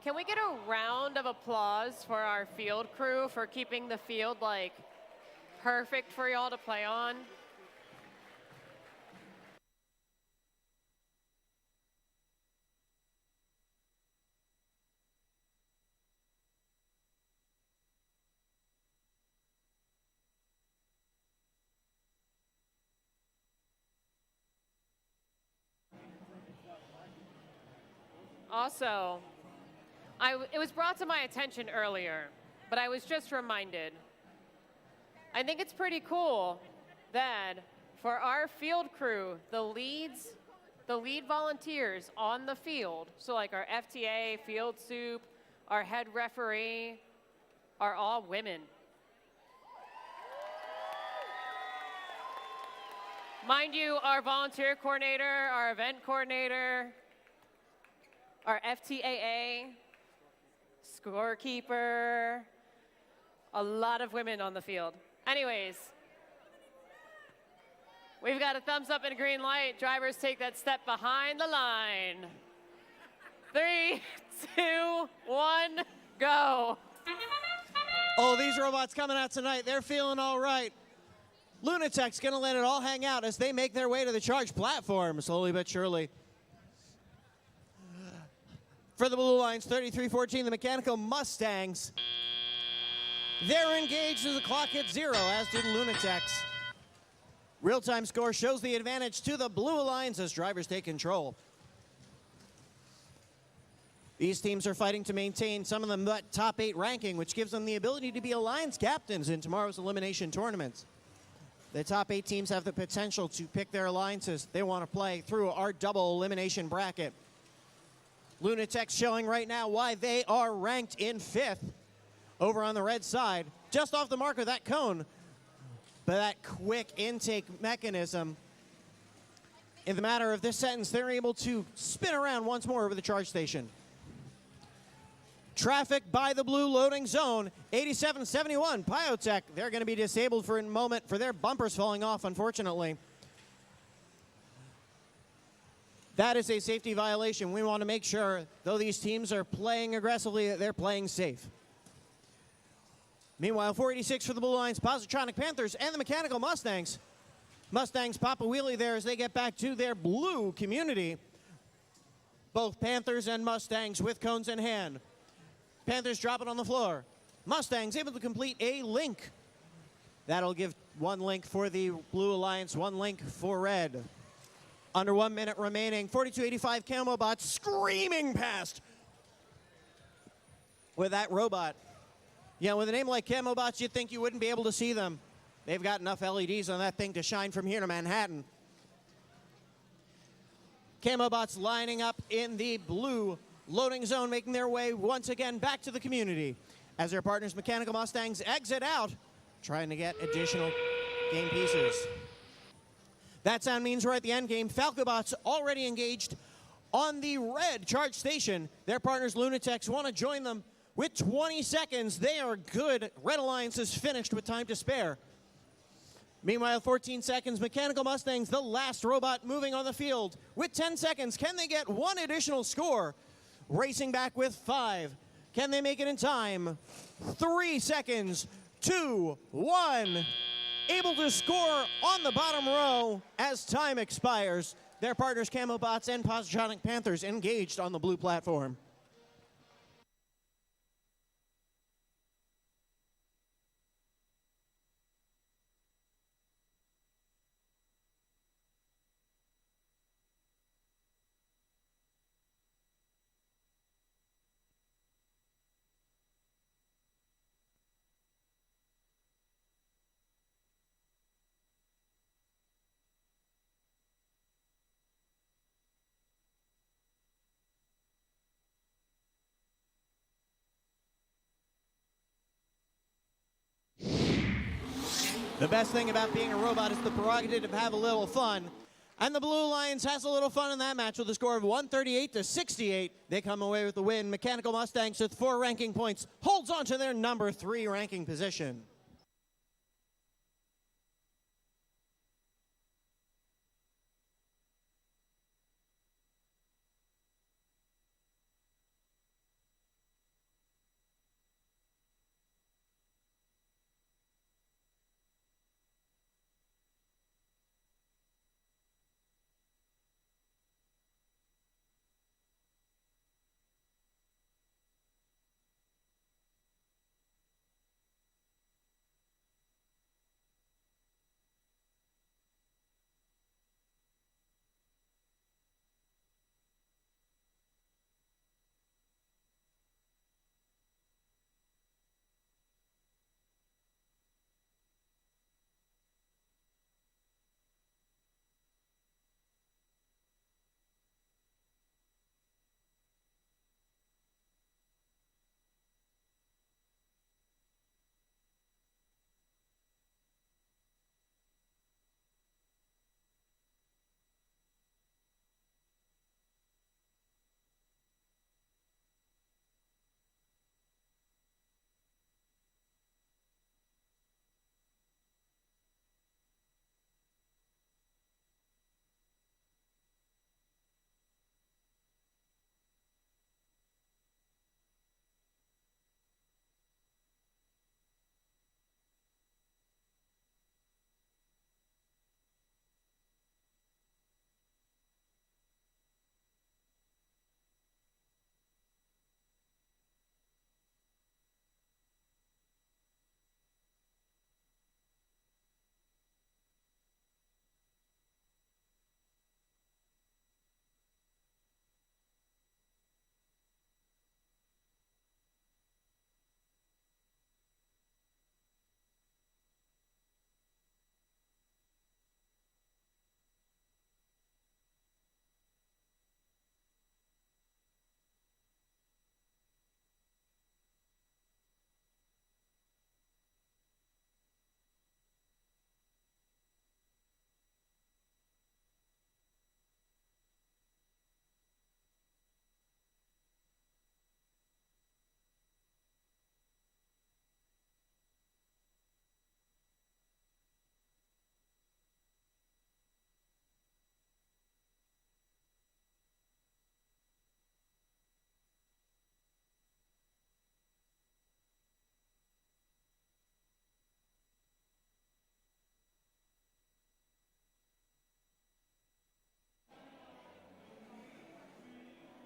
Can we get a round of applause for our field crew for keeping the field like perfect for y'all to play on? Also, it was brought to my attention earlier, but I was just reminded. I think it's pretty cool that for our field crew, the lead volunteers on the field, so like our FTA, field soup, our head referee, are all women. Mind you, our volunteer coordinator, our event coordinator, our FTAA, scorekeeper, a lot of women on the field. Anyways, We've got a thumbs up and a green light. Drivers take that step behind the line. 3, 2, 1, go. Oh, these robots coming out tonight, they're feeling all right. Lunatech's gonna let it all hang out as they make their way to the charge platform, slowly but surely. For the Blue Lines, 33-14, the Mechanical Mustangs. They're engaged as the clock hits 0, as did Lunatech's. Real-time score shows the advantage to the Blue Lines as drivers take control. These teams are fighting to maintain, some of them, that top 8 ranking, which gives them the ability to be Alliance captains in tomorrow's elimination tournaments. The top 8 teams have the potential to pick their alliances they want to play through our double elimination bracket. Lunatech's showing right now why they are ranked in 5th over on the red side, just off the mark of that cone. But that quick intake mechanism, in the matter of this sentence, they're able to spin around once more over the charge station. Traffic by the blue loading zone, 8771 Pyotech. They're going to be disabled for a moment for their bumpers falling off, unfortunately. That is a safety violation. We want to make sure, though these teams are playing aggressively, that they're playing safe. Meanwhile, 486 for the Blue Lines, Positronic Panthers, and the Mechanical Mustangs. Mustangs pop a wheelie there as they get back to their blue community. Both Panthers and Mustangs with cones in hand. Panthers drop it on the floor. Mustangs able to complete a link. That'll give 1 link for the Blue Alliance, 1 link for red. Under 1 minute remaining, 4285 Camo Bot screaming past with that robot. Yeah, with a name like Camo Bots, you'd think you wouldn't be able to see them. They've got enough LEDs on that thing to shine from here to Manhattan. Camo Bots lining up in the blue loading zone, making their way once again back to the community as their partners Mechanical Mustangs exit out, trying to get additional game pieces. That sound means we're at the end game. Falcobots already engaged on the red charge station. Their partners Lunatechs want to join them with 20 seconds. They are good. Red Alliance is finished with time to spare. Meanwhile, 14 seconds, Mechanical Mustangs, the last robot moving on the field. With 10 seconds, can they get 1 additional score? Racing back with 5. Can they make it in time? 3 seconds, 2, 1. Able to score on the bottom row as time expires. Their partners, Camo Bots and Positronic Panthers, engaged on the blue platform. The best thing about being a robot is the prerogative to have a little fun. And the Blue Lions has a little fun in that match with a score of 138-68. They come away with the win. Mechanical Mustangs with 4 ranking points holds on to their number 3 ranking position.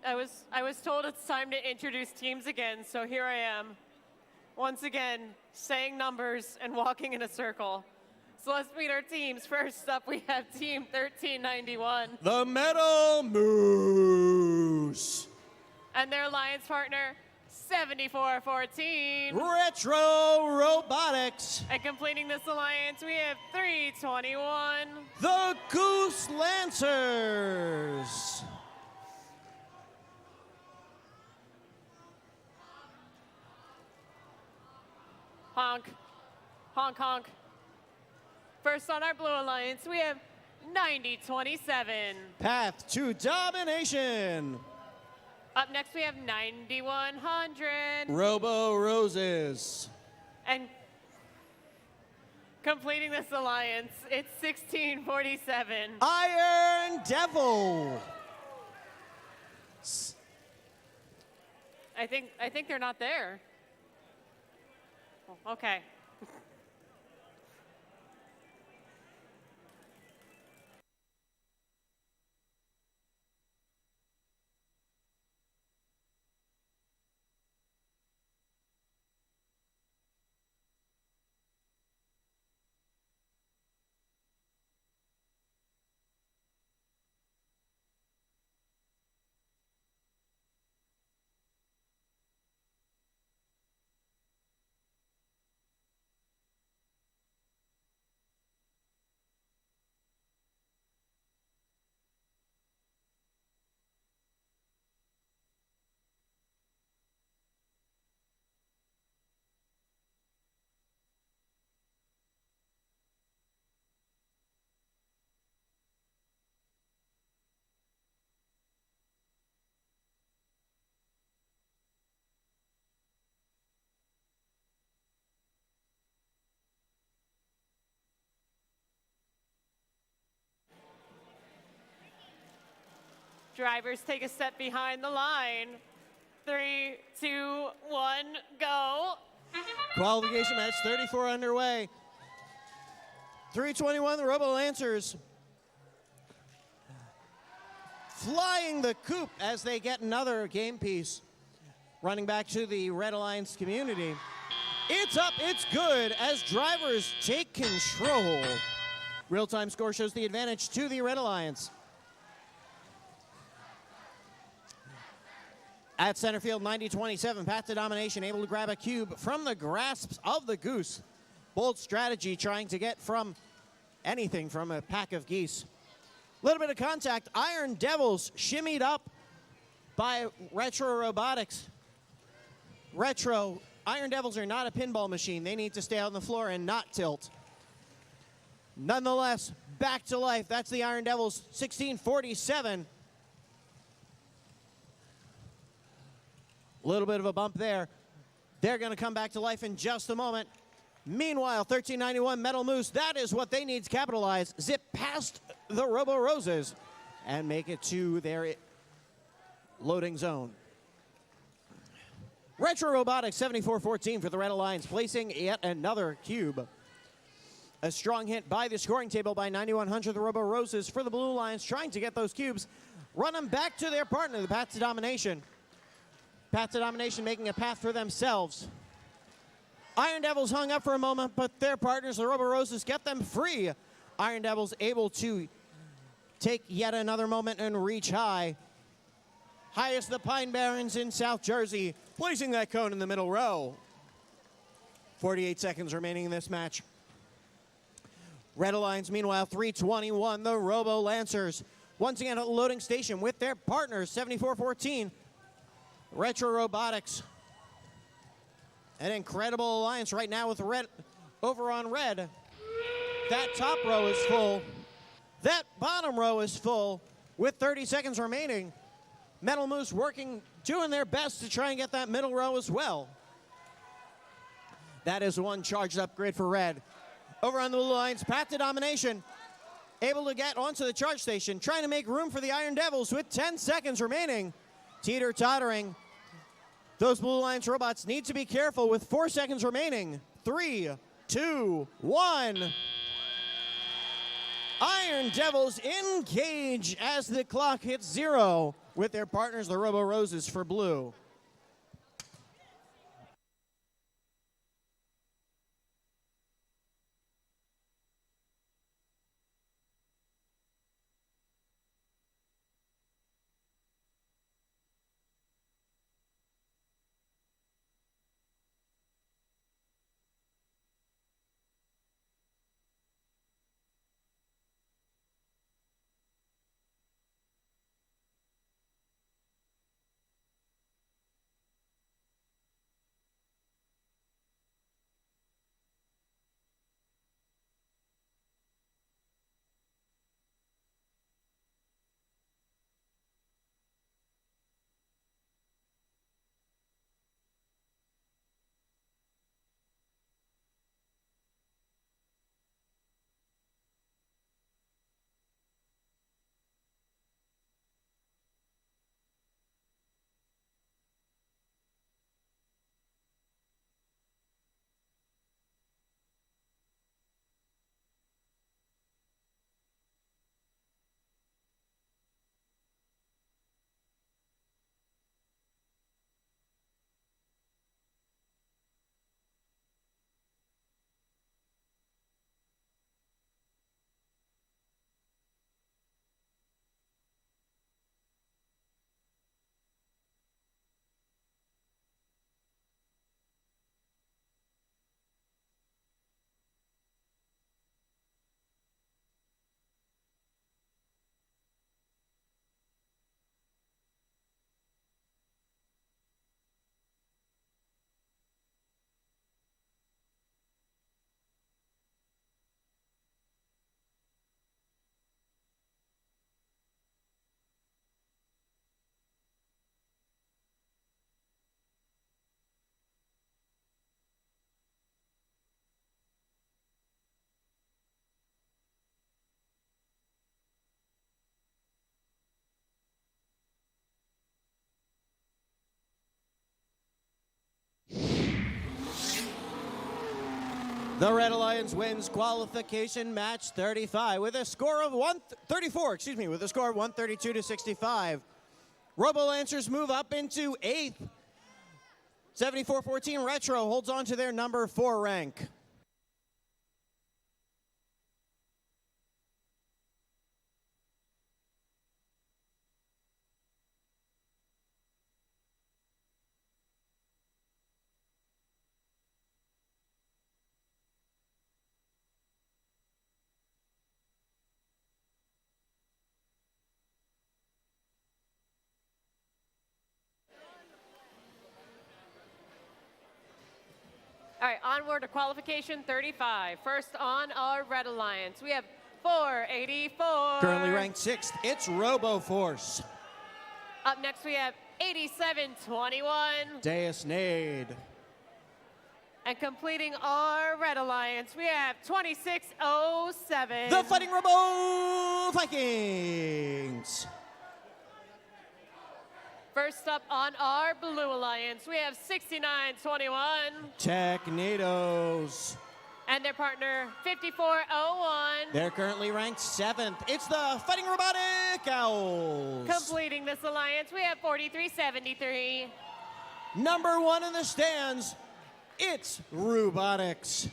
I was told it's time to introduce teams again, so here I am. Once again, saying numbers and walking in a circle. So let's meet our teams. First up, we have Team 1391. The Metal Moose. And their alliance partner, 7414. Retro Robotics. And completing this alliance, we have 321. The Goose Lancers. Honk. Honk, honk. First on our blue alliance, we have 9027. Path to Domination. Up next, we have 9100. Robo Roses. And completing this alliance, it's 1647. Iron Devil. I think they're not there. Oh, okay. Drivers take a step behind the line. 3, 2, 1, go. Qualification match 34 underway. 321, the Robo Lancers. Flying the coop as they get another game piece. Running back to the Red Alliance community. It's up, it's good as drivers take control. Real-time score shows the advantage to the Red Alliance. At center field, 90-27, path to domination, able to grab a cube from the grasps of the Goose. Bold strategy, trying to get from anything from a pack of geese. A little bit of contact. Iron Devils shimmied up by Retro Robotics. Iron Devils are not a pinball machine. They need to stay on the floor and not tilt. Nonetheless, back to life. That's the Iron Devils, 1647. A little bit of a bump there. They're going to come back to life in just a moment. Meanwhile, 1391 Metal Moose, that is what they need to capitalize. Zip past the Robo Roses and make it to their loading zone. Retro Robotics, 7414 for the Red Alliance, placing yet another cube. A strong hit by the scoring table by 9100, the Robo Roses for the Blue Alliance, trying to get those cubes. Run them back to their partner, the Path to Domination. Path to Domination making a path for themselves. Iron Devils hung up for a moment, but their partners, the Robo Roses, get them free. Iron Devils able to take yet another moment and reach high. Highest the Pine Barrens in South Jersey, placing that cone in the middle row. 48 seconds remaining in this match. Red Alliance, meanwhile, 321, the Robo Lancers. Once again at the loading station with their partners, 7414. Retro Robotics. An incredible alliance right now with red over on red. That top row is full. That bottom row is full with 30 seconds remaining. Metal Moose doing their best to try and get that middle row as well. That is one charged up grid for red. Over on the Blue Alliance, Path to Domination. Able to get onto the charge station, trying to make room for the Iron Devils with 10 seconds remaining. Teeter-tottering. Those Blue Alliance robots need to be careful with 4 seconds remaining. 3, 2, 1. Iron Devils engage as the clock hits 0 with their partners, the Robo Roses, for blue. The Red Alliance wins qualification match 35 with a score of 134, with a score of 132 to 65. Robo Lancers move up into 8th. 74-14 Retro holds on to their number 4 rank. All right, onward to qualification 35. First on our Red Alliance, we have 484. Currently ranked 6th, it's Robo Force. Up next, we have 8721. Deus Nade. And completing our Red Alliance, we have 2607. The Fighting Robo Vikings. First up on our Blue Alliance, we have 6921. Technados. And their partner, 5401. They're currently ranked 7th. It's the Fighting Robotic Owls. Completing this alliance, we have 4373. Number 1 in the stands, it's Robotics.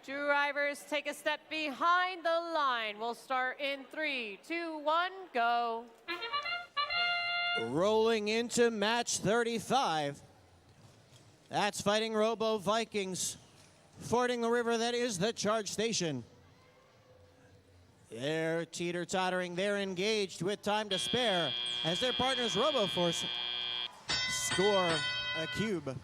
Drivers, take a step behind the line. We'll start in 3, 2, 1, go. Rolling into match 35. That's Fighting Robo Vikings, fording the river that is the charge station. They're teeter-tottering, they're engaged with time to spare as their partners Robo Force score a cube.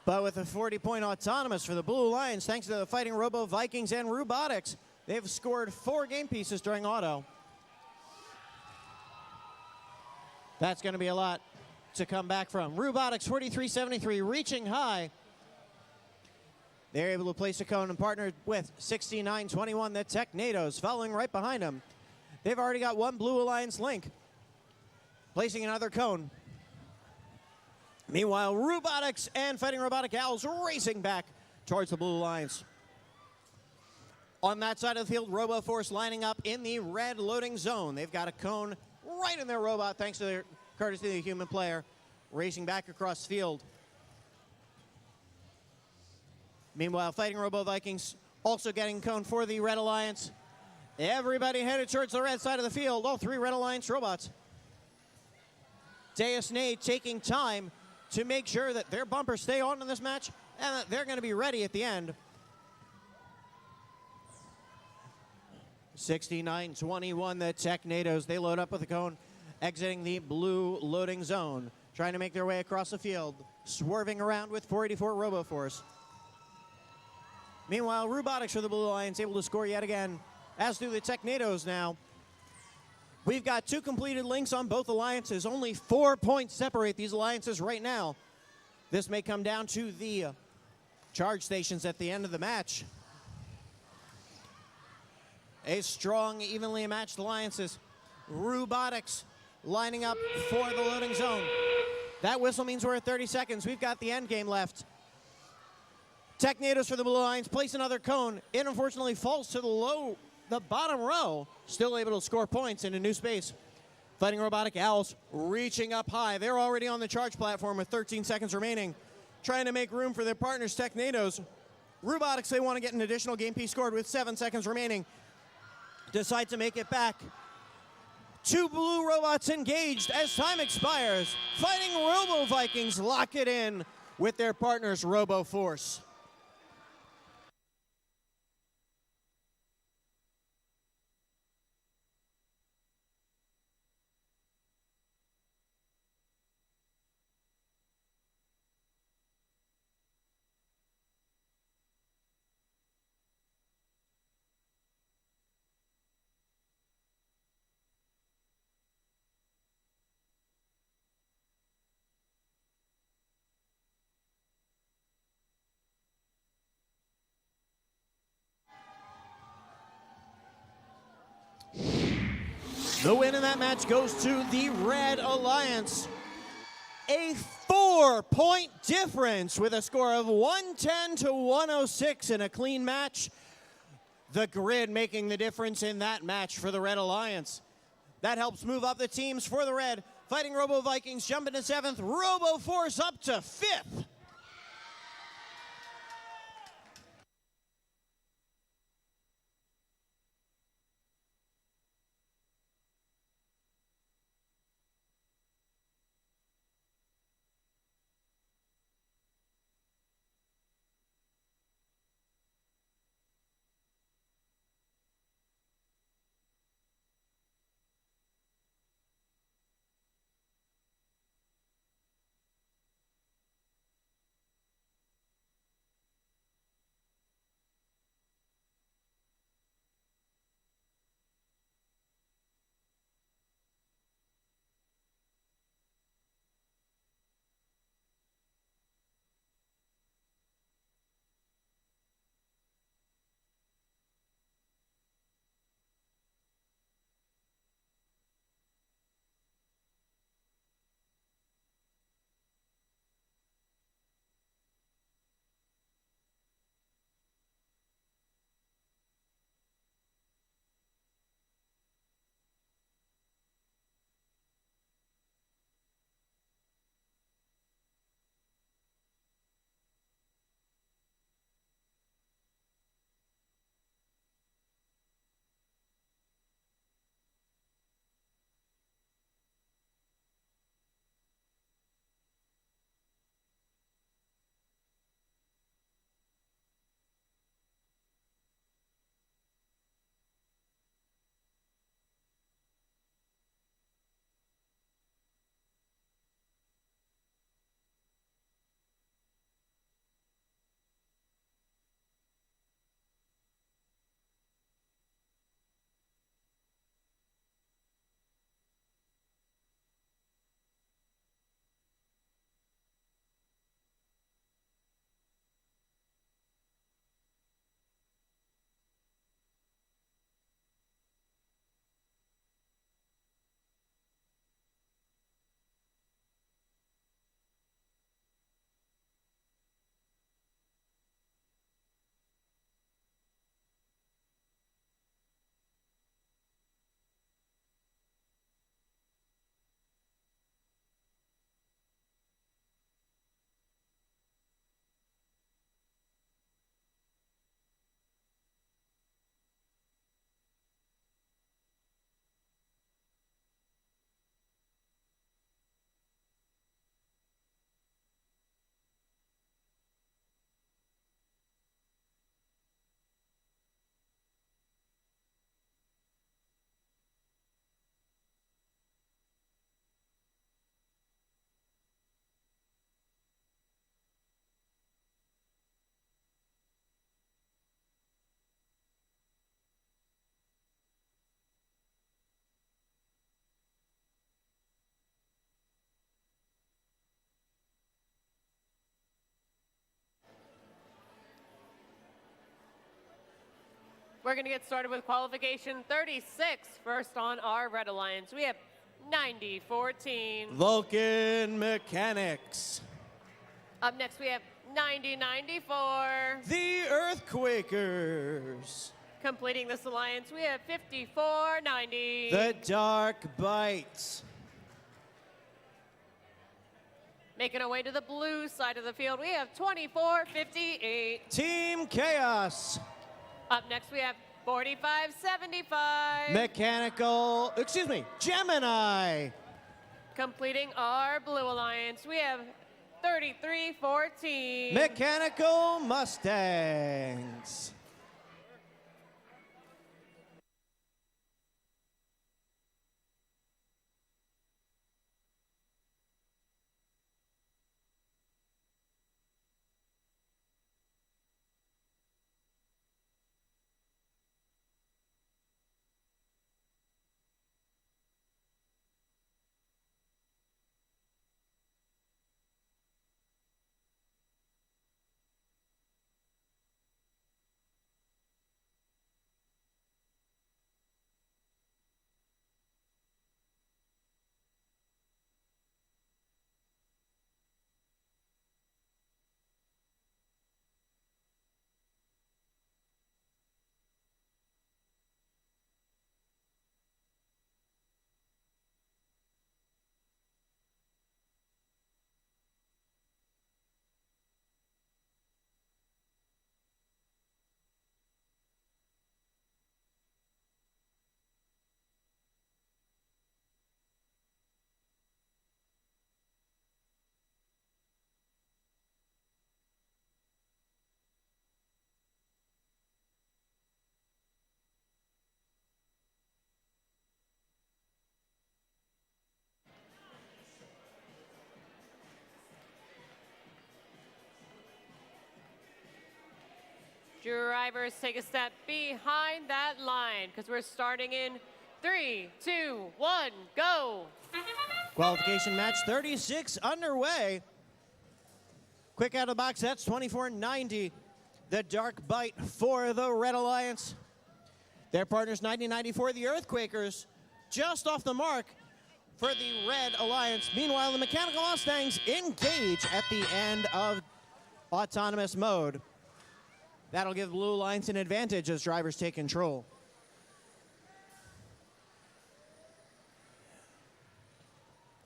But with a 40-point autonomous for the Blue Lions, thanks to the Fighting Robo Vikings and Robotics, they've scored 4 game pieces during auto. That's going to be a lot to come back from. Robotics 4373 reaching high. They're able to place a cone and partnered with 6921, the Technados, following right behind them. They've already got one Blue Alliance link, placing another cone. Meanwhile, Robotics and Fighting Robotic Owls racing back towards the Blue Alliance. On that side of the field, RoboForce lining up in the red loading zone. They've got a cone right in their robot, thanks to their courtesy of the human player, racing back across the field. Meanwhile, Fighting Robo Vikings also getting cone for the Red Alliance. Everybody headed towards the red side of the field, all three Red Alliance robots. Deus Nade taking time to make sure that their bumpers stay on in this match and that they're going to be ready at the end. 69-21, the Technados, they load up with a cone, exiting the blue loading zone, trying to make their way across the field, swerving around with 484 RoboForce. Meanwhile, Robotics for the Blue Alliance able to score yet again, as do the Technados now. We've got two completed links on both alliances. Only 4 points separate these alliances right now. This may come down to the charge stations at the end of the match. A strong, evenly matched alliances. Robotics lining up for the loading zone. That whistle means we're at 30 seconds. We've got the end game left. Technados for the Blue Alliance place another cone. It unfortunately falls to the bottom row. Still able to score points in a new space. Fighting Robotic Owls reaching up high. They're already on the charge platform with 13 seconds remaining, trying to make room for their partners, Technados. Robotics, they want to get an additional game piece scored with 7 seconds remaining. Decide to make it back. Two blue robots engaged as time expires. Fighting Robo Vikings lock it in with their partners, RoboForce. The win in that match goes to the Red Alliance. A 4-point difference with a score of 110 to 106 in a clean match. The grid making the difference in that match for the Red Alliance. That helps move up the teams for the Red. Fighting Robo Vikings jump into 7th. RoboForce up to 5th. We're going to get started with qualification 36. First on our Red Alliance, we have 90-14. Vulcan Mechanics. Up next, we have 90-94. The Earthquakers. Completing this alliance, we have 54-90. The Dark Bites. Making our way to the blue side of the field, we have 24-58. Team Chaos. Up next, we have 45-75. Gemini. Completing our blue alliance, we have 33-14. Mechanical Mustangs. Drivers, take a step behind that line because we're starting in 3, 2, 1, go. Qualification match 36 underway. Quick out of the box, that's 24-90. The Dark Bite for the Red Alliance. Their partners 90-94, the Earthquakers, just off the mark for the Red Alliance. Meanwhile, the Mechanical Mustangs engage at the end of autonomous mode. That'll give the Blue Alliance an advantage as drivers take control.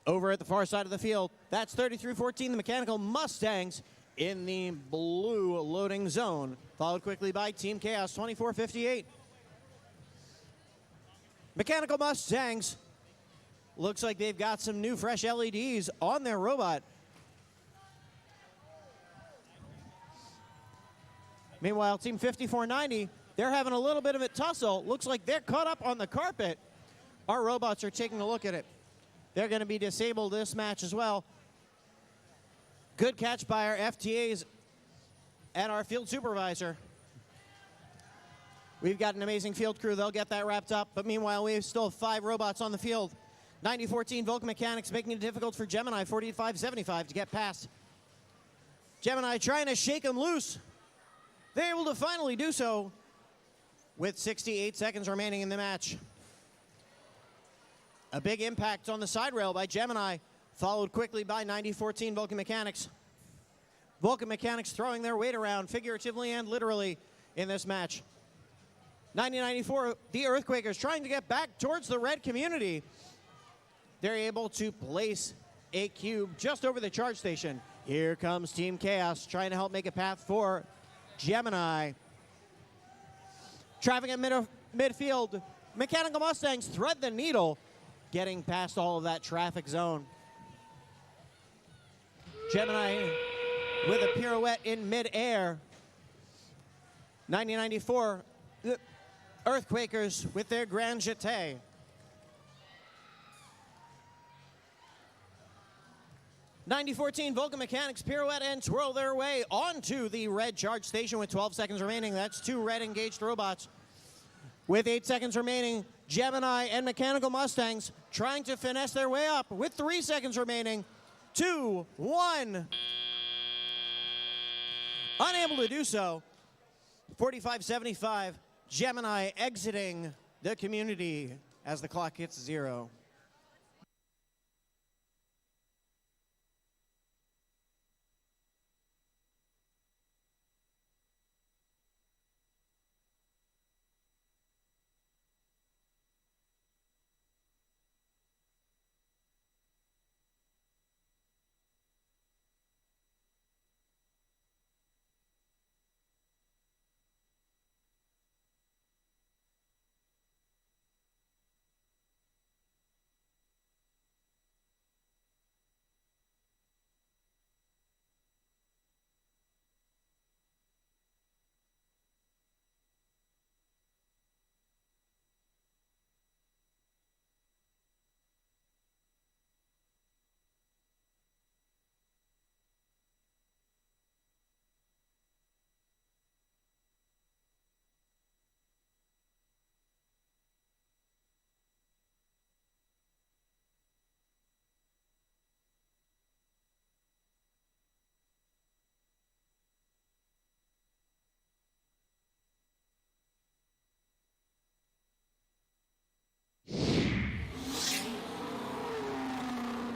Over at the far side of the field, that's 33-14, the Mechanical Mustangs in the blue loading zone, followed quickly by Team Chaos, 24-58. Mechanical Mustangs, looks like they've got some new fresh LEDs on their robot. Meanwhile, Team 5490, they're having a little bit of a tussle. Looks like they're caught up on the carpet. Our robots are taking a look at it. They're going to be disabled this match as well. Good catch by our FTAs and our field supervisor. We've got an amazing field crew. They'll get that wrapped up. But meanwhile, we still have 5 robots on the field. 90-14 Vulcan Mechanics making it difficult for Gemini, 45-75 to get past. Gemini trying to shake them loose. They're able to finally do so with 68 seconds remaining in the match. A big impact on the side rail by Gemini, followed quickly by 90-14 Vulcan Mechanics. Vulcan Mechanics throwing their weight around figuratively and literally in this match. 90-94, the Earthquakers trying to get back towards the red community. They're able to place a cube just over the charge station. Here comes Team Chaos trying to help make a path for Gemini. Traffic at midfield. Mechanical Mustangs thread the needle, getting past all of that traffic zone. Gemini with a pirouette in midair. 90-94, the Earthquakers with their grand jeté. Vulcan Mechanics pirouette and twirl their way onto the red charge station with 12 seconds remaining. That's 2 red engaged robots. With 8 seconds remaining, Gemini and Mechanical Mustangs trying to finesse their way up with 3 seconds remaining. 2, 1. Unable to do so. 45-75. Gemini exiting the community as the clock hits 0.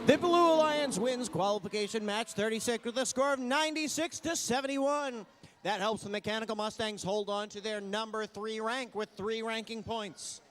The Blue Alliance wins qualification match 36 with a score of 96 to 71. That helps the Mechanical Mustangs hold on to their number 3 rank with 3 ranking points.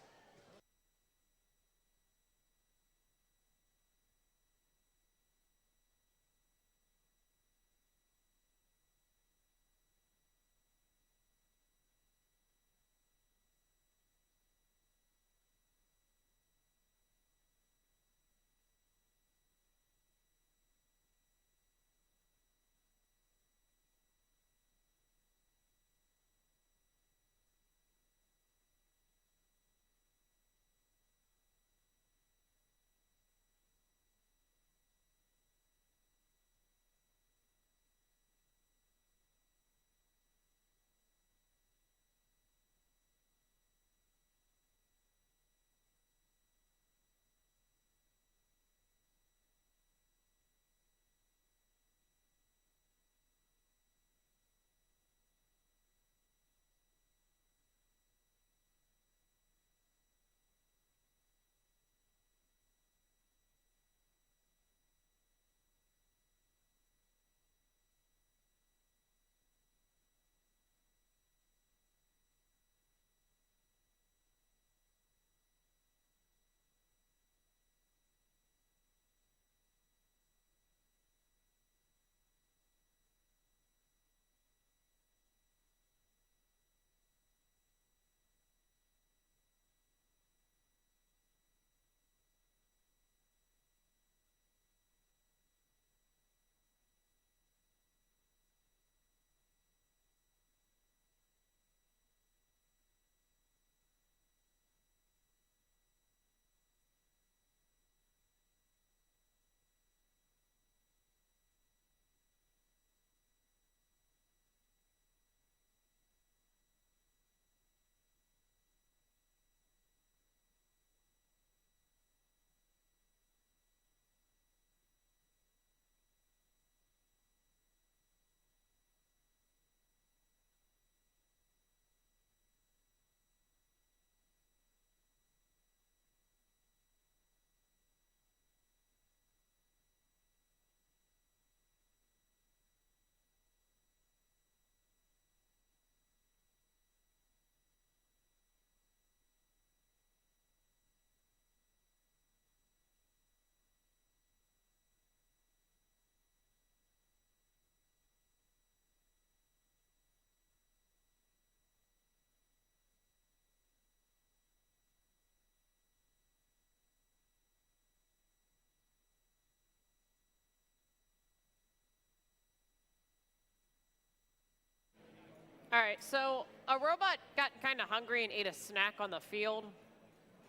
All right, so a robot got kind of hungry and ate a snack on the field.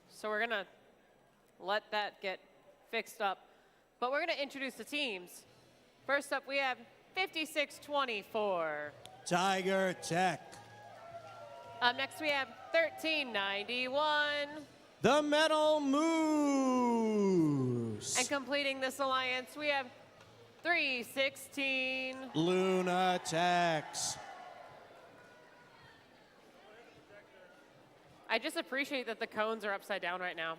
So we're going to let that get fixed up. But we're going to introduce the teams. First up, we have 5624. Tiger Tech. Up next, we have 1391. The Metal Moose. And completing this alliance, we have 316. Lunatics. I just appreciate that the cones are upside down right now.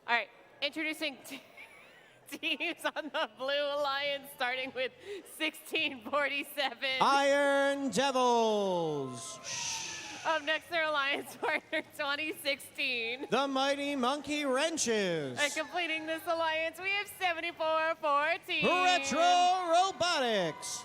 All right, introducing teams on the Blue Alliance, starting with 1647. Iron Devils. Up next, their alliance partner, 2016. The Mighty Monkey Wrenches. And completing this alliance, we have 7414. Retro Robotics.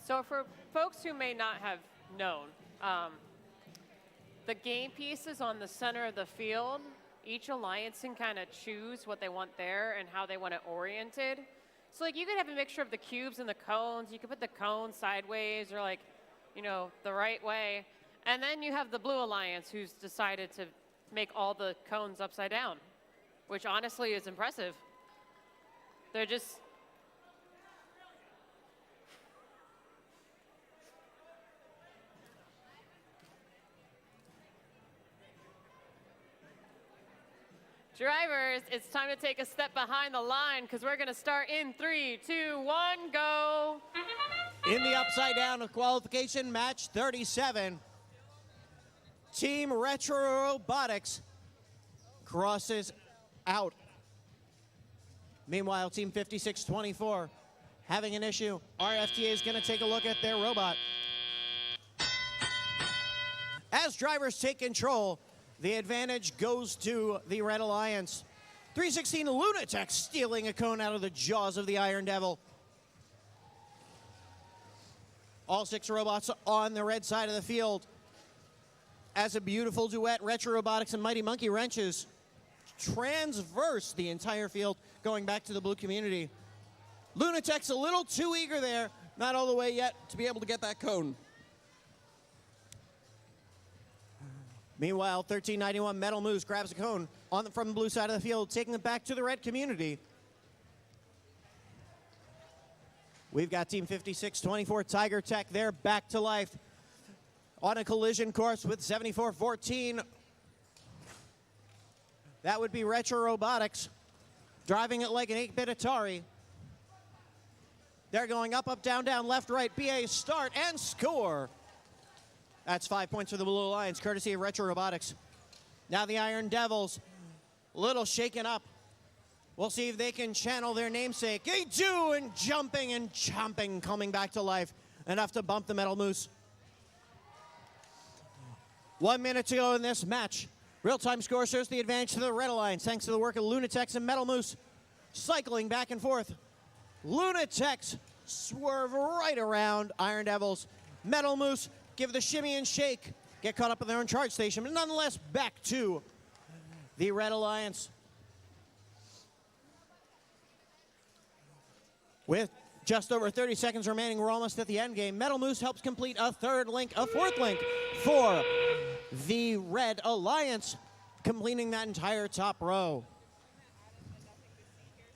So for folks who may not have known, the game pieces on the center of the field, each alliance can kind of choose what they want there and how they want it oriented. So like you could have a mixture of the cubes and the cones. You could put the cones sideways or like, you know, the right way. And then you have the Blue Alliance who's decided to make all the cones upside down, which honestly is impressive. They're just, drivers, it's time to take a step behind the line because we're going to start in 3, 2, 1, go. In the upside down of qualification match 37, Team Retro Robotics crosses out. Meanwhile, Team 5624 having an issue. RFTA is going to take a look at their robot. As drivers take control, the advantage goes to the Red Alliance. 316 Lunatech stealing a cone out of the jaws of the Iron Devil. All 6 robots on the red side of the field. As a beautiful duet, Retro Robotics and Mighty Monkey Wrenches transverse the entire field, going back to the blue community. Lunatech's a little too eager there, not all the way yet to be able to get that cone. Meanwhile, 1391 Metal Moose grabs a cone from the blue side of the field, taking it back to the red community. We've got Team 5624 Tiger Tech there, back to life on a collision course with 7414. That would be Retro Robotics, driving it like an 8-bit Atari. They're going up, up, down, down, left, right, BA, start, and score. That's 5 points for the Blue Alliance, courtesy of Retro Robotics. Now the Iron Devils, a little shaken up. We'll see if they can channel their namesake. They do, and jumping and chomping, coming back to life, enough to bump the Metal Moose. 1 minute to go in this match. Real-time score shows the advantage to the Red Alliance, thanks to the work of Lunatechs and Metal Moose, cycling back and forth. Lunatechs swerve right around Iron Devils. Metal Moose give the shimmy and shake, get caught up in their own charge station, but nonetheless back to the Red Alliance. With just over 30 seconds remaining, we're almost at the end game. Metal Moose helps complete a fourth link for the Red Alliance, completing that entire top row.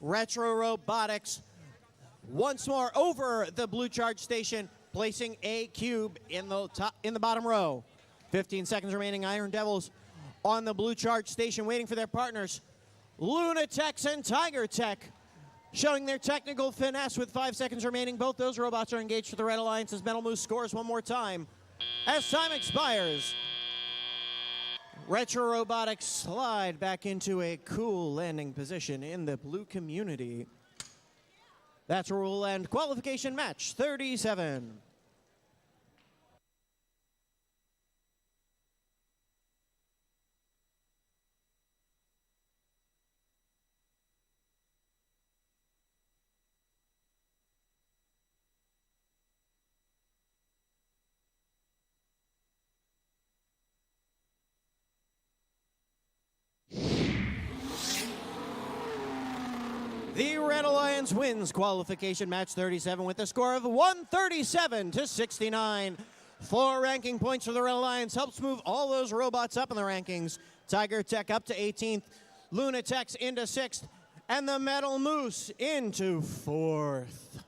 Retro Robotics once more over the blue charge station, placing a cube in the bottom row. 15 seconds remaining. Iron Devils on the blue charge station waiting for their partners. Lunatechs and Tiger Tech showing their technical finesse with 5 seconds remaining. Both those robots are engaged for the Red Alliance as Metal Moose scores one more time. As time expires, Retro Robotics slide back into a cool landing position in the blue community. That's where we'll end qualification match 37. The Red Alliance wins qualification match 37 with a score of 137 to 69. 4 ranking points for the Red Alliance helps move all those robots up in the rankings. Tiger Tech up to 18th, Lunatex into 6th, and the Metal Moose into 4th.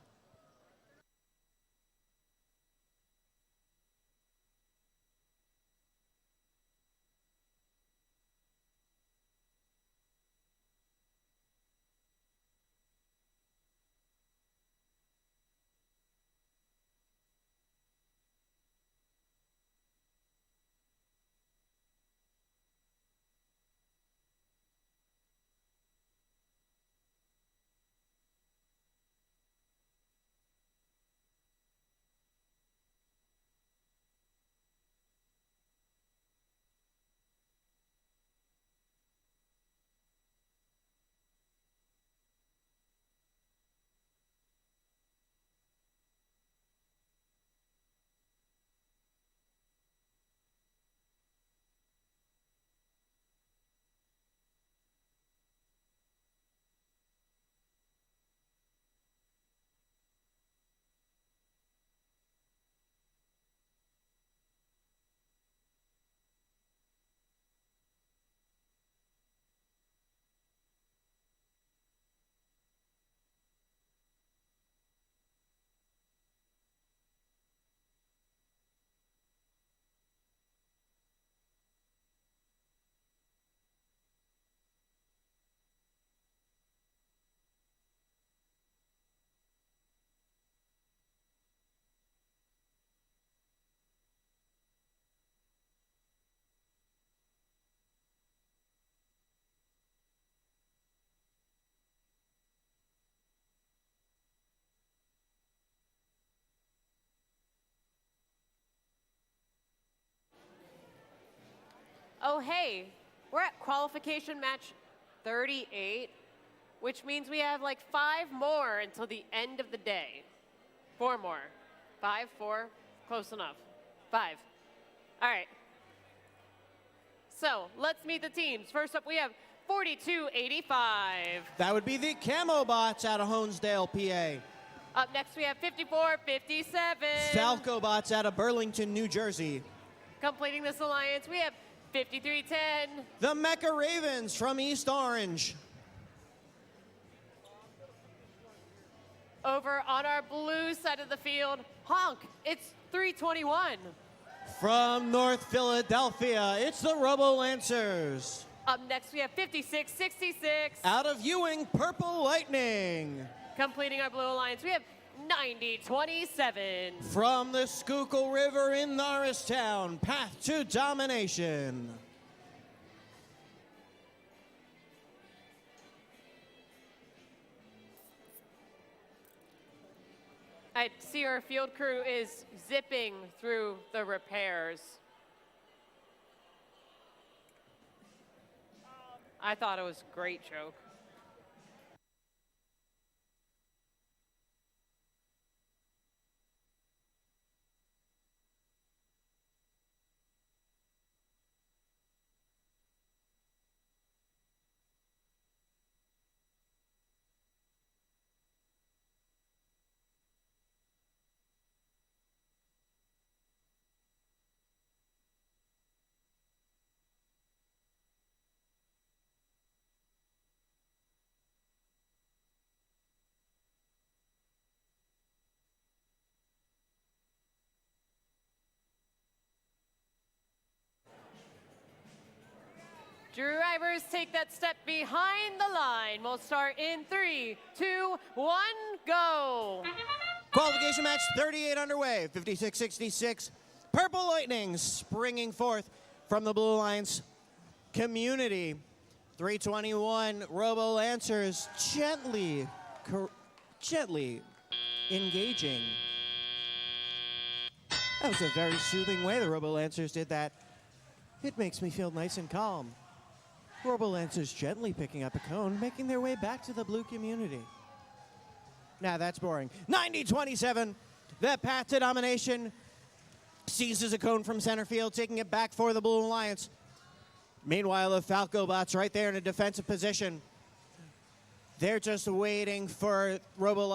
Oh, hey, we're at qualification match 38, which means we have like 5 more until the end of the day. 4 more. 5, 4, close enough. 5. All right. So let's meet the teams. First up, we have 4285. That would be the Camo Bots out of Honesdale, PA. Up next, we have 5457. Falco Bots out of Burlington, New Jersey. Completing this alliance, we have 5310. The Mecha Ravens from East Orange. Over on our blue side of the field, honk, it's 321. From North Philadelphia, it's the Robo Lancers. Up next, we have 5666. Out of Ewing, Purple Lightning. Completing our blue alliance, we have 9027. From the Schuylkill River in Norristown, Path to Domination. I see our field crew is zipping through the repairs. I thought it was a great joke. Drivers take that step behind the line. We'll start in 3, 2, 1, go. Qualification match 38 underway, 56-66. Purple Lightning springing forth from the Blue Alliance community. 321 Robo Lancers gently engaging. That was a very soothing way the Robo Lancers did that. It makes me feel nice and calm. Robo Lancers gently picking up a cone, making their way back to the blue community. Now that's boring. 90-27, the path to domination seizes a cone from center field, taking it back for the Blue Alliance. Meanwhile, the Falco Bots right there in a defensive position. They're just waiting for Robo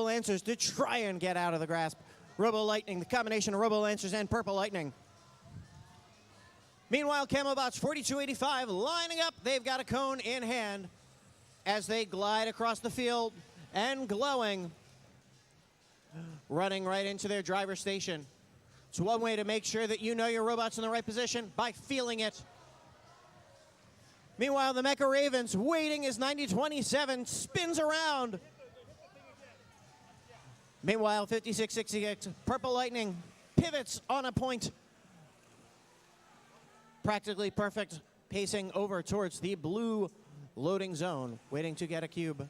Lancers to try and get out of the grasp. Robo Lightning, the combination of Robo Lancers and Purple Lightning. Meanwhile, Camobots 4285 lining up. They've got a cone in hand as they glide across the field and glowing, running right into their driver station. It's one way to make sure that you know your robot's in the right position, by feeling it. Meanwhile, the Mecha Ravens waiting as 9027 spins around. Meanwhile, 5666 Purple Lightning pivots on a point. Practically perfect pacing over towards the blue loading zone, waiting to get a cube.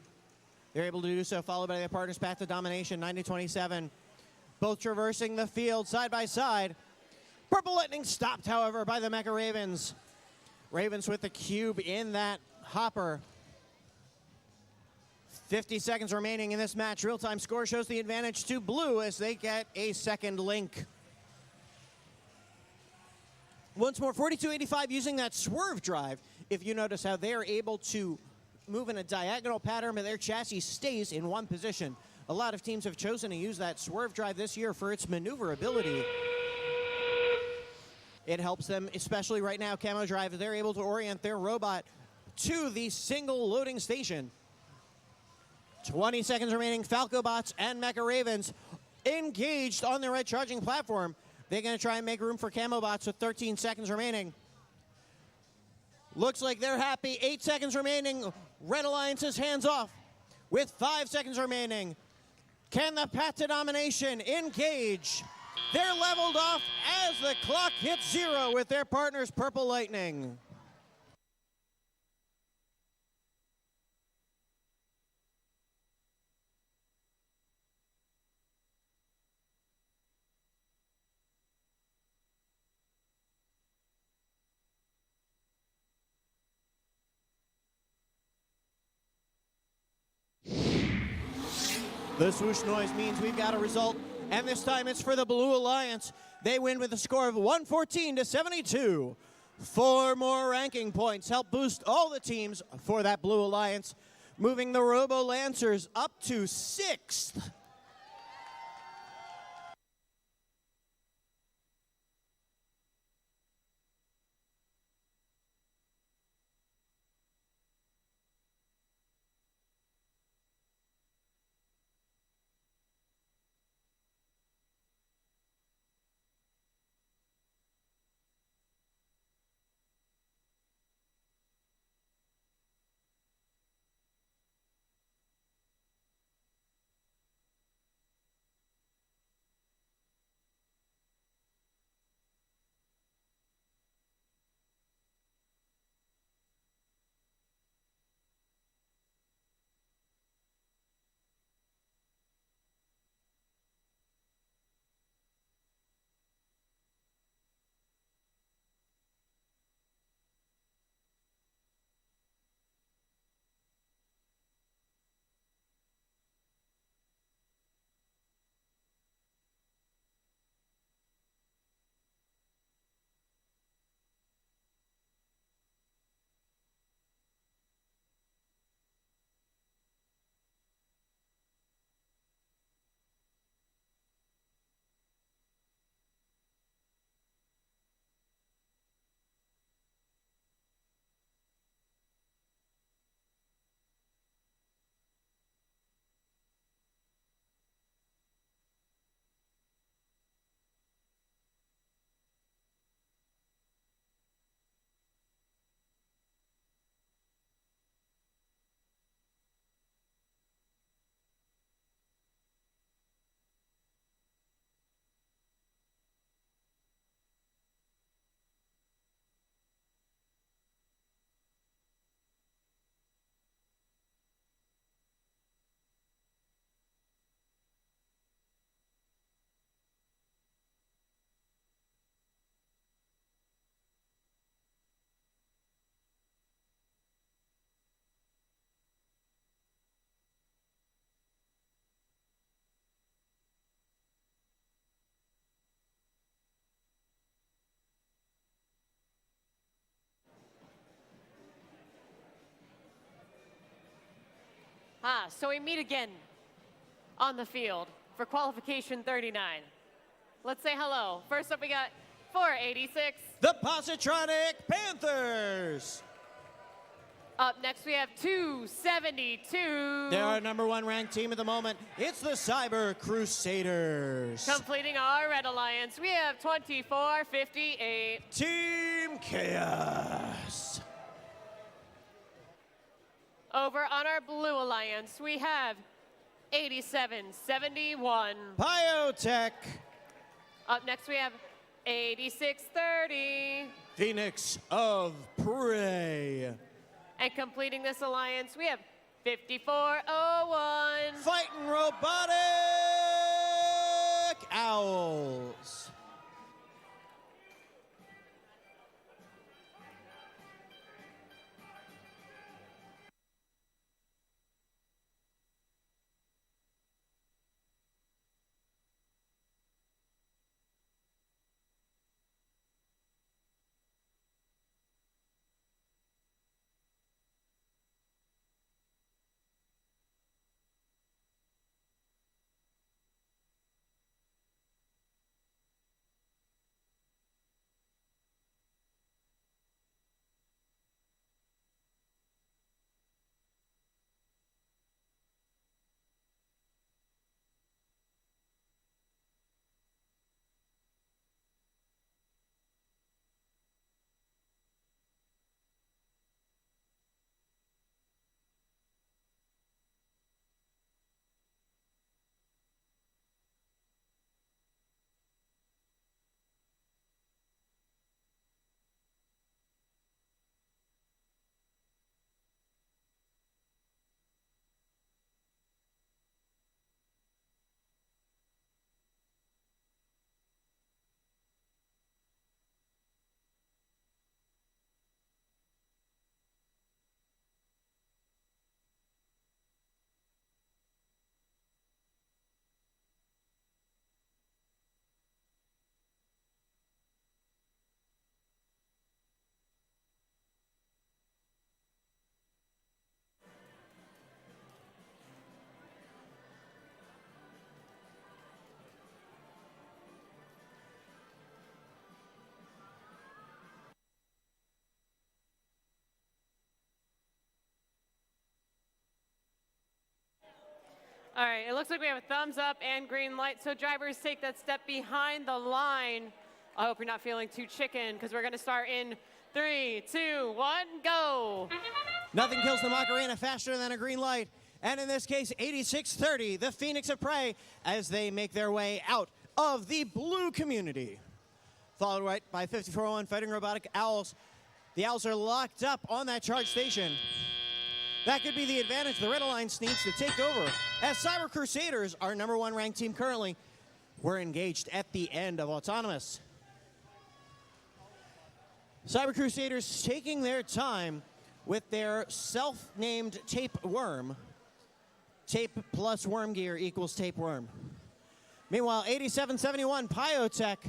They're able to do so, followed by their partners Path to Domination, 9027. Both traversing the field side by side. Purple Lightning stopped, however, by the Mecha Ravens. Ravens with the cube in that hopper. 50 seconds remaining in this match. Real-time score shows the advantage to blue as they get a second link. Once more, 4285 using that swerve drive. If you notice how they're able to move in a diagonal pattern, but their chassis stays in one position. A lot of teams have chosen to use that swerve drive this year for its maneuverability. It helps them, especially right now, Camo Drive, they're able to orient their robot to the single loading station. 20 seconds remaining, Falcobots and Mecha Ravens engaged on the red charging platform. They're going to try and make room for Camobots with 13 seconds remaining. Looks like they're happy. 8 seconds remaining. Red Alliance's hands off. With 5 seconds remaining, can the Path to Domination engage? They're leveled off as the clock hits 0 with their partners Purple Lightning. The swoosh noise means we've got a result, and this time it's for the Blue Alliance. They win with a score of 114-72. 4 more ranking points help boost all the teams for that Blue Alliance, moving the Robo Lancers up to 6th. So we meet again on the field for qualification 39. Let's say hello. First up, we got 486. The Positronic Panthers. Up next, we have 272. They're our #1 ranked team at the moment. It's the Cyber Crusaders. Completing our red alliance, we have 2458. Team Chaos. Over on our blue alliance, we have 8771. Biotech. Up next, we have 8630. Phoenix of Prey. And completing this alliance, we have 5401. Fighting Robotic Owls. All right, it looks like we have a thumbs up and green light, so drivers take that step behind the line. I hope you're not feeling too chicken, because we're going to start in 3, 2, 1, go. Nothing kills the Macarena faster than a green light. And in this case, 8630, the Phoenix of Prey, as they make their way out of the blue community. Followed right by 5401 Fighting Robotic Owls. The Owls are locked up on that charge station. That could be the advantage the Red Alliance needs to take over. As Cyber Crusaders, our #1 ranked team currently, we're engaged at the end of Autonomous. Cyber Crusaders taking their time with their self-named tape worm. Tape plus worm gear equals tape worm. Meanwhile, 8771 Biotech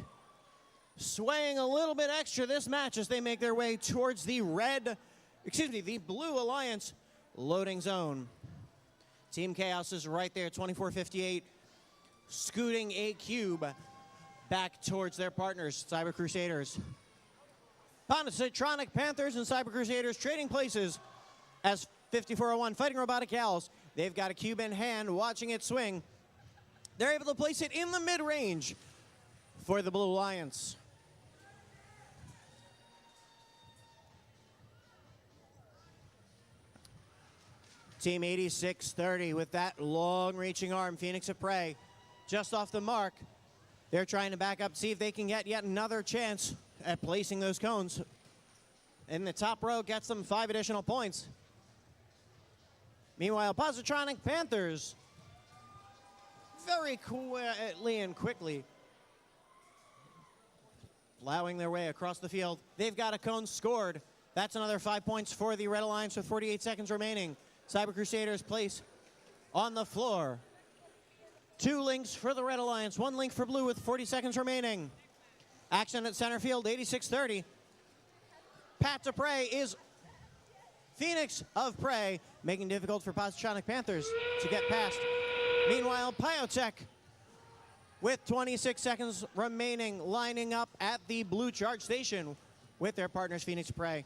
swaying a little bit extra this match as they make their way towards the the blue alliance loading zone. Team Chaos is right there, 2458, scooting a cube back towards their partners, Cyber Crusaders. Positronic Panthers and Cyber Crusaders trading places as 5401 Fighting Robotic Owls. They've got a cube in hand, watching it swing. They're able to place it in the mid-range for the Blue Alliance. Team 8630 with that long-reaching arm, Phoenix of Prey, just off the mark. They're trying to back up, see if they can get yet another chance at placing those cones. And the top row gets them 5 additional points. Meanwhile, Positronic Panthers, very quietly and quickly, plowing their way across the field. They've got a cone scored. That's another 5 points for the Red Alliance with 48 seconds remaining. Cyber Crusaders place on the floor. 2 links for the Red Alliance, 1 link for blue with 40 seconds remaining. Action at center field, 8630. Pat to Prey is Phoenix of Prey making it difficult for Positronic Panthers to get past. Meanwhile, Pyotech, with 26 seconds remaining, lining up at the blue charge station with their partners Phoenix Prey.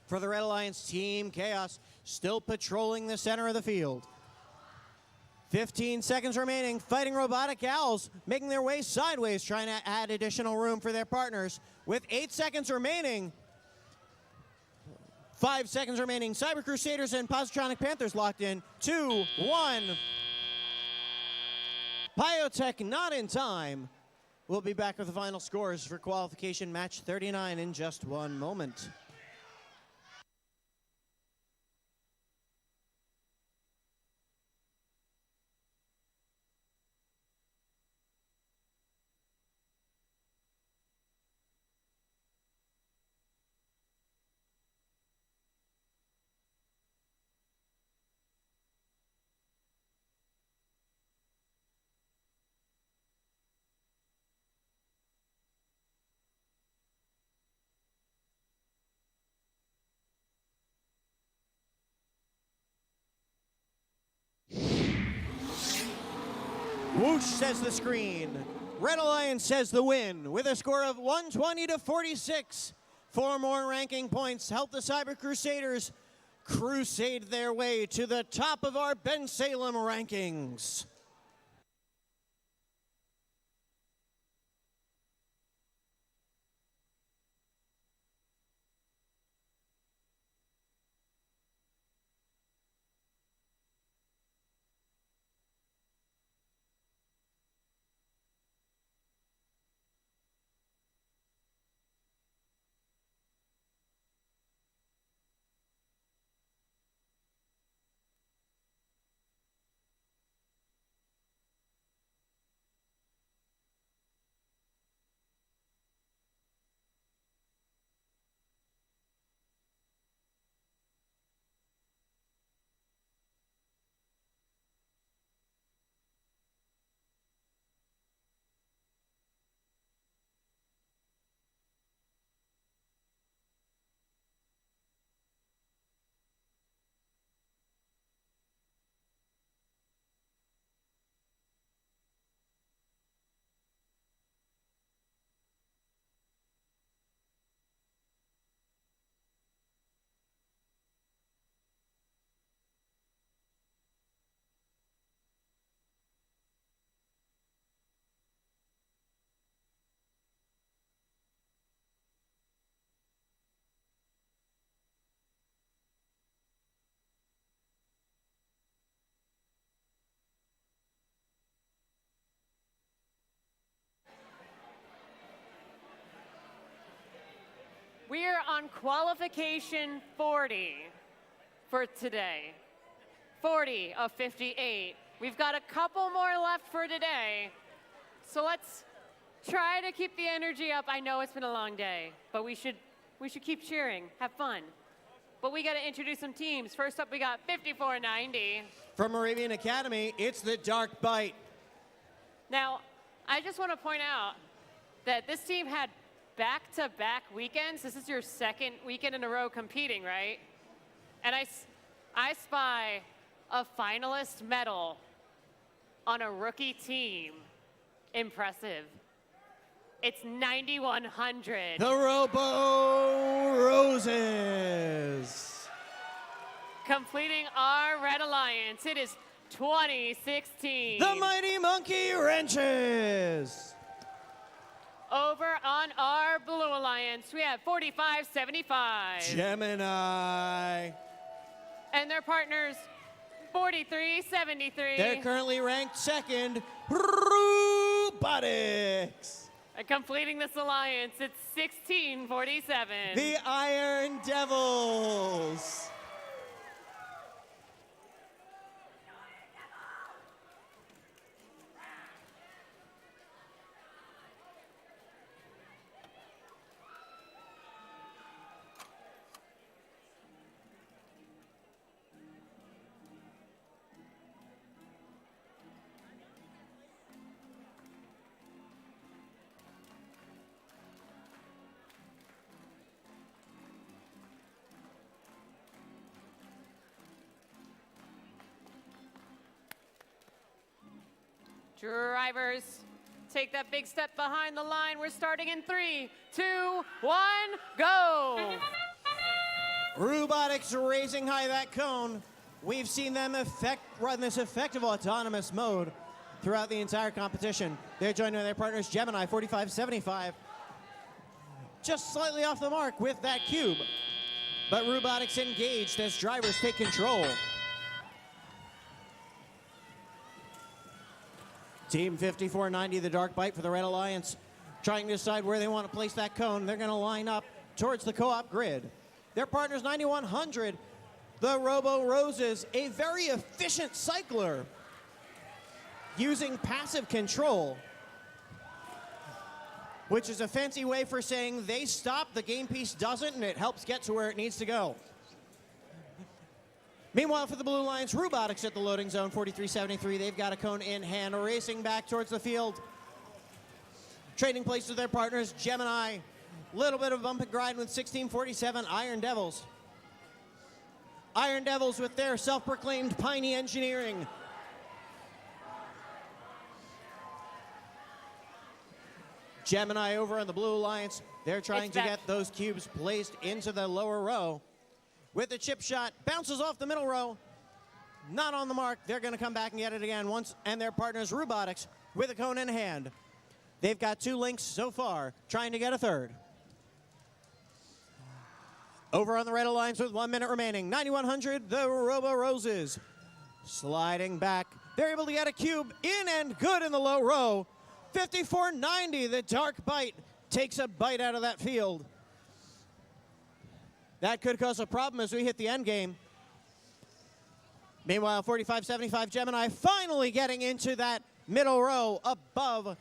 For the Red Alliance, Team Chaos still patrolling the center of the field. 15 seconds remaining. Fighting Robotic Owls making their way sideways, trying to add additional room for their partners. With 8 seconds remaining, 5 seconds remaining. Cyber Crusaders and Positronic Panthers locked in. 2, 1. Pyotech not in time. We'll be back with the final scores for qualification match 39 in just one moment. Whoosh, says the screen. Red Alliance says the win with a score of 120 to 46. 4 more ranking points help the Cyber Crusaders crusade their way to the top of our Bensalem rankings. We are on qualification 40 for today. 40 of 58. We've got a couple more left for today. So let's try to keep the energy up. I know it's been a long day, but we should keep cheering, have fun. But we got to introduce some teams. First up, we got 5490. From Moravian Academy, it's the Dark Bite. Now, I just want to point out that this team had back-to-back weekends. This is your second weekend in a row competing, right? And I spy a finalist medal on a rookie team. Impressive. It's 9,100. The Robo Roses. Completing our Red Alliance, it is 2016. The Mighty Monkey Wrenches. Over on our Blue Alliance, we have 4575. Gemini. And their partners, 4373. They're currently ranked second. Robotics. And completing this alliance, it's 1647. The Iron Devils. Drivers, take that big step behind the line. We're starting in 3, 2, 1, go. Robotics raising high that cone. We've seen them run this effective autonomous mode throughout the entire competition. They're joined by their partners Gemini 4575. Just slightly off the mark with that cube. But Robotics engaged as drivers take control. Team 5490, the Dark Bite for the Red Alliance, trying to decide where they want to place that cone. They're going to line up towards the co-op grid. Their partners 9100, the Robo Roses, a very efficient cycler using passive control, which is a fancy way for saying they stop, the game piece doesn't, and it helps get to where it needs to go. Meanwhile, for the Blue Lions, Robotics at the loading zone, 4373. They've got a cone in hand, racing back towards the field. Trading places with their partners, Gemini. Little bit of bump and grind with 1647, Iron Devils. Iron Devils with their self-proclaimed Piney Engineering. Gemini over on the Blue Alliance. They're trying to get those cubes placed into the lower row. With the chip shot, bounces off the middle row. Not on the mark. They're going to come back and get it again once. And their partners, Robotics, with a cone in hand. They've got 2 links so far, trying to get a third. Over on the Red Alliance with 1 minute remaining. 9100, the Robo Roses. Sliding back. They're able to get a cube in and good in the low row. 5490, the Dark Bite, takes a bite out of that field. That could cause a problem as we hit the end game. Meanwhile, 4575 Gemini finally getting into that middle row above.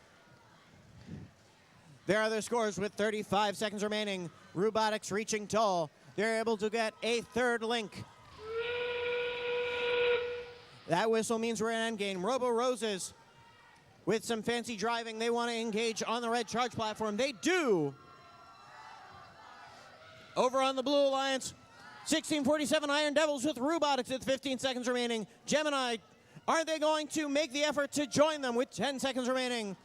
There are their scores with 35 seconds remaining. Robotics reaching tall. They're able to get a third link. That whistle means we're in endgame. Robo Roses with some fancy driving. They want to engage on the red charge platform. They do. Over on the Blue Alliance, 1647 Iron Devils with Robotics with 15 seconds remaining. Gemini, are they going to make the effort to join them with 10 seconds remaining?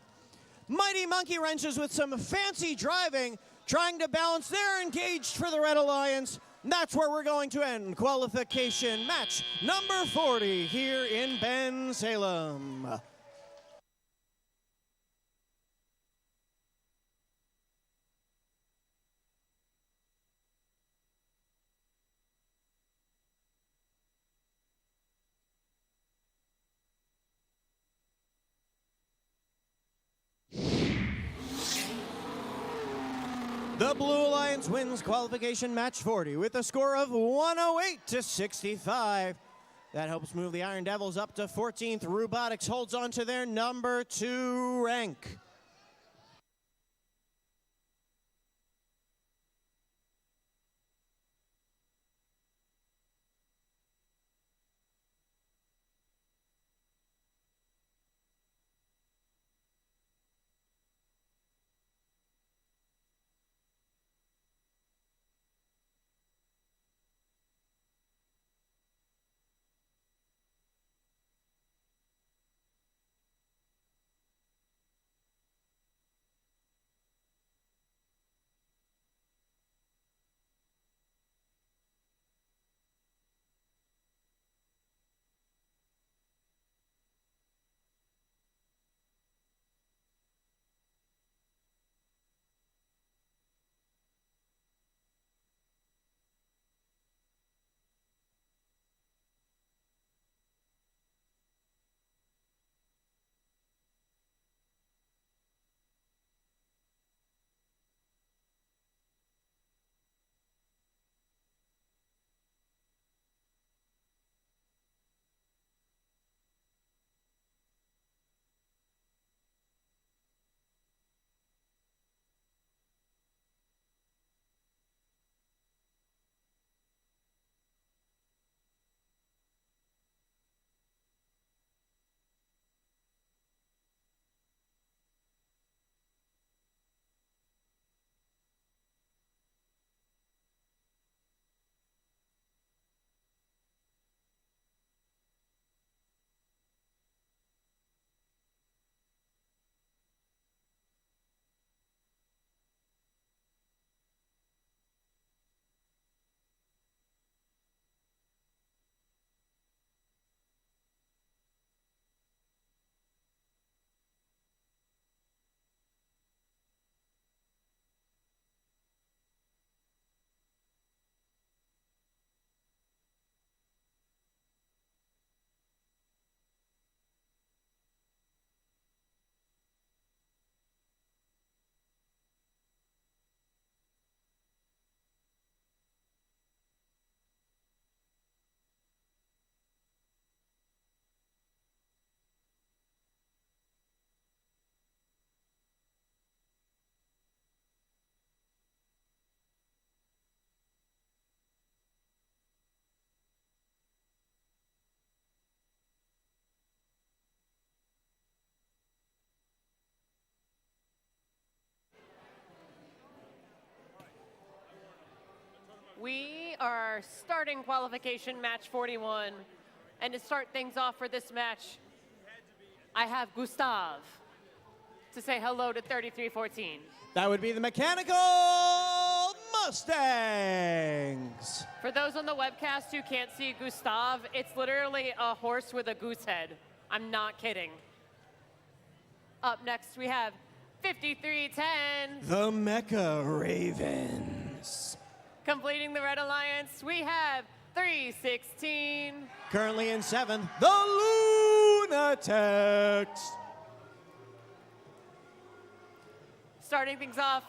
Mighty Monkey Wrenches with some fancy driving, trying to balance. They're engaged for the Red Alliance. That's where we're going to end qualification match number 40 here in Bensalem. The Blue Alliance wins qualification match 40 with a score of 108-65. That helps move the Iron Devils up to 14th. Robotics holds on to their number 2 rank. We are starting qualification match 41. And to start things off for this match, I have Gustav to say hello to 3314. That would be the Mechanical Mustangs. For those on the webcast who can't see Gustav, it's literally a horse with a goose head. I'm not kidding. Up next, we have 5310. The Mecha Ravens. Completing the Red Alliance, we have 316. Currently in 7th, the Lunatics. Starting things off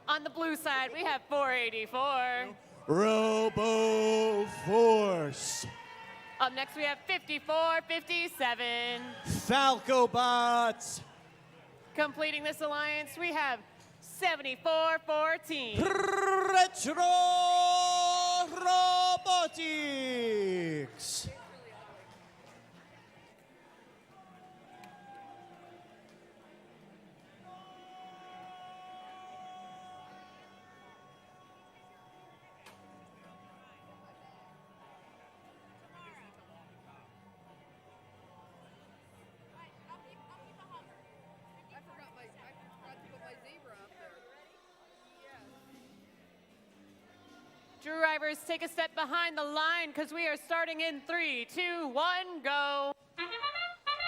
on the blue side, we have 484. Robo Force. Up next, we have 5457. Falcobots. Completing this alliance, we have 7414. Retro Robotics. Drivers, take a step behind the line because we are starting in 3, 2, 1, go.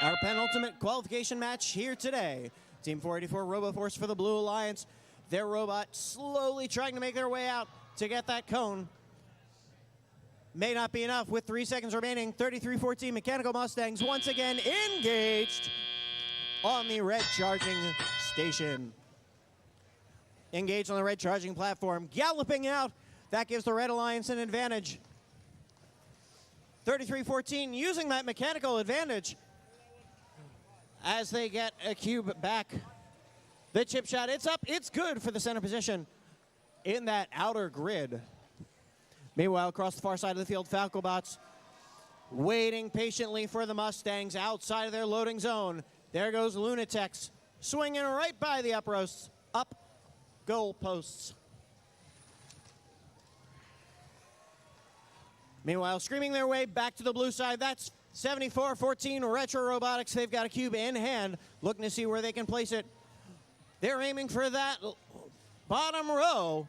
Our penultimate qualification match here today. Team 484 RoboForce for the Blue Alliance. Their robot slowly trying to make their way out to get that cone. May not be enough with 3 seconds remaining. 3314 Mechanical Mustangs once again engaged on the red charging station. Engaged on the red charging platform, galloping out. That gives the Red Alliance an advantage. 3314 using that mechanical advantage as they get a cube back. The chip shot, it's up, it's good for the center position in that outer grid. Meanwhile, across the far side of the field, Falcobots waiting patiently for the Mustangs outside of their loading zone. There goes Lunatics, swinging right by the up goal posts. Meanwhile, screaming their way back to the blue side, that's 7414 Retro Robotics. They've got a cube in hand, looking to see where they can place it. They're aiming for that bottom row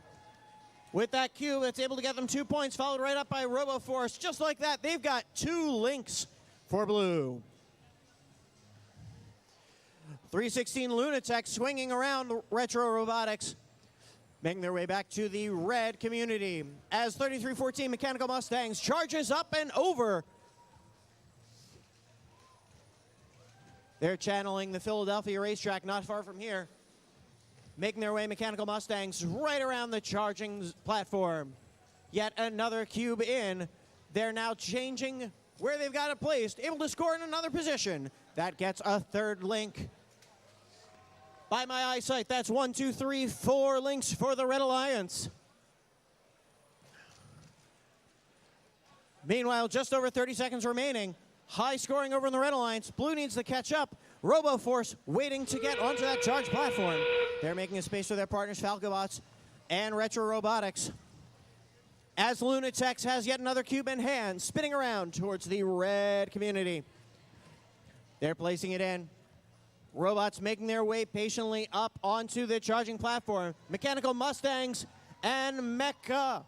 with that cube that's able to get them 2 points, followed right up by RoboForce. Just like that, they've got 2 links for blue. 316 Lunatech swinging around Retro Robotics, making their way back to the red community as 3314 Mechanical Mustangs charges up and over. They're channeling the Philadelphia racetrack not far from here. Making their way, Mechanical Mustangs, right around the charging platform. Yet another cube in. They're now changing where they've got it placed, able to score in another position. That gets a 3rd link. By my eyesight, that's 1, 2, 3, 4 links for the Red Alliance. Meanwhile, just over 30 seconds remaining. High scoring over in the Red Alliance. Blue needs to catch up. RoboForce waiting to get onto that charge platform. They're making a space for their partners, Falcobots and Retro Robotics. As Lunatics has yet another cube in hand, spinning around towards the red community. They're placing it in. Robots making their way patiently up onto the charging platform. Mechanical Mustangs and Mecha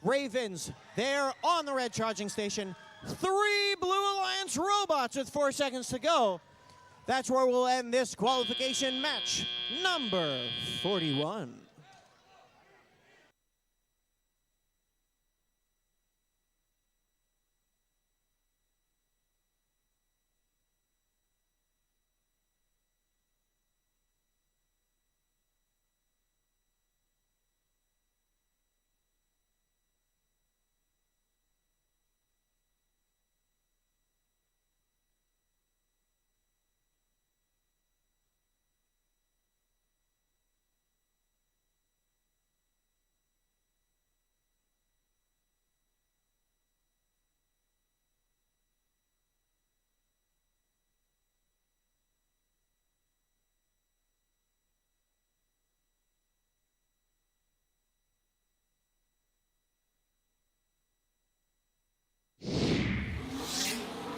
Ravens, they're on the red charging station. 3 Blue Alliance robots with 4 seconds to go. That's where we'll end this qualification match, number 41.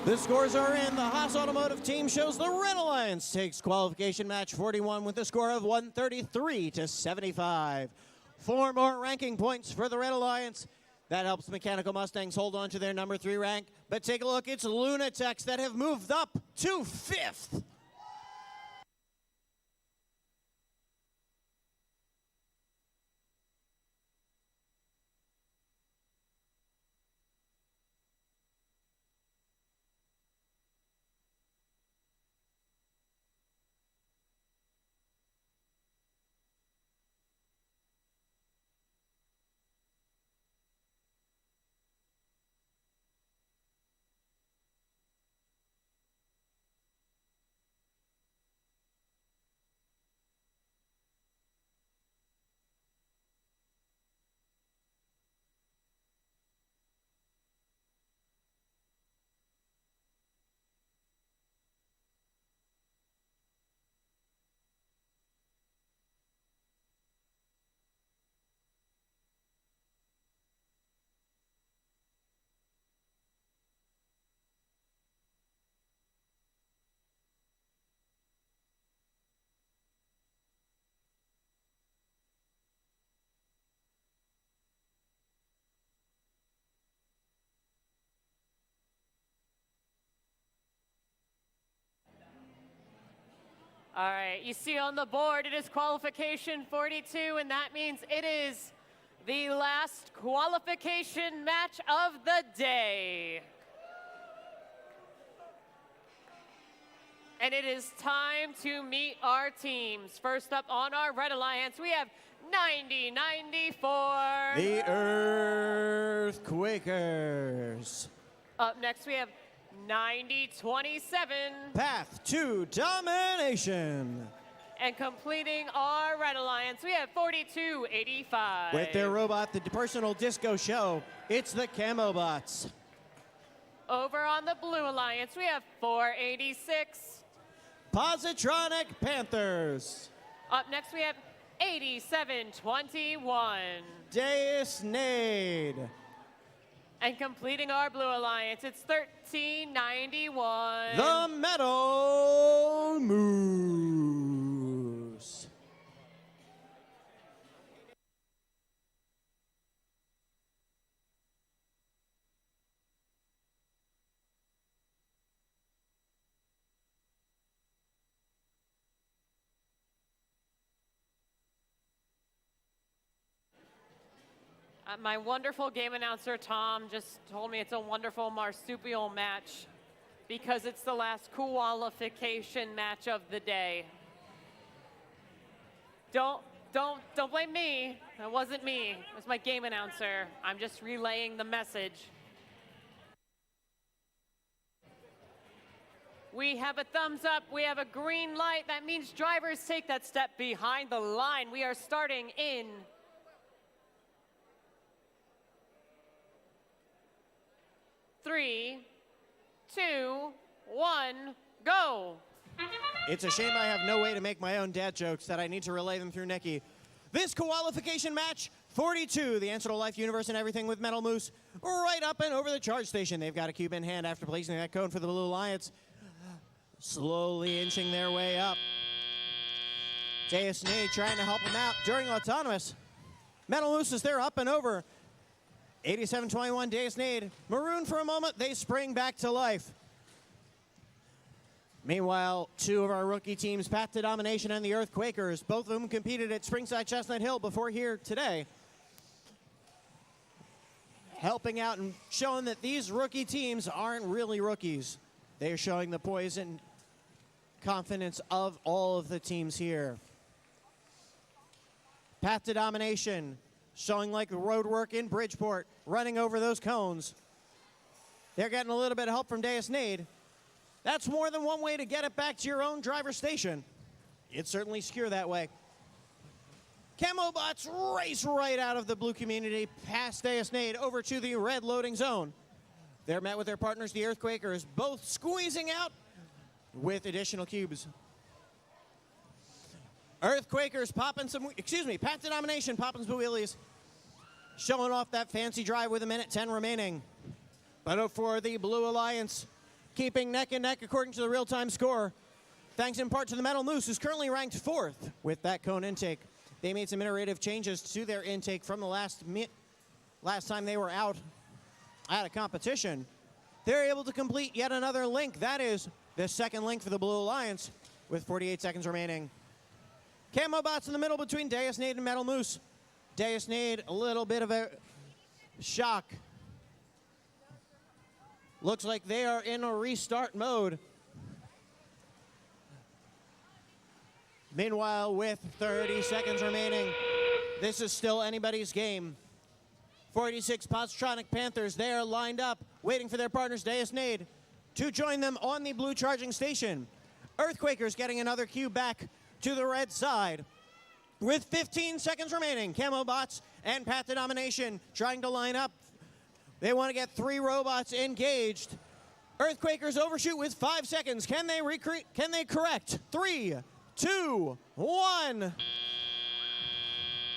The scores are in. The Haas Automotive team shows the Red Alliance takes qualification match 41 with a score of 133 to 75. 4 more ranking points for the Red Alliance. That helps Mechanical Mustangs hold on to their number 3 rank. But take a look, it's Lunatics that have moved up to 5th. All right, you see on the board, it is qualification 42, and that means it is the last qualification match of the day. And it is time to meet our teams. First up on our Red Alliance, we have 90-94. The Earthquakers. Up next, we have 90-27. Path to Domination. And completing our Red Alliance, we have 42-85. With their robot, the personal disco show, it's the Camo Bots. Over on the Blue Alliance, we have 486. Positronic Panthers. Up next, we have 87-21. Deus Nade. And completing our Blue Alliance, it's 1391. The Metal Moose. My wonderful game announcer, Tom, just told me it's a wonderful marsupial match because it's the last qualification match of the day. Don't blame me. It wasn't me. It was my game announcer. I'm just relaying the message. We have a thumbs up. We have a green light. That means drivers take that step behind the line. We are starting in 3, 2, 1, go. It's a shame I have no way to make my own dad jokes that I need to relay them through Nikki. This qualification match, 42, the answer to life, universe, and everything with Metal Moose, right up and over the charge station. They've got a cube in hand after placing that cone for the Blue Alliance. Slowly inching their way up. Deus Nade trying to help them out during autonomous. Metal Moose is there up and over. 87-21, Deus Nade. Maroon for a moment, they spring back to life. Meanwhile, 2 of our rookie teams, Path to Domination and the Earthquakers, both of them competed at Springside Chestnut Hill before here today. Helping out and showing that these rookie teams aren't really rookies. They are showing the poise and confidence of all of the teams here. Path to Domination, showing like road work in Bridgeport, running over those cones. They're getting a little bit of help from Deus Nade. That's more than one way to get it back to your own driver station. It's certainly secure that way. Camo Bots race right out of the blue community, past Deus Nade, over to the red loading zone. They're met with their partners, the Earthquakers, both squeezing out with additional cubes. Earthquakers popping some, Path to Domination popping some wheelies. Showing off that fancy drive with 1:10 remaining. But for the Blue Alliance, keeping neck and neck according to the real-time score. Thanks in part to the Metal Moose, who's currently ranked 4th with that cone intake. They made some iterative changes to their intake from the last time they were out at a competition. They're able to complete yet another link. That is the second link for the Blue Alliance with 48 seconds remaining. Camo bots in the middle between Deus Nade and Metal Moose. Deus Nade, a little bit of a shock. Looks like they are in a restart mode. Meanwhile, with 30 seconds remaining, this is still anybody's game. 46 Positronic Panthers, they are lined up, waiting for their partners, Deus Nade, to join them on the blue charging station. Earthquakers getting another cue back to the red side. With 15 seconds remaining, Camo Bots and Path to Domination trying to line up. They want to get 3 robots engaged. Earthquakers overshoot with 5 seconds. Can they correct? 3, 2, 1.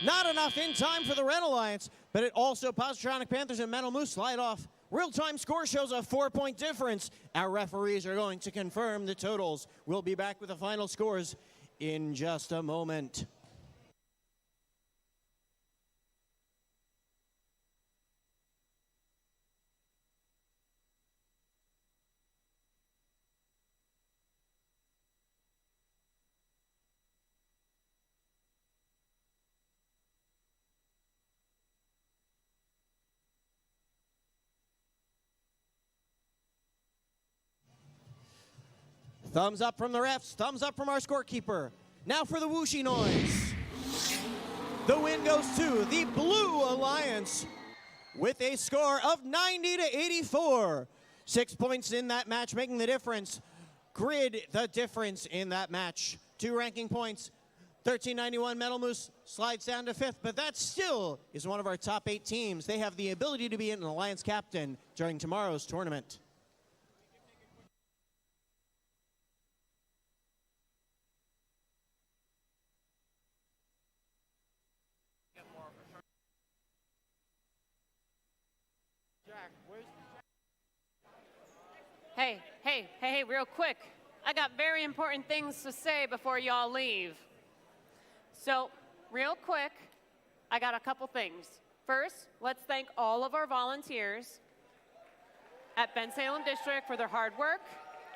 Not enough in time for the Red Alliance, but it also Positronic Panthers and Metal Moose slide off. Real-time score shows a 4-point difference. Our referees are going to confirm the totals. We'll be back with the final scores in just a moment. Thumbs up from the refs, thumbs up from our scorekeeper. Now for the whooshy noise. The win goes to the Blue Alliance with a score of 90-84. 6 points in that match, making the difference. Grid the difference in that match. 2 ranking points. 1391 Metal Moose slides down to 5th, but that still is one of our top 8 teams. They have the ability to be an Alliance captain during tomorrow's tournament. Hey, real quick. I got very important things to say before y'all leave. So, real quick, I got a couple things. First, let's thank all of our volunteers at Bensalem District for their hard work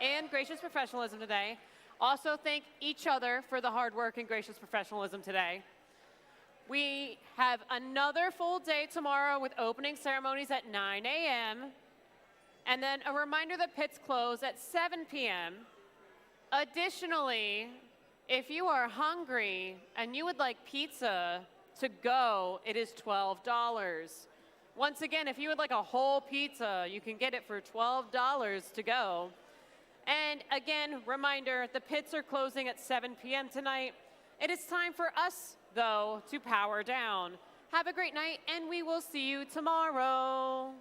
and gracious professionalism today. Also, thank each other for the hard work and gracious professionalism today. We have another full day tomorrow with opening ceremonies at 9 a.m. And then a reminder that pits close at 7 p.m. Additionally, if you are hungry and you would like pizza to go, it is $12. Once again, if you would like a whole pizza, you can get it for $12 to go. And again, reminder, the pits are closing at 7 p.m. tonight. It is time for us, though, to power down. Have a great night, and we will see you tomorrow.